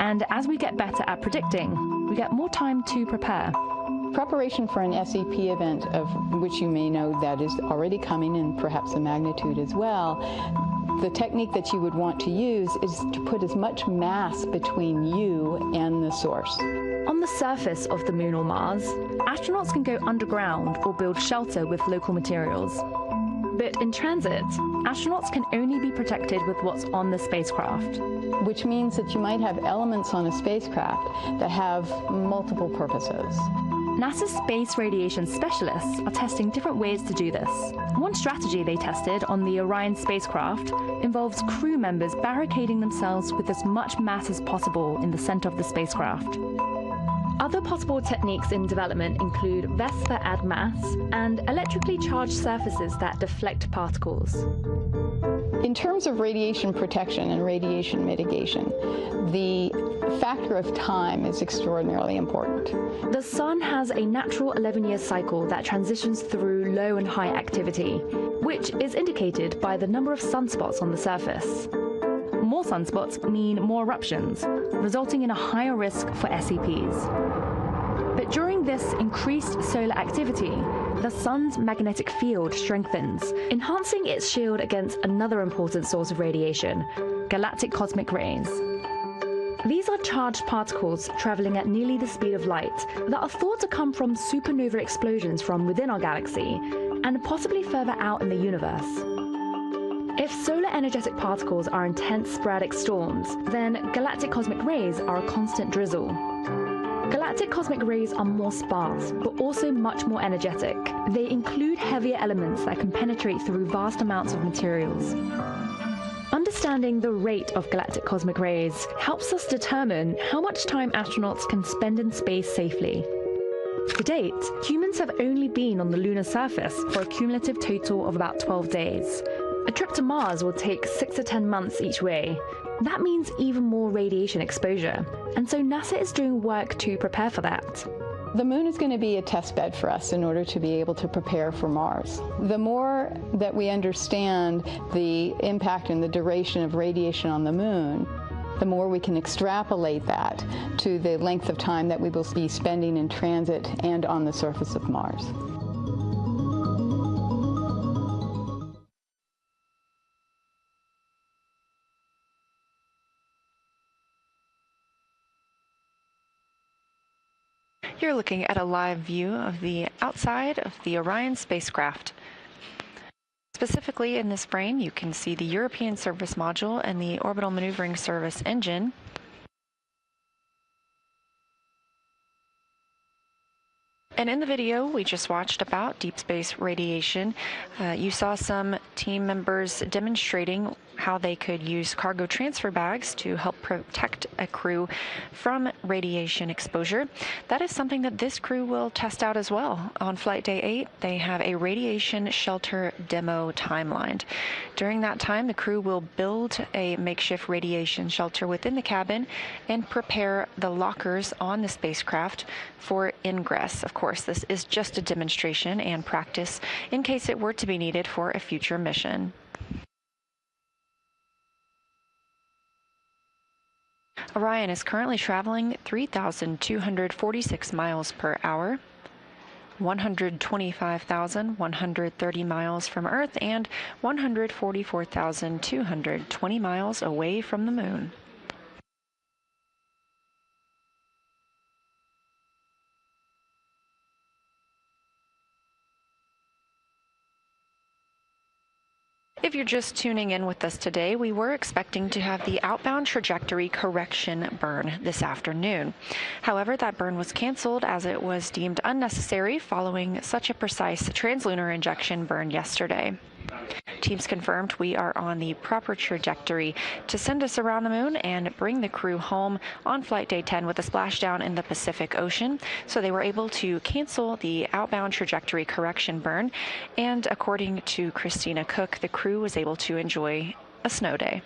And as we get better at predicting, we get more time to prepare. Preparation for an SEP event, of which you may know that is already coming, and perhaps the magnitude as well, the technique that you would want to use is to put as much mass between you and the source. On the surface of the moon or Mars, astronauts can go underground or build shelter with local materials. But in transit, astronauts can only be protected with what's on the spacecraft. Which means that you might have elements on a spacecraft that have multiple purposes. NASA's space radiation specialists are testing different ways to do this. One strategy they tested on the Orion spacecraft involves crew members barricading themselves with as much mass as possible in the center of the spacecraft. Other possible techniques in development include vests that add mass and electrically charged surfaces that deflect particles. In terms of radiation protection and radiation mitigation, the factor of time is extraordinarily important. The sun has a natural 11-year cycle that transitions through low and high activity, which is indicated by the number of sunspots on the surface. More sunspots mean more eruptions, resulting in a higher risk for SEPs. But during this increased solar activity, the sun's magnetic field strengthens, enhancing its shield against another important source of radiation, galactic cosmic rays. These are charged particles traveling at nearly the speed of light that are thought to come from supernova explosions from within our galaxy and possibly further out in the universe. If solar energetic particles are intense sporadic storms, then galactic cosmic rays are a constant drizzle. Galactic cosmic rays are more sparse, but also much more energetic. They include heavier elements that can penetrate through vast amounts of materials. Understanding the rate of galactic cosmic rays helps us determine how much time astronauts can spend in space safely. To date, humans have only been on the lunar surface for a cumulative total of about 12 days. A trip to Mars will take 6 to 10 months each way. That means even more radiation exposure, and so NASA is doing work to prepare for that. The moon is going to be a test bed for us in order to be able to prepare for Mars. The more that we understand the impact and the duration of radiation on the moon, the more we can extrapolate that to the length of time that we will be spending in transit and on the surface of Mars. You're looking at a live view of the outside of the Orion spacecraft. Specifically in this frame, you can see the European Service Module and the Orbital Maneuvering Service engine. And in the video we just watched about deep space radiation, you saw some team members demonstrating how they could use cargo transfer bags to help protect a crew from radiation exposure. That is something that this crew will test out as well. On Flight Day 8, they have a radiation shelter demo timeline. During that time, the crew will build a makeshift radiation shelter within the cabin and prepare the lockers on the spacecraft for ingress. Of course, this is just a demonstration and practice in case it were to be needed for a future mission. Orion is currently traveling 3,246 miles per hour, 125,130 miles from Earth, and 144,220 miles away from the Moon. If you're just tuning in with us today, we were expecting to have the outbound trajectory correction burn this afternoon. However, that burn was canceled as it was deemed unnecessary following such a precise translunar injection burn yesterday. Teams confirmed we are on the proper trajectory to send us around the Moon and bring the crew home on Flight Day 10 with a splashdown in the Pacific Ocean. So they were able to cancel the outbound trajectory correction burn. And according to Christina Cook, the crew was able to enjoy a snow day.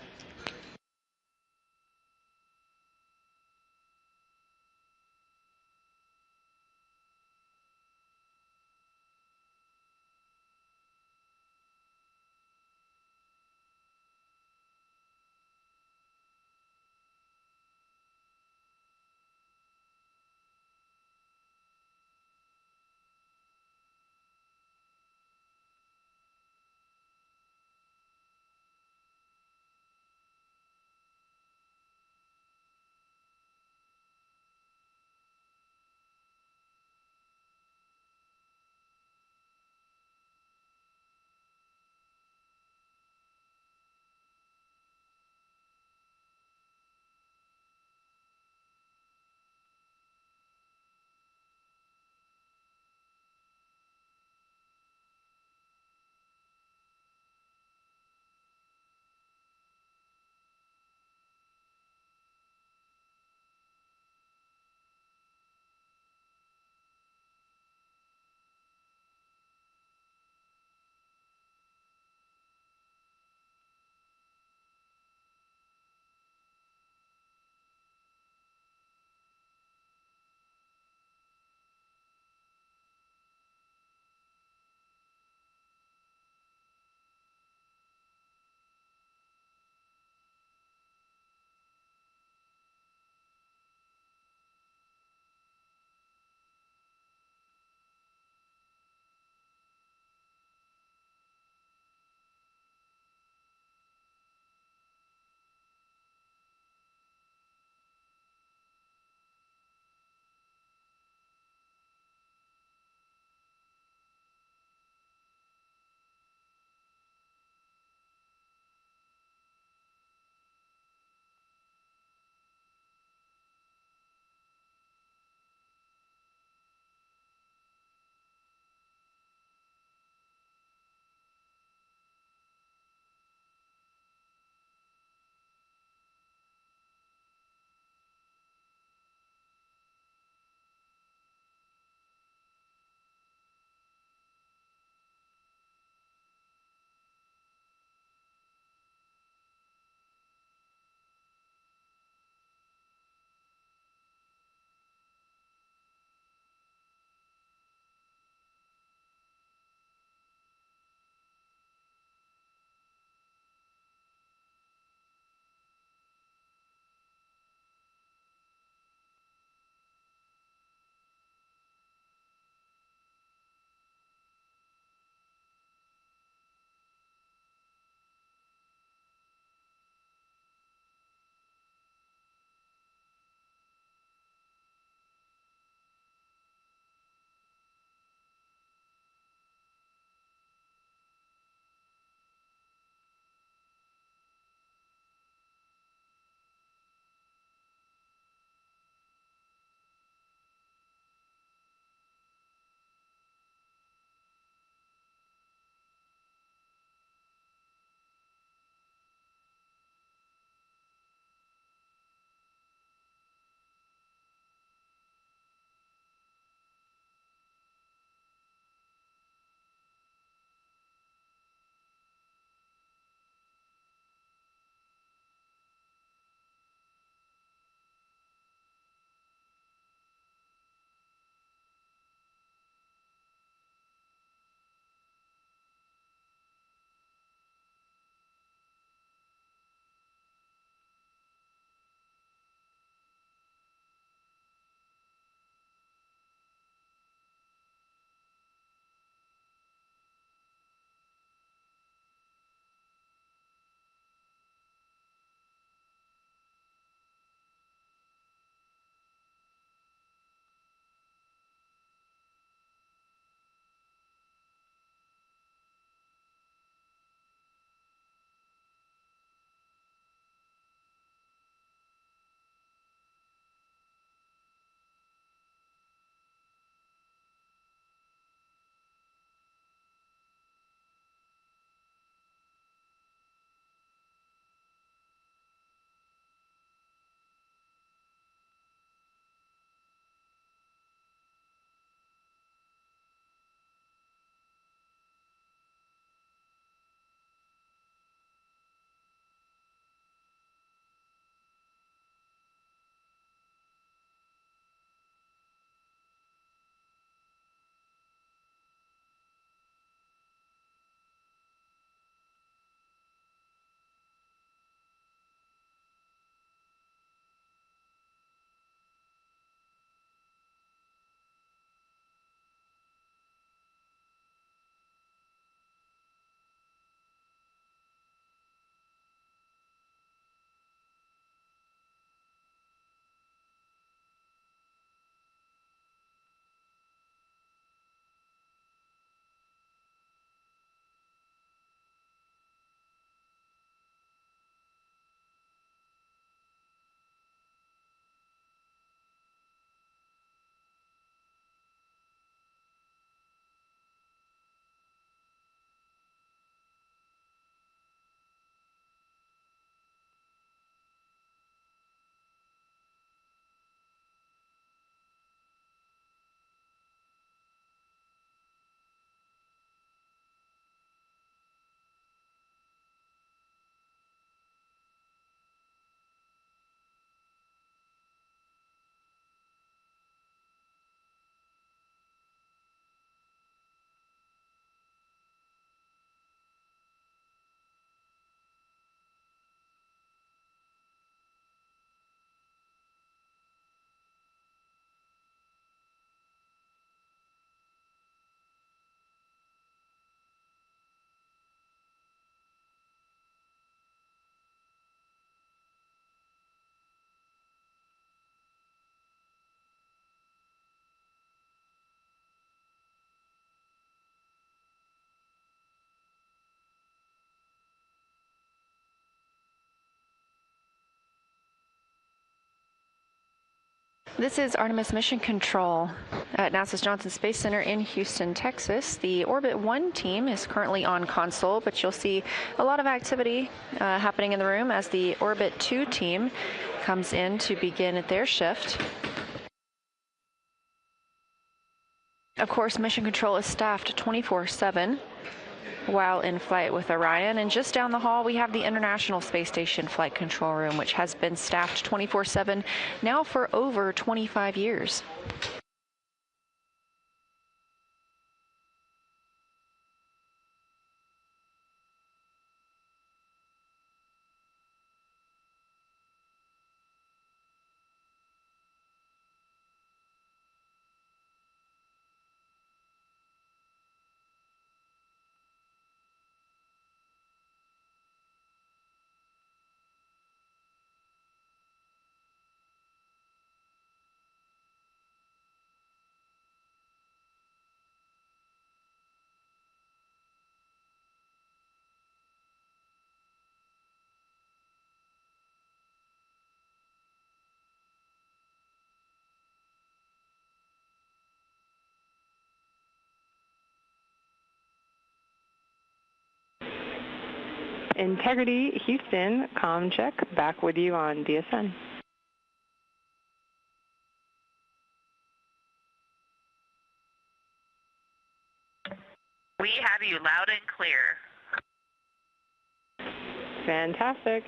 This is Artemis Mission Control at NASA's Johnson Space Center in Houston, Texas. The Orbit 1 team is currently on console, but you'll see a lot of activity happening in the room as the Orbit 2 team comes in to begin their shift. Of course, Mission Control is staffed 24/7 while in flight with Orion. And just down the hall, we have the International Space Station Flight Control Room, which has been staffed 24/7 now for over 25 years. Integrity Houston, comm check, back with you on DSN. We have you loud and clear. Fantastic.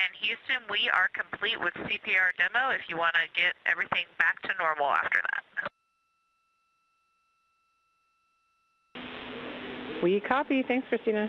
And Houston, we are complete with CPR demo if you want to get everything back to normal after that. We copy. Thanks, Christina.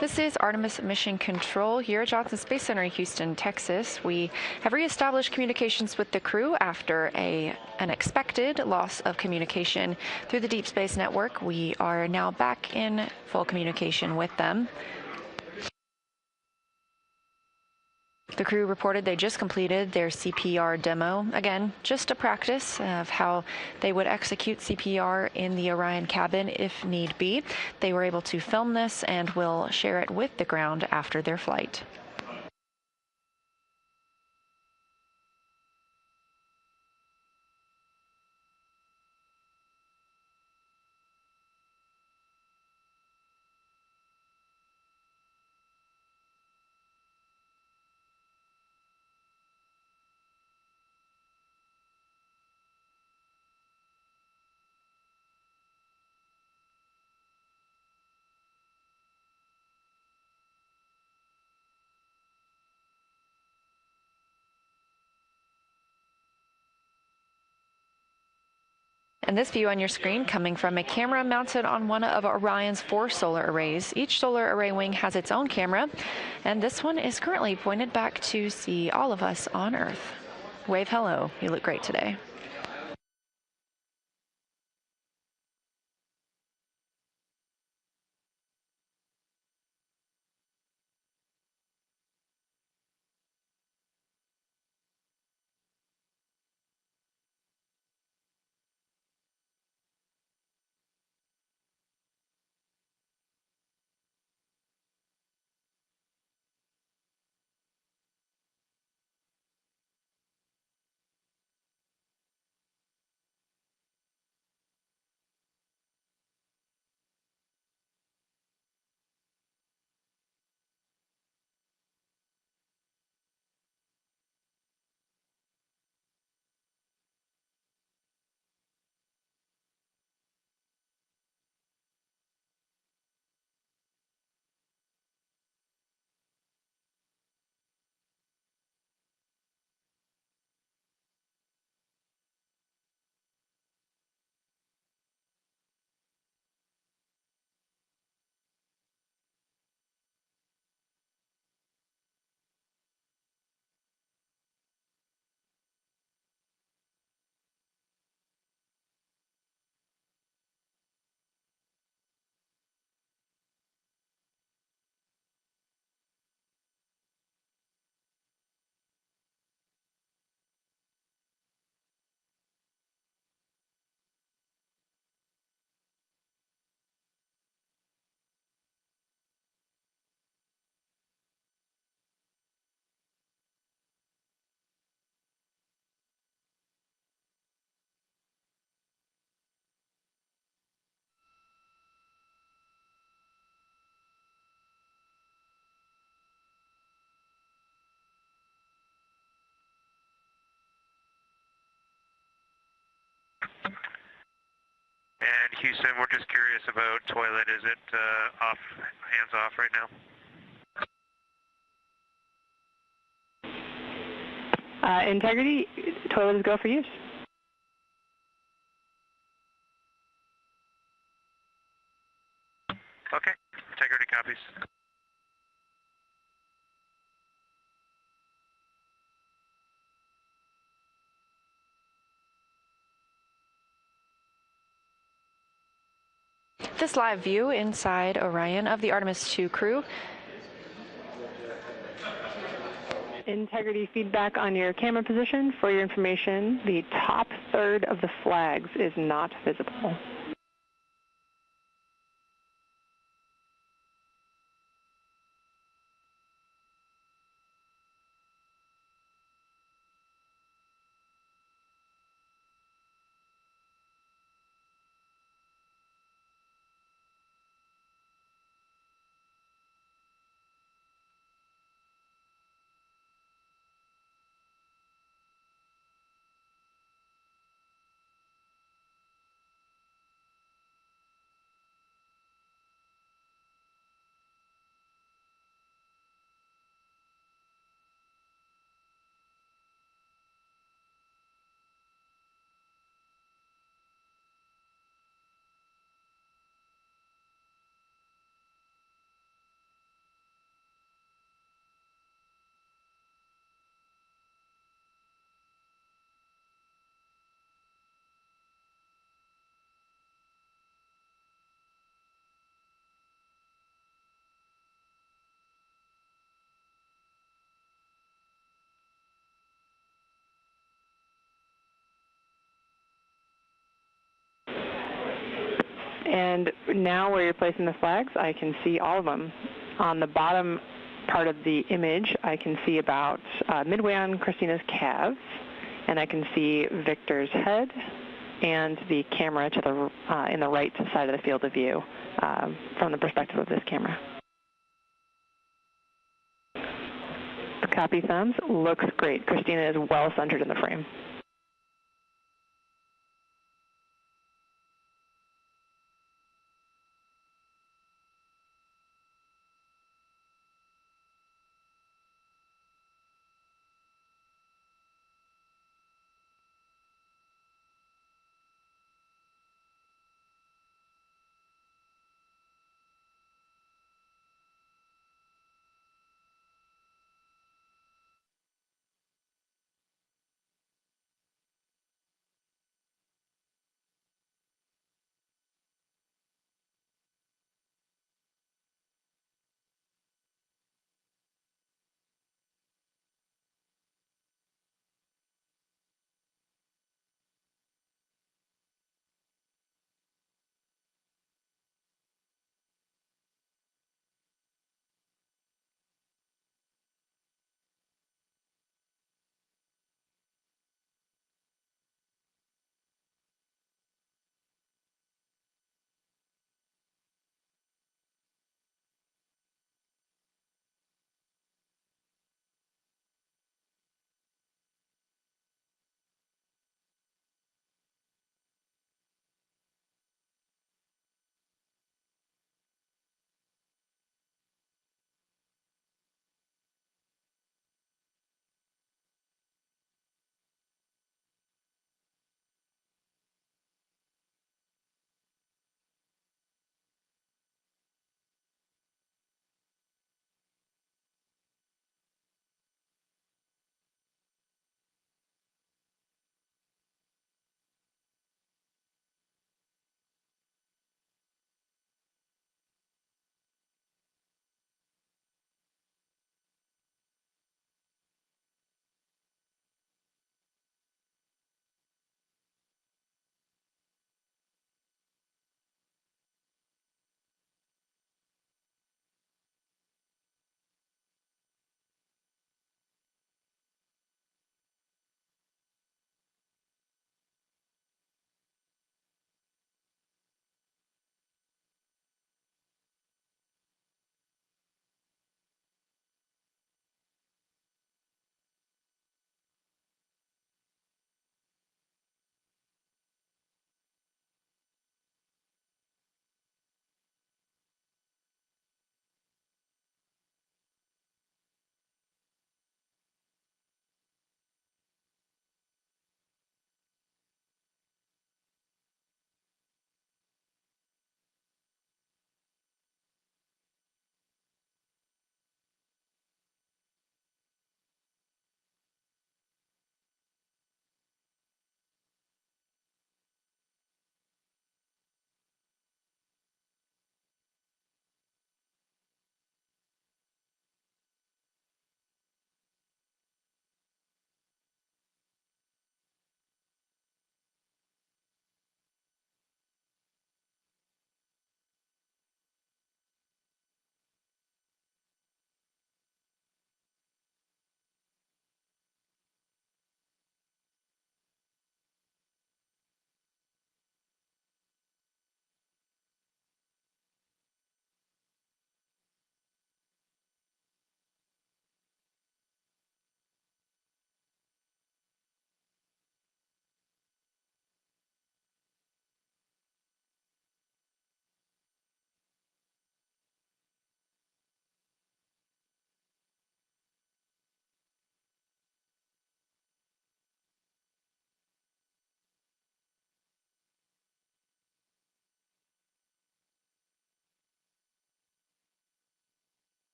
This is Artemis Mission Control here at Johnson Space Center in Houston, Texas. We have reestablished communications with the crew after an unexpected loss of communication through the Deep Space Network. We are now back in full communication with them. The crew reported they just completed their CPR demo. Again, just a practice of how they would execute CPR in the Orion cabin if need be. They were able to film this and will share it with the ground after their flight. And this view on your screen coming from a camera mounted on one of Orion's 4 solar arrays. Each solar array wing has its own camera, and this one is currently pointed back to see all of us on Earth. Wave hello, you look great today. And Houston, we're just curious about toilet. Is it off, hands off right now? Integrity, toilet is go for use. Okay, integrity copies. This live view inside Orion of the Artemis 2 crew. Integrity feedback on your camera position. For your information, the top third of the flags is not visible. And now where you're placing the flags, I can see all of them. On the bottom part of the image, I can see about midway on Christina's calves, and I can see Victor's head and the camera to the in the right side of the field of view from the perspective of this camera. Copy thumbs. Looks great. Christina is well centered in the frame.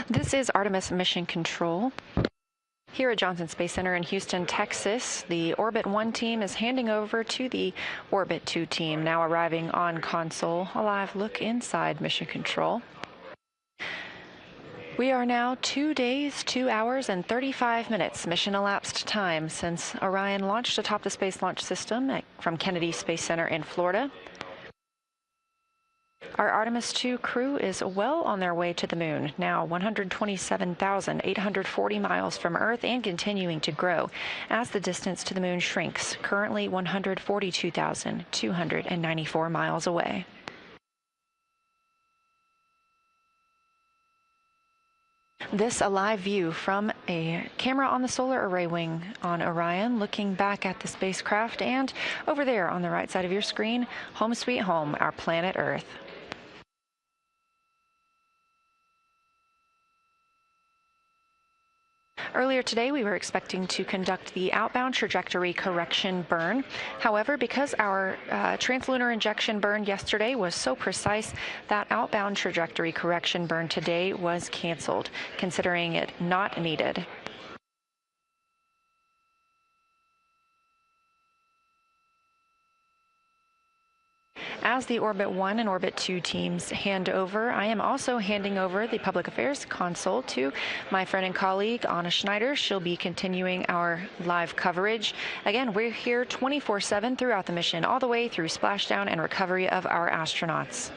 This is Artemis Mission Control. Here at Johnson Space Center in Houston, Texas, the Orbit 1 team is handing over to the Orbit 2 team, now arriving on console. A live look inside Mission Control. We are now 2 days, 2 hours, and 35 minutes mission elapsed time since Orion launched atop the Space Launch System from Kennedy Space Center in Florida. Our Artemis 2 crew is well on their way to the moon, now 127,840 miles from Earth and continuing to grow as the distance to the moon shrinks, currently 142,294 miles away. This a live view from a camera on the solar array wing on Orion, looking back at the spacecraft, and over there on the right side of your screen, home sweet home, our planet Earth. Earlier today, we were expecting to conduct the outbound trajectory correction burn. However, because our translunar injection burn yesterday was so precise, that outbound trajectory correction burn today was canceled, considering it not needed. As the Orbit 1 and Orbit 2 teams hand over, I am also handing over the Public Affairs console to my friend and colleague, Anna Schneider. She'll be continuing our live coverage. Again, we're here 24/7 throughout the mission, all the way through splashdown and recovery of our astronauts.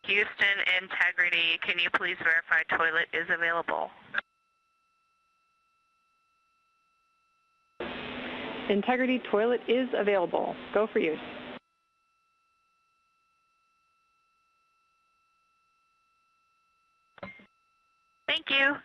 Houston Integrity, can you please verify toilet is available? Integrity toilet is available. Go for use. Thank you.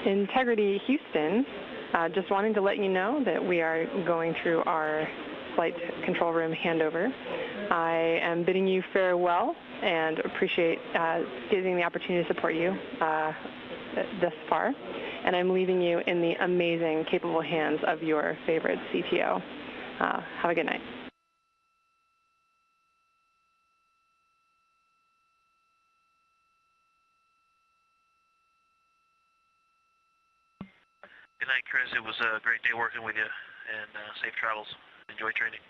Integrity Houston, just wanting to let you know that we are going through our flight control room handover. I am bidding you farewell and appreciate getting the opportunity to support you thus far. And I'm leaving you in the amazing, capable hands of your favorite CTO. Have a good night. Good night, Chris. It was a great day working with you, and safe travels. Enjoy training.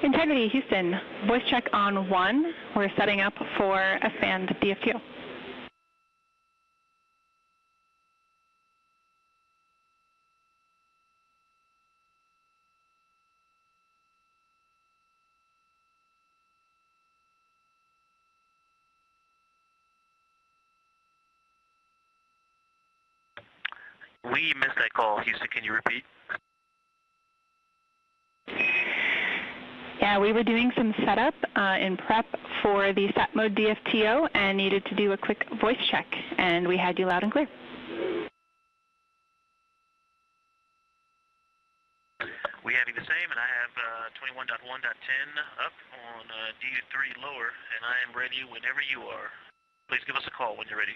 Integrity Houston, voice check on 1. We're setting up for a fanned DF2. We missed that call. Houston, can you repeat? Yeah, we were doing some setup in prep for the sat mode DFTO and needed to do a quick voice check, and we had you loud and clear. We have you the same, and I have 21.1.10 up on DU3 lower, and I am ready whenever you are. Please give us a call when you're ready.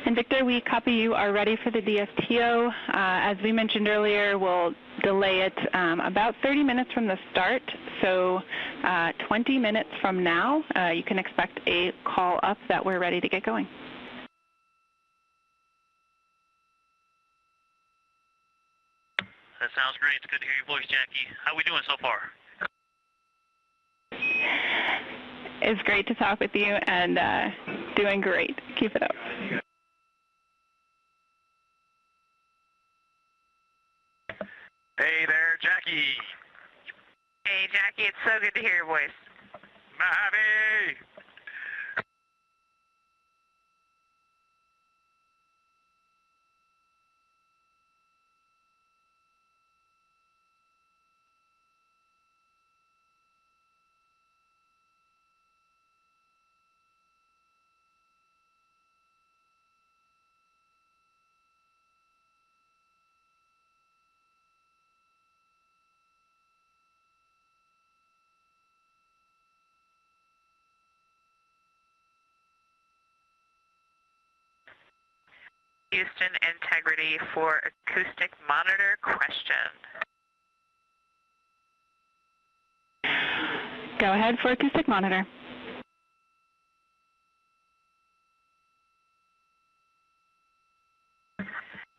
And Victor, we copy you are ready for the DFTO. As we mentioned earlier, we'll delay it about 30 minutes from the start. So 20 minutes from now, you can expect a call up that we're ready to get going. That sounds great. It's good to hear your voice, Jackie. How are we doing so far? It's great to talk with you, and doing great. Keep it up. Hey there, Jackie. Hey, Jackie, it's so good to hear your voice. Mahavi! Houston integrity for acoustic monitor question. Go ahead for acoustic monitor.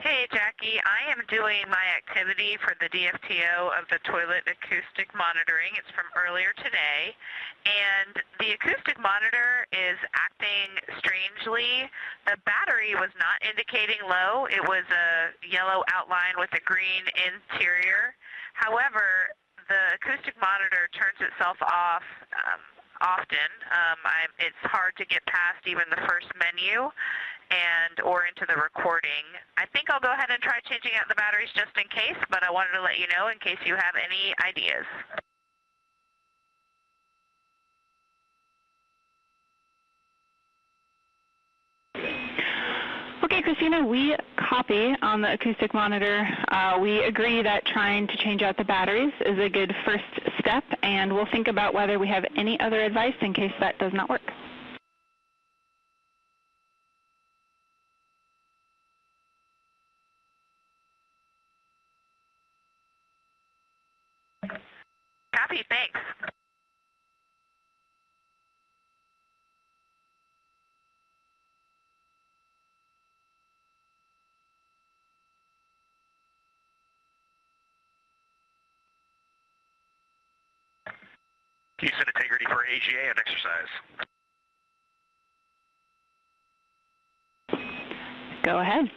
Hey, Jackie, I am doing my activity for the DFTO of the toilet acoustic monitoring. It's from earlier today, and the acoustic monitor is acting strangely. The battery was not indicating low. It was a yellow outline with a green interior. However, the acoustic monitor turns itself off often. It's hard to get past even the first menu or into the recording. I think I'll go ahead and try changing out the batteries just in case, but I wanted to let you know in case you have any ideas. Okay, Christina, we copy on the acoustic monitor. We agree that trying to change out the batteries is a good first step, and we'll think about whether we have any other advice in case that does not work. Copy, thanks. Houston integrity for AGA and exercise. Go ahead.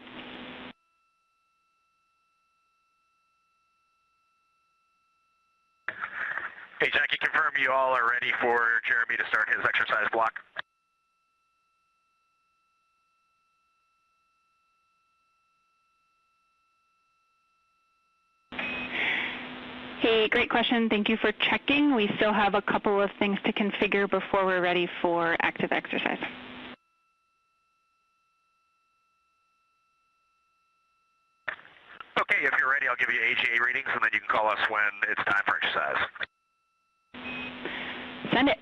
Hey, Jackie, confirm you all are ready for Jeremy to start his exercise block. Hey, great question. Thank you for checking. We still have a couple of things to configure before we're ready for active exercise. Okay, if you're ready, I'll give you AGA readings, and then you can call us when it's time for exercise. Send it.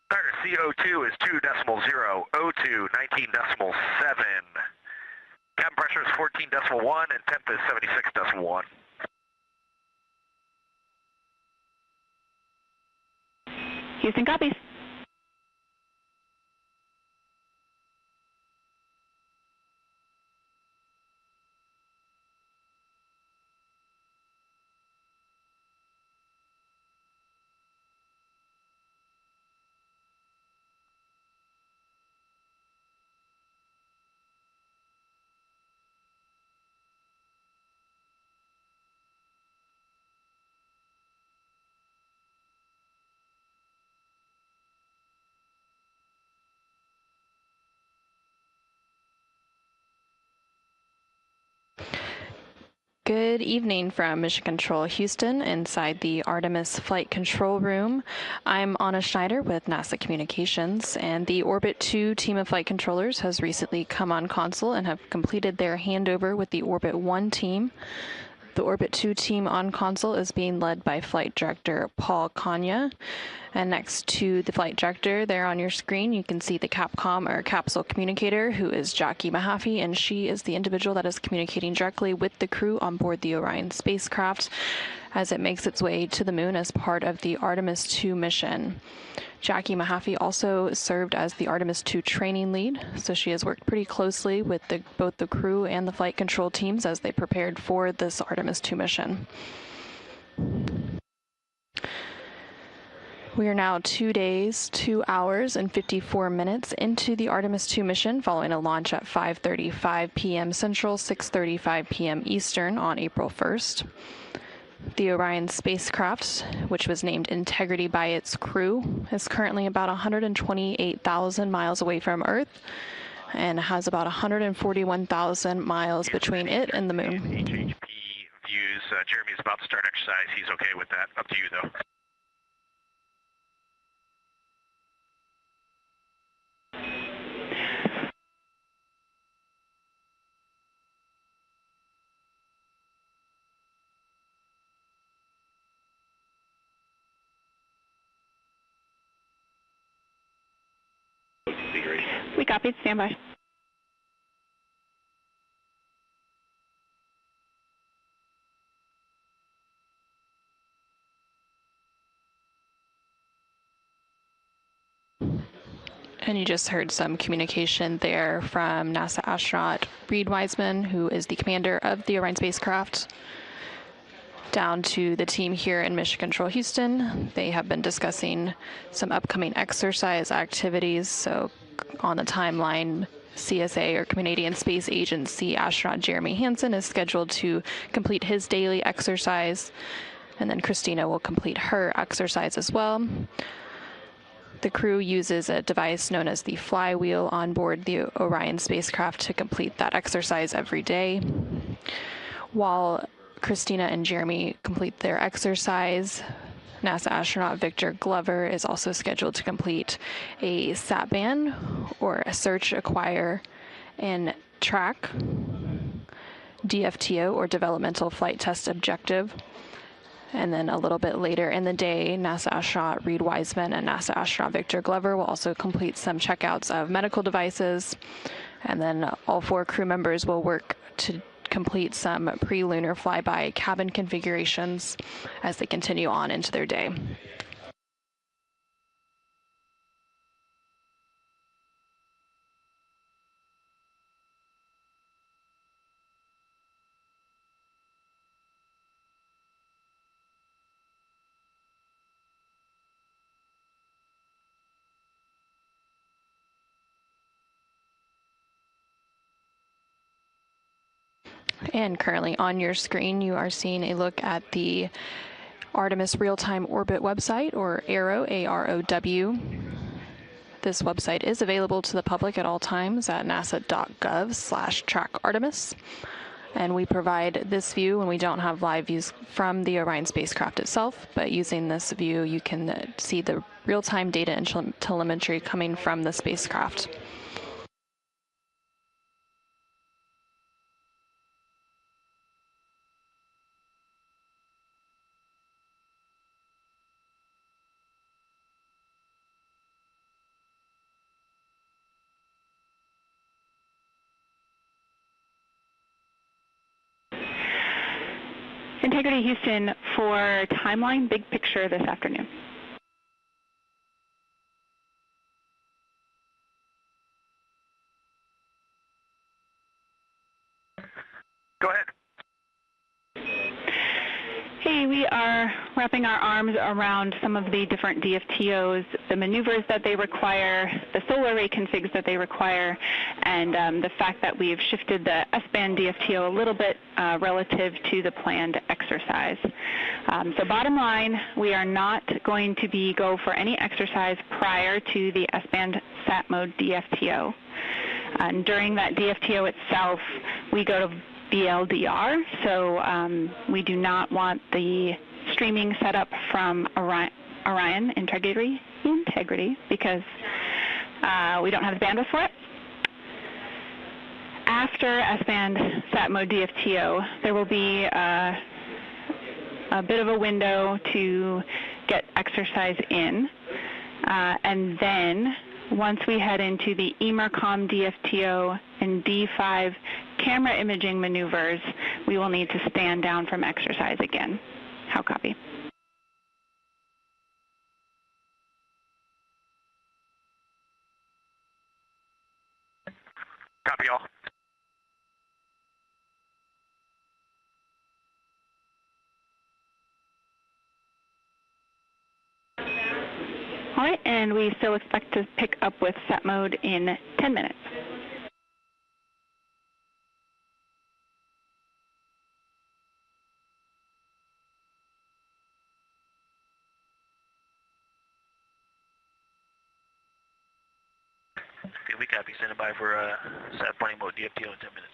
Starter, CO2 is 2.0, O2 19.7. Cabin pressure is 14.1, and temp is 76.1. Houston copies. Good evening from Mission Control Houston inside the Artemis Flight Control Room. I'm Anna Schneider with NASA Communications, and the Orbit 2 team of flight controllers has recently come on console and have completed their handover with the Orbit 1 team. The Orbit 2 team on console is being led by Flight Director Paul Kanya. And next to the flight director there on your screen, you can see the Capcom or capsule communicator, who is Jackie Mahaffey, and she is the individual that is communicating directly with the crew on board the Orion spacecraft as it makes its way to the moon as part of the Artemis 2 mission. Jackie Mahaffey also served as the Artemis 2 training lead, so she has worked pretty closely with both the crew and the flight control teams as they prepared for this Artemis 2 mission. We are now 2 days, 2 hours, and 54 minutes into the Artemis 2 mission, following a launch at 5:35 p.m. Central, 6:35 p.m. Eastern on April 1st. The Orion spacecraft, which was named Integrity by its crew, is currently about 128,000 miles away from Earth and has about 141,000 miles between it and the moon. HHP views. Jeremy is about to start exercise. He's okay with that. Up to you, though. We copied. Stand by. And you just heard some communication there from NASA astronaut Reed Wiseman, who is the commander of the Orion spacecraft, down to the team here in Mission Control Houston. They have been discussing some upcoming exercise activities. So on the timeline, CSA, or Canadian Space Agency, astronaut Jeremy Hansen is scheduled to complete his daily exercise, and then Christina will complete her exercise as well. The crew uses a device known as the flywheel on board the Orion spacecraft to complete that exercise every day. While Christina and Jeremy complete their exercise, NASA astronaut Victor Glover is also scheduled to complete a SATBAN, or a search, acquire, and track, DFTO, or developmental flight test objective. And then a little bit later in the day, NASA astronaut Reed Wiseman and NASA astronaut Victor Glover will also complete some checkouts of medical devices. And then all 4 crew members will work to complete some pre-lunar flyby cabin configurations as they continue on into their day. And currently on your screen, you are seeing a look at the Artemis Real-Time Orbit website, or AROW, A-R-O-W. This website is available to the public at all times at nasa.gov/trackartemis. And we provide this view when we don't have live views from the Orion spacecraft itself, but using this view, you can see the real-time data and telemetry coming from the spacecraft. Integrity Houston for timeline, big picture this afternoon. Go ahead. Hey, we are wrapping our arms around some of the different DFTOs, the maneuvers that they require, the solar array configs that they require, and the fact that we've shifted the S-band DFTO a little bit relative to the planned exercise. So bottom line, we are not going to go for any exercise prior to the S-band sat mode DFTO. And during that DFTO itself, we go to BLDR, so we do not want the streaming set up from Orion integrity because we don't have the bandwidth for it. After S-band sat mode DFTO, there will be a bit of a window to get exercise in, and then once we head into the EMERCOM DFTO and D5 camera imaging maneuvers, we will need to stand down from exercise again. How copy? Copy all. All right, and we still expect to pick up with set mode in 10 minutes. Okay, we copy. Standing by for sat pointing mode DFTO in 10 minutes.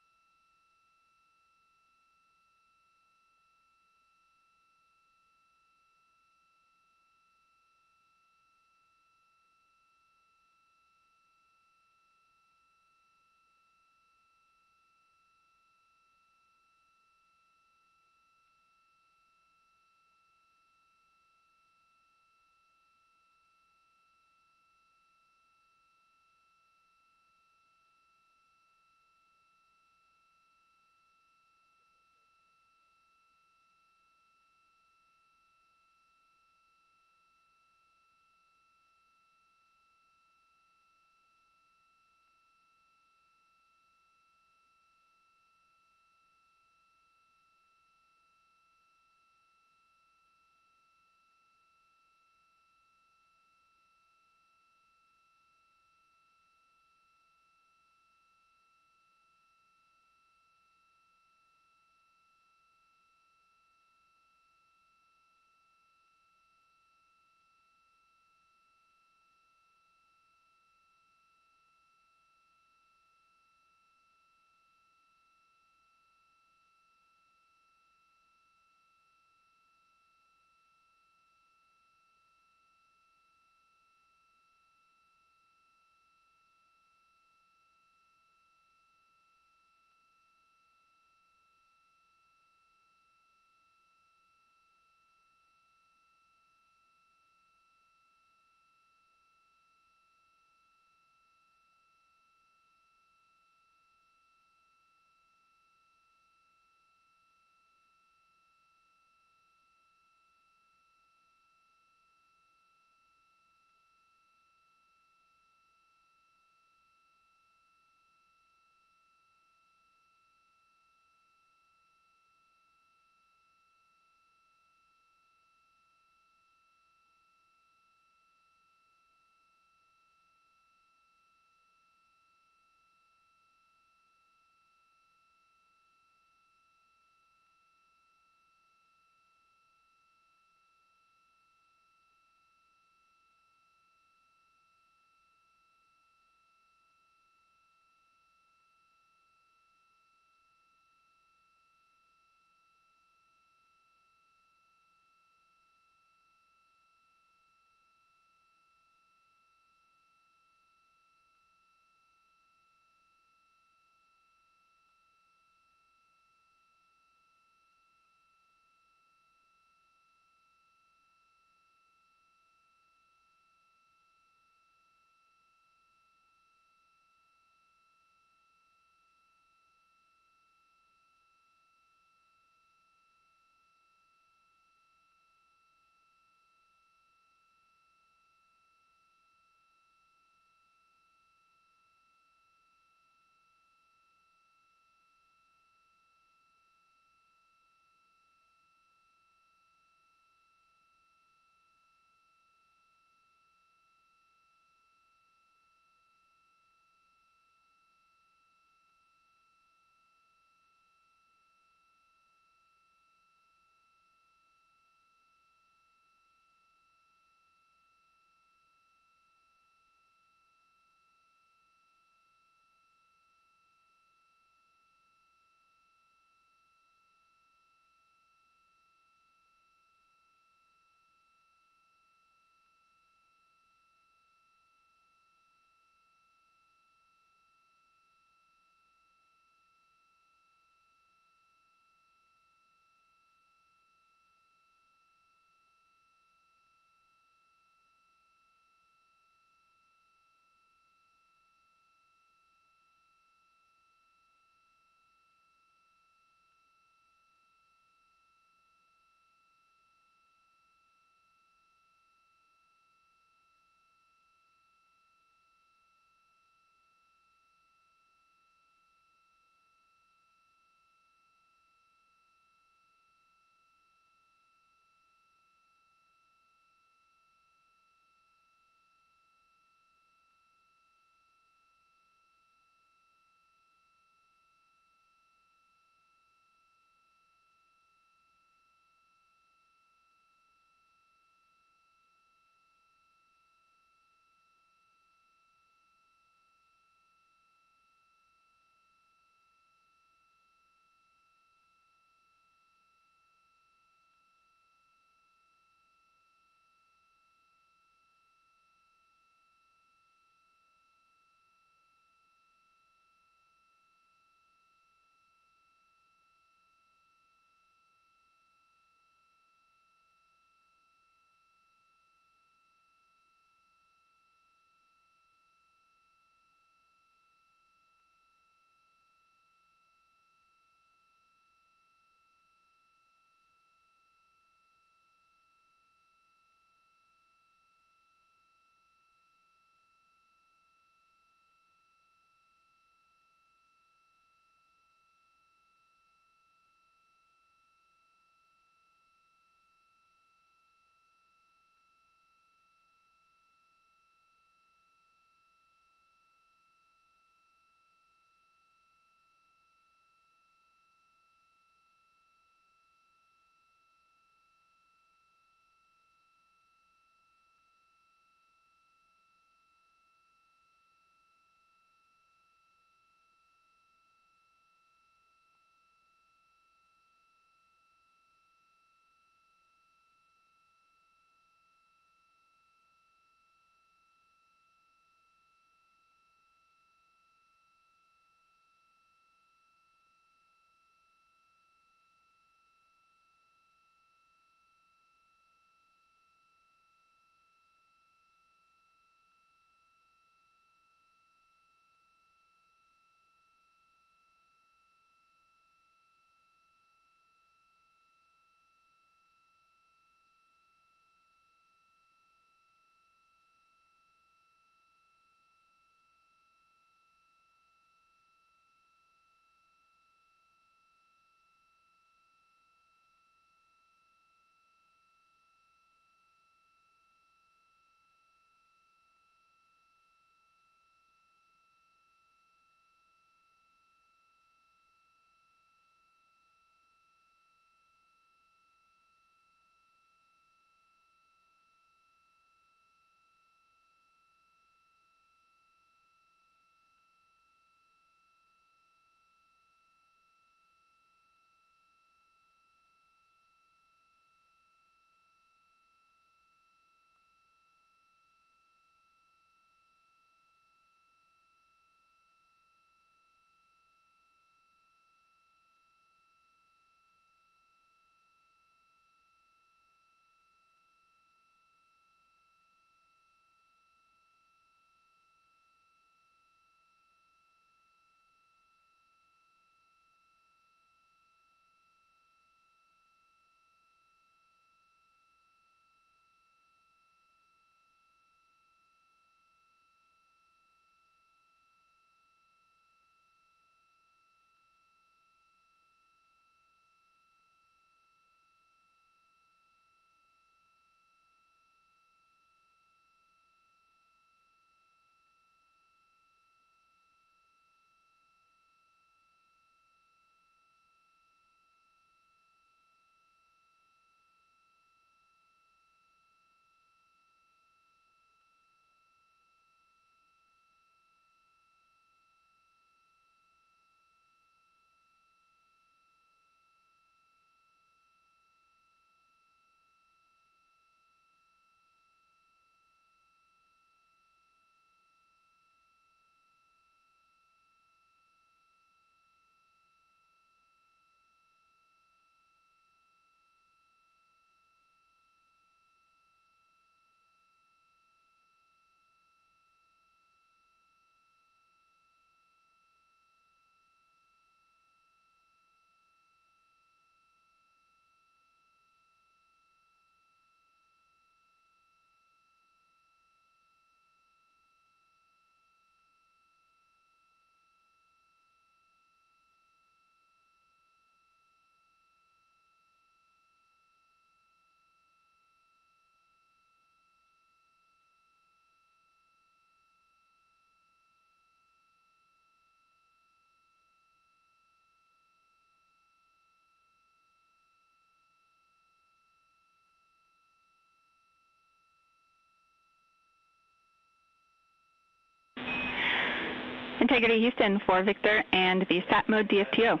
Integrity Houston for Victor and the SAT mode DFTO.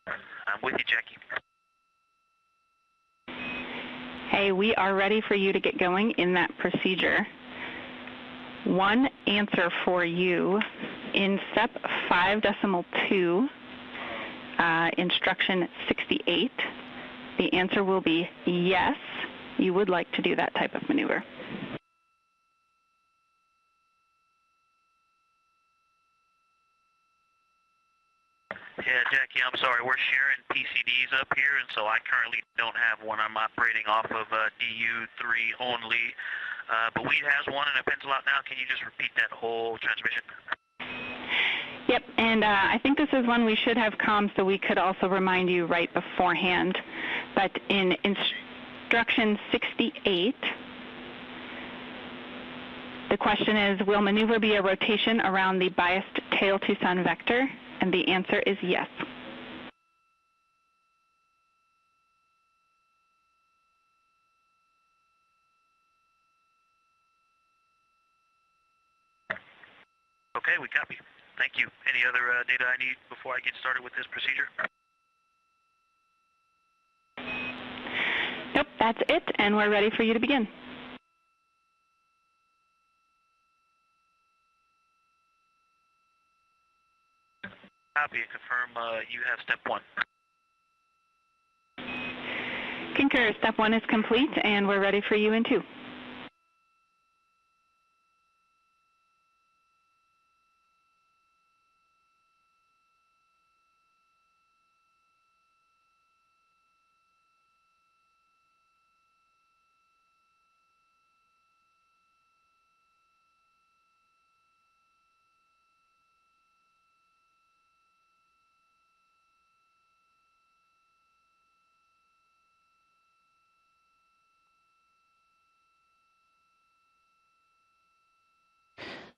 I'm with you, Jackie. Hey, we are ready for you to get going in that procedure. One answer for you in step 5.2, instruction 68. The answer will be yes, you would like to do that type of maneuver. Yeah, Jackie, I'm sorry. We're sharing PCDs up here, and so I currently don't have one. I'm operating off of DU3 only. But Weed has one and a pencil out now. Can you just repeat that whole transmission? Yep, and I think this is one we should have comms so we could also remind you right beforehand. But in instruction 68, the question is, will maneuver be a rotation around the biased tail to sun vector? And the answer is yes. Okay, we copy. Thank you. Any other data I need before I get started with this procedure? Nope, that's it, and we're ready for you to begin. Copy and confirm you have step 1. Concur, step 1 is complete, and we're ready for you in 2.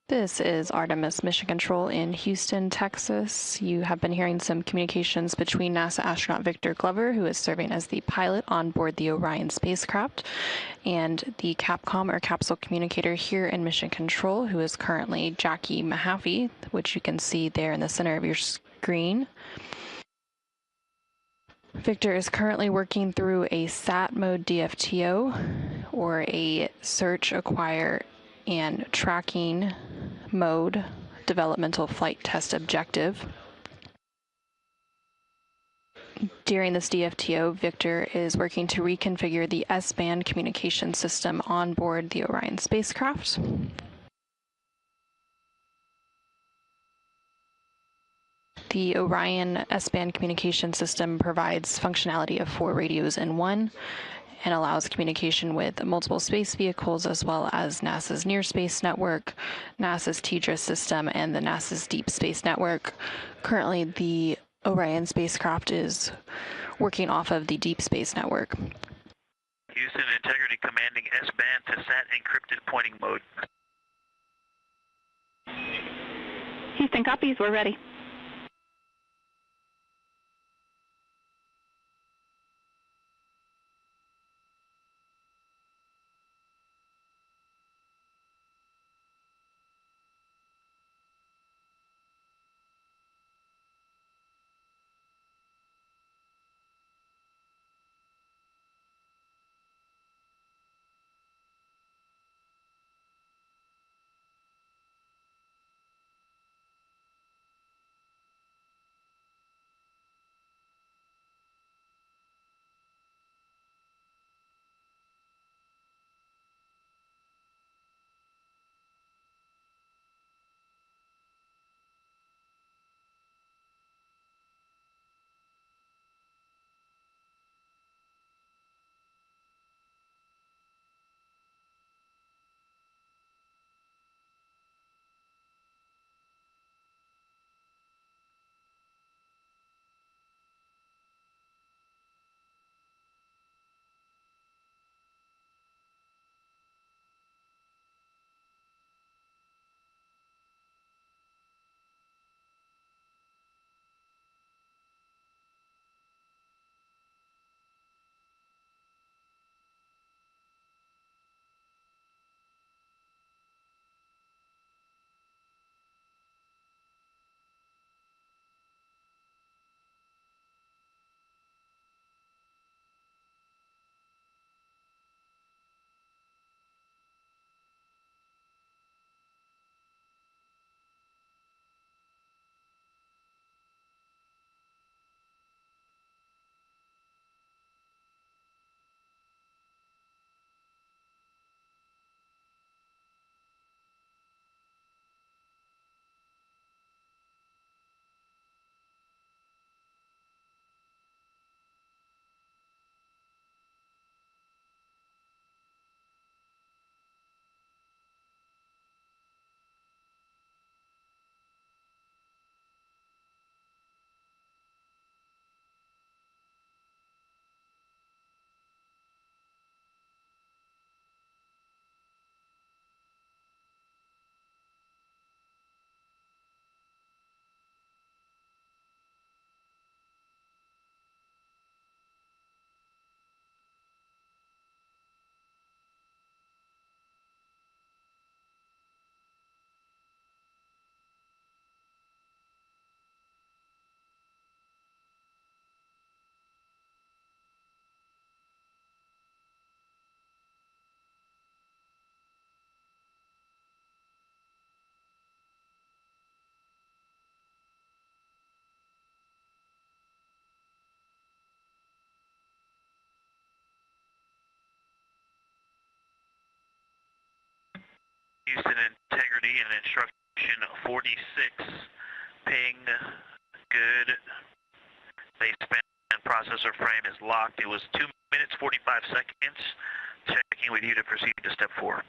This is Artemis Mission Control in Houston, Texas. You have been hearing some communications between NASA astronaut Victor Glover, who is serving as the pilot on board the Orion spacecraft, and the Capcom or capsule communicator here in Mission Control, who is currently Jackie Mahaffey, which you can see there in the center of your screen. Victor is currently working through a SAT mode DFTO, or a search, acquire, and tracking mode developmental flight test objective. During this DFTO, Victor is working to reconfigure the S-band communication system on board the Orion spacecraft. The Orion S-band communication system provides functionality of 4 radios in one, and allows communication with multiple space vehicles, as well as NASA's Near Space Network, NASA's TDRS system, and the NASA's Deep Space Network. Currently, the Orion spacecraft is working off of the Deep Space Network. Houston Integrity commanding S-band to SAT encrypted pointing mode. Houston copies, we're ready. Houston, integrity and instruction 46. Ping, good. Baseband processor frame is locked. It was 2 minutes, 45 seconds. Checking with you to proceed to step 4.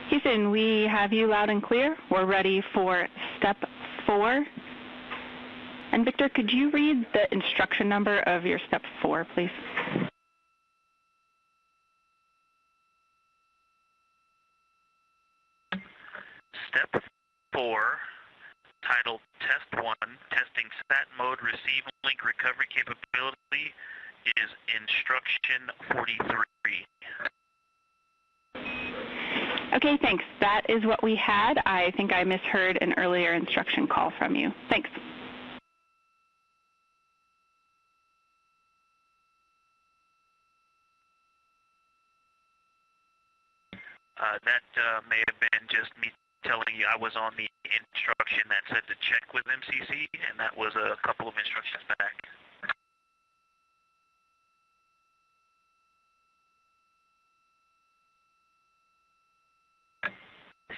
Houston, we have you loud and clear. We're ready for step 4. And Victor, could you read the instruction number of your step 4, please? Step 4, titled Test 1, testing sat mode receive link recovery capability, is instruction 43. Okay, thanks. That is what we had. I think I misheard an earlier instruction call from you. Thanks. That may have been just me telling you I was on the instruction that said to check with MCC, and that was a couple of instructions back.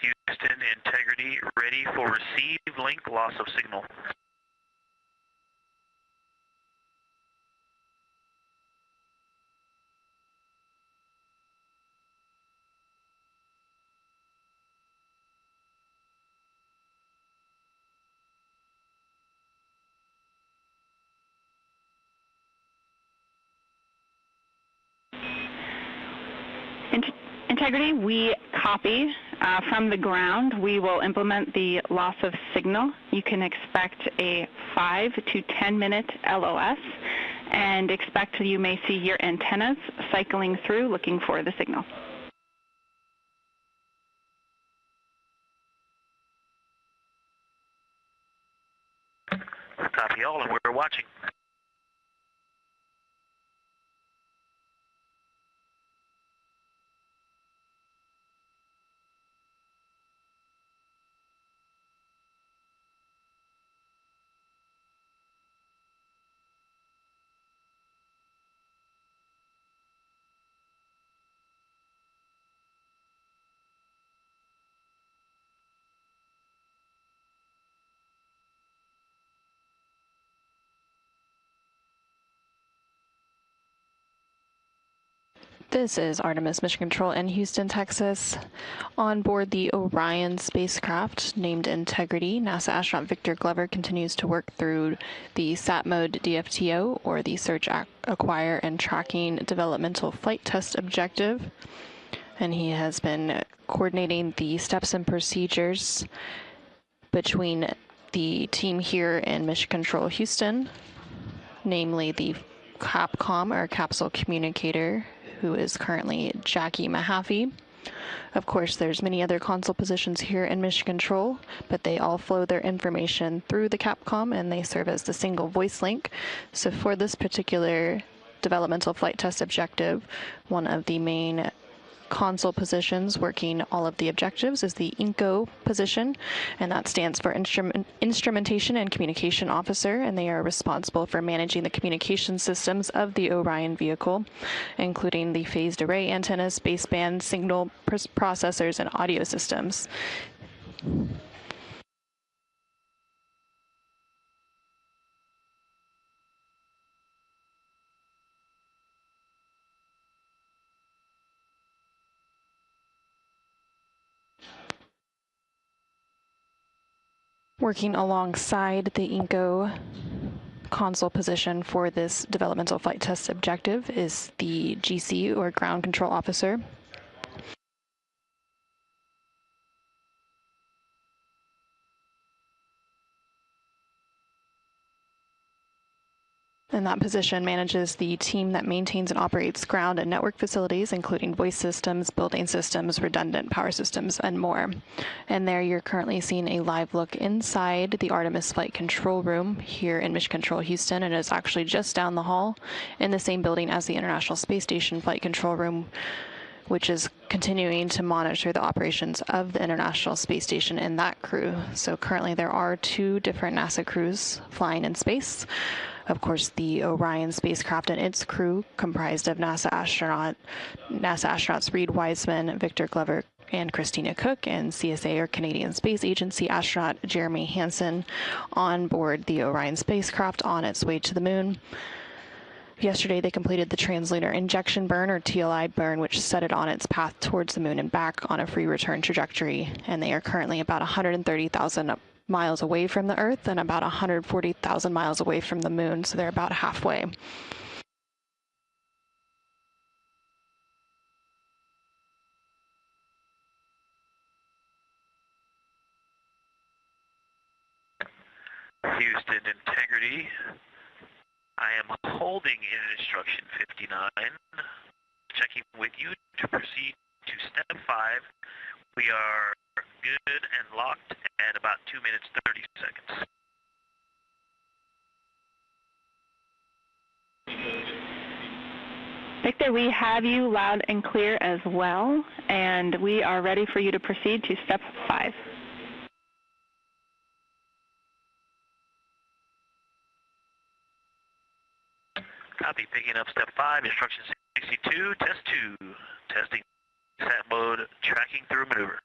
Houston, integrity, ready for receive link, loss of signal. Integrity, we copy from the ground. We will implement the loss of signal. You can expect a 5 to 10 minute LOS and expect you may see your antennas cycling through looking for the signal. Copy all, and we're watching. This is Artemis Mission Control in Houston, Texas. On board the Orion spacecraft named Integrity, NASA astronaut Victor Glover continues to work through the SAT mode DFTO, or the Search, Acquire, and Tracking Developmental Flight Test Objective. And he has been coordinating the steps and procedures between the team here in Mission Control Houston, namely the CAPCOM, or Capsule Communicator, who is currently Jackie Mahaffey. Of course, there's many other console positions here in Mission Control, but they all flow their information through the Capcom, and they serve as the single voice link. So for this particular developmental flight test objective, one of the main console positions working all of the objectives is the INCO position, and that stands for Instrumentation and Communication Officer, and they are responsible for managing the communication systems of the Orion vehicle, including the phased array antennas, baseband, signal processors, and audio systems. Working alongside the INCO console position for this developmental flight test objective is the GC, or Ground Control Officer. And that position manages the team that maintains and operates ground and network facilities, including voice systems, building systems, redundant power systems, and more. And there you're currently seeing a live look inside the Artemis Flight Control Room here in Mission Control Houston, and it's actually just down the hall in the same building as the International Space Station Flight Control Room, which is continuing to monitor the operations of the International Space Station and that crew. So currently there are 2 different NASA crews flying in space. Of course, the Orion spacecraft and its crew, comprised of NASA astronauts Reed Wiseman, Victor Glover, and Christina Cook, and CSA, or Canadian Space Agency astronaut Jeremy Hansen, on board the Orion spacecraft on its way to the moon. Yesterday, they completed the translunar injection burn, or TLI burn, which set it on its path towards the moon and back on a free return trajectory. And they are currently about 130,000 miles away from the Earth and about 140,000 miles away from the moon, so they're about halfway. Houston Integrity. I am holding in instruction 59, checking with you to proceed to step 5. We are good and locked at about 2 minutes, 30 seconds. Victor, we have you loud and clear as well, and we are ready for you to proceed to step 5. Copy, picking up step 5, instruction 62, test 2, testing sat mode, tracking through maneuver.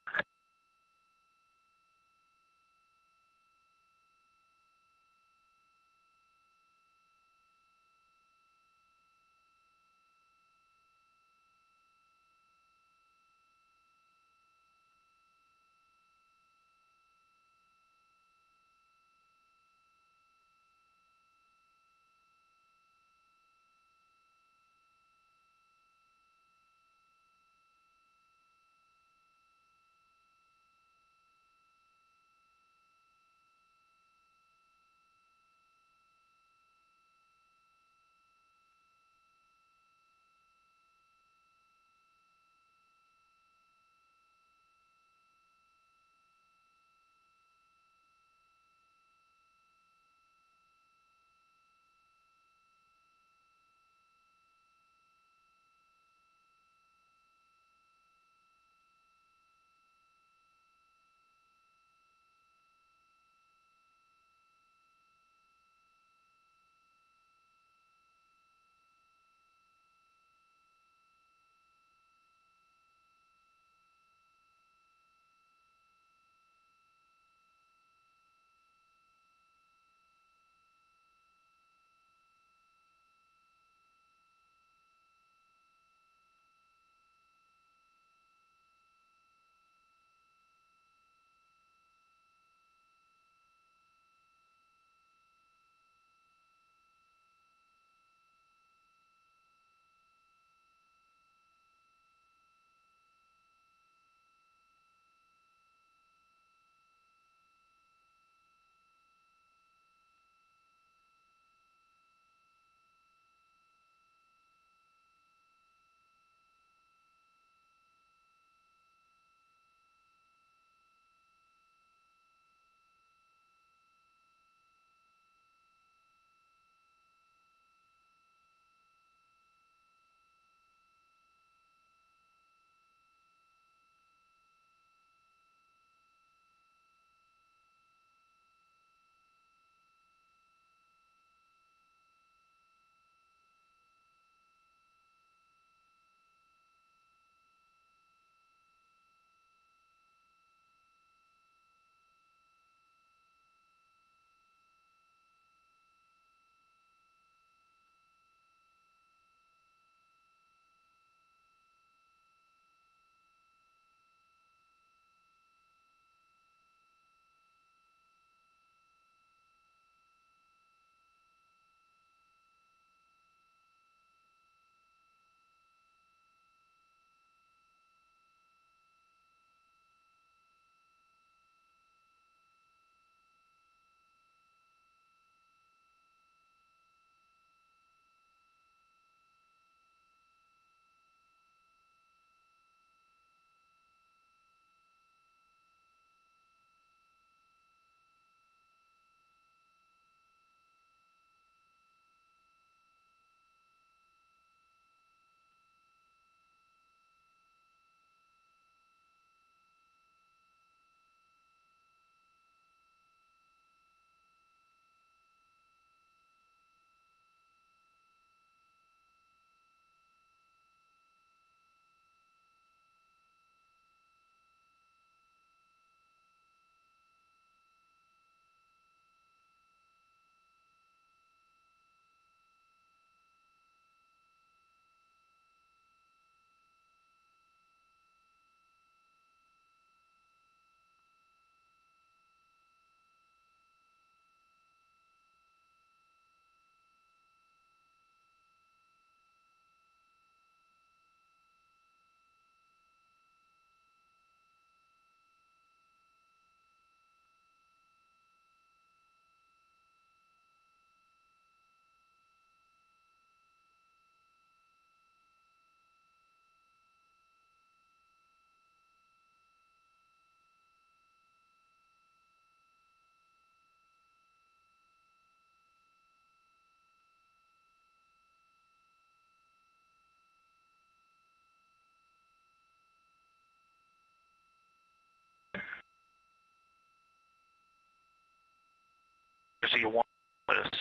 procedure 1 is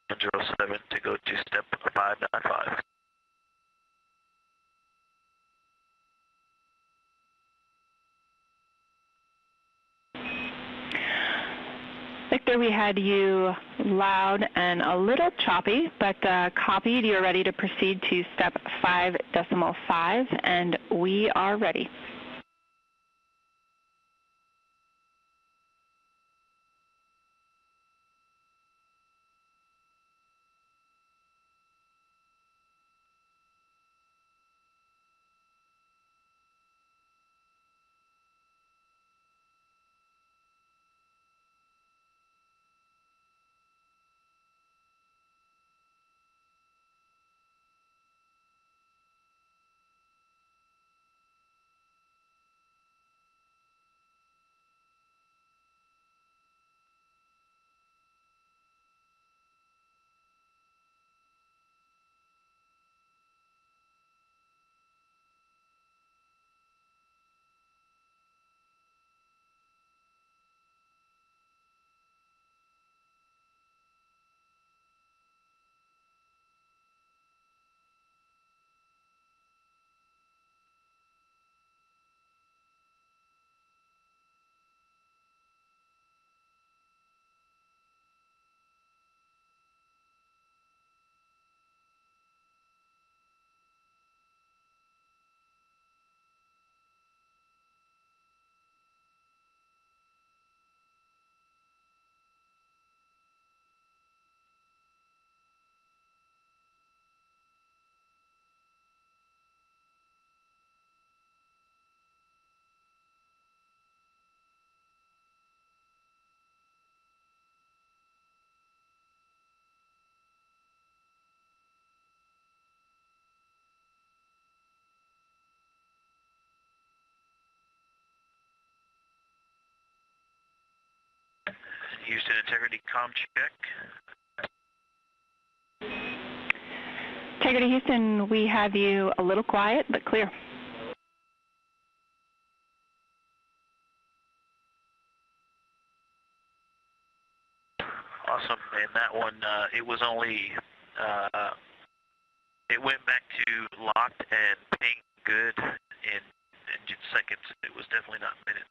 107 to go to step 595. Victor, we had you loud and a little choppy, but copied. You're ready to proceed to step 5.5, and we are ready. Houston integrity comm check. Integrity Houston, we have you a little quiet, but clear. Awesome, and that one, it was only, it went back to locked and ping good in seconds. It was definitely not minutes.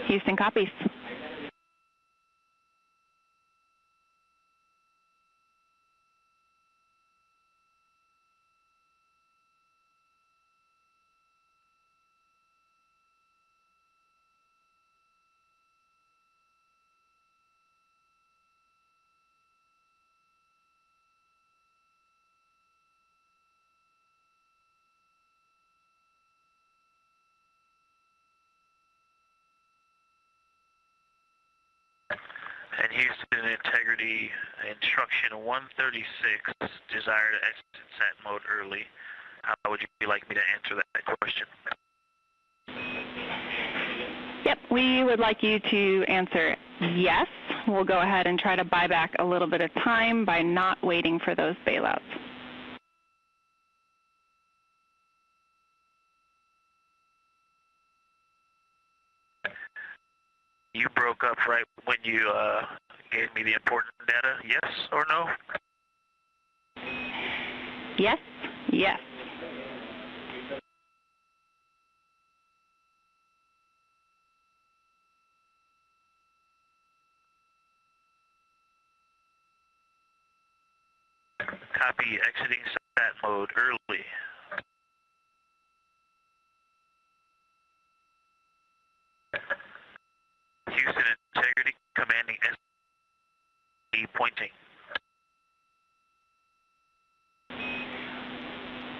Houston copies. And Houston integrity instruction 136, desire to exit sat mode early. How would you like me to answer that question? Yep, we would like you to answer yes. We'll go ahead and try to buy back a little bit of time by not waiting for those bailouts. You broke up right when you gave me the important data, yes or no? Yes, yes. Copy, exiting sat mode early. Houston integrity, commanding SE pointing.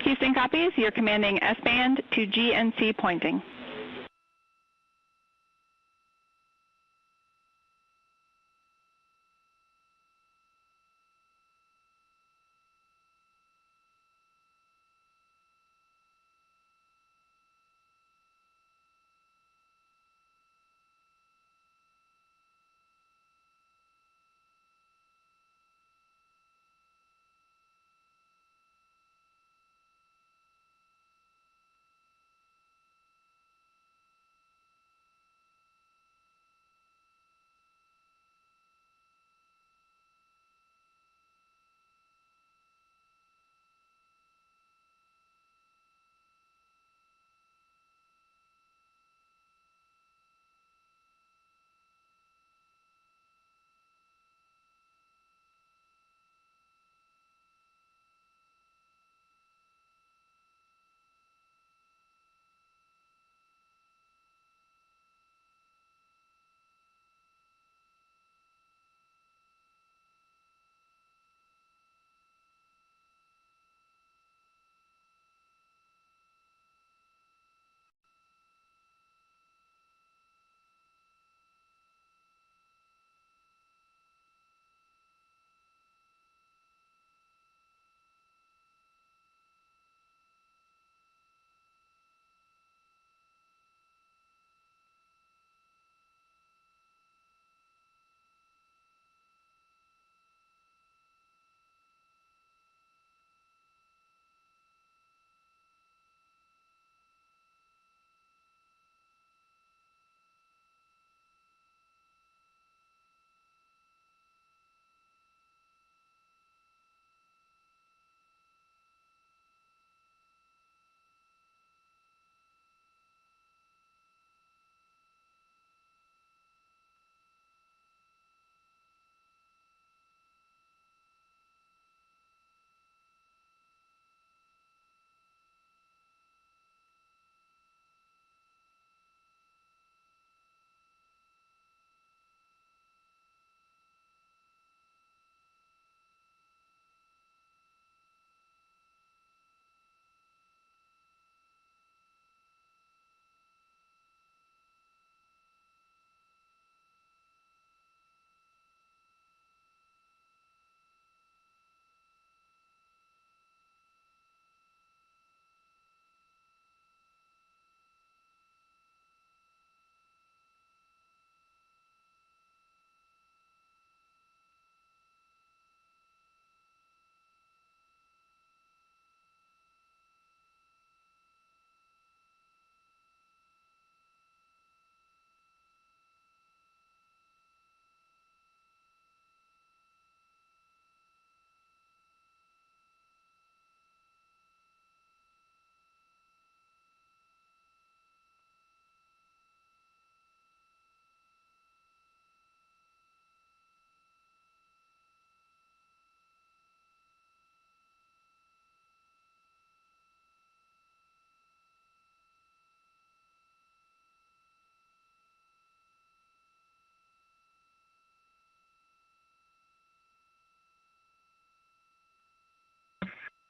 Houston copies, you're commanding S-band to GNC pointing.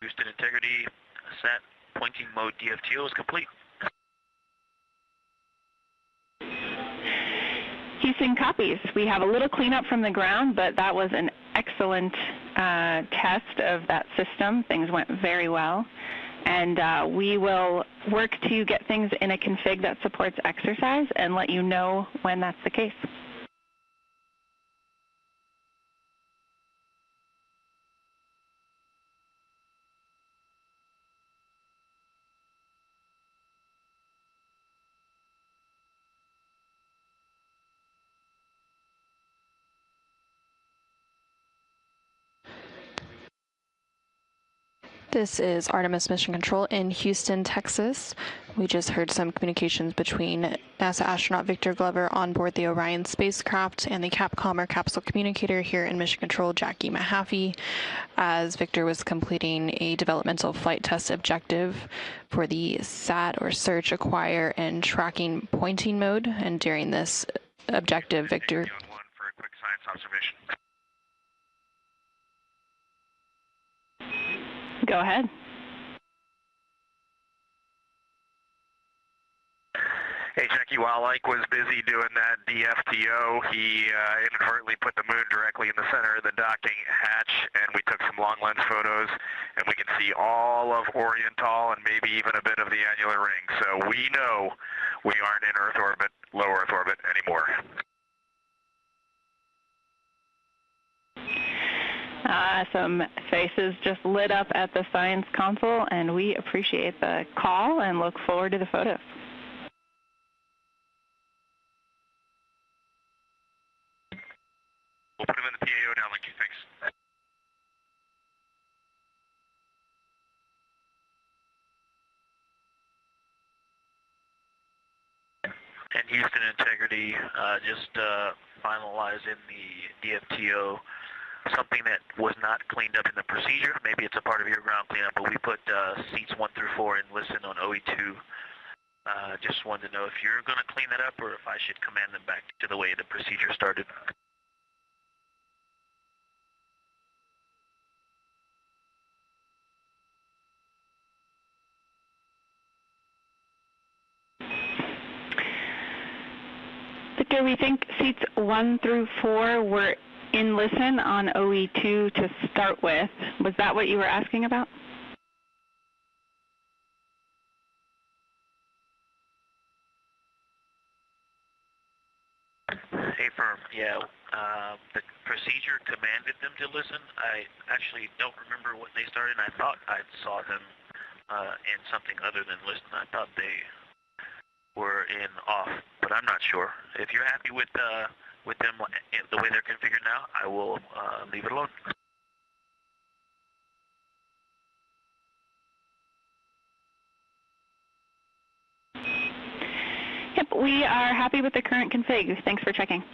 Houston integrity, set, pointing mode DFTO is complete. Houston copies. We have a little cleanup from the ground, but that was an excellent test of that system. Things went very well. And we will work to get things in a config that supports exercise and let you know when that's the case. This is Artemis Mission Control in Houston, Texas. We just heard some communications between NASA astronaut Victor Glover on board the Orion spacecraft and the Capcom or capsule communicator here in Mission Control, Jackie Mahaffey, as Victor was completing a developmental flight test objective for the SAT or search, acquire, and tracking pointing mode. And during this objective, Victor... For a quick science observation. Go ahead. Hey, Jackie, while Ike was busy doing that DFTO, he inadvertently put the moon directly in the center of the docking hatch, and we took some long lens photos, and we can see all of Oriental and maybe even a bit of the annular ring. So we know we aren't in Earth orbit, low Earth orbit anymore. Some faces just lit up at the science console, and we appreciate the call and look forward to the photos. We'll put them in the PAO now, Linky. Thanks. And Houston integrity, just finalizing the DFTO. Something that was not cleaned up in the procedure. Maybe it's a part of your ground cleanup, but we put seats 1 through 4 in listen on OE2. Just wanted to know if you're going to clean that up or if I should command them back to the way the procedure started. Victor, we think seats 1 through 4 were in listen on OE2 to start with. Was that what you were asking about? Hey, firm. Yeah, the procedure commanded them to listen. I actually don't remember what they started. I thought I saw them in something other than listen. I thought they were in off, but I'm not sure. If you're happy with them the way they're configured now, I will leave it alone. Yep, we are happy with the current config. Thanks for checking.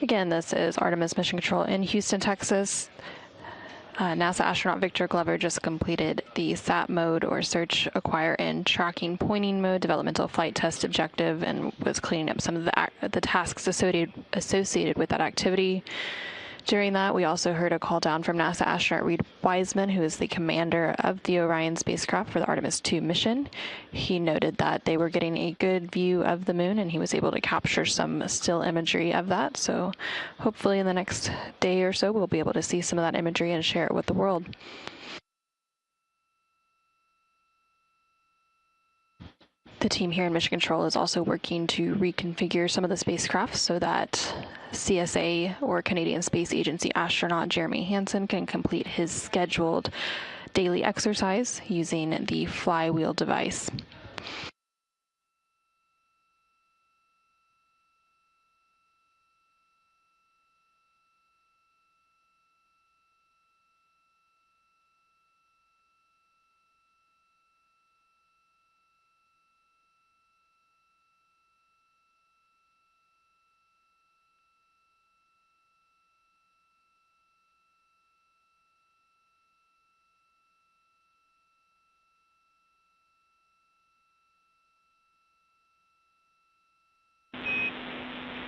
Again, this is Artemis Mission Control in Houston, Texas. NASA astronaut Victor Glover just completed the SAT mode or search, acquire, and tracking pointing mode developmental flight test objective and was cleaning up some of the tasks associated with that activity. During that, we also heard a call down from NASA astronaut Reed Wiseman, who is the commander of the Orion spacecraft for the Artemis 2 mission. He noted that they were getting a good view of the moon, and he was able to capture some still imagery of that. So hopefully in the next day or so, we'll be able to see some of that imagery and share it with the world. The team here in Mission Control is also working to reconfigure some of the spacecraft so that CSA or Canadian Space Agency astronaut Jeremy Hansen can complete his scheduled daily exercise using the flywheel device.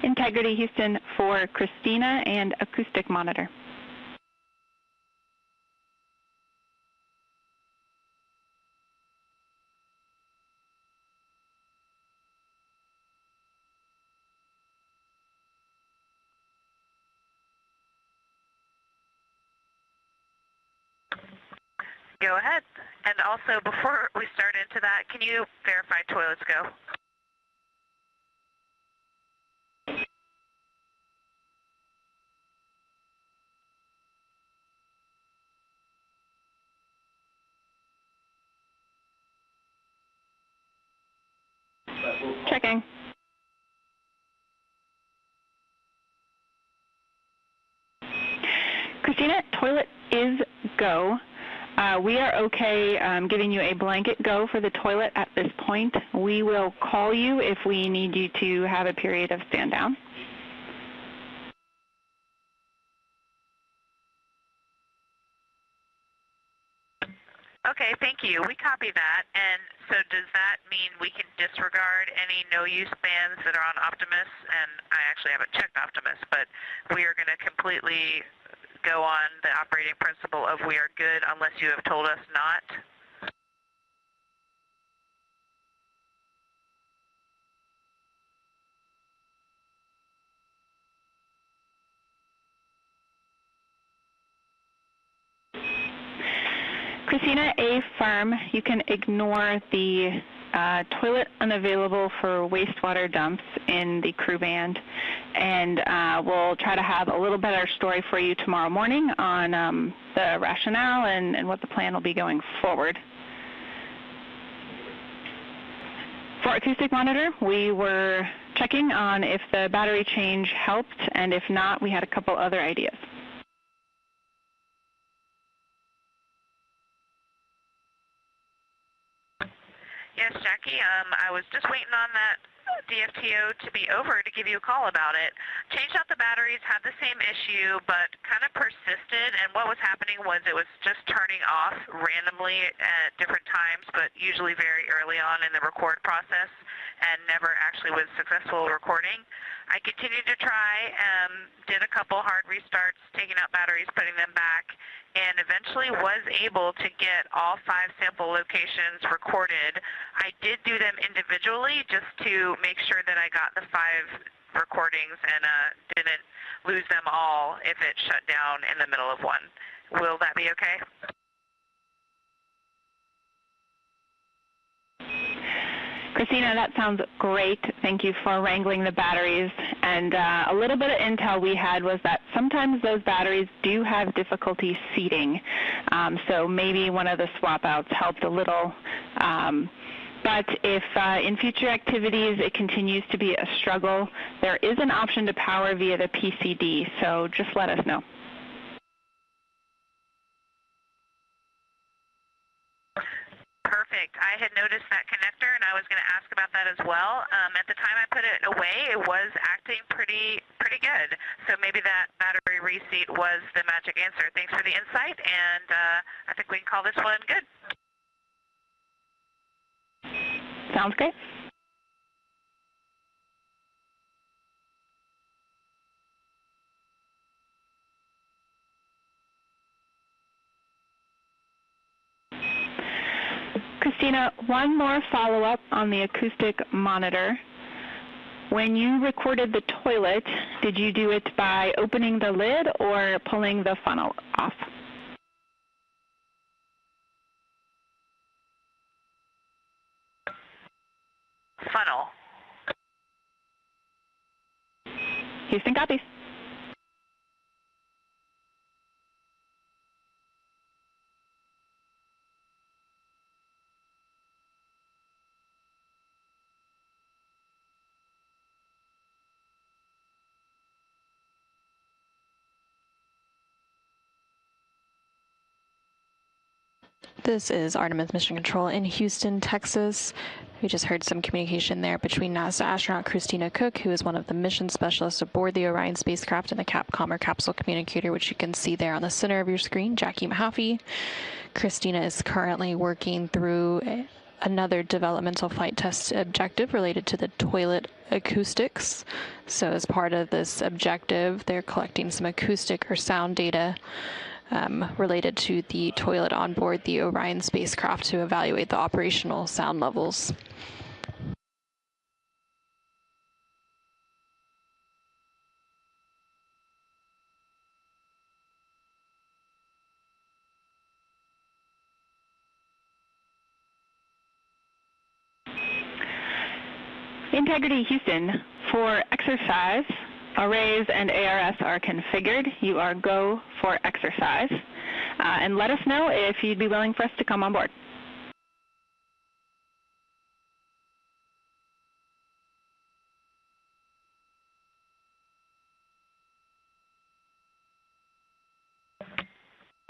Integrity Houston for Christina and acoustic monitor. Go ahead. And also, before we start into that, can you verify toilets go? Checking. Christina, toilet is go. We are okay giving you a blanket go for the toilet at this point. We will call you if we need you to have a period of stand down. Okay, thank you. We copy that. And so does that mean we can disregard any no-use bans that are on Optimus? And I actually haven't checked Optimus, but we are going to completely go on the operating principle of we are good unless you have told us not? Christina, affirm. You can ignore the toilet unavailable for wastewater dumps in the crew band, and we'll try to have a little better story for you tomorrow morning on the rationale and what the plan will be going forward. For acoustic monitor, we were checking on if the battery change helped, and if not, we had a couple other ideas. Yes, Jackie, I was just waiting on that DFTO to be over to give you a call about it. Changed out the batteries, had the same issue, but kind of persisted, and what was happening was it was just turning off randomly at different times, but usually very early on in the record process, and never actually was successful recording. I continued to try, did a couple hard restarts, taking out batteries, putting them back, and eventually was able to get all 5 sample locations recorded. I did do them individually just to make sure that I got the 5 recordings and didn't lose them all if it shut down in the middle of one. Will that be okay? Christina, that sounds great. Thank you for wrangling the batteries. And a little bit of intel we had was that sometimes those batteries do have difficulty seating. So maybe one of the swap outs helped a little. But if in future activities it continues to be a struggle, there is an option to power via the PCD. So just let us know. Perfect. I had noticed that connector, and I was going to ask about that as well. At the time I put it away, it was acting pretty good. So maybe that battery reseat was the magic answer. Thanks for the insight, and I think we can call this one good. Sounds great. Christina, one more follow-up on the acoustic monitor. When you recorded the toilet, did you do it by opening the lid or pulling the funnel off? Funnel. Houston copies. This is Artemis Mission Control in Houston, Texas. We just heard some communication there between NASA astronaut Christina Cook, who is one of the mission specialists aboard the Orion spacecraft, and the Capcom or capsule communicator, which you can see there on the center of your screen, Jackie Mahaffey. Christina is currently working through another developmental flight test objective related to the toilet acoustics. So as part of this objective, they're collecting some acoustic or sound data related to the toilet on board the Orion spacecraft to evaluate the operational sound levels. Integrity Houston, for exercise, arrays and ARS are configured. You are go for exercise. And let us know if you'd be willing for us to come on board.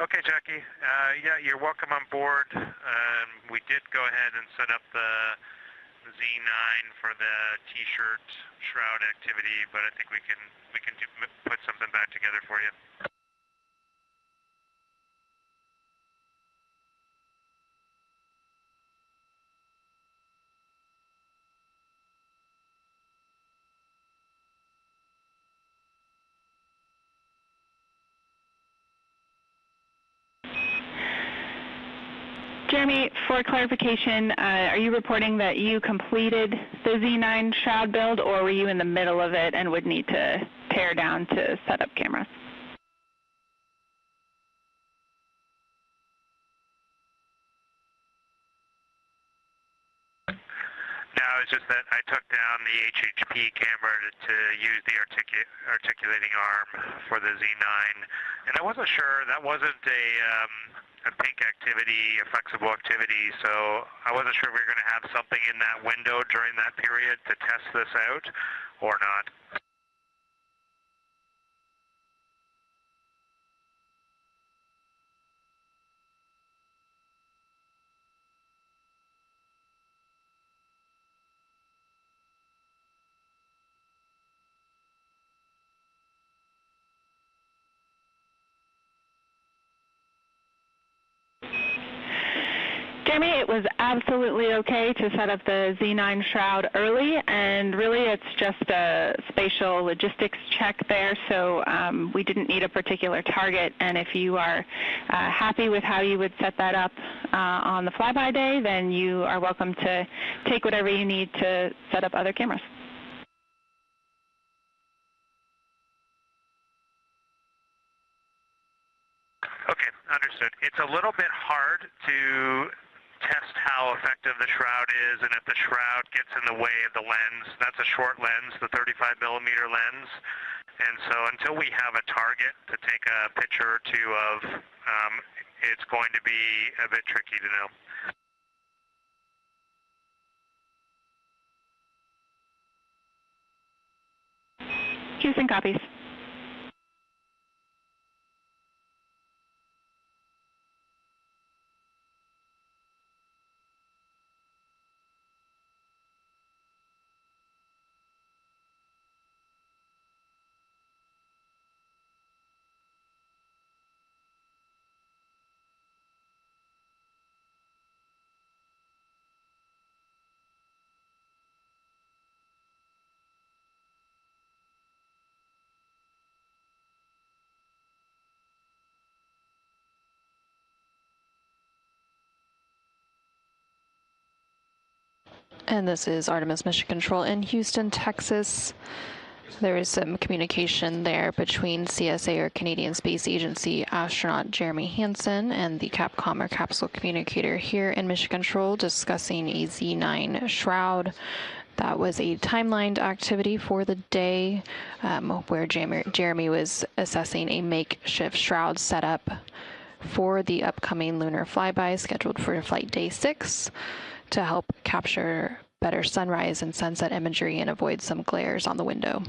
Okay, Jackie. Yeah, you're welcome on board. We did go ahead and set up the Z9 for the T-shirt shroud activity, but I think we can put something back together for you. Jeremy, for clarification, are you reporting that you completed the Z9 shroud build, or were you in the middle of it and would need to tear down to set up cameras? No, it's just that I took down the HHP camera to use the articulating arm for the Z9, and I wasn't sure, that wasn't a pink activity, a flexible activity, so I wasn't sure if we were going to have something in that window during that period to test this out or not. Jeremy, it was absolutely okay to set up the Z9 shroud early, and really it's just a spatial logistics check there, so we didn't need a particular target, and if you are happy with how you would set that up on the flyby day, then you are welcome to take whatever you need to set up other cameras. Okay, understood. It's a little bit hard to test how effective the shroud is, and if the shroud gets in the way of the lens, that's a short lens, the 35 millimeter lens, and so until we have a target to take a picture or two of, it's going to be a bit tricky to know. Houston copies. And this is Artemis Mission Control in Houston, Texas. There is some communication there between CSA, or Canadian Space Agency, astronaut Jeremy Hansen and the Capcom, or capsule communicator here in Mission Control, discussing a Z9 shroud. That was a timelined activity for the day where Jeremy was assessing a makeshift shroud setup for the upcoming lunar flyby scheduled for flight day 6 to help capture better sunrise and sunset imagery and avoid some glares on the window.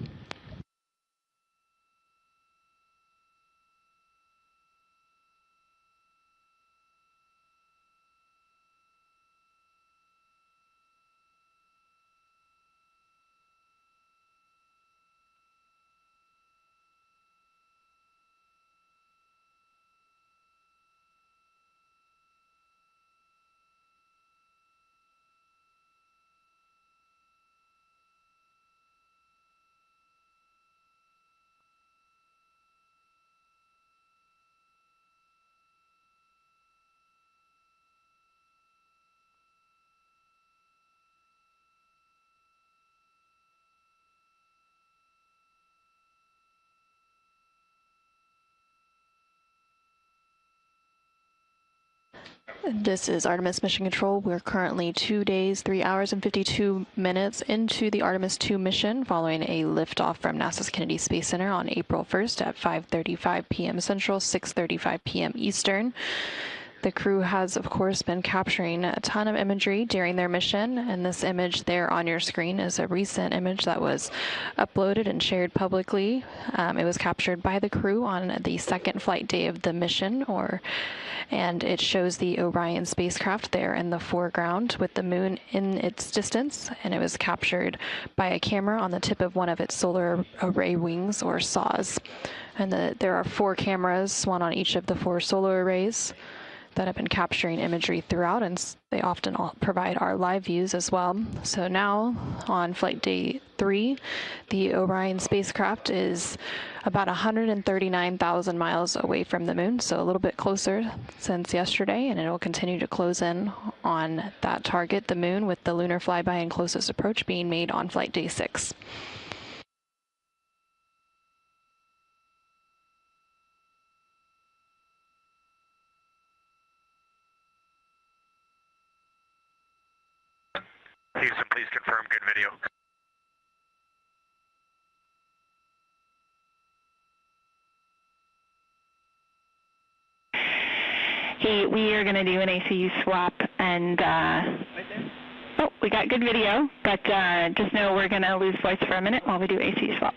This is Artemis Mission Control. We're currently 2 days, 3 hours, and 52 minutes into the Artemis 2 mission, following a liftoff from NASA's Kennedy Space Center on April 1st at 5:35 p.m. Central, 6:35 p.m. Eastern. The crew has, of course, been capturing a ton of imagery during their mission, and this image there on your screen is a recent image that was uploaded and shared publicly. It was captured by the crew on the second flight day of the mission, and it shows the Orion spacecraft there in the foreground with the moon in its distance, and it was captured by a camera on the tip of one of its solar array wings, or SAWs. And there are 4 cameras, one on each of the 4 solar arrays, that have been capturing imagery throughout, and they often provide our live views as well. So now, on flight day 3, the Orion spacecraft is about 139,000 miles away from the moon, so a little bit closer since yesterday, and it will continue to close in on that target, the moon, with the lunar flyby and closest approach being made on flight day 6. Houston, please confirm good video. Hey, we are going to do an ACU swap, and oh, we got good video, but just know we're going to lose voice for a minute while we do ACU swap.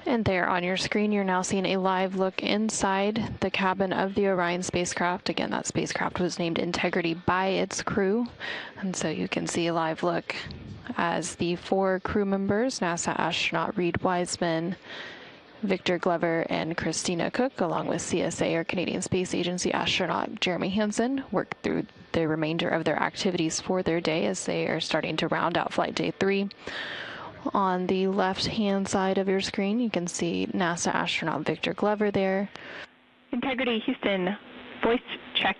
And there on your screen, you're now seeing a live look inside the cabin of the Orion spacecraft. Again, that spacecraft was named Integrity by its crew. And so you can see a live look as the 4 crew members, NASA astronaut Reed Wiseman, Victor Glover, and Christina Cook, along with CSA, or Canadian Space Agency astronaut Jeremy Hansen, work through the remainder of their activities for their day as they are starting to round out flight day 3. On the left-hand side of your screen, you can see NASA astronaut Victor Glover there. Integrity, Houston, voice check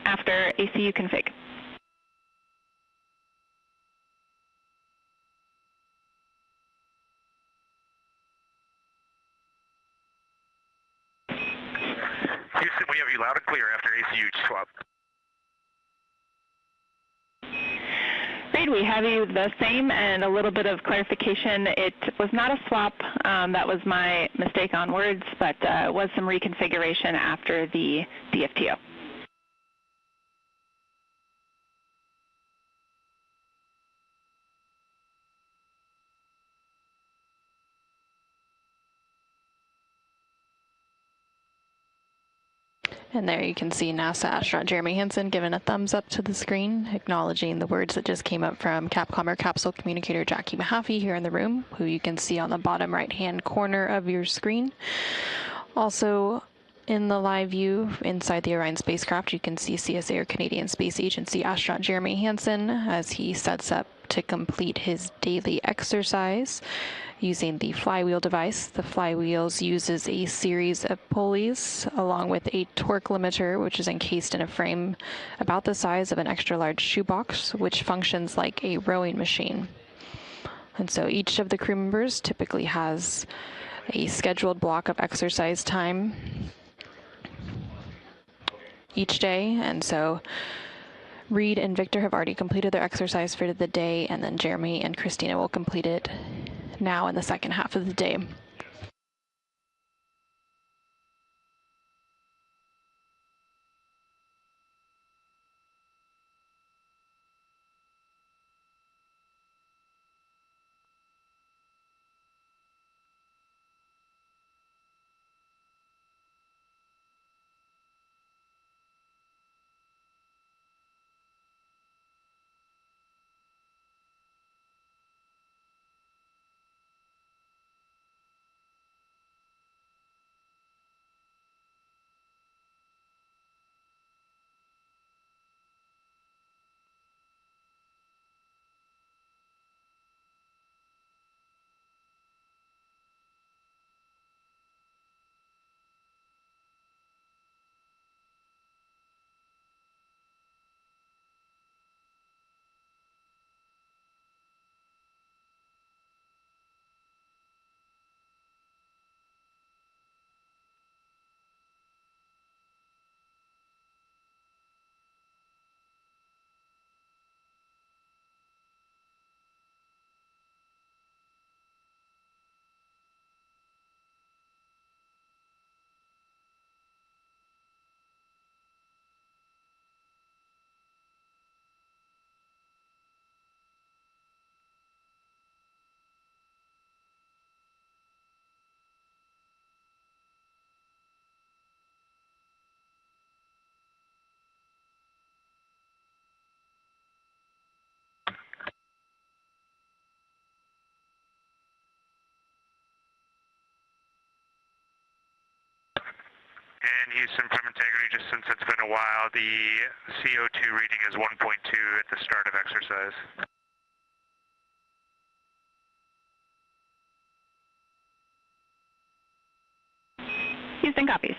after ACU config. Houston, we have you loud and clear after ACU swap. Reed, we have you the same, and a little bit of clarification. It was not a swap. That was my mistake on words, but it was some reconfiguration after the DFTO. And there you can see NASA astronaut Jeremy Hansen giving a thumbs up to the screen, acknowledging the words that just came up from Capcom or Capsule communicator Jackie Mahaffey here in the room, who you can see on the bottom right-hand corner of your screen. Also, in the live view inside the Orion spacecraft, you can see CSA, or Canadian Space Agency astronaut Jeremy Hansen as he sets up to complete his daily exercise using the flywheel device. The flywheels uses a series of pulleys along with a torque limiter, which is encased in a frame about the size of an extra large shoebox, which functions like a rowing machine. And so each of the crew members typically has a scheduled block of exercise time each day, and so Reed and Victor have already completed their exercise for the day, and then Jeremy and Christina will complete it now in the second half of the day. And Houston, from integrity, just since it's been a while, the CO2 reading is 1.2 at the start of exercise. Houston copies.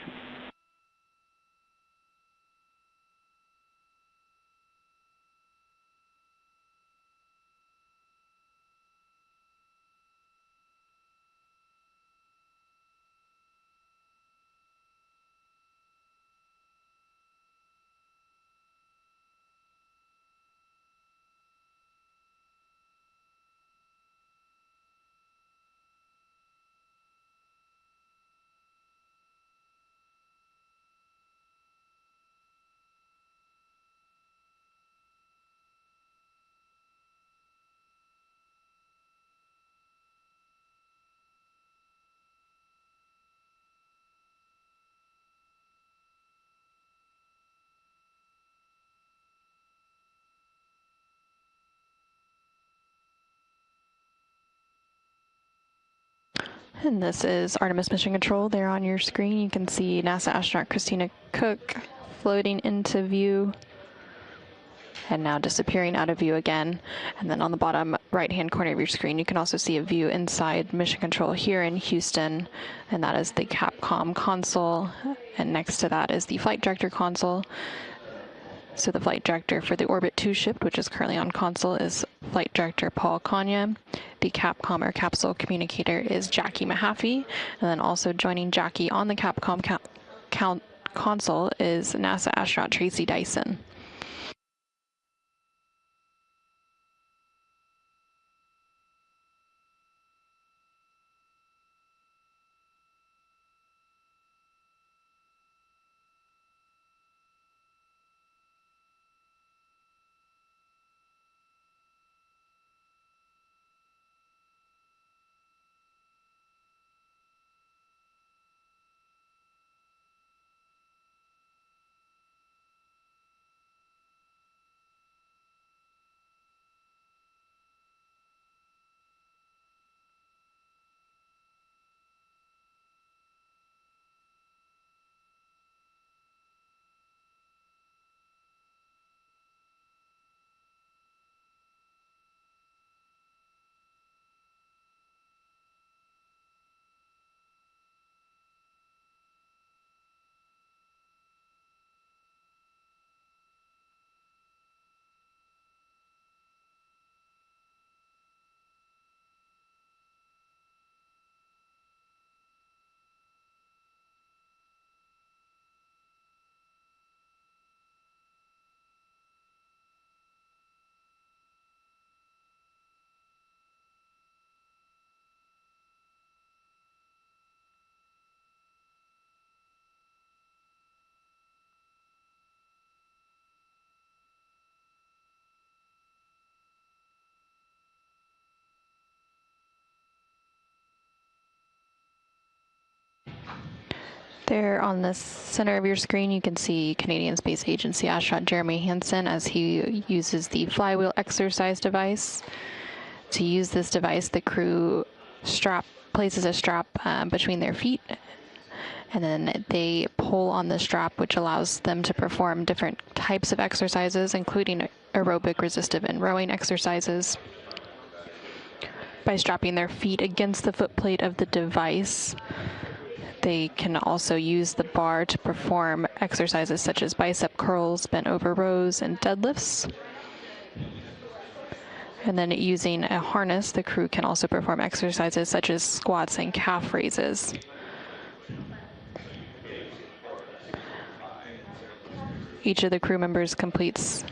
And this is Artemis Mission Control. There on your screen, you can see NASA astronaut Christina Cook floating into view and now disappearing out of view again. And then on the bottom right-hand corner of your screen, you can also see a view inside Mission Control here in Houston, and that is the Capcom console. And next to that is the flight director console. So the flight director for the Orbit 2 ship, which is currently on console, is Flight Director Paul Kanya. The Capcom or capsule communicator is Jackie Mahaffey. And then also joining Jackie on the Capcom console is NASA astronaut Tracy Dyson. There on the center of your screen, you can see Canadian Space Agency astronaut Jeremy Hansen as he uses the flywheel exercise device. To use this device, the crew places a strap between their feet, and then they pull on the strap, which allows them to perform different types of exercises, including aerobic, resistive, and rowing exercises. By strapping their feet against the footplate of the device, they can also use the bar to perform exercises such as bicep curls, bent over rows, and deadlifts. And then using a harness, the crew can also perform exercises such as squats and calf raises. Each of the crew members completes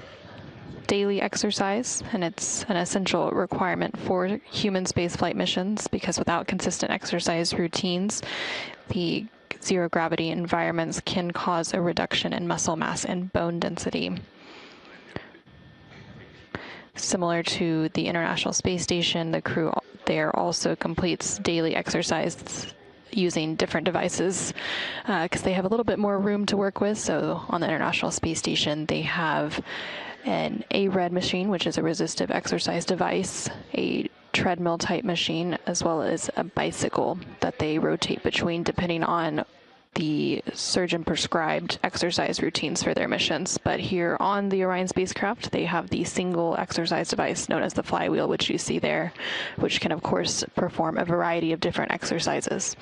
daily exercise, and it's an essential requirement for human spaceflight missions because without consistent exercise routines, the zero gravity environments can cause a reduction in muscle mass and bone density. Similar to the International Space Station, the crew there also completes daily exercise using different devices because they have a little bit more room to work with. So on the International Space Station, they have an ARED machine, which is a resistive exercise device, a treadmill type machine, as well as a bicycle that they rotate between depending on the surgeon-prescribed exercise routines for their missions. But here on the Orion spacecraft, they have the single exercise device known as the flywheel, which you see there, which can, of course, perform a variety of different exercises.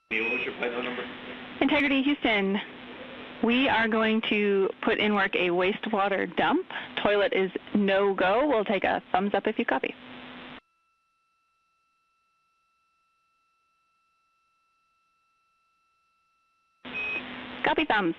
What was your flight note number? Integrity Houston, we are going to put in work a wastewater dump. Toilet is no-go. We'll take a thumbs up if you copy. Copy thumbs.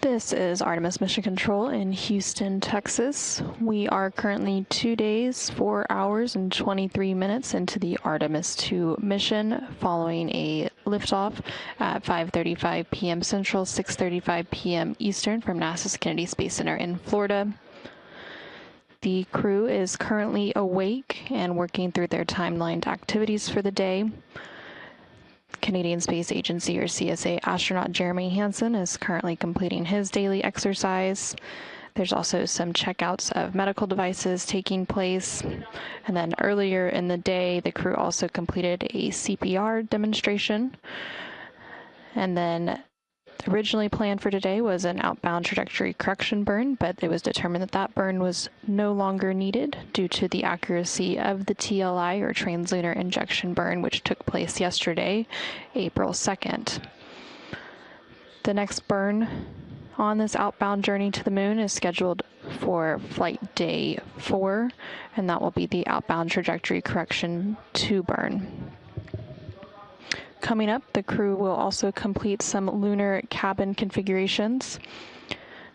This is Artemis Mission Control in Houston, Texas. We are currently 2 days, 4 hours, and 23 minutes into the Artemis 2 mission, following a liftoff at 5:35 p.m. Central, 6:35 p.m. Eastern from NASA's Kennedy Space Center in Florida. The crew is currently awake and working through their timelined activities for the day. Canadian Space Agency, or CSA, astronaut Jeremy Hansen is currently completing his daily exercise. There's also some checkouts of medical devices taking place. And then earlier in the day, the crew also completed a CPR demonstration. And then originally planned for today was an outbound trajectory correction burn, but it was determined that that burn was no longer needed due to the accuracy of the TLI, or translunar injection burn, which took place yesterday, April 2nd. The next burn on this outbound journey to the moon is scheduled for flight day 4, and that will be the outbound trajectory correction 2 burn. Coming up, the crew will also complete some lunar cabin configurations,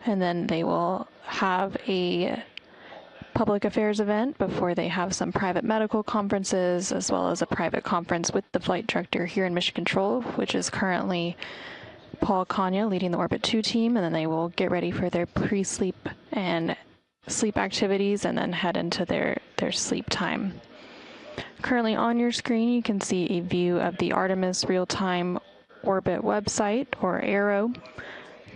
and then they will have a public affairs event before they have some private medical conferences, as well as a private conference with the flight director here in Mission Control, which is currently Paul Kanya leading the Orbit 2 team, and then they will get ready for their pre-sleep and sleep activities and then head into their sleep time. Currently on your screen, you can see a view of the Artemis Real-Time Orbit website, or ARO.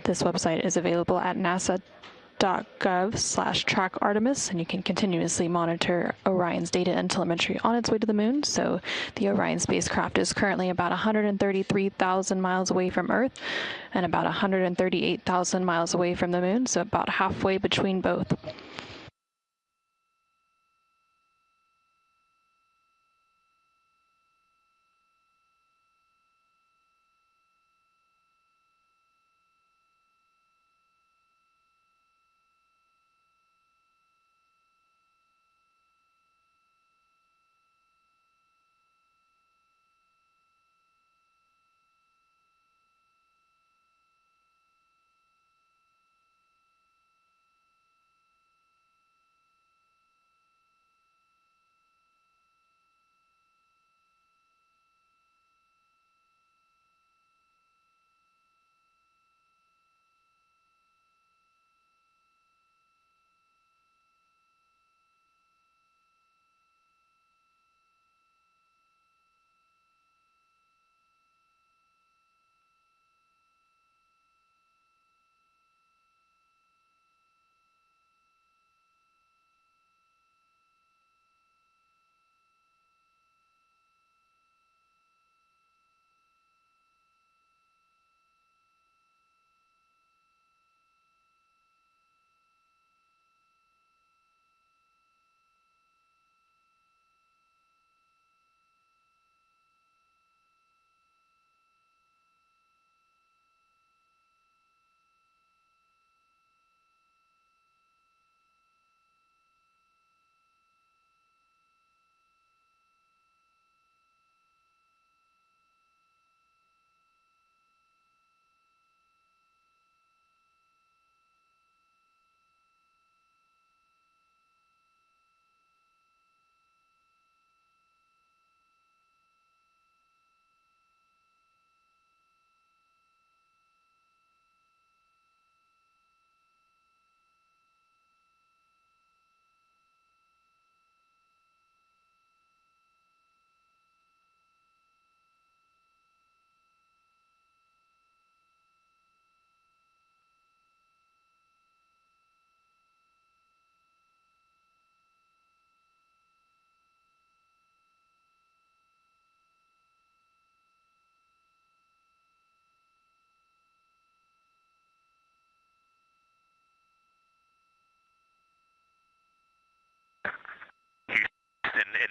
This website is available at nasa.gov/trackartemis, and you can continuously monitor Orion's data and telemetry on its way to the moon. So the Orion spacecraft is currently about 133,000 miles away from Earth and about 138,000 miles away from the moon, so about halfway between both.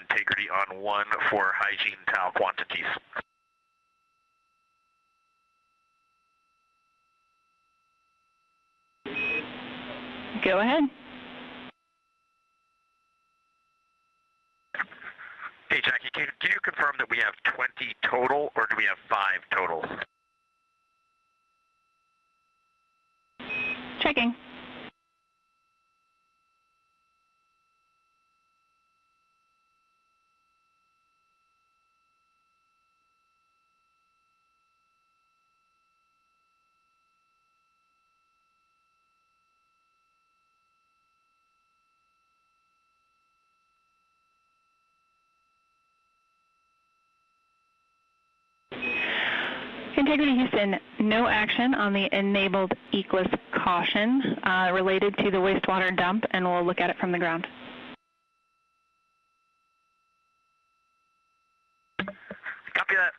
Integrity on 1 for hygiene towel quantities. Go ahead. Hey, Jackie, can you confirm that we have 20 total, or do we have 5 total? Checking. Integrity Houston, no action on the enabled ECLIS caution related to the wastewater dump, and we'll look at it from the ground. Copy that.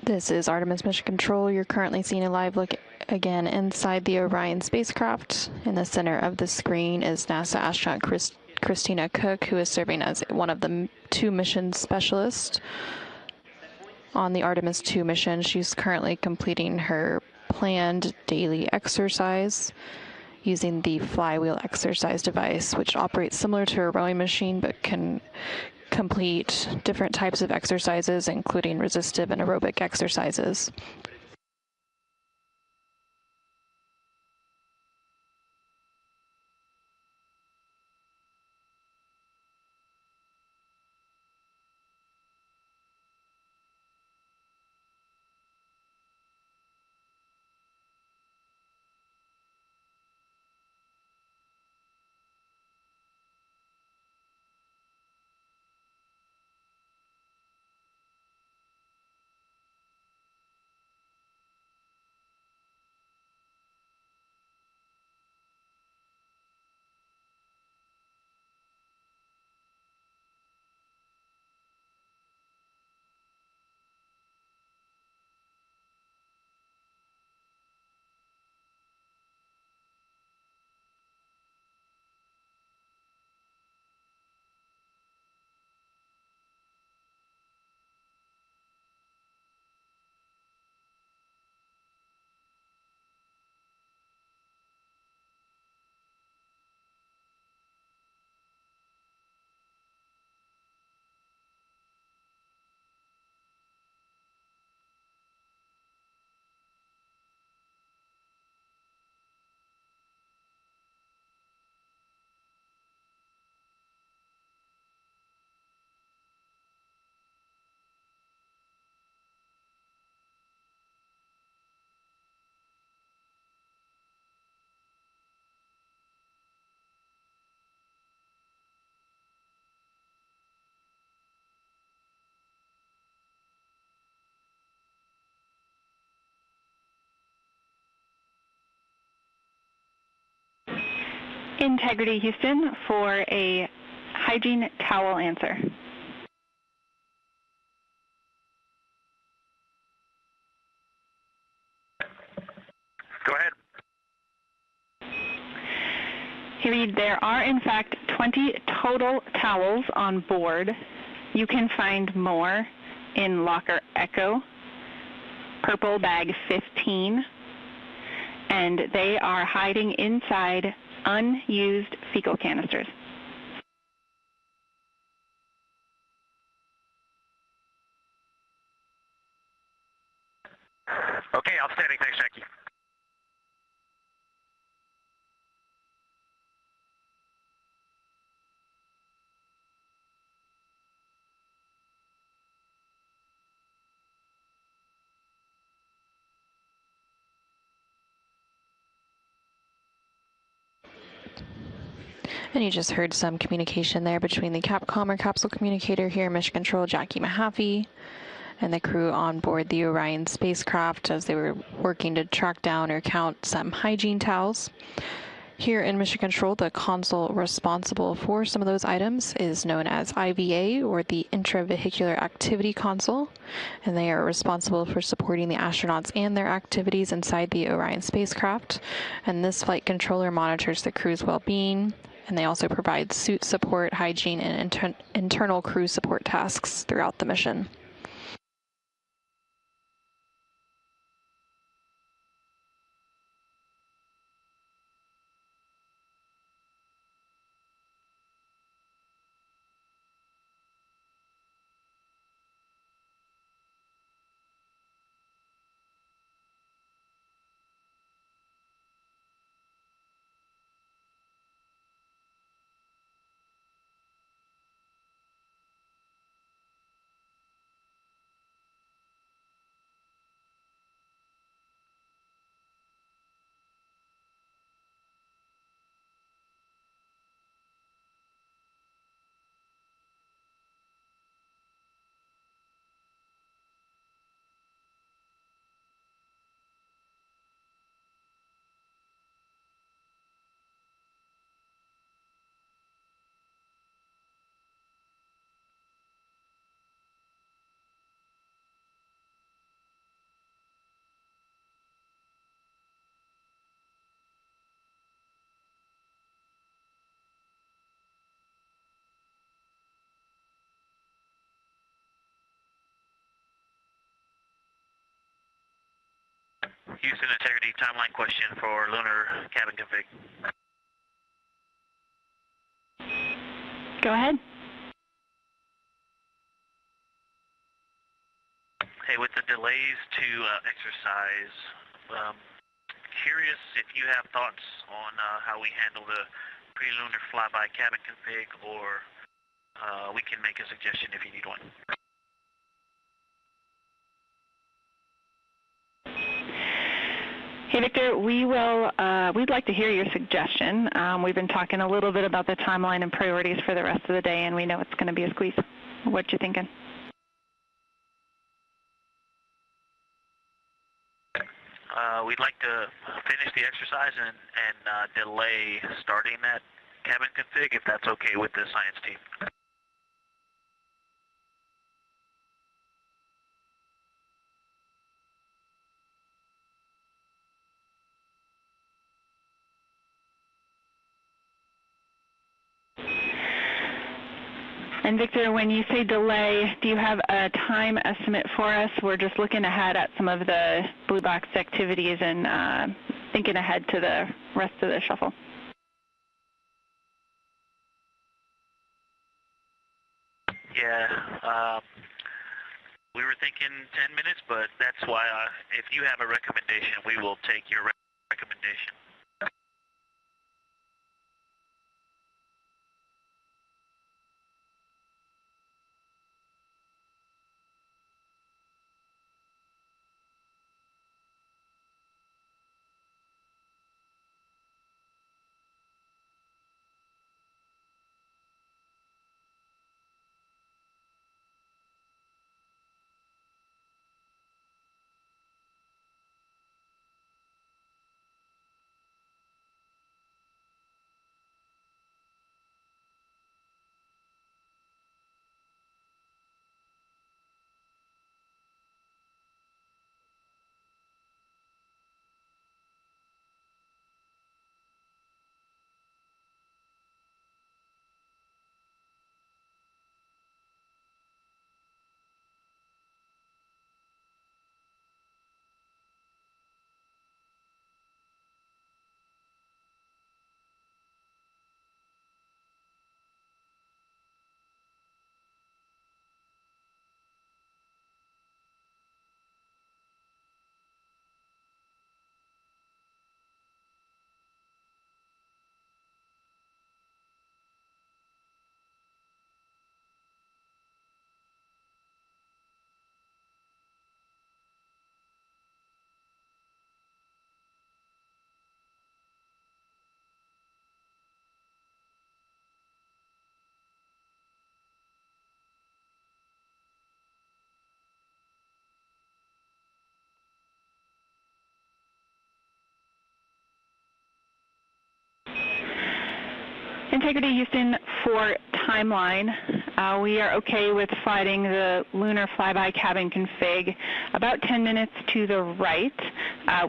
This is Artemis Mission Control. You're currently seeing a live look again inside the Orion spacecraft. In the center of the screen is NASA astronaut Christina Cook, who is serving as one of the 2 mission specialists on the Artemis 2 mission. She's currently completing her planned daily exercise using the flywheel exercise device, which operates similar to a rowing machine but can complete different types of exercises, including resistive and aerobic exercises. Integrity Houston for a hygiene towel answer. Go ahead. Here, there are in fact 20 total towels on board. You can find more in Locker Echo, purple bag 15, and they are hiding inside unused fecal canisters. Okay, outstanding. Thanks, Jackie. And you just heard some communication there between the Capcom or capsule communicator here, Mission Control Jackie Mahaffey, and the crew on board the Orion spacecraft as they were working to track down or count some hygiene towels. Here in Mission Control, the console responsible for some of those items is known as IVA, or the Intravehicular Activity Console, and they are responsible for supporting the astronauts and their activities inside the Orion spacecraft. And this flight controller monitors the crew's well-being, and they also provide suit support, hygiene, and internal crew support tasks throughout the mission. Houston integrity timeline question for lunar cabin config. Go ahead. Hey, with the delays to exercise, curious if you have thoughts on how we handle the pre-lunar flyby cabin config, or we can make a suggestion if you need one. Hey, Victor, we'd like to hear your suggestion. We've been talking a little bit about the timeline and priorities for the rest of the day, and we know it's going to be a squeeze. What you thinking? We'd like to finish the exercise and delay starting that cabin config, if that's okay with the science team. And Victor, when you say delay, do you have a time estimate for us? We're just looking ahead at some of the blue box activities and thinking ahead to the rest of the shuffle. Yeah, we were thinking 10 minutes, but that's why if you have a recommendation, we will take your recommendation. Integrity Houston, for timeline, we are okay with sliding the lunar flyby cabin config about 10 minutes to the right.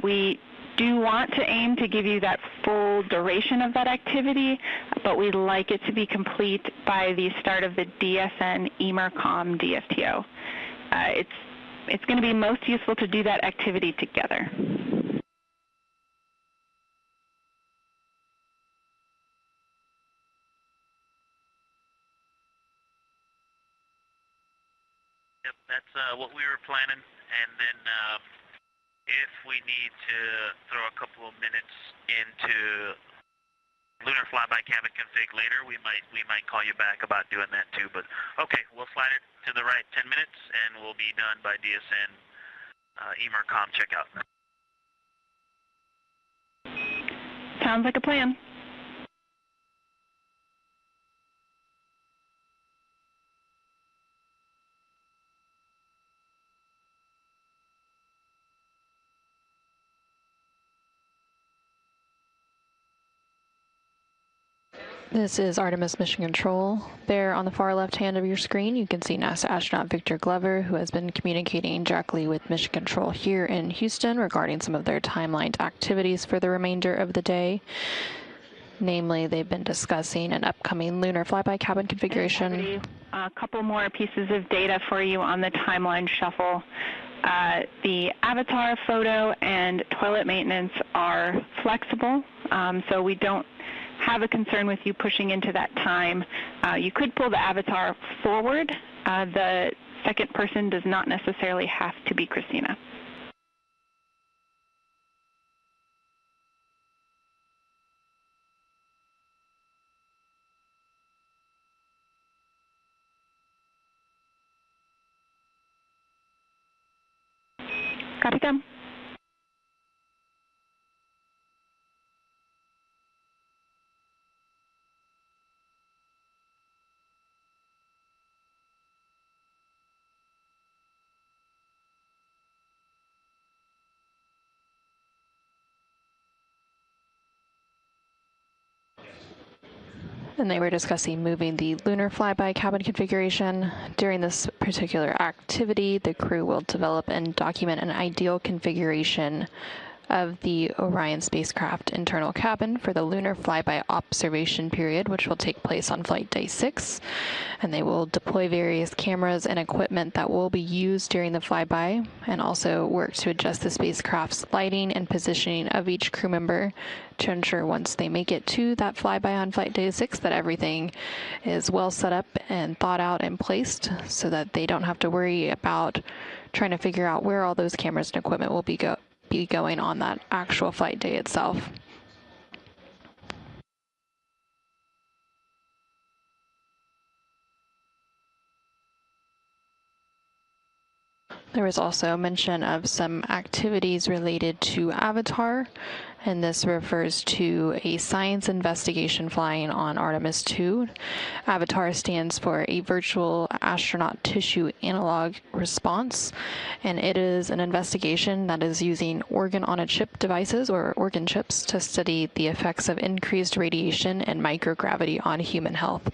We do want to aim to give you that full duration of that activity, but we'd like it to be complete by the start of the DSN EMERCOM DFTO. It's going to be most useful to do that activity together. Yep, that's what we were planning, and then if we need to throw a couple of minutes into lunar flyby cabin config later, we might call you back about doing that too. But okay, we'll slide it to the right 10 minutes, and we'll be done by DSN EMERCOM checkout. Sounds like a plan. This is Artemis Mission Control. There on the far left hand of your screen, you can see NASA astronaut Victor Glover, who has been communicating directly with Mission Control here in Houston regarding some of their timelined activities for the remainder of the day. Namely, they've been discussing an upcoming lunar flyby cabin configuration. A couple more pieces of data for you on the timeline shuffle. The avatar photo and toilet maintenance are flexible, so we don't have a concern with you pushing into that time. You could pull the avatar forward. The second person does not necessarily have to be Christina. Copy them. And they were discussing moving the lunar flyby cabin configuration. During this particular activity, the crew will develop and document an ideal configuration of the Orion spacecraft internal cabin for the lunar flyby observation period, which will take place on flight day 6. And they will deploy various cameras and equipment that will be used during the flyby, and also work to adjust the spacecraft's lighting and positioning of each crew member to ensure once they make it to that flyby on flight day 6 that everything is well set up and thought out and placed, so that they don't have to worry about trying to figure out where all those cameras and equipment will be going on that actual flight day itself. There was also mention of some activities related to Avatar, and this refers to a science investigation flying on Artemis 2. Avatar stands for a Virtual Astronaut Tissue Analog Response, and it is an investigation that is using organ-on-a-chip devices, or organ chips, to study the effects of increased radiation and microgravity on human health.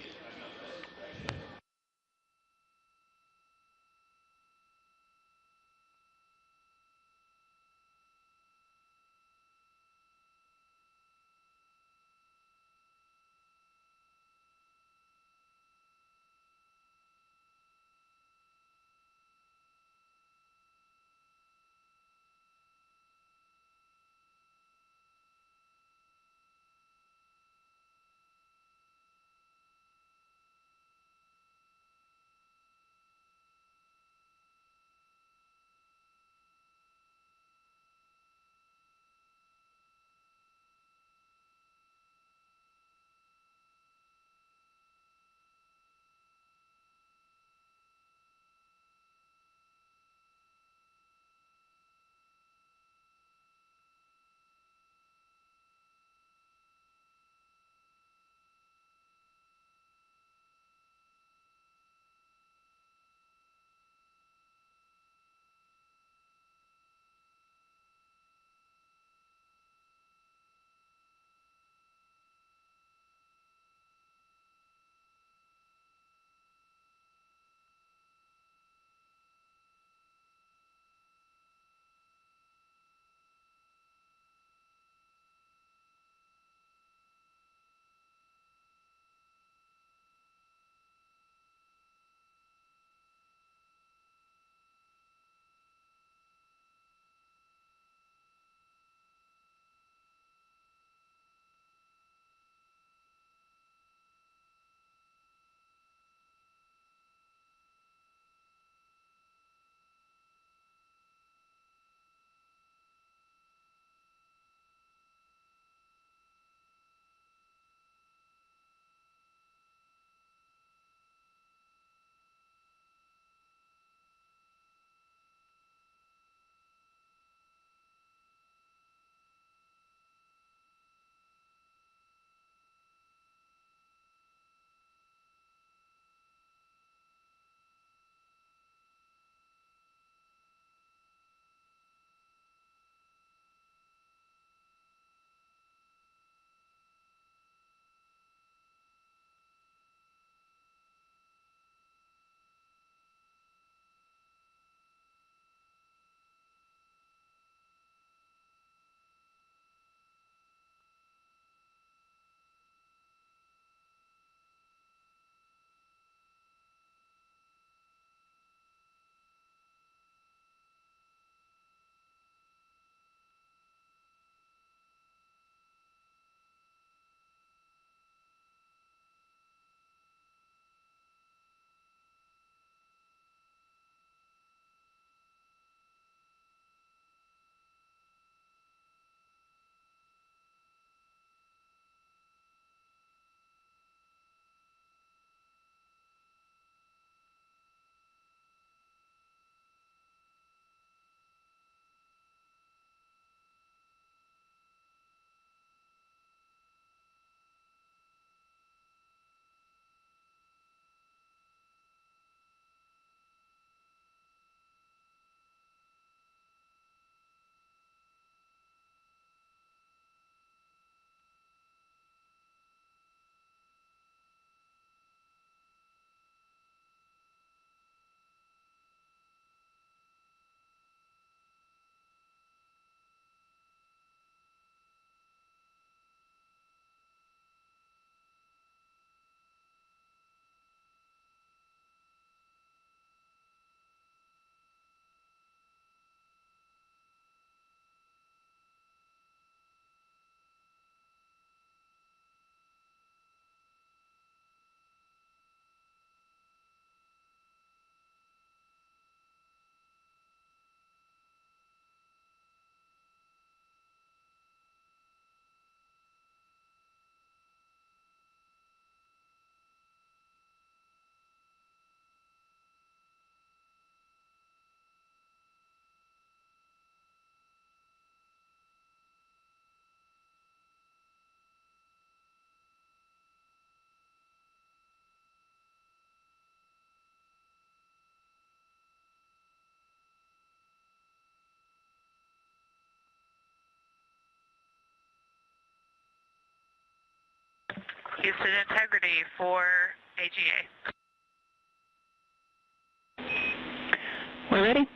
Houston integrity for AGA. We're ready.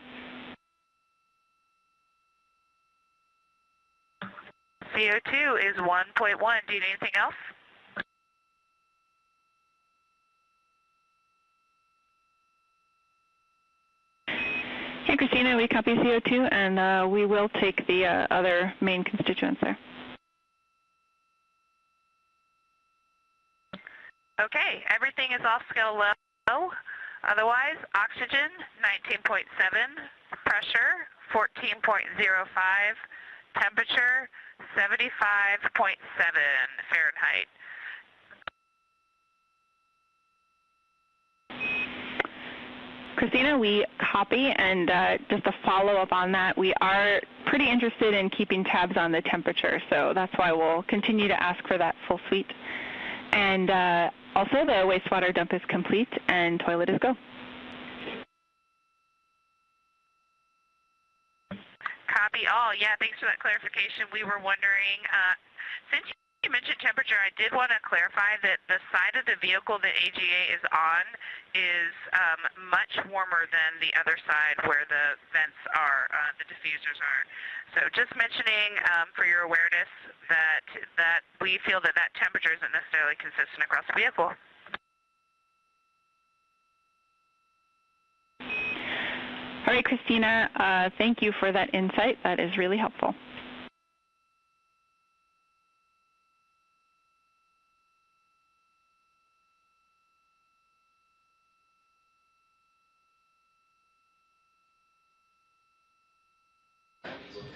CO2 is 1.1. Do you need anything else? Hey, Christina, we copy CO2, and we will take the other main constituents there. Okay, everything is off scale low. Otherwise, oxygen 19.7, pressure 14.05, temperature 75.7 Fahrenheit. Christina, we copy, and just a follow-up on that, we are pretty interested in keeping tabs on the temperature, so that's why we'll continue to ask for that full suite. And also, the wastewater dump is complete, and toilet is go. Copy all. Yeah, thanks for that clarification. We were wondering, since you mentioned temperature, I did want to clarify that the side of the vehicle that AGA is on is much warmer than the other side where the vents are, the diffusers are. So just mentioning for your awareness that we feel that temperature isn't necessarily consistent across the vehicle. All right, Christina, thank you for that insight. That is really helpful.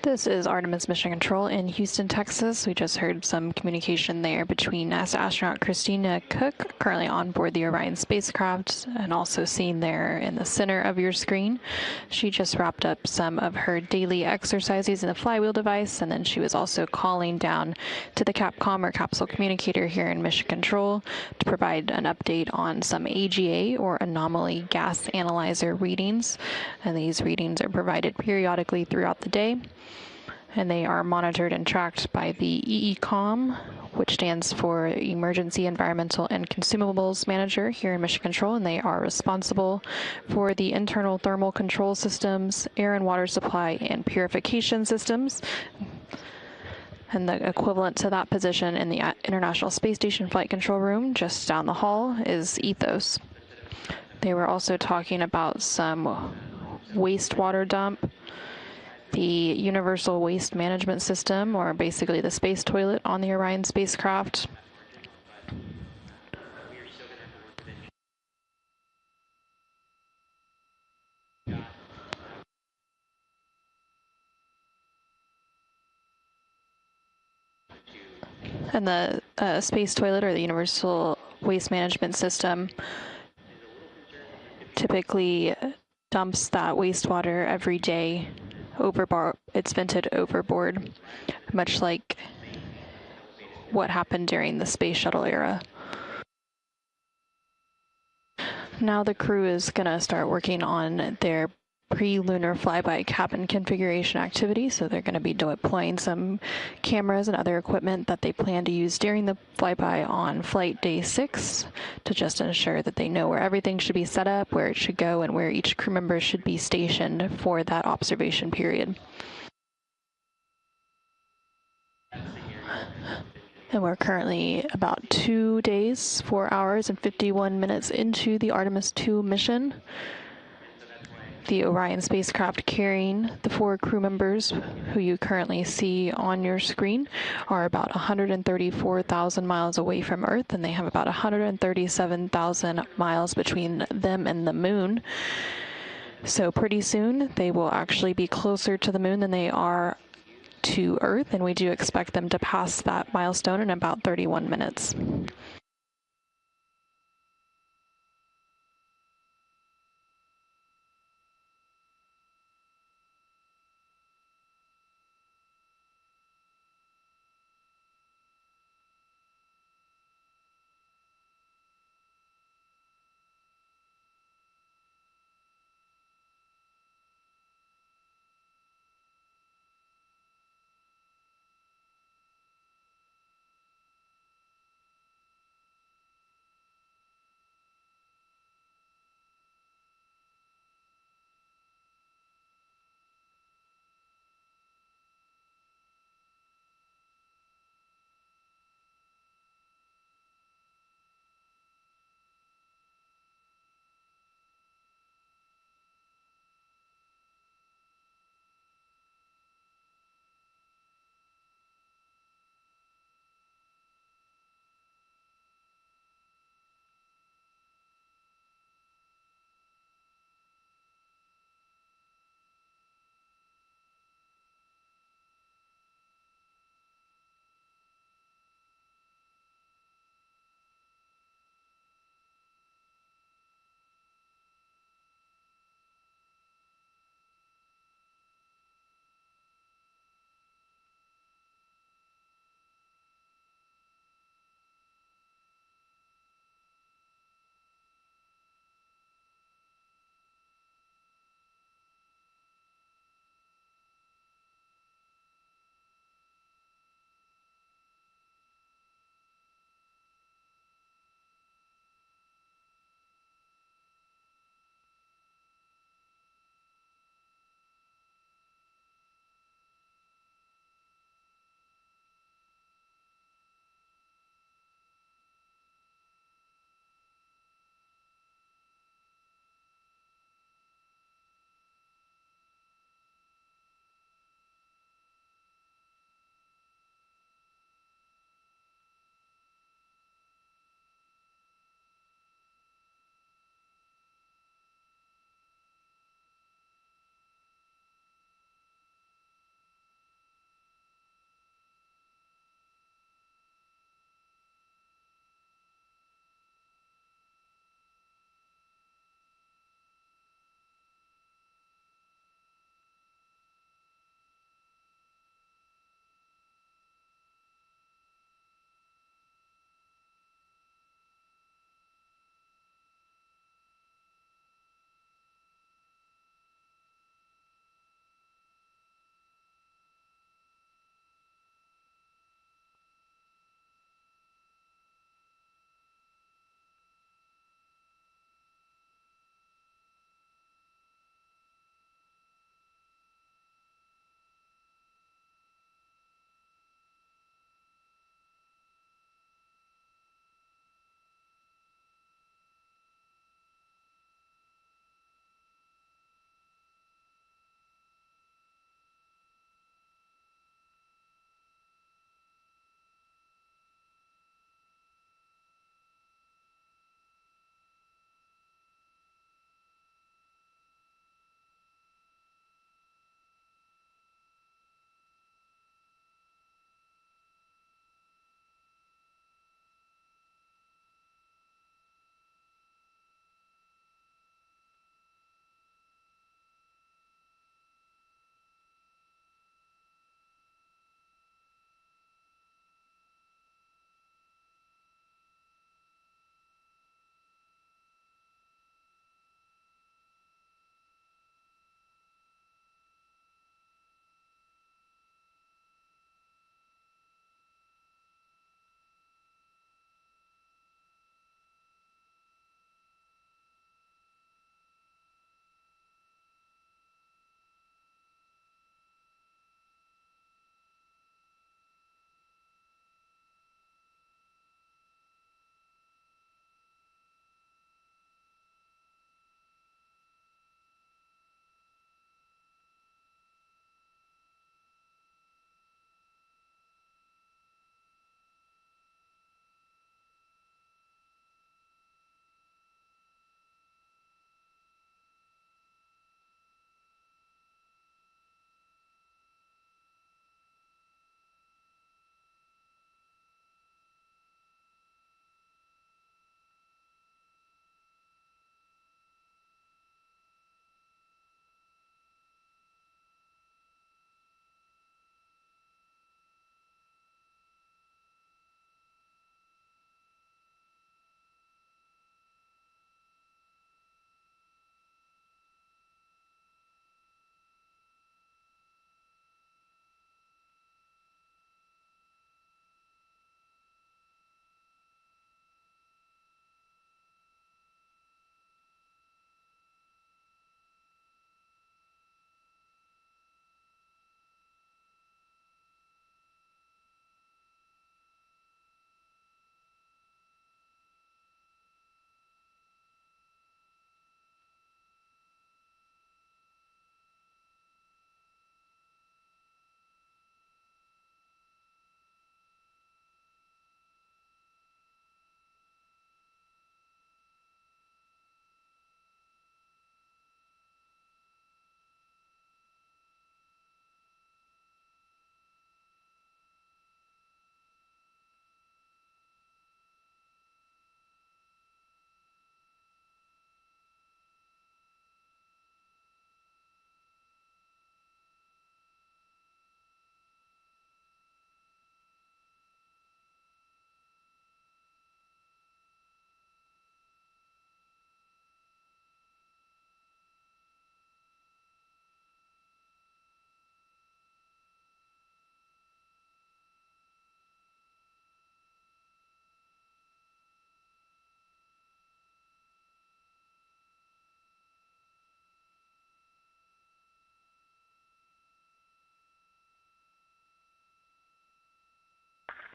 This is Artemis Mission Control in Houston, Texas. We just heard some communication there between NASA astronaut Christina Cook, currently on board the Orion spacecraft, and also seen there in the center of your screen. She just wrapped up some of her daily exercises in the flywheel device, and then she was also calling down to the Capcom or capsule communicator here in Mission Control to provide an update on some AGA or anomaly gas analyzer readings. And these readings are provided periodically throughout the day, and they are monitored and tracked by the EECOM, which stands for Emergency Environmental and Consumables Manager here in Mission Control, and they are responsible for the internal thermal control systems, air and water supply, and purification systems. And the equivalent to that position in the International Space Station Flight Control Room just down the hall is Ethos. They were also talking about some wastewater dump, the Universal Waste Management System, or basically the space toilet on the Orion spacecraft. And the space toilet, or the Universal Waste Management System, typically dumps that wastewater every day overboard. It's vented overboard, much like what happened during the space shuttle era. Now the crew is going to start working on their pre-lunar flyby cabin configuration activity, so they're going to be deploying some cameras and other equipment that they plan to use during the flyby on flight day 6 to just ensure that they know where everything should be set up, where it should go, and where each crew member should be stationed for that observation period. And we're currently about 2 days, 4 hours, and 51 minutes into the Artemis 2 mission. The Orion spacecraft carrying the 4 crew members who you currently see on your screen are about 134,000 miles away from Earth, and they have about 137,000 miles between them and the moon. So pretty soon they will actually be closer to the moon than they are to Earth, and we do expect them to pass that milestone in about 31 minutes.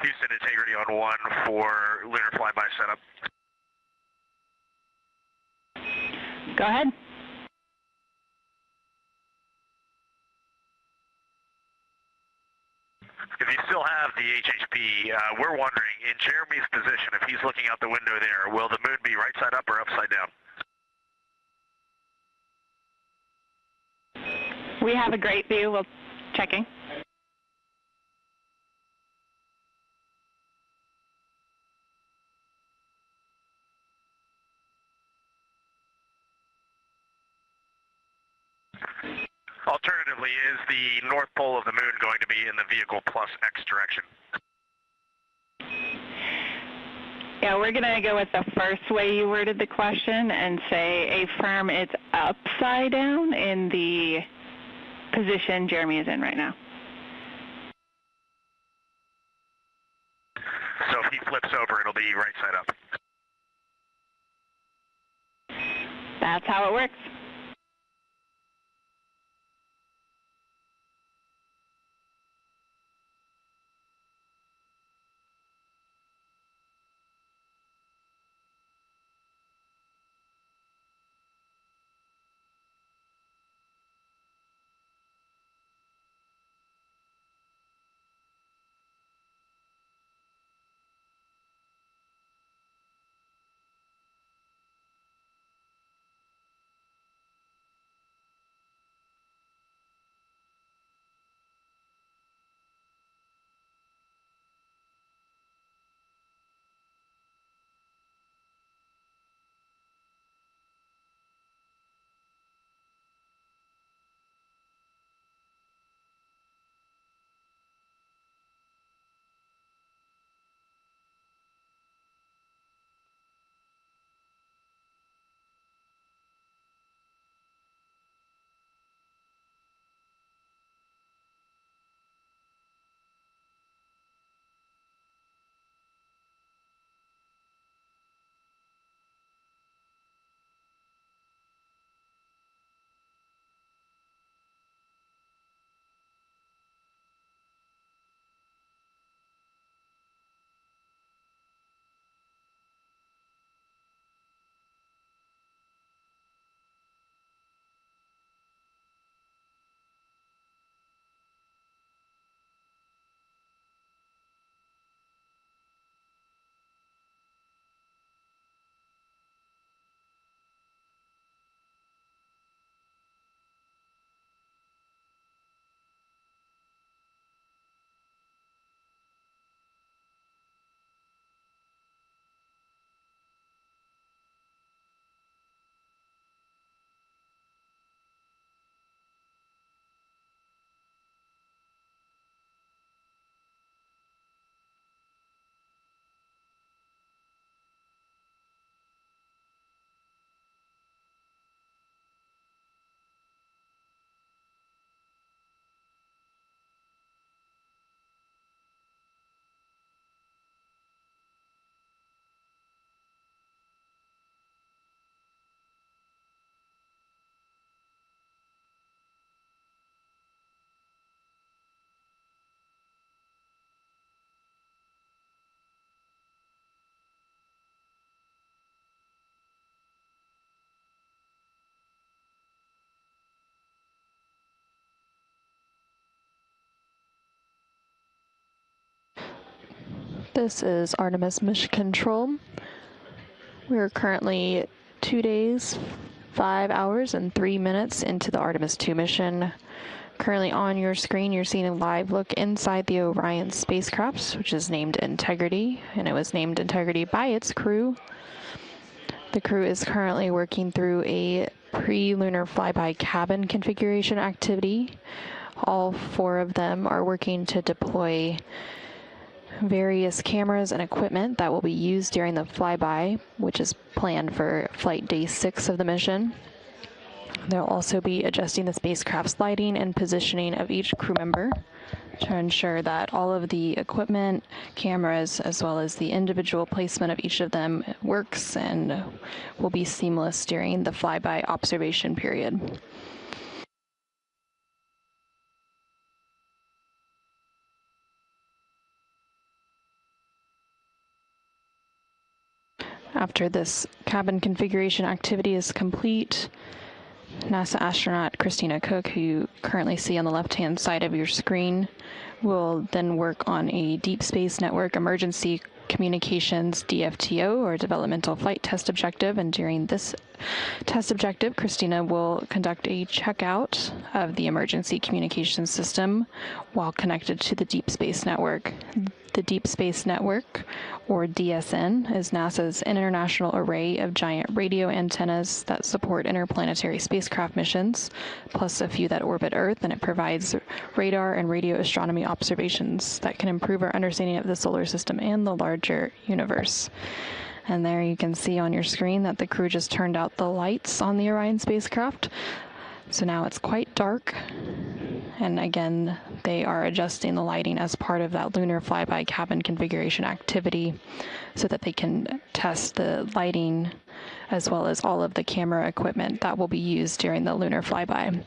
Houston, integrity on 1 for lunar flyby setup. Go ahead. If you still have the HHP, we're wondering, in Jeremy's position, if he's looking out the window there, will the moon be right side up or upside down? We have a great view. We'll checking. Alternatively, is the north pole of the moon going to be in the vehicle plus X direction? Yeah, we're going to go with the first way you worded the question and say affirm it's upside down in the position Jeremy is in right now. So if he flips over, it'll be right side up. That's how it works. This is Artemis Mission Control. We are currently 2 days, 5 hours, and 3 minutes into the Artemis 2 mission. Currently on your screen, you're seeing a live look inside the Orion spacecraft, which is named Integrity, and it was named Integrity by its crew. The crew is currently working through a pre-lunar flyby cabin configuration activity. All 4 of them are working to deploy various cameras and equipment that will be used during the flyby, which is planned for flight day 6 of the mission. They'll also be adjusting the spacecraft's lighting and positioning of each crew member to ensure that all of the equipment, cameras, as well as the individual placement of each of them works and will be seamless during the flyby observation period. After this cabin configuration activity is complete, NASA astronaut Christina Cook, who you currently see on the left-hand side of your screen, will then work on a Deep Space Network Emergency Communications DFTO, or Developmental Flight Test Objective, and during this test objective, Christina will conduct a checkout of the emergency communications system while connected to the Deep Space Network. The Deep Space Network, or DSN, is NASA's international array of giant radio antennas that support interplanetary spacecraft missions, plus a few that orbit Earth, and it provides radar and radio astronomy observations that can improve our understanding of the solar system and the larger universe. And there you can see on your screen that the crew just turned out the lights on the Orion spacecraft. So now it's quite dark. And again, they are adjusting the lighting as part of that lunar flyby cabin configuration activity so that they can test the lighting as well as all of the camera equipment that will be used during the lunar flyby.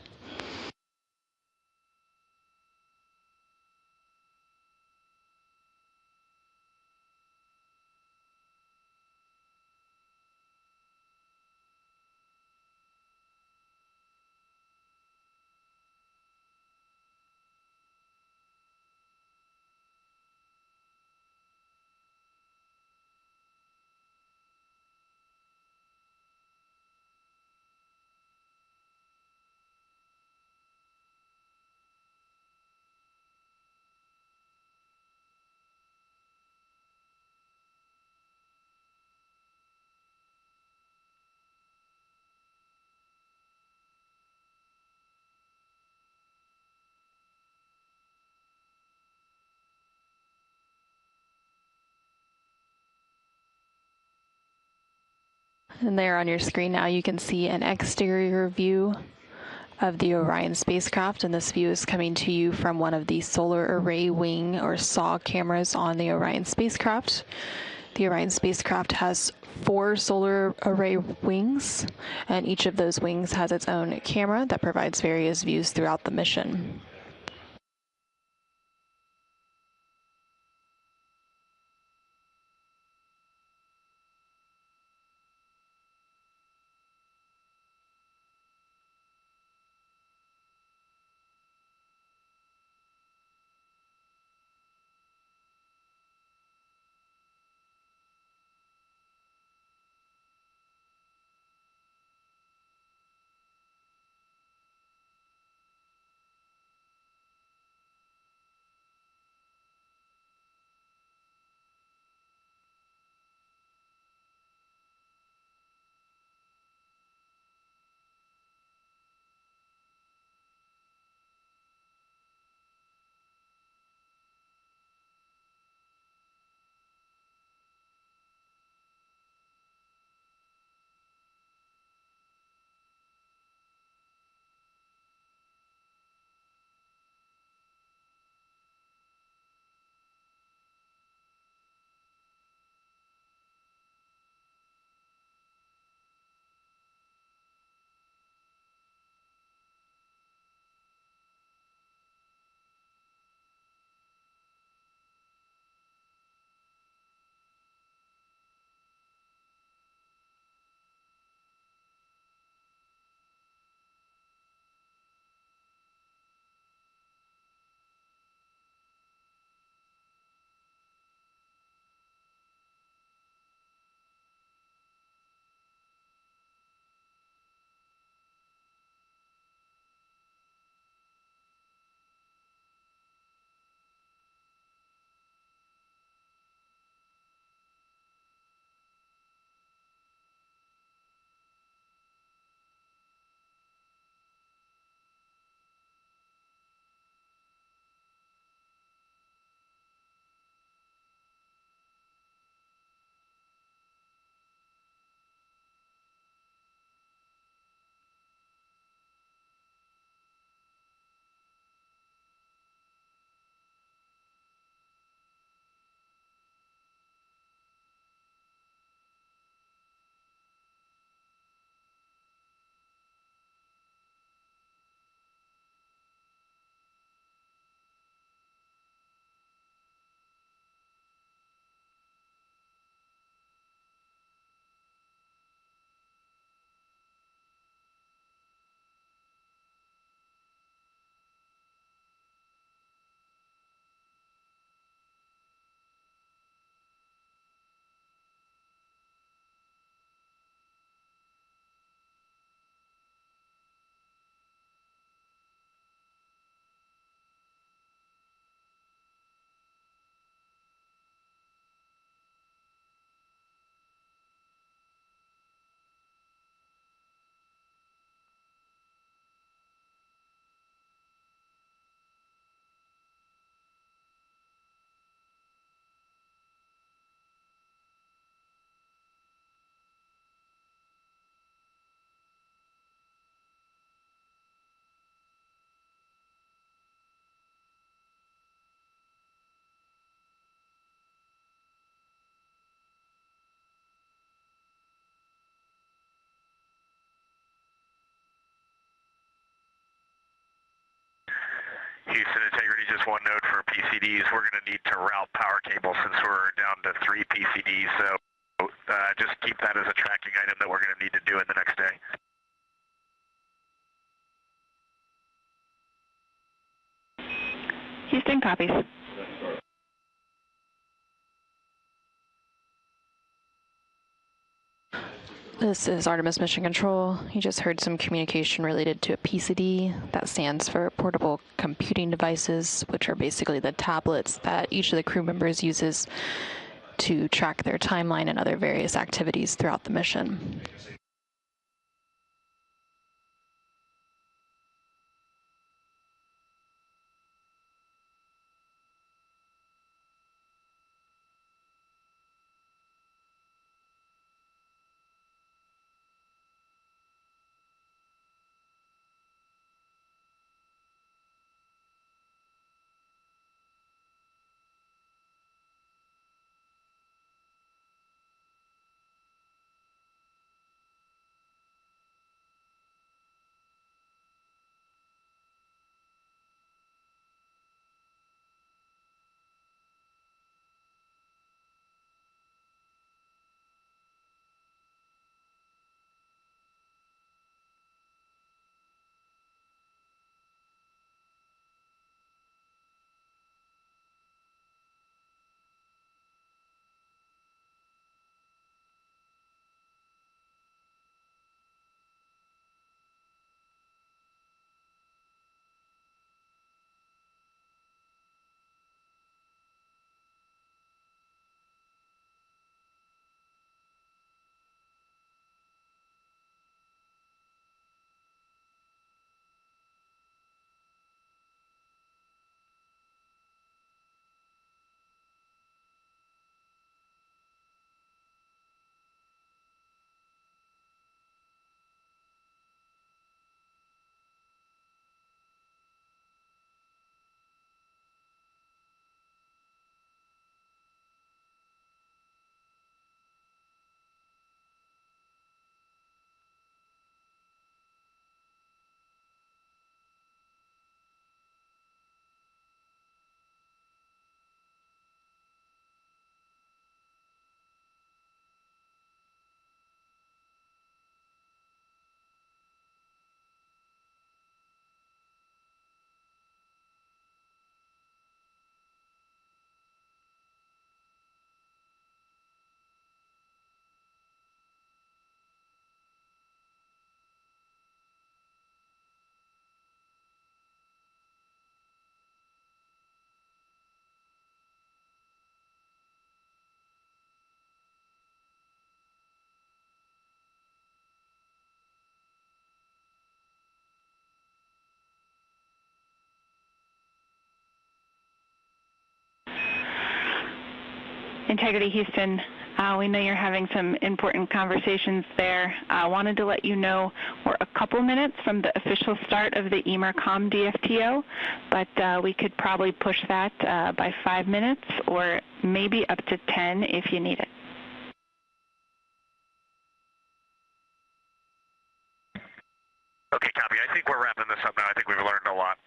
And there on your screen now you can see an exterior view of the Orion spacecraft, and this view is coming to you from one of the solar array wing or SAW cameras on the Orion spacecraft. The Orion spacecraft has 4 solar array wings, and each of those wings has its own camera that provides various views throughout the mission. Houston Integrity, just one note for PCDs. We're going to need to route power cables since we're down to 3 PCDs, so just keep that as a tracking item that we're going to need to do in the next day. Houston copies. This is Artemis Mission Control. You just heard some communication related to a PCD. That stands for Portable Computing Devices, which are basically the tablets that each of the crew members uses to track their timeline and other various activities throughout the mission. Integrity Houston, we know you're having some important conversations there. I wanted to let you know we're a couple minutes from the official start of the EMERCOM DFTO, but we could probably push that by 5 minutes or maybe up to 10 if you need it. Okay, copy. I think we're wrapping this up now. I think we've learned a lot.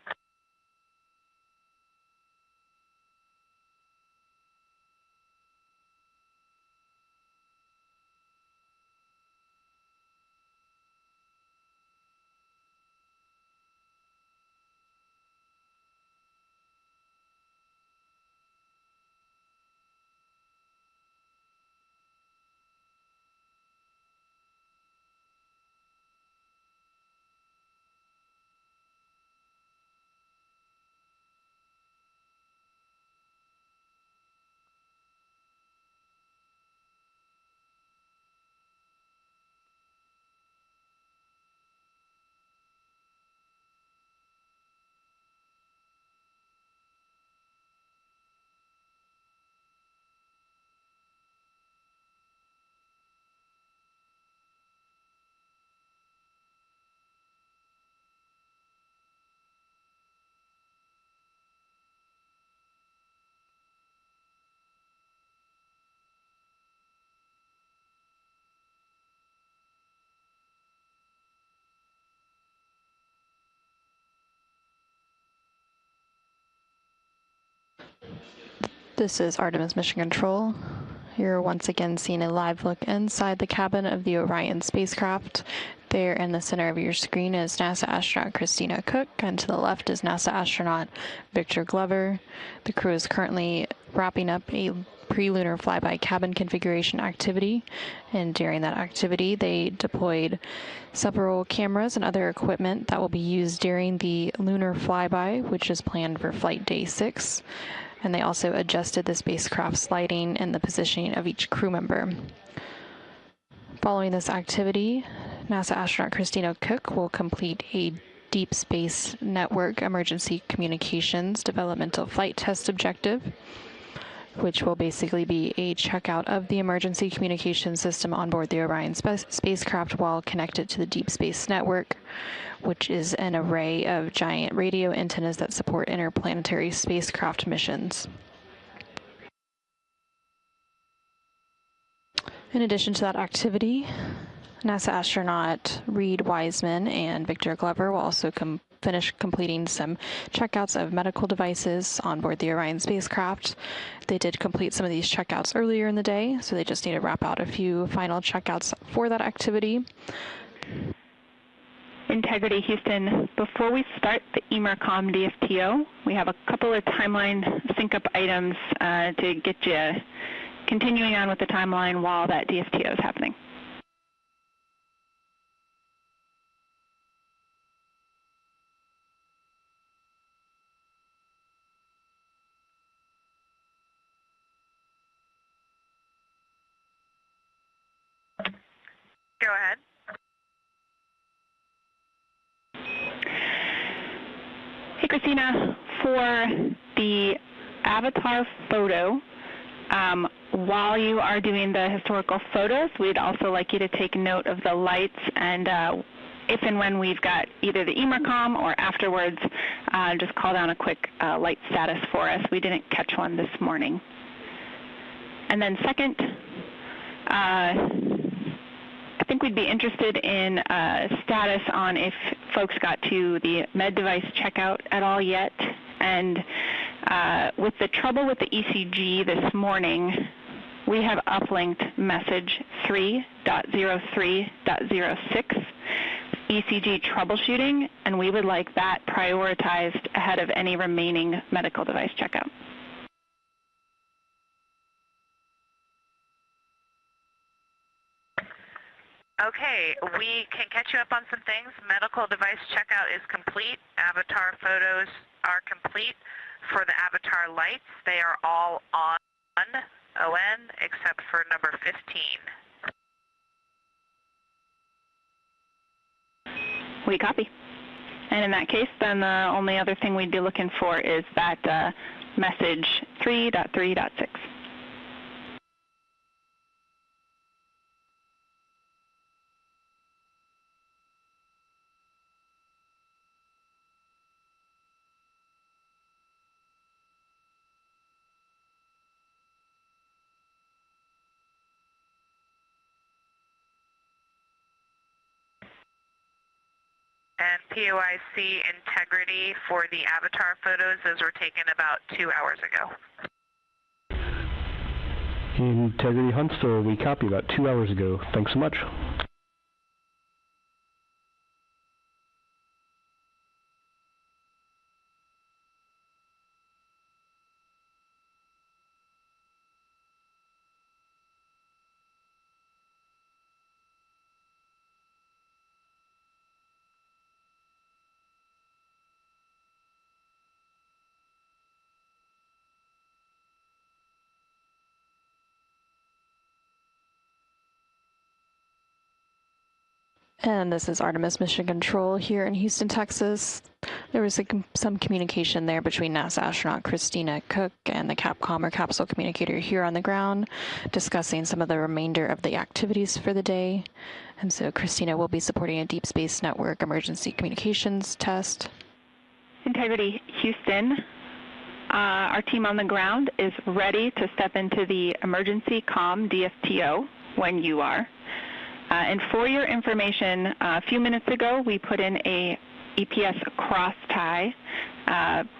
This is Artemis Mission Control. You're once again seeing a live look inside the cabin of the Orion spacecraft. There in the center of your screen is NASA astronaut Christina Cook, and to the left is NASA astronaut Victor Glover. The crew is currently wrapping up a pre-lunar flyby cabin configuration activity, and during that activity they deployed several cameras and other equipment that will be used during the lunar flyby, which is planned for flight day 6. And they also adjusted the spacecraft's lighting and the positioning of each crew member. Following this activity, NASA astronaut Christina Cook will complete a Deep Space Network Emergency Communications Developmental Flight Test objective, which will basically be a checkout of the emergency communication system on board the Orion spacecraft while connected to the Deep Space Network, which is an array of giant radio antennas that support interplanetary spacecraft missions. In addition to that activity, NASA astronaut Reed Wiseman and Victor Glover will also finish completing some checkouts of medical devices on board the Orion spacecraft. They did complete some of these checkouts earlier in the day, so they just need to wrap out a few final checkouts for that activity. Integrity Houston, before we start the EMERCOM DFTO, we have a couple of timeline sync-up items to get you continuing on with the timeline while that DFTO is happening. Go ahead. Hey, Christina, for the avatar photo, while you are doing the historical photos, we'd also like you to take note of the lights, and if and when we've got either the EMERCOM or afterwards, just call down a quick light status for us. We didn't catch one this morning. And then second, I think we'd be interested in status on if folks got to the med device checkout at all yet. And with the trouble with the ECG this morning, we have uplinked message 3.03.06, ECG troubleshooting, and we would like that prioritized ahead of any remaining medical device checkout. Okay, we can catch you up on some things. Medical device checkout is complete. Avatar photos are complete. For the avatar lights, they are all on, except for number 15. We copy. And in that case, then the only other thing we'd be looking for is that message 3.3.6. And POIC integrity for the avatar photos, those were taken about 2 hours ago. Integrity Huntsville, we copy about 2 hours ago. Thanks so much. And this is Artemis Mission Control here in Houston, Texas. There was some communication there between NASA astronaut Christina Cook and the Capcom or capsule communicator here on the ground, discussing some of the remainder of the activities for the day. And so Christina will be supporting a Deep Space Network emergency communications test. Integrity Houston, our team on the ground is ready to step into the emergency comm DFTO when you are. And for your information, a few minutes ago, we put in a EPS cross tie,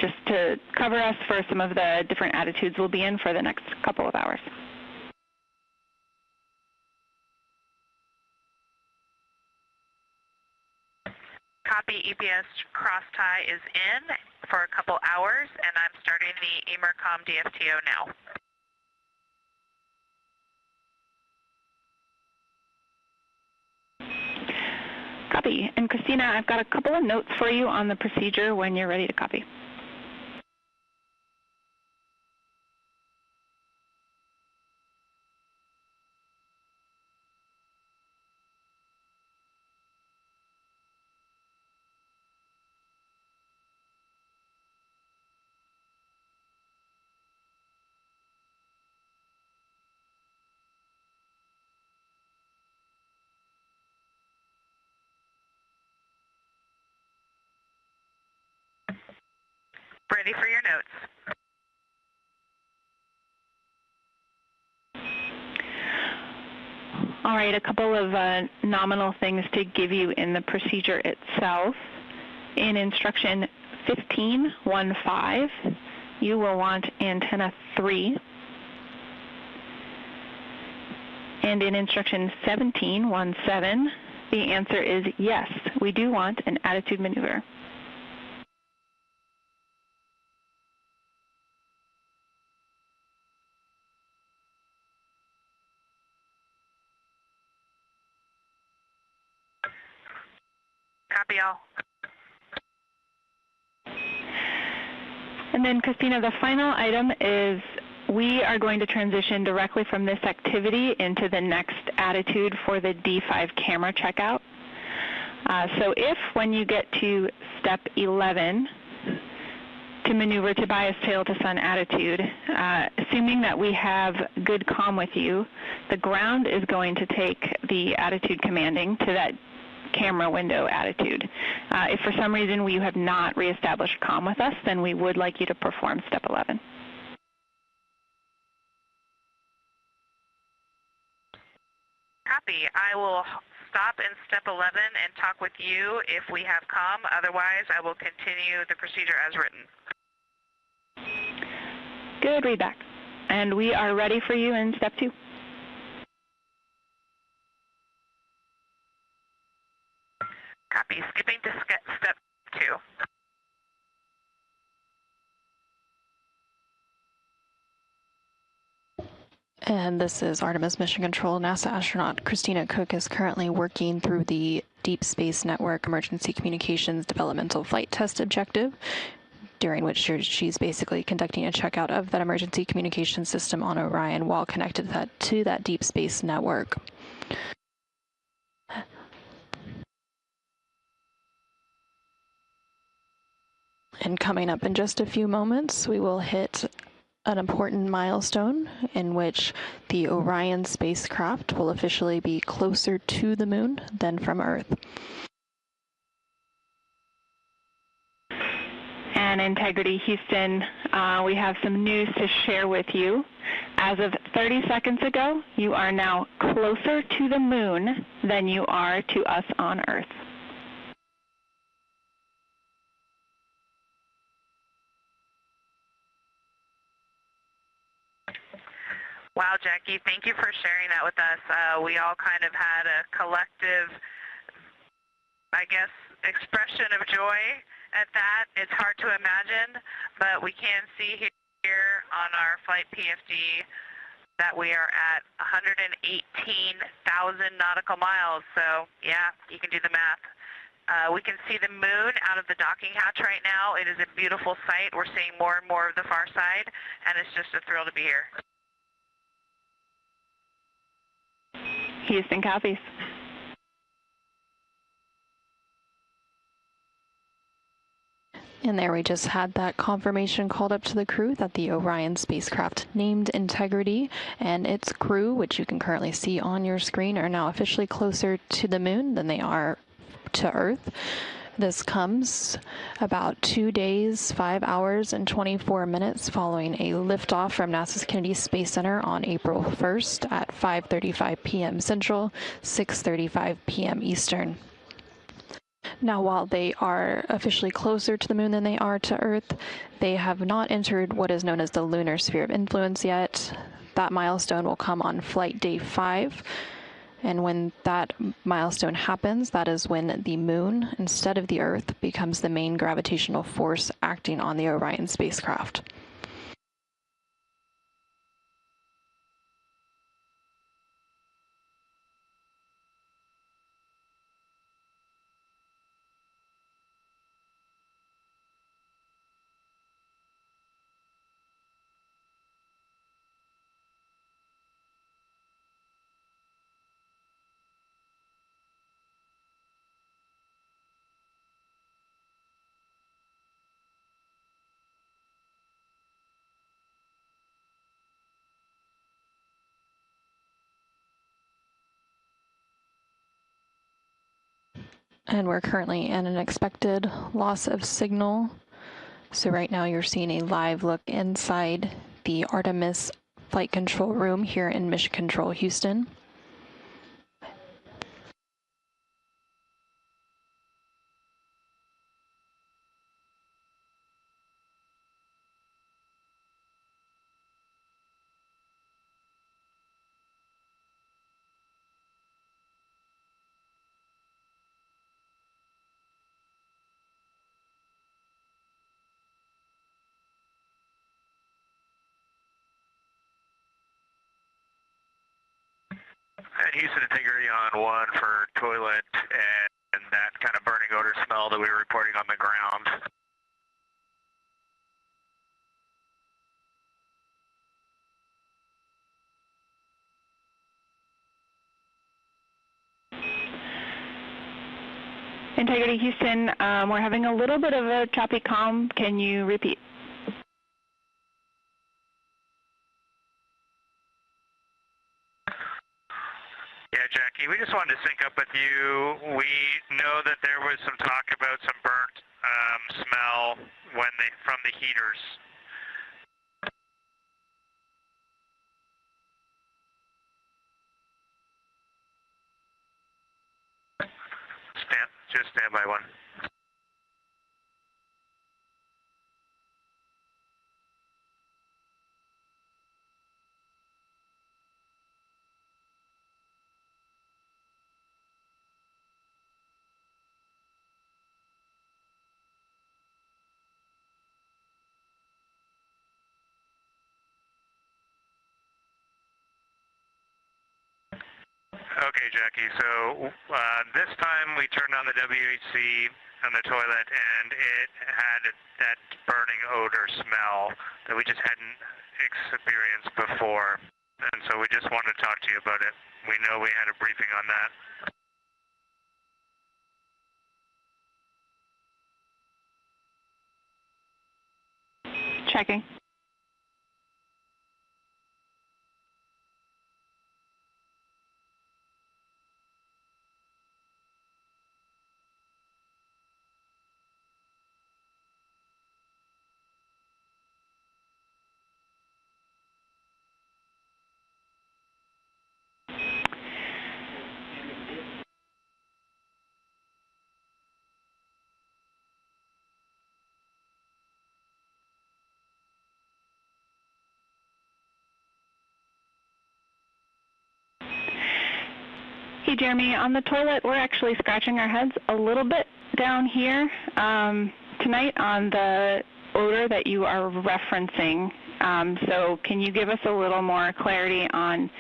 just to cover us for some of the different attitudes we'll be in for the next couple of hours. Copy, EPS cross tie is in for a couple hours, and I'm starting the EMERCOM DFTO now. Copy. And Christina, I've got a couple of notes for you on the procedure when you're ready to copy. Ready for your notes. All right, a couple of nominal things to give you in the procedure itself. In instruction 15.1.5, you will want antenna 3. And in instruction 17.1.7, the answer is yes, we do want an attitude maneuver. Copy all. And then, Christina, the final item is we are going to transition directly from this activity into the next attitude for the D5 camera checkout. So if, when you get to step 11, to maneuver to bias tail to sun attitude, assuming that we have good comm with you, the ground is going to take the attitude commanding to that camera window attitude. If for some reason you have not reestablished comm with us, then we would like you to perform step 11. Copy. I will stop in step 11 and talk with you if we have comm. Otherwise, I will continue the procedure as written. Good readback. And we are ready for you in step 2. Copy. Skipping to step 2. And this is Artemis Mission Control. NASA astronaut Christina Cook is currently working through the Deep Space Network Emergency Communications Developmental Flight Test Objective, during which she's basically conducting a checkout of that emergency communication system on Orion while connected to that Deep Space Network. And coming up in just a few moments, we will hit an important milestone in which the Orion spacecraft will officially be closer to the moon than from Earth. And Integrity Houston, we have some news to share with you. As of 30 seconds ago, you are now closer to the moon than you are to us on Earth. Wow, Jackie, thank you for sharing that with us. We all kind of had a collective, I guess, expression of joy at that. It's hard to imagine, but we can see here on our flight PFD that we are at 118,000 nautical miles. So, yeah, you can do the math. We can see the moon out of the docking hatch right now. It is a beautiful sight. We're seeing more and more of the far side, and it's just a thrill to be here. Houston copies. And there we just had that confirmation called up to the crew that the Orion spacecraft named Integrity and its crew, which you can currently see on your screen, are now officially closer to the moon than they are to Earth. This comes about 2 days, 5 hours, and 24 minutes following a liftoff from NASA's Kennedy Space Center on April 1st at 5:35 p.m. Central, 6:35 p.m. Eastern. Now, while they are officially closer to the moon than they are to Earth, they have not entered what is known as the lunar sphere of influence yet. That milestone will come on flight day 5. And when that milestone happens, that is when the moon, instead of the Earth, becomes the main gravitational force acting on the Orion spacecraft. And we're currently in an expected loss of signal. So right now you're seeing a live look inside the Artemis flight control room here in Mission Control, Houston. And Houston integrity on 1 for toilet and that kind of burning odor smell that we were reporting on the ground. Integrity Houston, we're having a little bit of a choppy comm. Can you repeat? Yeah, Jackie, we just wanted to sync up with you. We know that there was some talk about some burnt smell from the heaters. Just stand by 1. Okay, Jackie, so this time we turned on the WHC on the toilet and it had that burning odor smell that we just hadn't experienced before. And so we just wanted to talk to you about it. We know we had a briefing on that. Checking. Hey, Jeremy, on the toilet, we're actually scratching our heads a little bit down here tonight on the odor that you are referencing. So can you give us a little more clarity on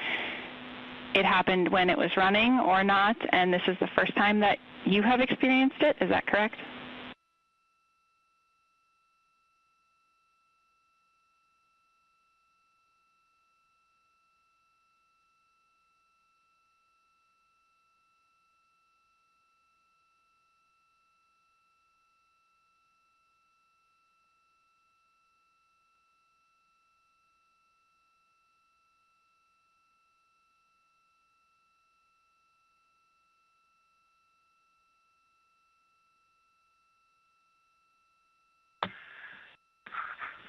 it happened when it was running or not, and this is the first time that you have experienced it? Is that correct?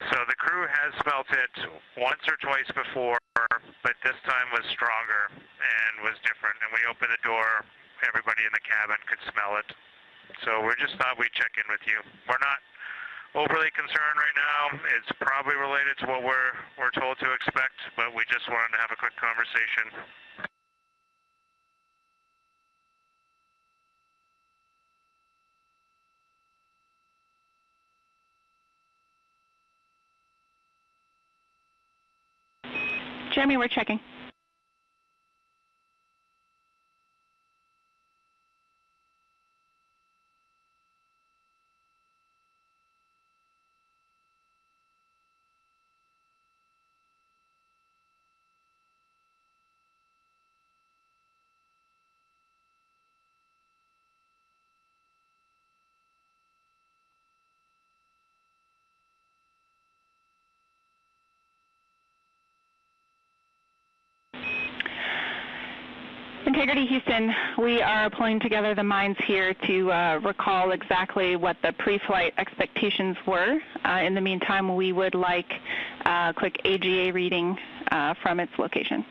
So the crew has smelt it once or twice before, but this time was stronger and was different. And we opened the door, everybody in the cabin could smell it. So we just thought we'd check in with you. We're not overly concerned right now. It's probably related to what we're told to expect, but we just wanted to have a quick conversation. Jeremy, we're checking. Integrity Houston, we are pulling together the minds here to recall exactly what the pre-flight expectations were. In the meantime, we would like a quick AGA reading from its location.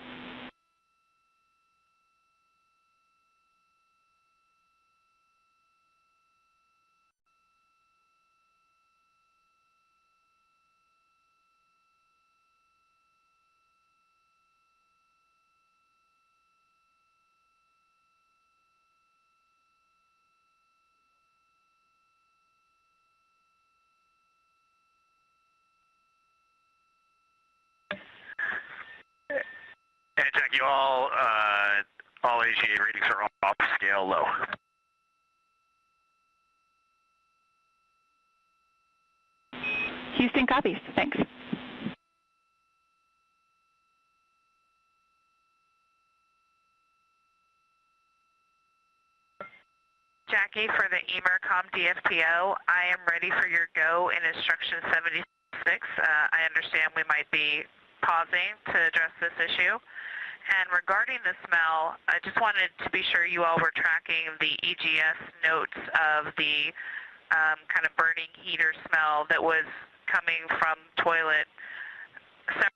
And Jackie, all AGA readings are off scale low. Houston copies. Thanks. Jackie, for the EMERCOM DFPO, I am ready for your go in instruction 76. I understand we might be pausing to address this issue. And regarding the smell, I just wanted to be sure you all were tracking the EGS notes of the kind of burning heater smell that was coming from toilet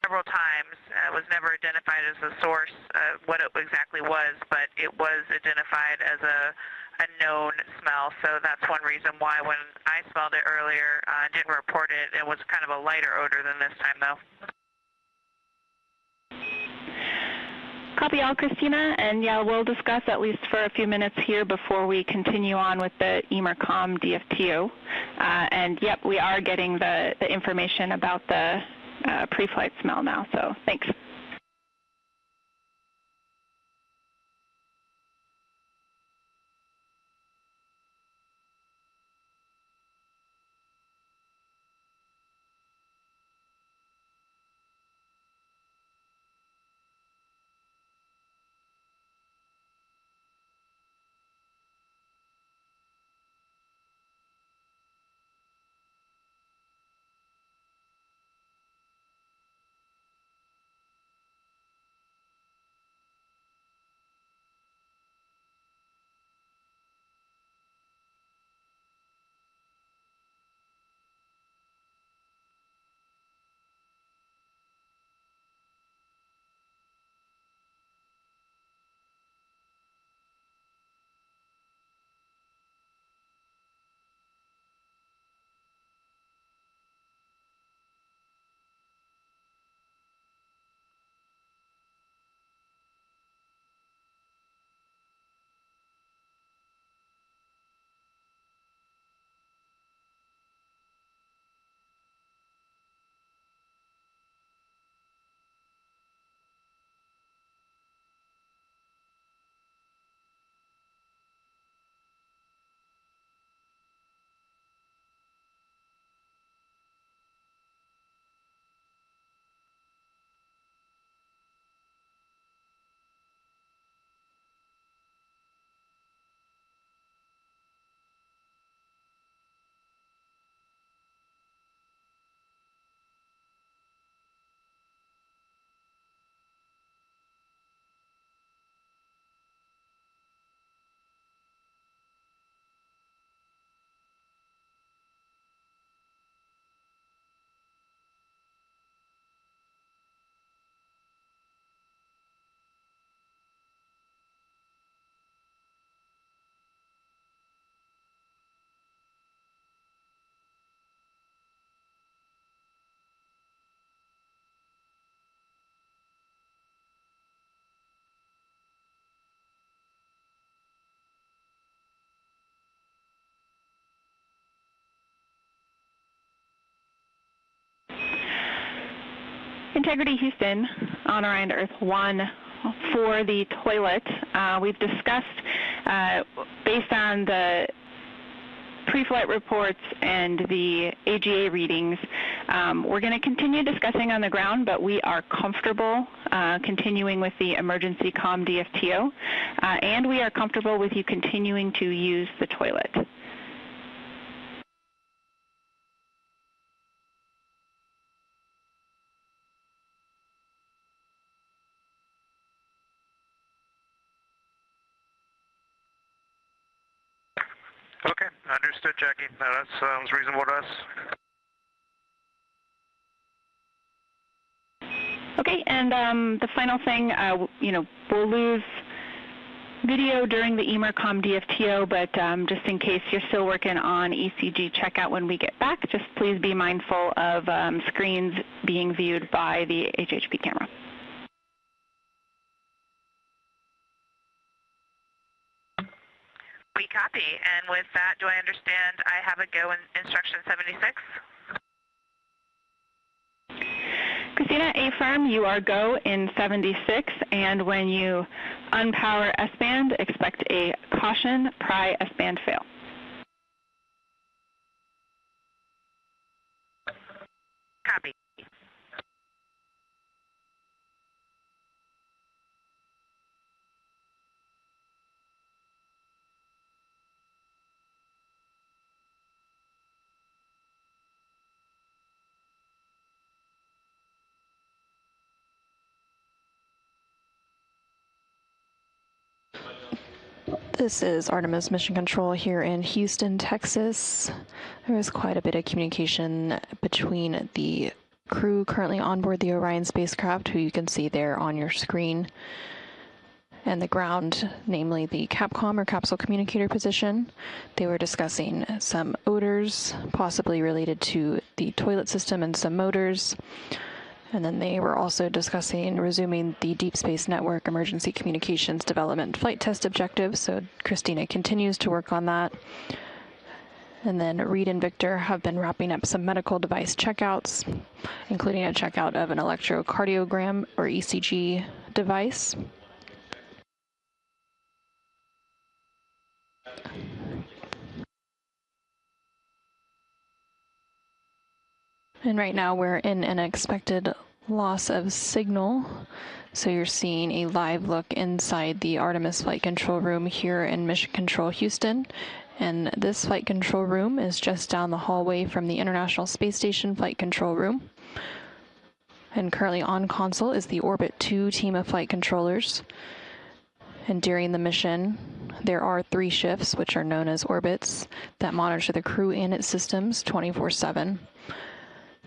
several times. It was never identified as a source, what it exactly was, but it was identified as a known smell. So that's one reason why when I smelled it earlier, I didn't report it. It was kind of a lighter odor than this time, though. Copy all, Christina, and yeah, we'll discuss at least for a few minutes here before we continue on with the EMERCOM DFTO. And yep, we are getting the information about the pre-flight smell now, so thanks. Integrity Houston, on Orion to Earth 1, for the toilet, we've discussed, based on the pre-flight reports and the AGA readings, we're going to continue discussing on the ground, but we are comfortable continuing with the emergency comm DFTO, and we are comfortable with you continuing to use the toilet. Okay, understood, Jackie. No, that sounds reasonable to us. Okay, and the final thing, we'll lose video during the EMERCOM DFTO, but just in case you're still working on ECG checkout when we get back, just please be mindful of screens being viewed by the HHP camera. We copy, and with that, do I understand I have a go in instruction 76? Christina, affirm, you are go in 76, and when you unpower S-band, expect a caution, pry S-band fail. Copy. This is Artemis Mission Control here in Houston, Texas. There is quite a bit of communication between the crew currently on board the Orion spacecraft, who you can see there on your screen, and the ground, namely the Capcom or capsule communicator position. They were discussing some odors, possibly related to the toilet system and some motors. And then they were also discussing resuming the Deep Space Network Emergency Communications Development Flight Test objective. So Christina continues to work on that. And then Reed and Victor have been wrapping up some medical device checkouts, including a checkout of an electrocardiogram or ECG device. And right now we're in an expected loss of signal. So you're seeing a live look inside the Artemis Flight Control Room here in Mission Control Houston. And this flight control room is just down the hallway from the International Space Station Flight Control Room. And currently on console is the Orbit 2 team of flight controllers. And during the mission, there are 3 shifts, which are known as orbits, that monitor the crew and its systems 24/7.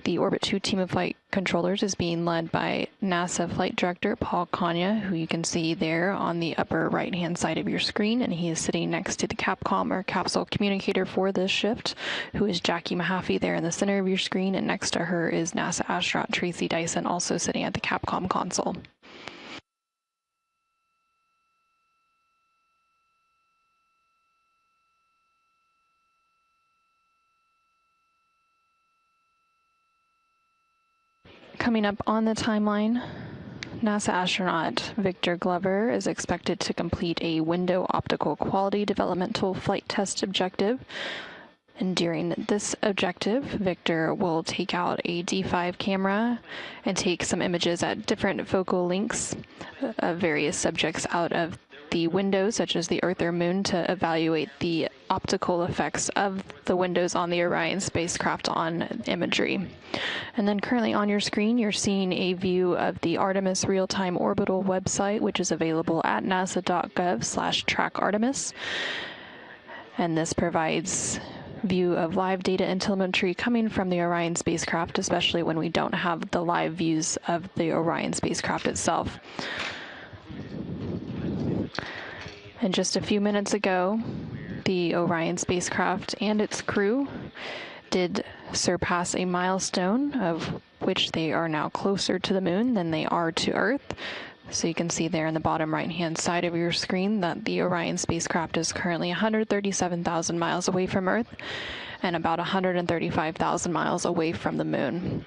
The Orbit 2 team of flight controllers is being led by NASA Flight Director Paul Kanya, who you can see there on the upper right-hand side of your screen, and he is sitting next to the Capcom or capsule communicator for this shift, who is Jackie Mahaffey there in the center of your screen, and next to her is NASA astronaut Tracy Dyson, also sitting at the Capcom console. Coming up on the timeline, NASA astronaut Victor Glover is expected to complete a window optical quality developmental flight test objective. And during this objective, Victor will take out a D5 camera and take some images at different focal lengths of various subjects out of the windows, such as the Earth or Moon, to evaluate the optical effects of the windows on the Orion spacecraft on imagery. And then currently on your screen, you're seeing a view of the Artemis Real-Time Orbital website, which is available at nasa.gov/trackartemis. And this provides view of live data and telemetry coming from the Orion spacecraft, especially when we don't have the live views of the Orion spacecraft itself. And just a few minutes ago, the Orion spacecraft and its crew did surpass a milestone, of which they are now closer to the moon than they are to Earth. So you can see there in the bottom right-hand side of your screen that the Orion spacecraft is currently 137,000 miles away from Earth and about 135,000 miles away from the moon.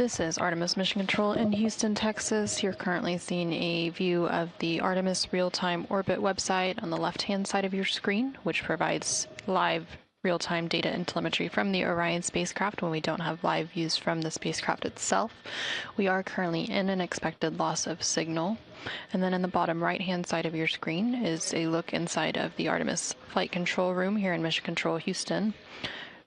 This is Artemis Mission Control in Houston, Texas. You're currently seeing a view of the Artemis real-time orbit website on the left-hand side of your screen, which provides live real-time data and telemetry from the Orion spacecraft when we don't have live views from the spacecraft itself. We are currently in an expected loss of signal. And then in the bottom right-hand side of your screen is a look inside of the Artemis flight control room here in Mission Control, Houston.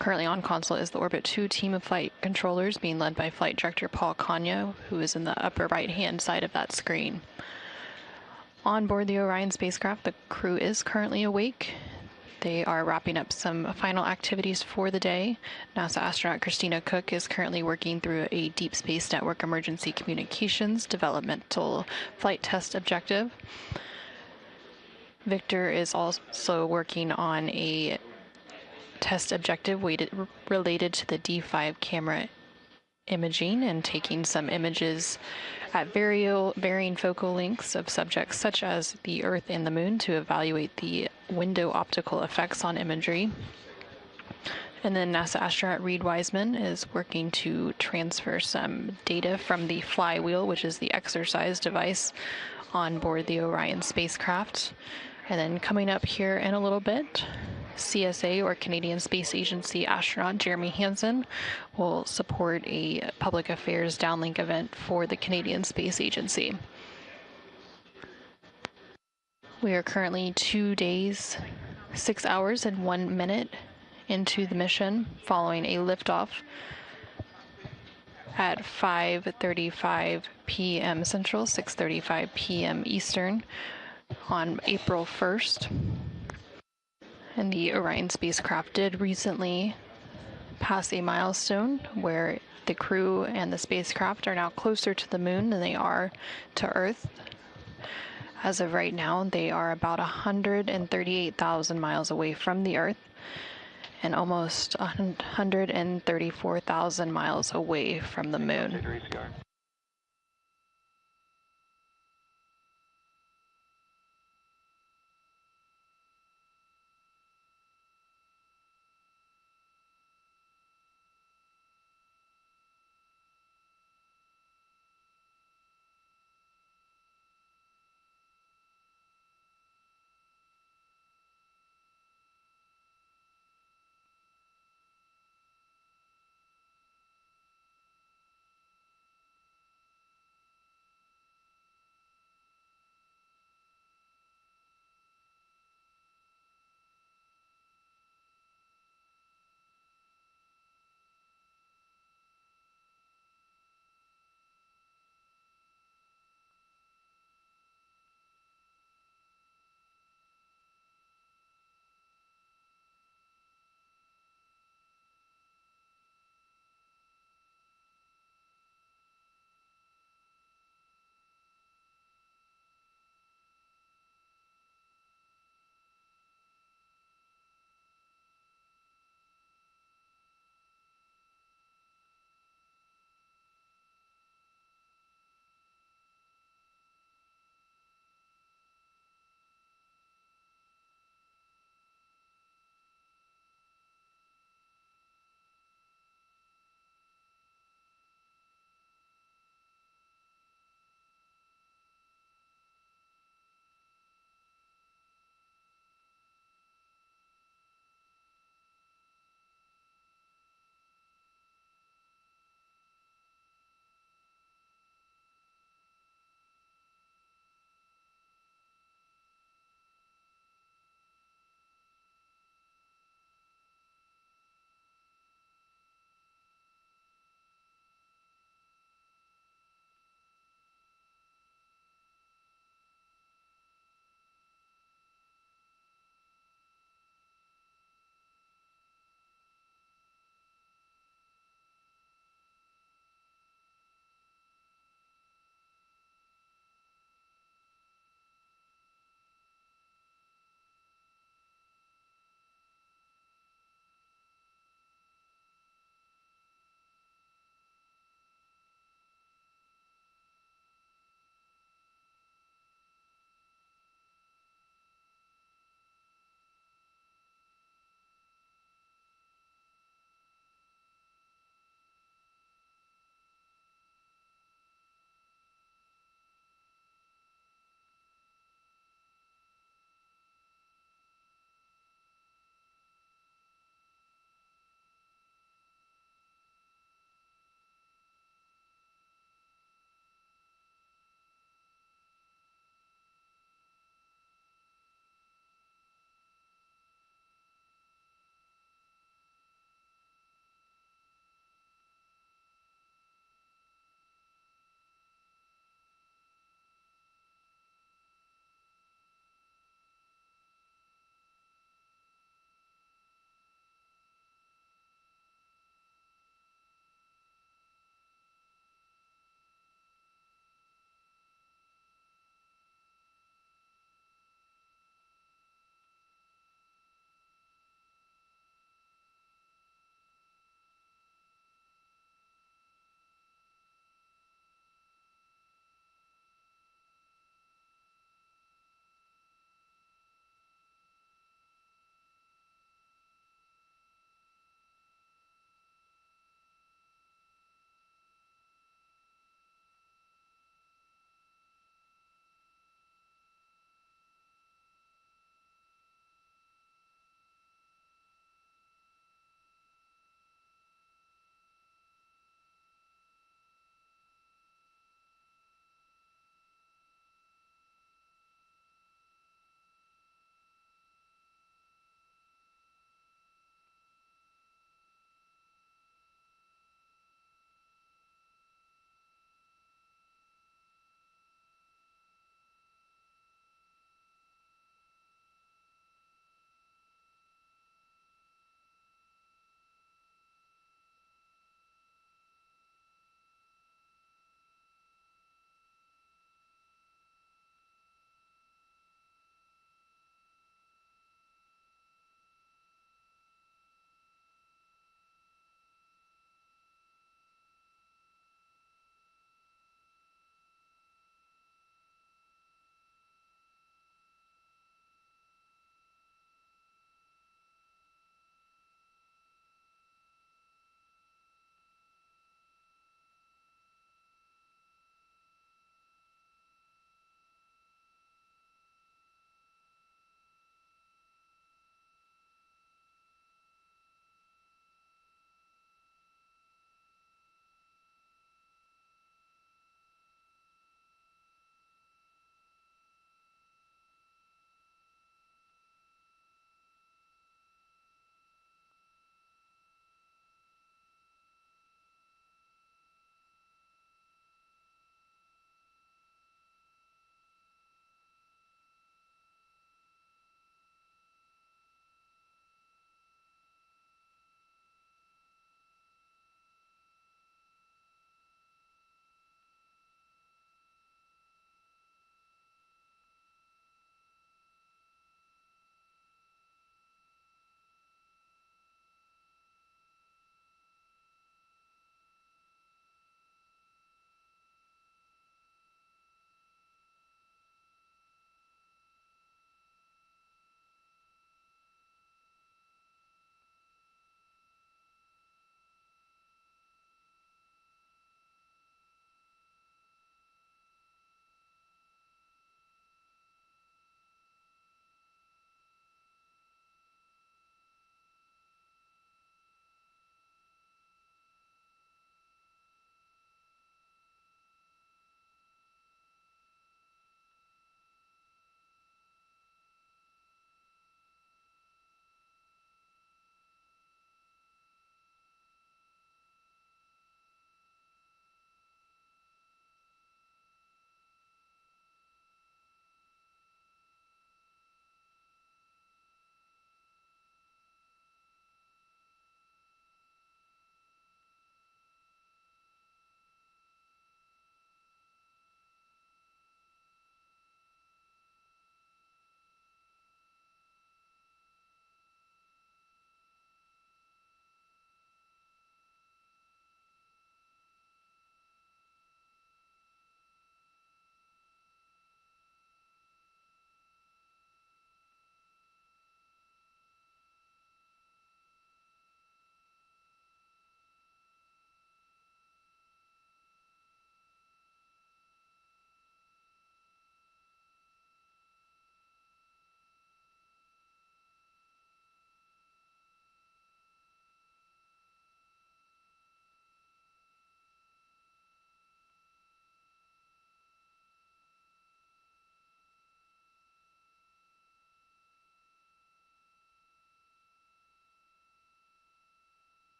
Currently on console is the Orbit 2 team of flight controllers being led by Flight Director Paul Cagno, who is in the upper right-hand side of that screen. On board the Orion spacecraft, the crew is currently awake. They are wrapping up some final activities for the day. NASA astronaut Christina Cook is currently working through a Deep Space Network Emergency Communications Developmental Flight Test Objective. Victor is also working on a test objective related to the D5 camera imaging and taking some images at varying focal lengths of subjects such as the Earth and the Moon to evaluate the window optical effects on imagery. And then NASA astronaut Reed Wiseman is working to transfer some data from the flywheel, which is the exercise device on board the Orion spacecraft. And then coming up here in a little bit, CSA, or Canadian Space Agency astronaut Jeremy Hansen, will support a public affairs downlink event for the Canadian Space Agency. We are currently 2 days, 6 hours, and 1 minute into the mission, following a liftoff at 5:35 p.m. Central, 6:35 p.m. Eastern on April 1st. And the Orion spacecraft did recently pass a milestone where the crew and the spacecraft are now closer to the Moon than they are to Earth. As of right now, they are about 138,000 miles away from the Earth and almost 134,000 miles away from the Moon.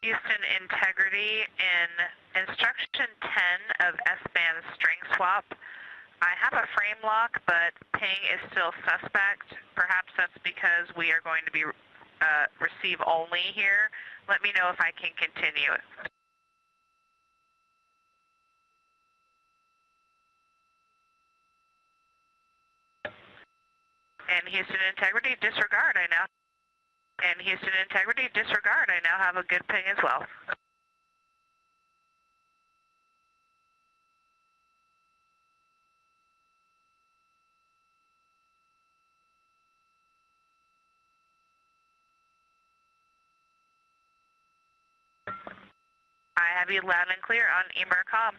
Houston integrity in instruction 10 of S-band string swap. I have a frame lock, but ping is still suspect. Perhaps that's because we are going to be receive only here. Let me know if I can continue. And Houston integrity disregard. I now have a good ping as well. I have you loud and clear on EMERCOM.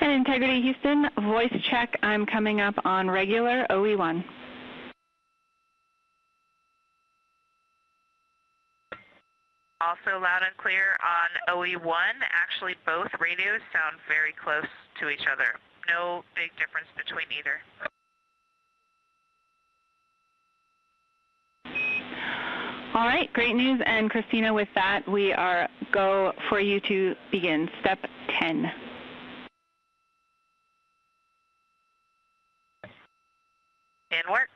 And integrity Houston, voice check, I'm coming up on regular OE1. Also loud and clear on OE1. Actually, both radios sound very close to each other. No big difference between either. All right, great news. And Christina, with that, we are go for you to begin step 10. In work.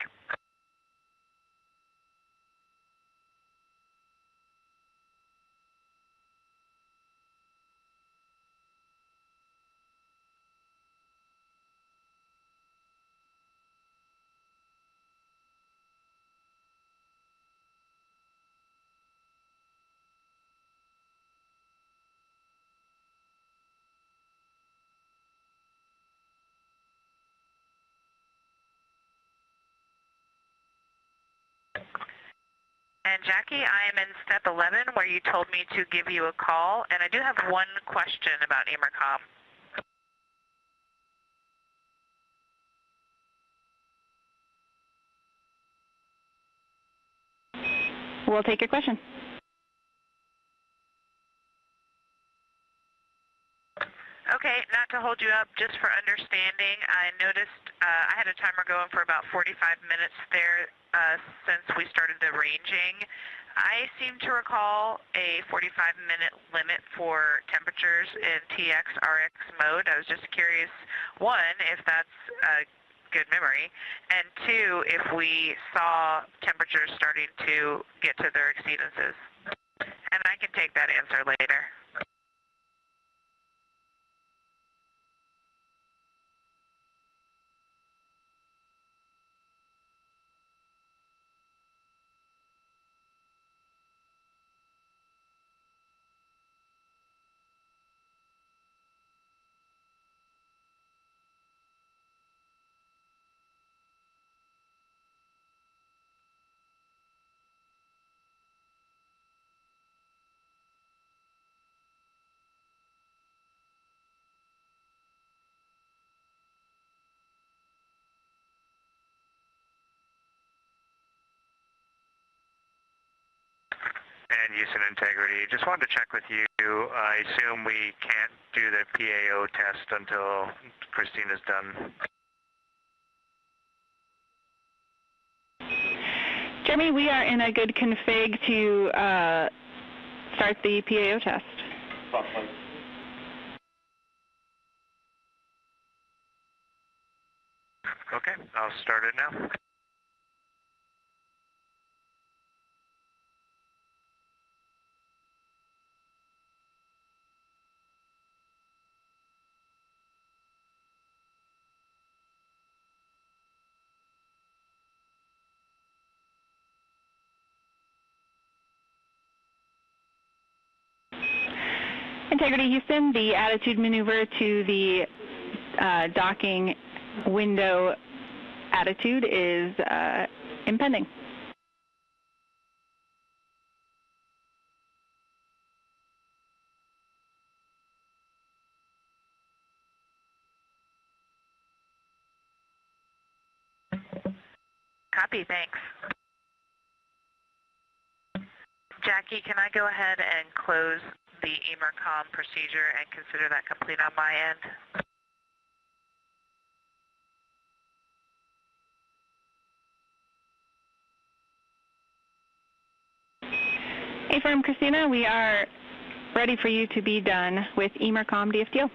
And Jackie, I am in step 11 where you told me to give you a call, and I do have one question about EMERCOM. We'll take your question. Okay, not to hold you up, just for understanding, I noticed I had a timer going for about 45 minutes there since we started the ranging. I seem to recall a 45-minute limit for temperatures in TX-RX mode. I was just curious, one, if that's a good memory, and two, if we saw temperatures starting to get to their exceedances. And I can take that answer later. And Houston integrity, just wanted to check with you. I assume we can't do the PAO test until Christina's done. Jeremy, we are in a good config to start the PAO test. Okay, I'll start it now. Integrity Houston, the attitude maneuver to the docking window attitude is impending. Copy, thanks. Jackie, can I go ahead and close the EMERCOM procedure and consider that complete on my end? Affirm, Christina, we are ready for you to be done with EMERCOM DFTO.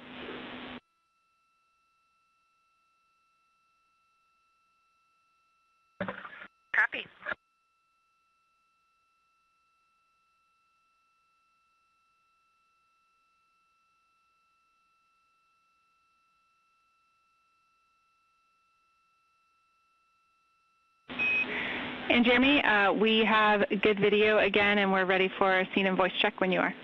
Copy. And Jeremy, we have good video again, and we're ready for a scene and voice check when you are.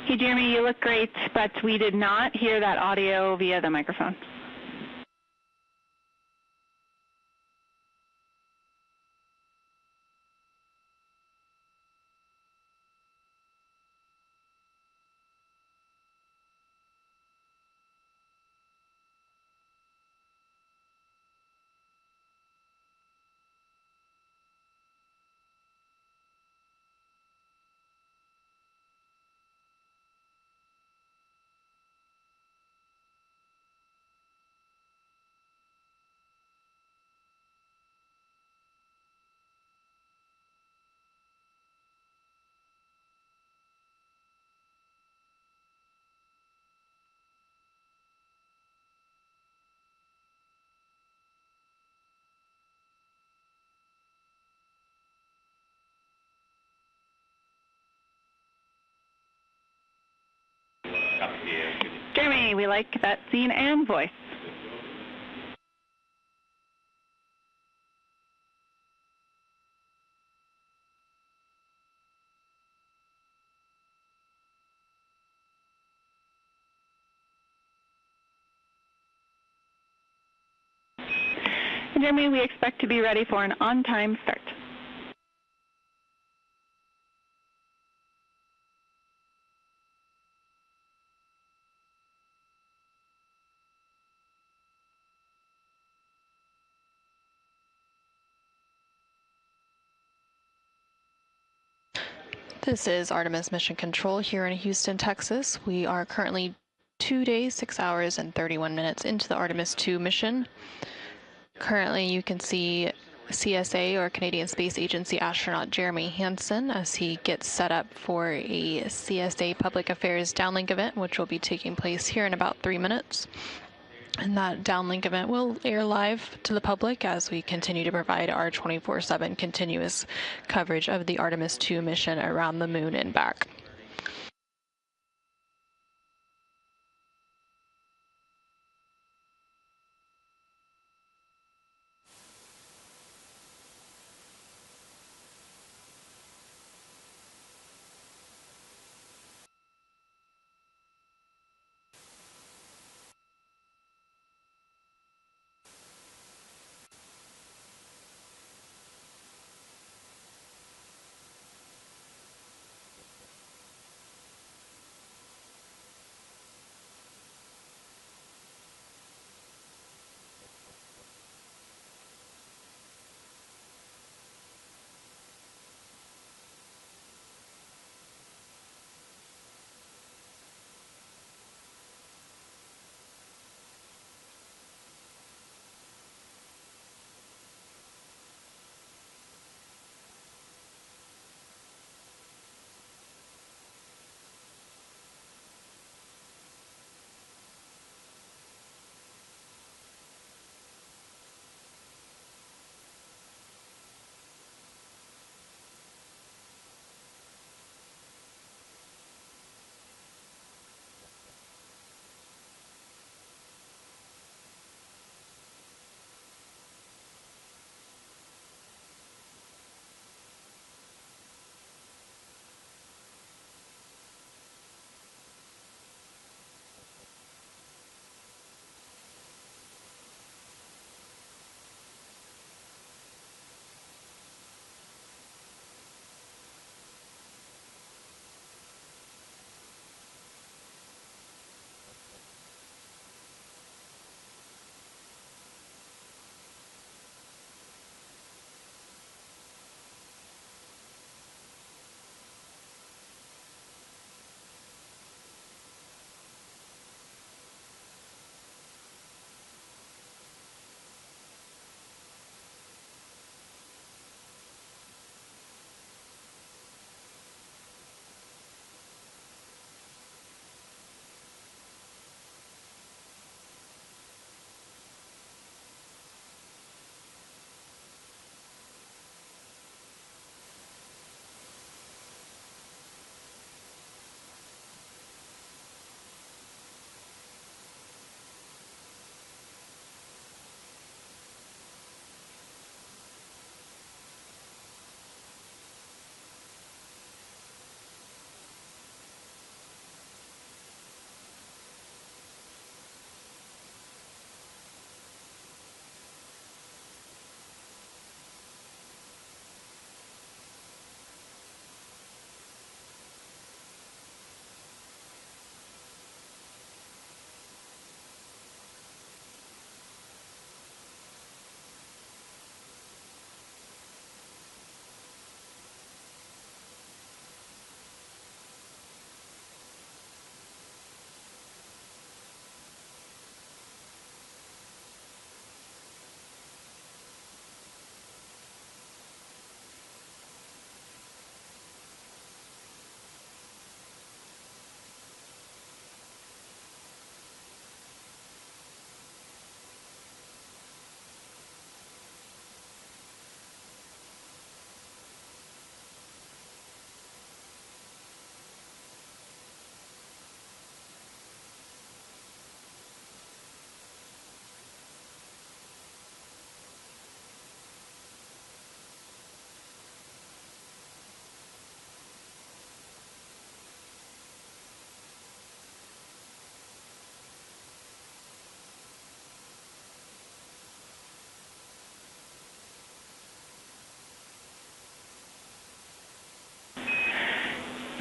Hey, Jeremy, you look great, but we did not hear that audio via the microphone. Jeremy, we like that scene and voice. Jeremy, we expect to be ready for an on-time start. This is Artemis Mission Control here in Houston, Texas. We are currently 2 days, 6 hours, and 31 minutes into the Artemis 2 mission. Currently, you can see CSA, or Canadian Space Agency astronaut Jeremy Hansen, as he gets set up for a CSA Public Affairs downlink event, which will be taking place here in about 3 minutes. And that downlink event will air live to the public as we continue to provide our 24/7 continuous coverage of the Artemis 2 mission around the moon and back.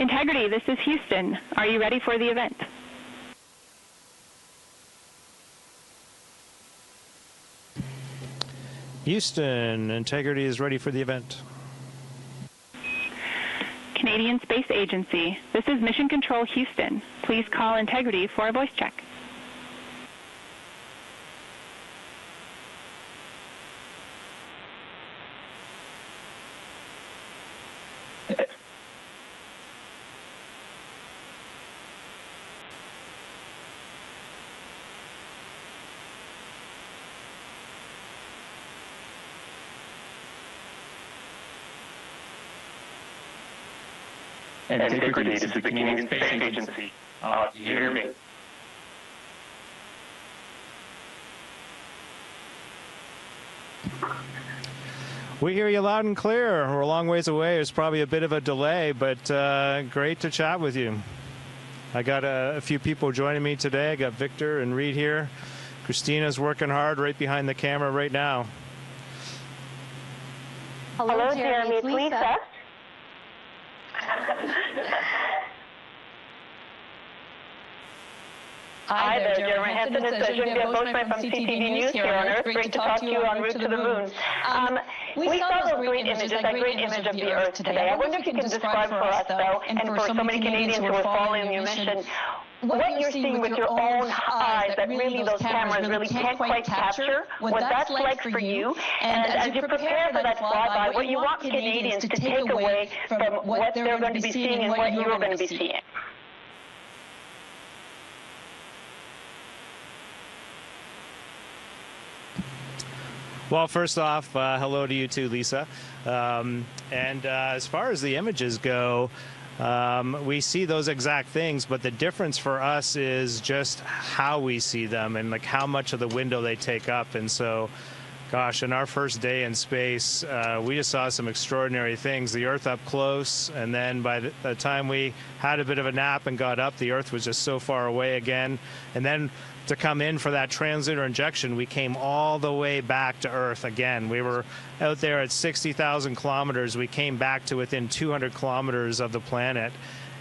Integrity, this is Houston. Are you ready for the event? Houston, Integrity is ready for the event. Canadian Space Agency, this is Mission Control Houston. Please call Integrity for a voice check. Integrity, this is the Canadian Space Agency. Do you hear me? We hear you loud and clear. We're a long ways away. There's probably a bit of a delay, but great to chat with you. I got a few people joining me today. I got Victor and Reed here. Christina's working hard right behind the camera right now. Hello, Jeremy. It's Lisa. Hi there, Jeremy Hansen. It's Genevieve Boschman from CTV News here on Earth. Great to talk to you en route to the moon. We saw those great images, that great image of the Earth today. I wonder if you can describe for us, though, and for so many Canadians who are following your mission, what you're seeing with your own eyes that really those cameras really can't quite capture, what that's like for you, and as you prepare for that flyby, what you want Canadians to take away from what they're going to be seeing and what you're going to be seeing. Well, first off, hello to you too, Lisa. As far as the images go, we see those exact things, but the difference for us is just how we see them and like how much of the window they take up. And so, gosh, in our first day in space, we just saw some extraordinary things. The Earth up close, and then by the time we had a bit of a nap and got up, the Earth was just so far away again. And then to come in for that translunar injection, we came all the way back to Earth again. We were out there at 60,000 kilometers. We came back to within 200 kilometers of the planet.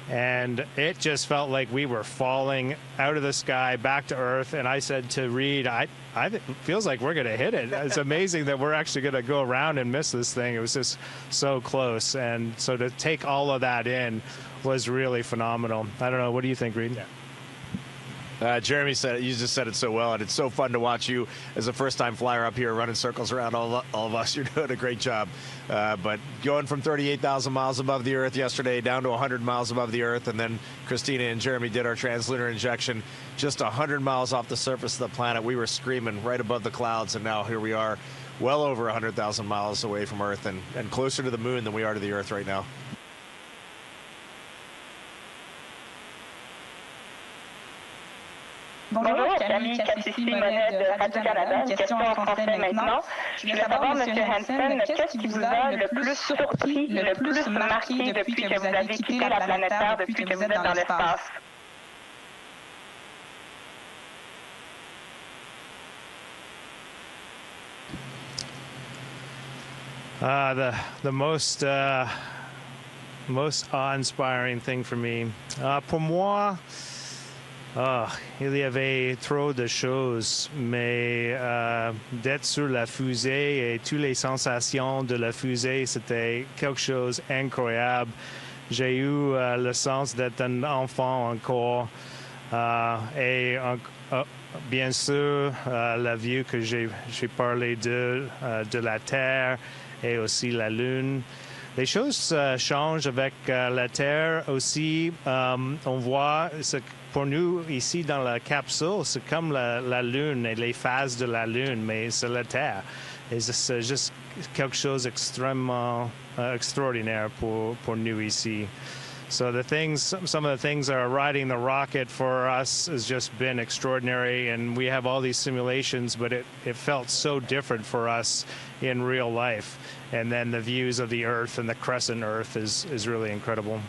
And it just felt like we were falling out of the sky back to Earth. And I said to Reed, it feels like we're going to hit it. It's amazing that we're actually going to go around and miss this thing. It was just so close. And so to take all of that in was really phenomenal. I don't know. What do you think, Reed? Yeah. Jeremy said it. You just said it so well, and it's so fun to watch you as a first-time flyer up here running circles around all of us. You're doing a great job. But going from 38,000 miles above the Earth yesterday down to 100 miles above the Earth, and then Christina and Jeremy did our translunar injection just 100 miles off the surface of the planet. We were screaming right above the clouds, and now here we are well over 100,000 miles away from Earth and closer to the moon than we are to the Earth right now. Bonjour, Camille Cassidy-Monet de Radio-Canada. Une question en français maintenant. Je voulais savoir, M. Hansen, qu'est-ce qui vous a le plus surpris, le plus marqué depuis que vous avez quitté la planète Terre, depuis que vous êtes dans l'espace? The most awe-inspiring thing for me, pour moi, il y avait trop de choses, mais d'être sur la fusée et toutes les sensations de la fusée, c'était quelque chose d'incroyable. J'ai eu le sens d'être un enfant encore et bien sûr la vue que j'ai parlé de la Terre et aussi la Lune. Les choses changent avec la Terre aussi. On voit pour nous, ici dans la capsule, c'est comme la Lune et les phases de la Lune, mais c'est la Terre. Et c'est juste quelque chose d'extrêmement extraordinaire pour nous ici. So some of the things that are riding the rocket for us has just been extraordinary, and we have all these simulations, but it felt so different for us in real life. And then the views of the Earth and the crescent Earth is really incredible.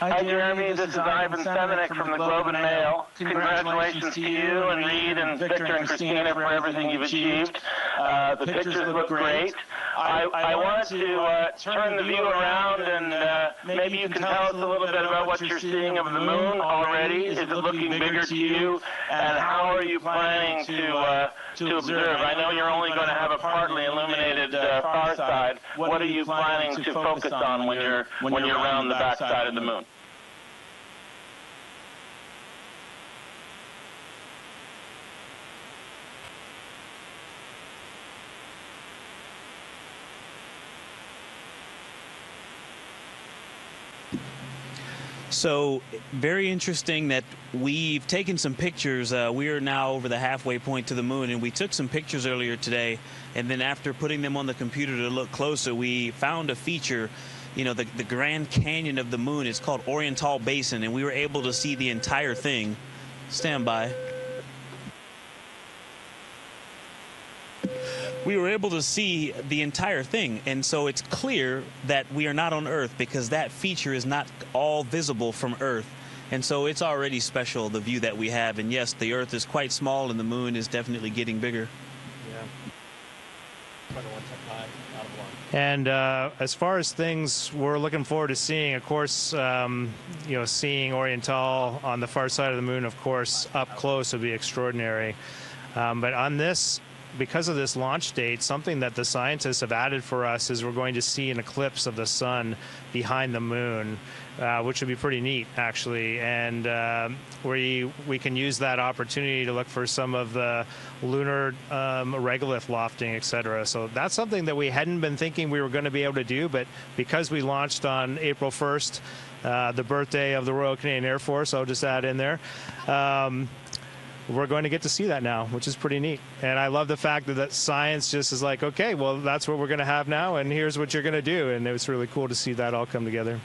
Hi, Jeremy. This is Ivan Semenik from the Globe and Mail. Congratulations to you and Reed and Victor and Christina for everything you've achieved. The pictures look great. I wanted to turn the view around, and maybe you can tell us a little bit about what you're seeing of the moon already. Is it looking bigger to you, and how are you planning to observe? I know you're only going to have a partly illuminated far side. What are you planning to focus on when you're around the back side of the moon? So very interesting that we've taken some pictures. We are now over the halfway point to the moon, and we took some pictures earlier today, and then after putting them on the computer to look closer, we found a feature, you know, the Grand Canyon of the moon. It's called Oriental Basin, and we were able to see the entire thing. Stand by. We were able to see the entire thing, and so it's clear that we are not on Earth because that feature is not all visible from Earth. And so it's already special, the view that we have. And yes, the Earth is quite small and the moon is definitely getting bigger. And as far as things we're looking forward to seeing, of course, you know, seeing Oriental on the far side of the moon, of course, up close would be extraordinary. But on this, because of this launch date, something that the scientists have added for us is we're going to see an eclipse of the sun behind the moon, which would be pretty neat, actually. And we can use that opportunity to look for some of the lunar regolith lofting, etc. So that's something that we hadn't been thinking we were going to be able to do, but because we launched on April 1st, the birthday of the Royal Canadian Air Force, I'll just add in there, we're going to get to see that now, which is pretty neat. And I love the fact that science just is like, okay, well, that's what we're going to have now, and here's what you're going to do. And it was really cool to see that all come together.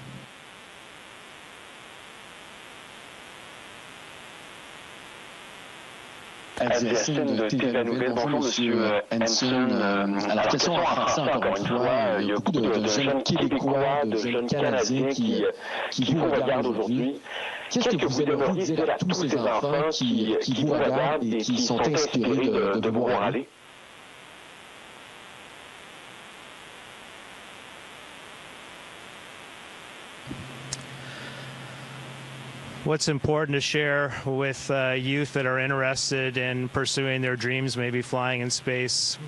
SDSN de TVA Nouvelle. Bonjour Monsieur Hansen. Alors question assez encore une fois, il y a beaucoup de jeunes Québécois, de jeunes Canadiens qui vous regardent aujourd'hui. Qu'est-ce que vous aimeriez dire à tous ces enfants qui vous regardent et qui sont inspirés de vous voir aller? What's important to share with youth that are interested in pursuing their dreams, maybe flying in space?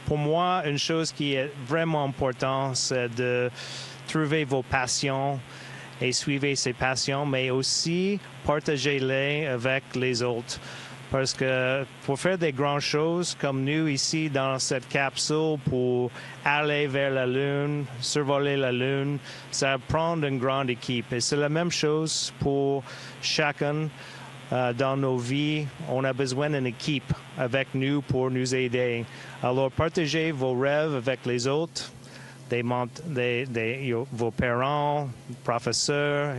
Pour moi, une chose qui est vraiment importante, c'est de trouver vos passions et suivre ces passions, mais aussi partagez-les avec les autres. Parce que pour faire des grandes choses, comme nous ici dans cette capsule, pour aller vers la Lune, survoler la Lune, ça prend une grande équipe. Et c'est la même chose pour chacun dans nos vies. On a besoin d'une équipe avec nous pour nous aider. Alors partagez vos rêves avec les autres, vos parents, professeurs,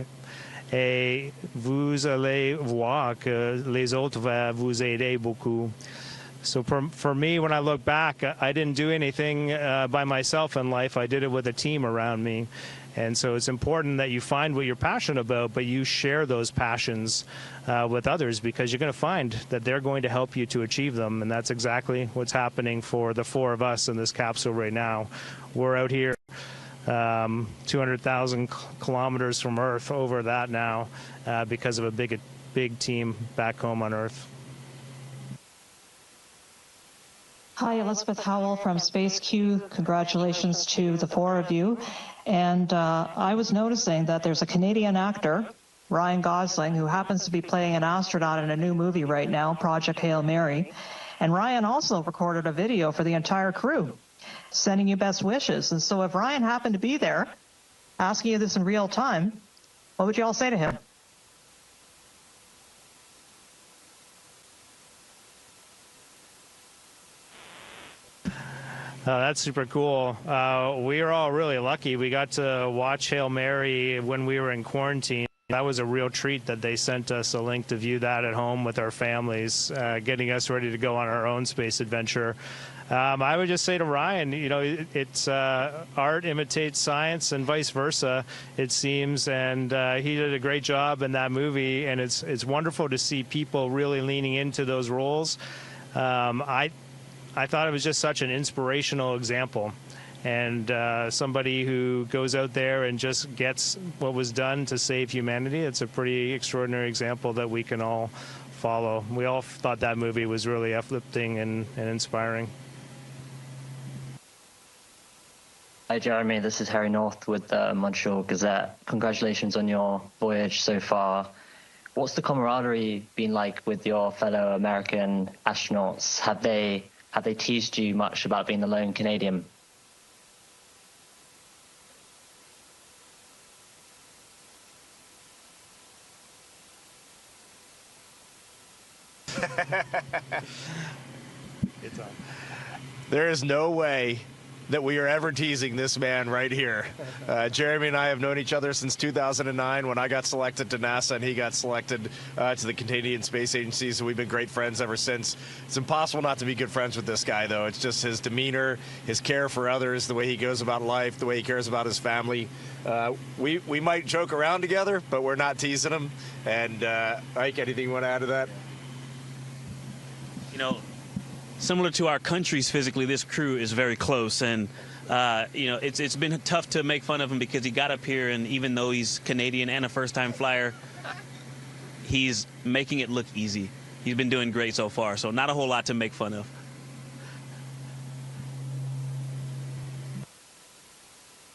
et vous allez voir que les autres vont vous aider beaucoup. So for me, when I look back, I didn't do anything by myself in life. I did it with a team around me. And so it's important that you find what you're passionate about, but you share those passions with others, because you're going to find that they're going to help you to achieve them. And that's exactly what's happening for the four of us in this capsule right now. We're out here 200,000 kilometers from Earth, over that now, because of a big team back home on Earth. Hi, Elizabeth Howell from Space Q. Congratulations to the four of you. And I was noticing that there's a Canadian actor, Ryan Gosling, who happens to be playing an astronaut in a new movie right now, Project Hail Mary. And Ryan also recorded a video for the entire crew, sending you best wishes. And so if Ryan happened to be there, asking you this in real time, what would you all say to him? That's super cool. We are all really lucky. We got to watch Hail Mary when we were in quarantine. That was a real treat that they sent us a link to view that at home with our families, getting us ready to go on our own space adventure. I would just say to Ryan, you know, it's art imitates science and vice versa, it seems, and he did a great job in that movie, and it's wonderful to see people really leaning into those roles. I thought it was just such an inspirational example. And somebody who goes out there and just gets what was done to save humanity, it's a pretty extraordinary example that we can all follow. We all thought that movie was really uplifting and inspiring. Hi Jeremy, this is Harry North with the Montreal Gazette. Congratulations on your voyage so far. What's the camaraderie been like with your fellow American astronauts? Have they teased you much about being the lone Canadian? It's on. There is no way that we are ever teasing this man right here. Jeremy and I have known each other since 2009 when I got selected to NASA and he got selected to the Canadian Space Agency, so we've been great friends ever since. It's impossible not to be good friends with this guy, though. It's just his demeanor, his care for others, the way he goes about life, the way he cares about his family. We might joke around together, but we're not teasing him. And Ike, anything you want to add to that? You know, similar to our countries physically, this crew is very close, and you know, it's been tough to make fun of him because he got up here, and even though he's Canadian and a first-time flyer, he's making it look easy. He's been doing great so far, so not a whole lot to make fun of.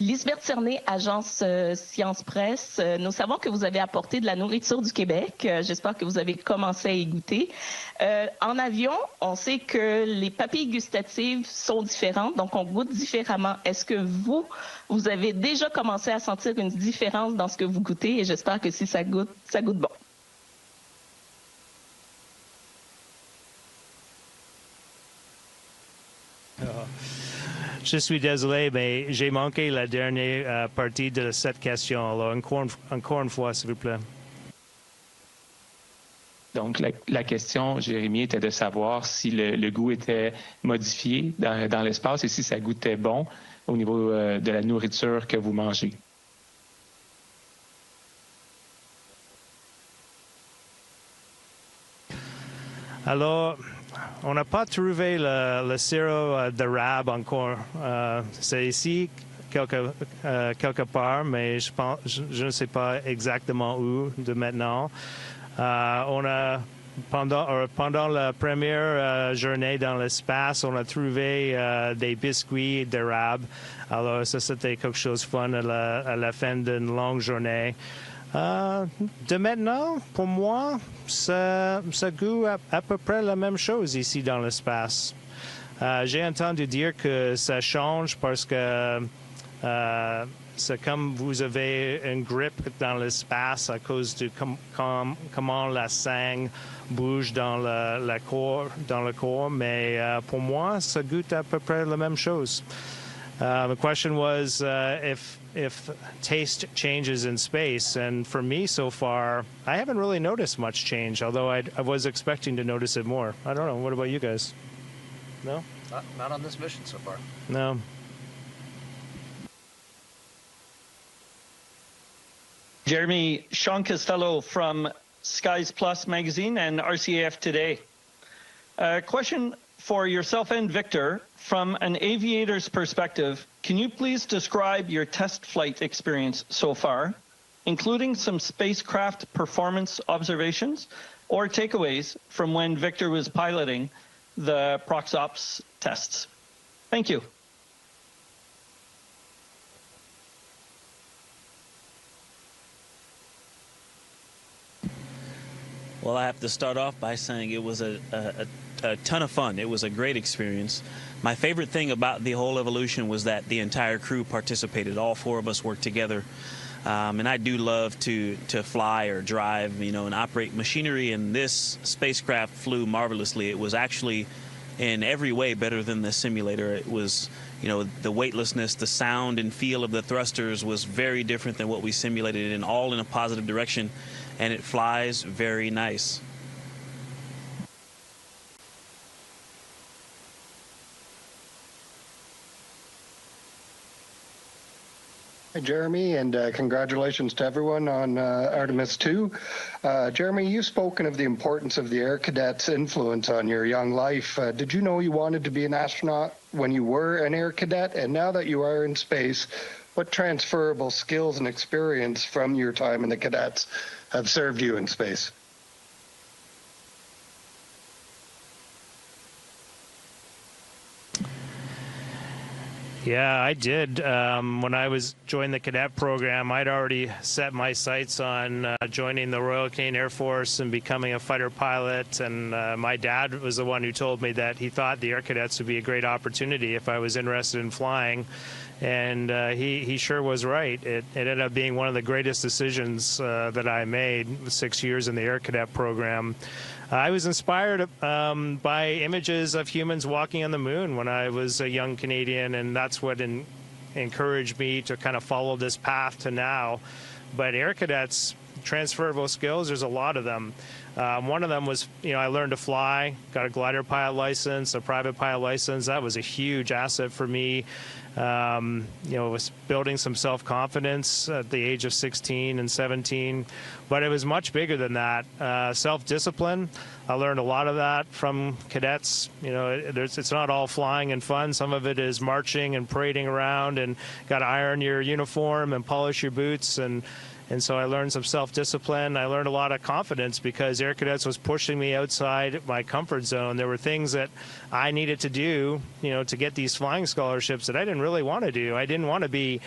Lisbeth Cerné, agence Science Presse. Nous savons que vous avez apporté de la nourriture du Québec. J'espère que vous avez commencé à y goûter. En avion, on sait que les papilles gustatives sont différentes, donc on goûte différemment. Est-ce que vous avez déjà commencé à sentir une différence dans ce que vous goûtez? Et j'espère que si ça goûte bon. Je suis désolé, mais j'ai manqué la dernière partie de cette question. Alors, encore une fois, s'il vous plaît. Donc, la question, Jérémy, était de savoir si le goût était modifié dans l'espace et si ça goûtait bon au niveau de la nourriture que vous mangez. Alors, on n'a pas trouvé le sirop d'érable encore. C'est ici, quelque part, mais je ne sais pas exactement où de maintenant. On a, pendant la première journée dans l'espace, on a trouvé des biscuits d'érable. Alors, ça, c'était quelque chose de fun à la fin d'une longue journée. De maintenant, pour moi, ça goûte à peu près la même chose ici dans l'espace. J'ai entendu dire que ça change parce que c'est comme vous avez une grippe dans l'espace à cause de comment la sang bouge dans le corps, mais pour moi, ça goûte à peu près la même chose. The question was if taste changes in space, and for me so far, I haven't really noticed much change, although I was expecting to notice it more. I don't know. What about you guys? No? Not on this mission so far. No. Jeremy, Sean Costello from Skies Plus magazine and RCAF Today. Question for yourself and Victor. From an aviator's perspective, can you please describe your test flight experience so far, including some spacecraft performance observations or takeaways from when Victor was piloting the ProxOps tests? Thank you. Well, I have to start off by saying it was a ton of fun. It was a great experience. My favorite thing about the whole evolution was that the entire crew participated. All four of us worked together. And I do love to fly or drive, you know, and operate machinery, and this spacecraft flew marvelously. It was actually in every way better than the simulator. It was, you know, the weightlessness, the sound and feel of the thrusters was very different than what we simulated, and all in a positive direction, and it flies very nice. Hi, Jeremy, and congratulations to everyone on Artemis 2. Jeremy, you've spoken of the importance of the Air Cadet's influence on your young life. Did you know you wanted to be an astronaut when you were an Air Cadet? And now that you are in space, what transferable skills and experience from your time in the cadets have served you in space? Yeah, I did. When I was joining the cadet program, I'd already set my sights on joining the Royal Canadian Air Force and becoming a fighter pilot. And my dad was the one who told me that he thought the Air Cadets would be a great opportunity if I was interested in flying. And he sure was right. It ended up being one of the greatest decisions that I made, 6 years in the Air Cadet program. I was inspired by images of humans walking on the moon when I was a young Canadian, and that's what encouraged me to kind of follow this path to now. But Air Cadets, transferable skills, there's a lot of them. One of them was, I learned to fly, got a glider pilot license, a private pilot license. That was a huge asset for me. Was building some self-confidence at the age of 16 and 17, but it was much bigger than that. Self-discipline, I learned a lot of that from cadets. It's not all flying and fun. Some of it is marching and parading around, and got to iron your uniform and polish your boots, and so I learned some self-discipline. I learned a lot of confidence because Air Cadets was pushing me outside my comfort zone. There were things that I needed to do, to get these flying scholarships that I didn't really want to do. I didn't want to be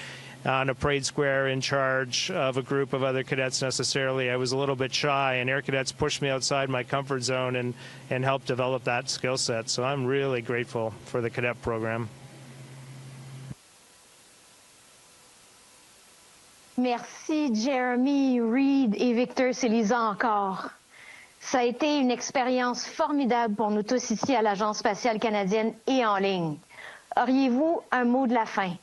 on a parade square in charge of a group of other cadets necessarily. I was a little bit shy, and Air Cadets pushed me outside my comfort zone and helped develop that skill set. So I'm really grateful for the cadet program. Merci, Jeremy, Reed et Victor, c'est Lisa encore. Ça a été une expérience formidable pour nous tous ici à l'Agence spatiale canadienne et en ligne. Auriez-vous un mot de la fin?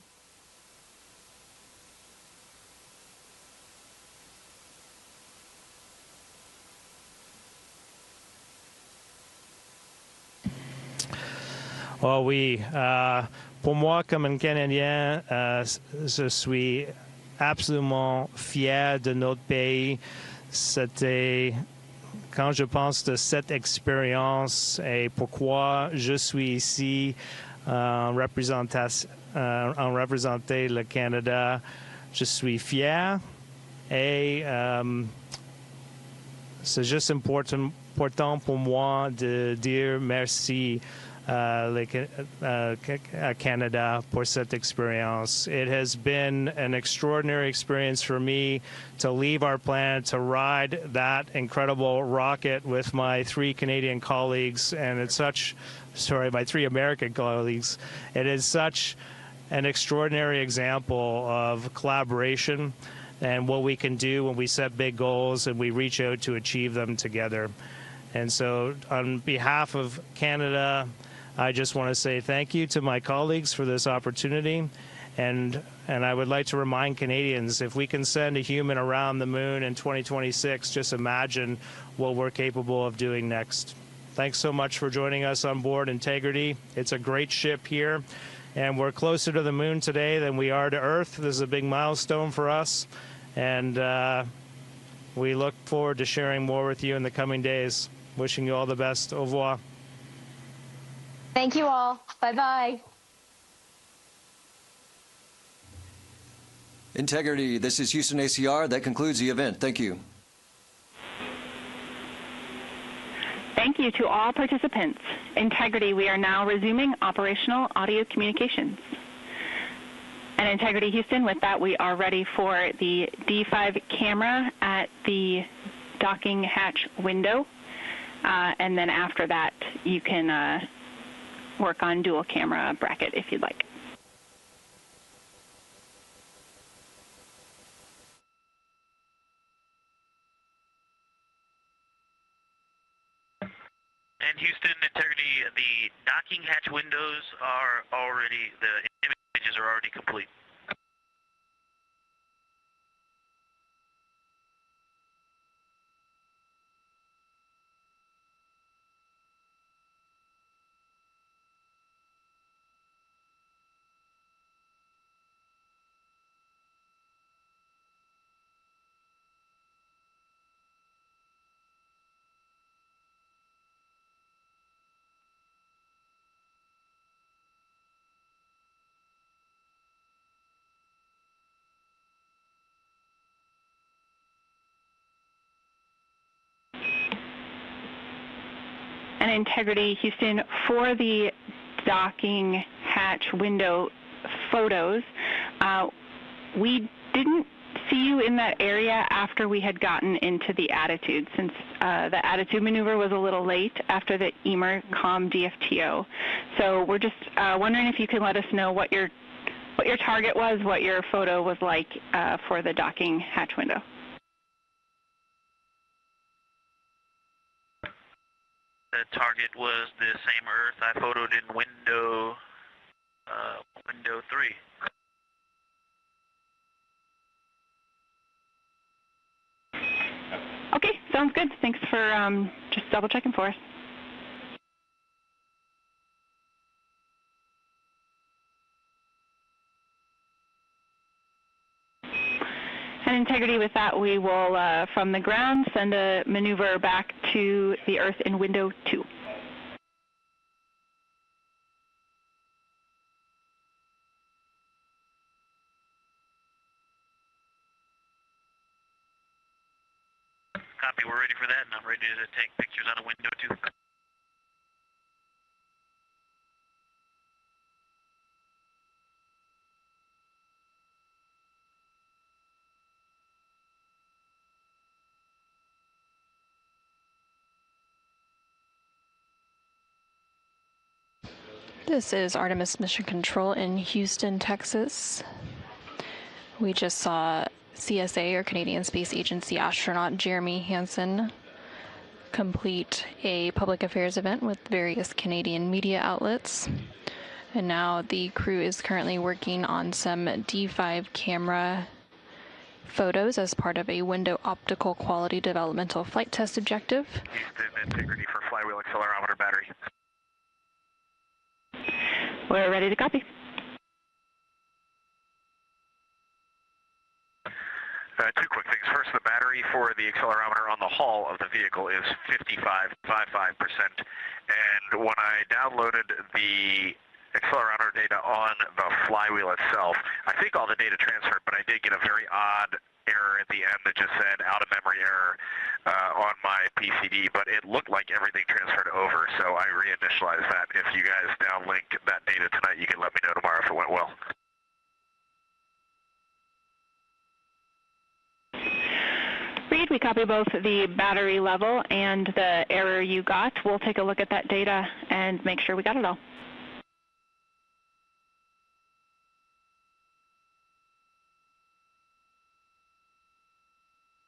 Oh oui, pour moi, comme un Canadien, je suis absolument fier de notre pays. C'était, quand je pense de cette expérience et pourquoi je suis ici en représenter le Canada, je suis fier et c'est juste important pour moi de dire merci Canada for cette experience. It has been an extraordinary experience for me to leave our planet, to ride that incredible rocket with my 3 Canadian colleagues, and my 3 American colleagues. It is such an extraordinary example of collaboration and what we can do when we set big goals and we reach out to achieve them together. And so on behalf of Canada, I just want to say thank you to my colleagues for this opportunity, and I would like to remind Canadians, if we can send a human around the moon in 2026, just imagine what we're capable of doing next. Thanks so much for joining us on board Integrity. It's a great ship here, and we're closer to the moon today than we are to Earth. This is a big milestone for us, and we look forward to sharing more with you in the coming days. Wishing you all the best. Au revoir. Thank you all. Bye-bye. Integrity, this is Houston ACR. That concludes the event. Thank you. Thank you to all participants. Integrity, we are now resuming operational audio communications. And Integrity Houston, with that, we are ready for the D5 camera at the docking hatch window. And then after that, you can work on dual camera bracket if you'd like. And Houston, Integrity, the docking hatch windows are already, the images are already complete. And Integrity, Houston, for the docking hatch window photos, we didn't see you in that area after we had gotten into the attitude, since the attitude maneuver was a little late after the EMER-COM DFTO. So we're just wondering if you could let us know what your target was, what your photo was like for the docking hatch window. The target was the same Earth I photoed in window 3. Okay, sounds good. Thanks for just double checking for us. And Integrity, with that, we will, from the ground, send a maneuver back to the Earth in window 2. Copy, we're ready for that, and I'm ready to take pictures out of window 2. This is Artemis Mission Control in Houston, Texas. We just saw CSA, or Canadian Space Agency astronaut Jeremy Hansen, complete a public affairs event with various Canadian media outlets. And now the crew is currently working on some D5 camera photos as part of a window optical quality developmental flight test objective. Houston, Integrity for flywheel accelerometer battery. We're ready to copy. Two quick things. First, the battery for the accelerometer on the hull of the vehicle is 55%. And when I downloaded the accelerometer data on the flywheel itself, I think all the data transferred, but I did get a very odd error at the end that just said out-of-memory error on my PCD, but it looked like everything transferred over, so I reinitialized that. If you guys downlink that data tonight, you can let me know tomorrow if it went well. Reed, we copy both the battery level and the error you got. We'll take a look at that data and make sure we got it all.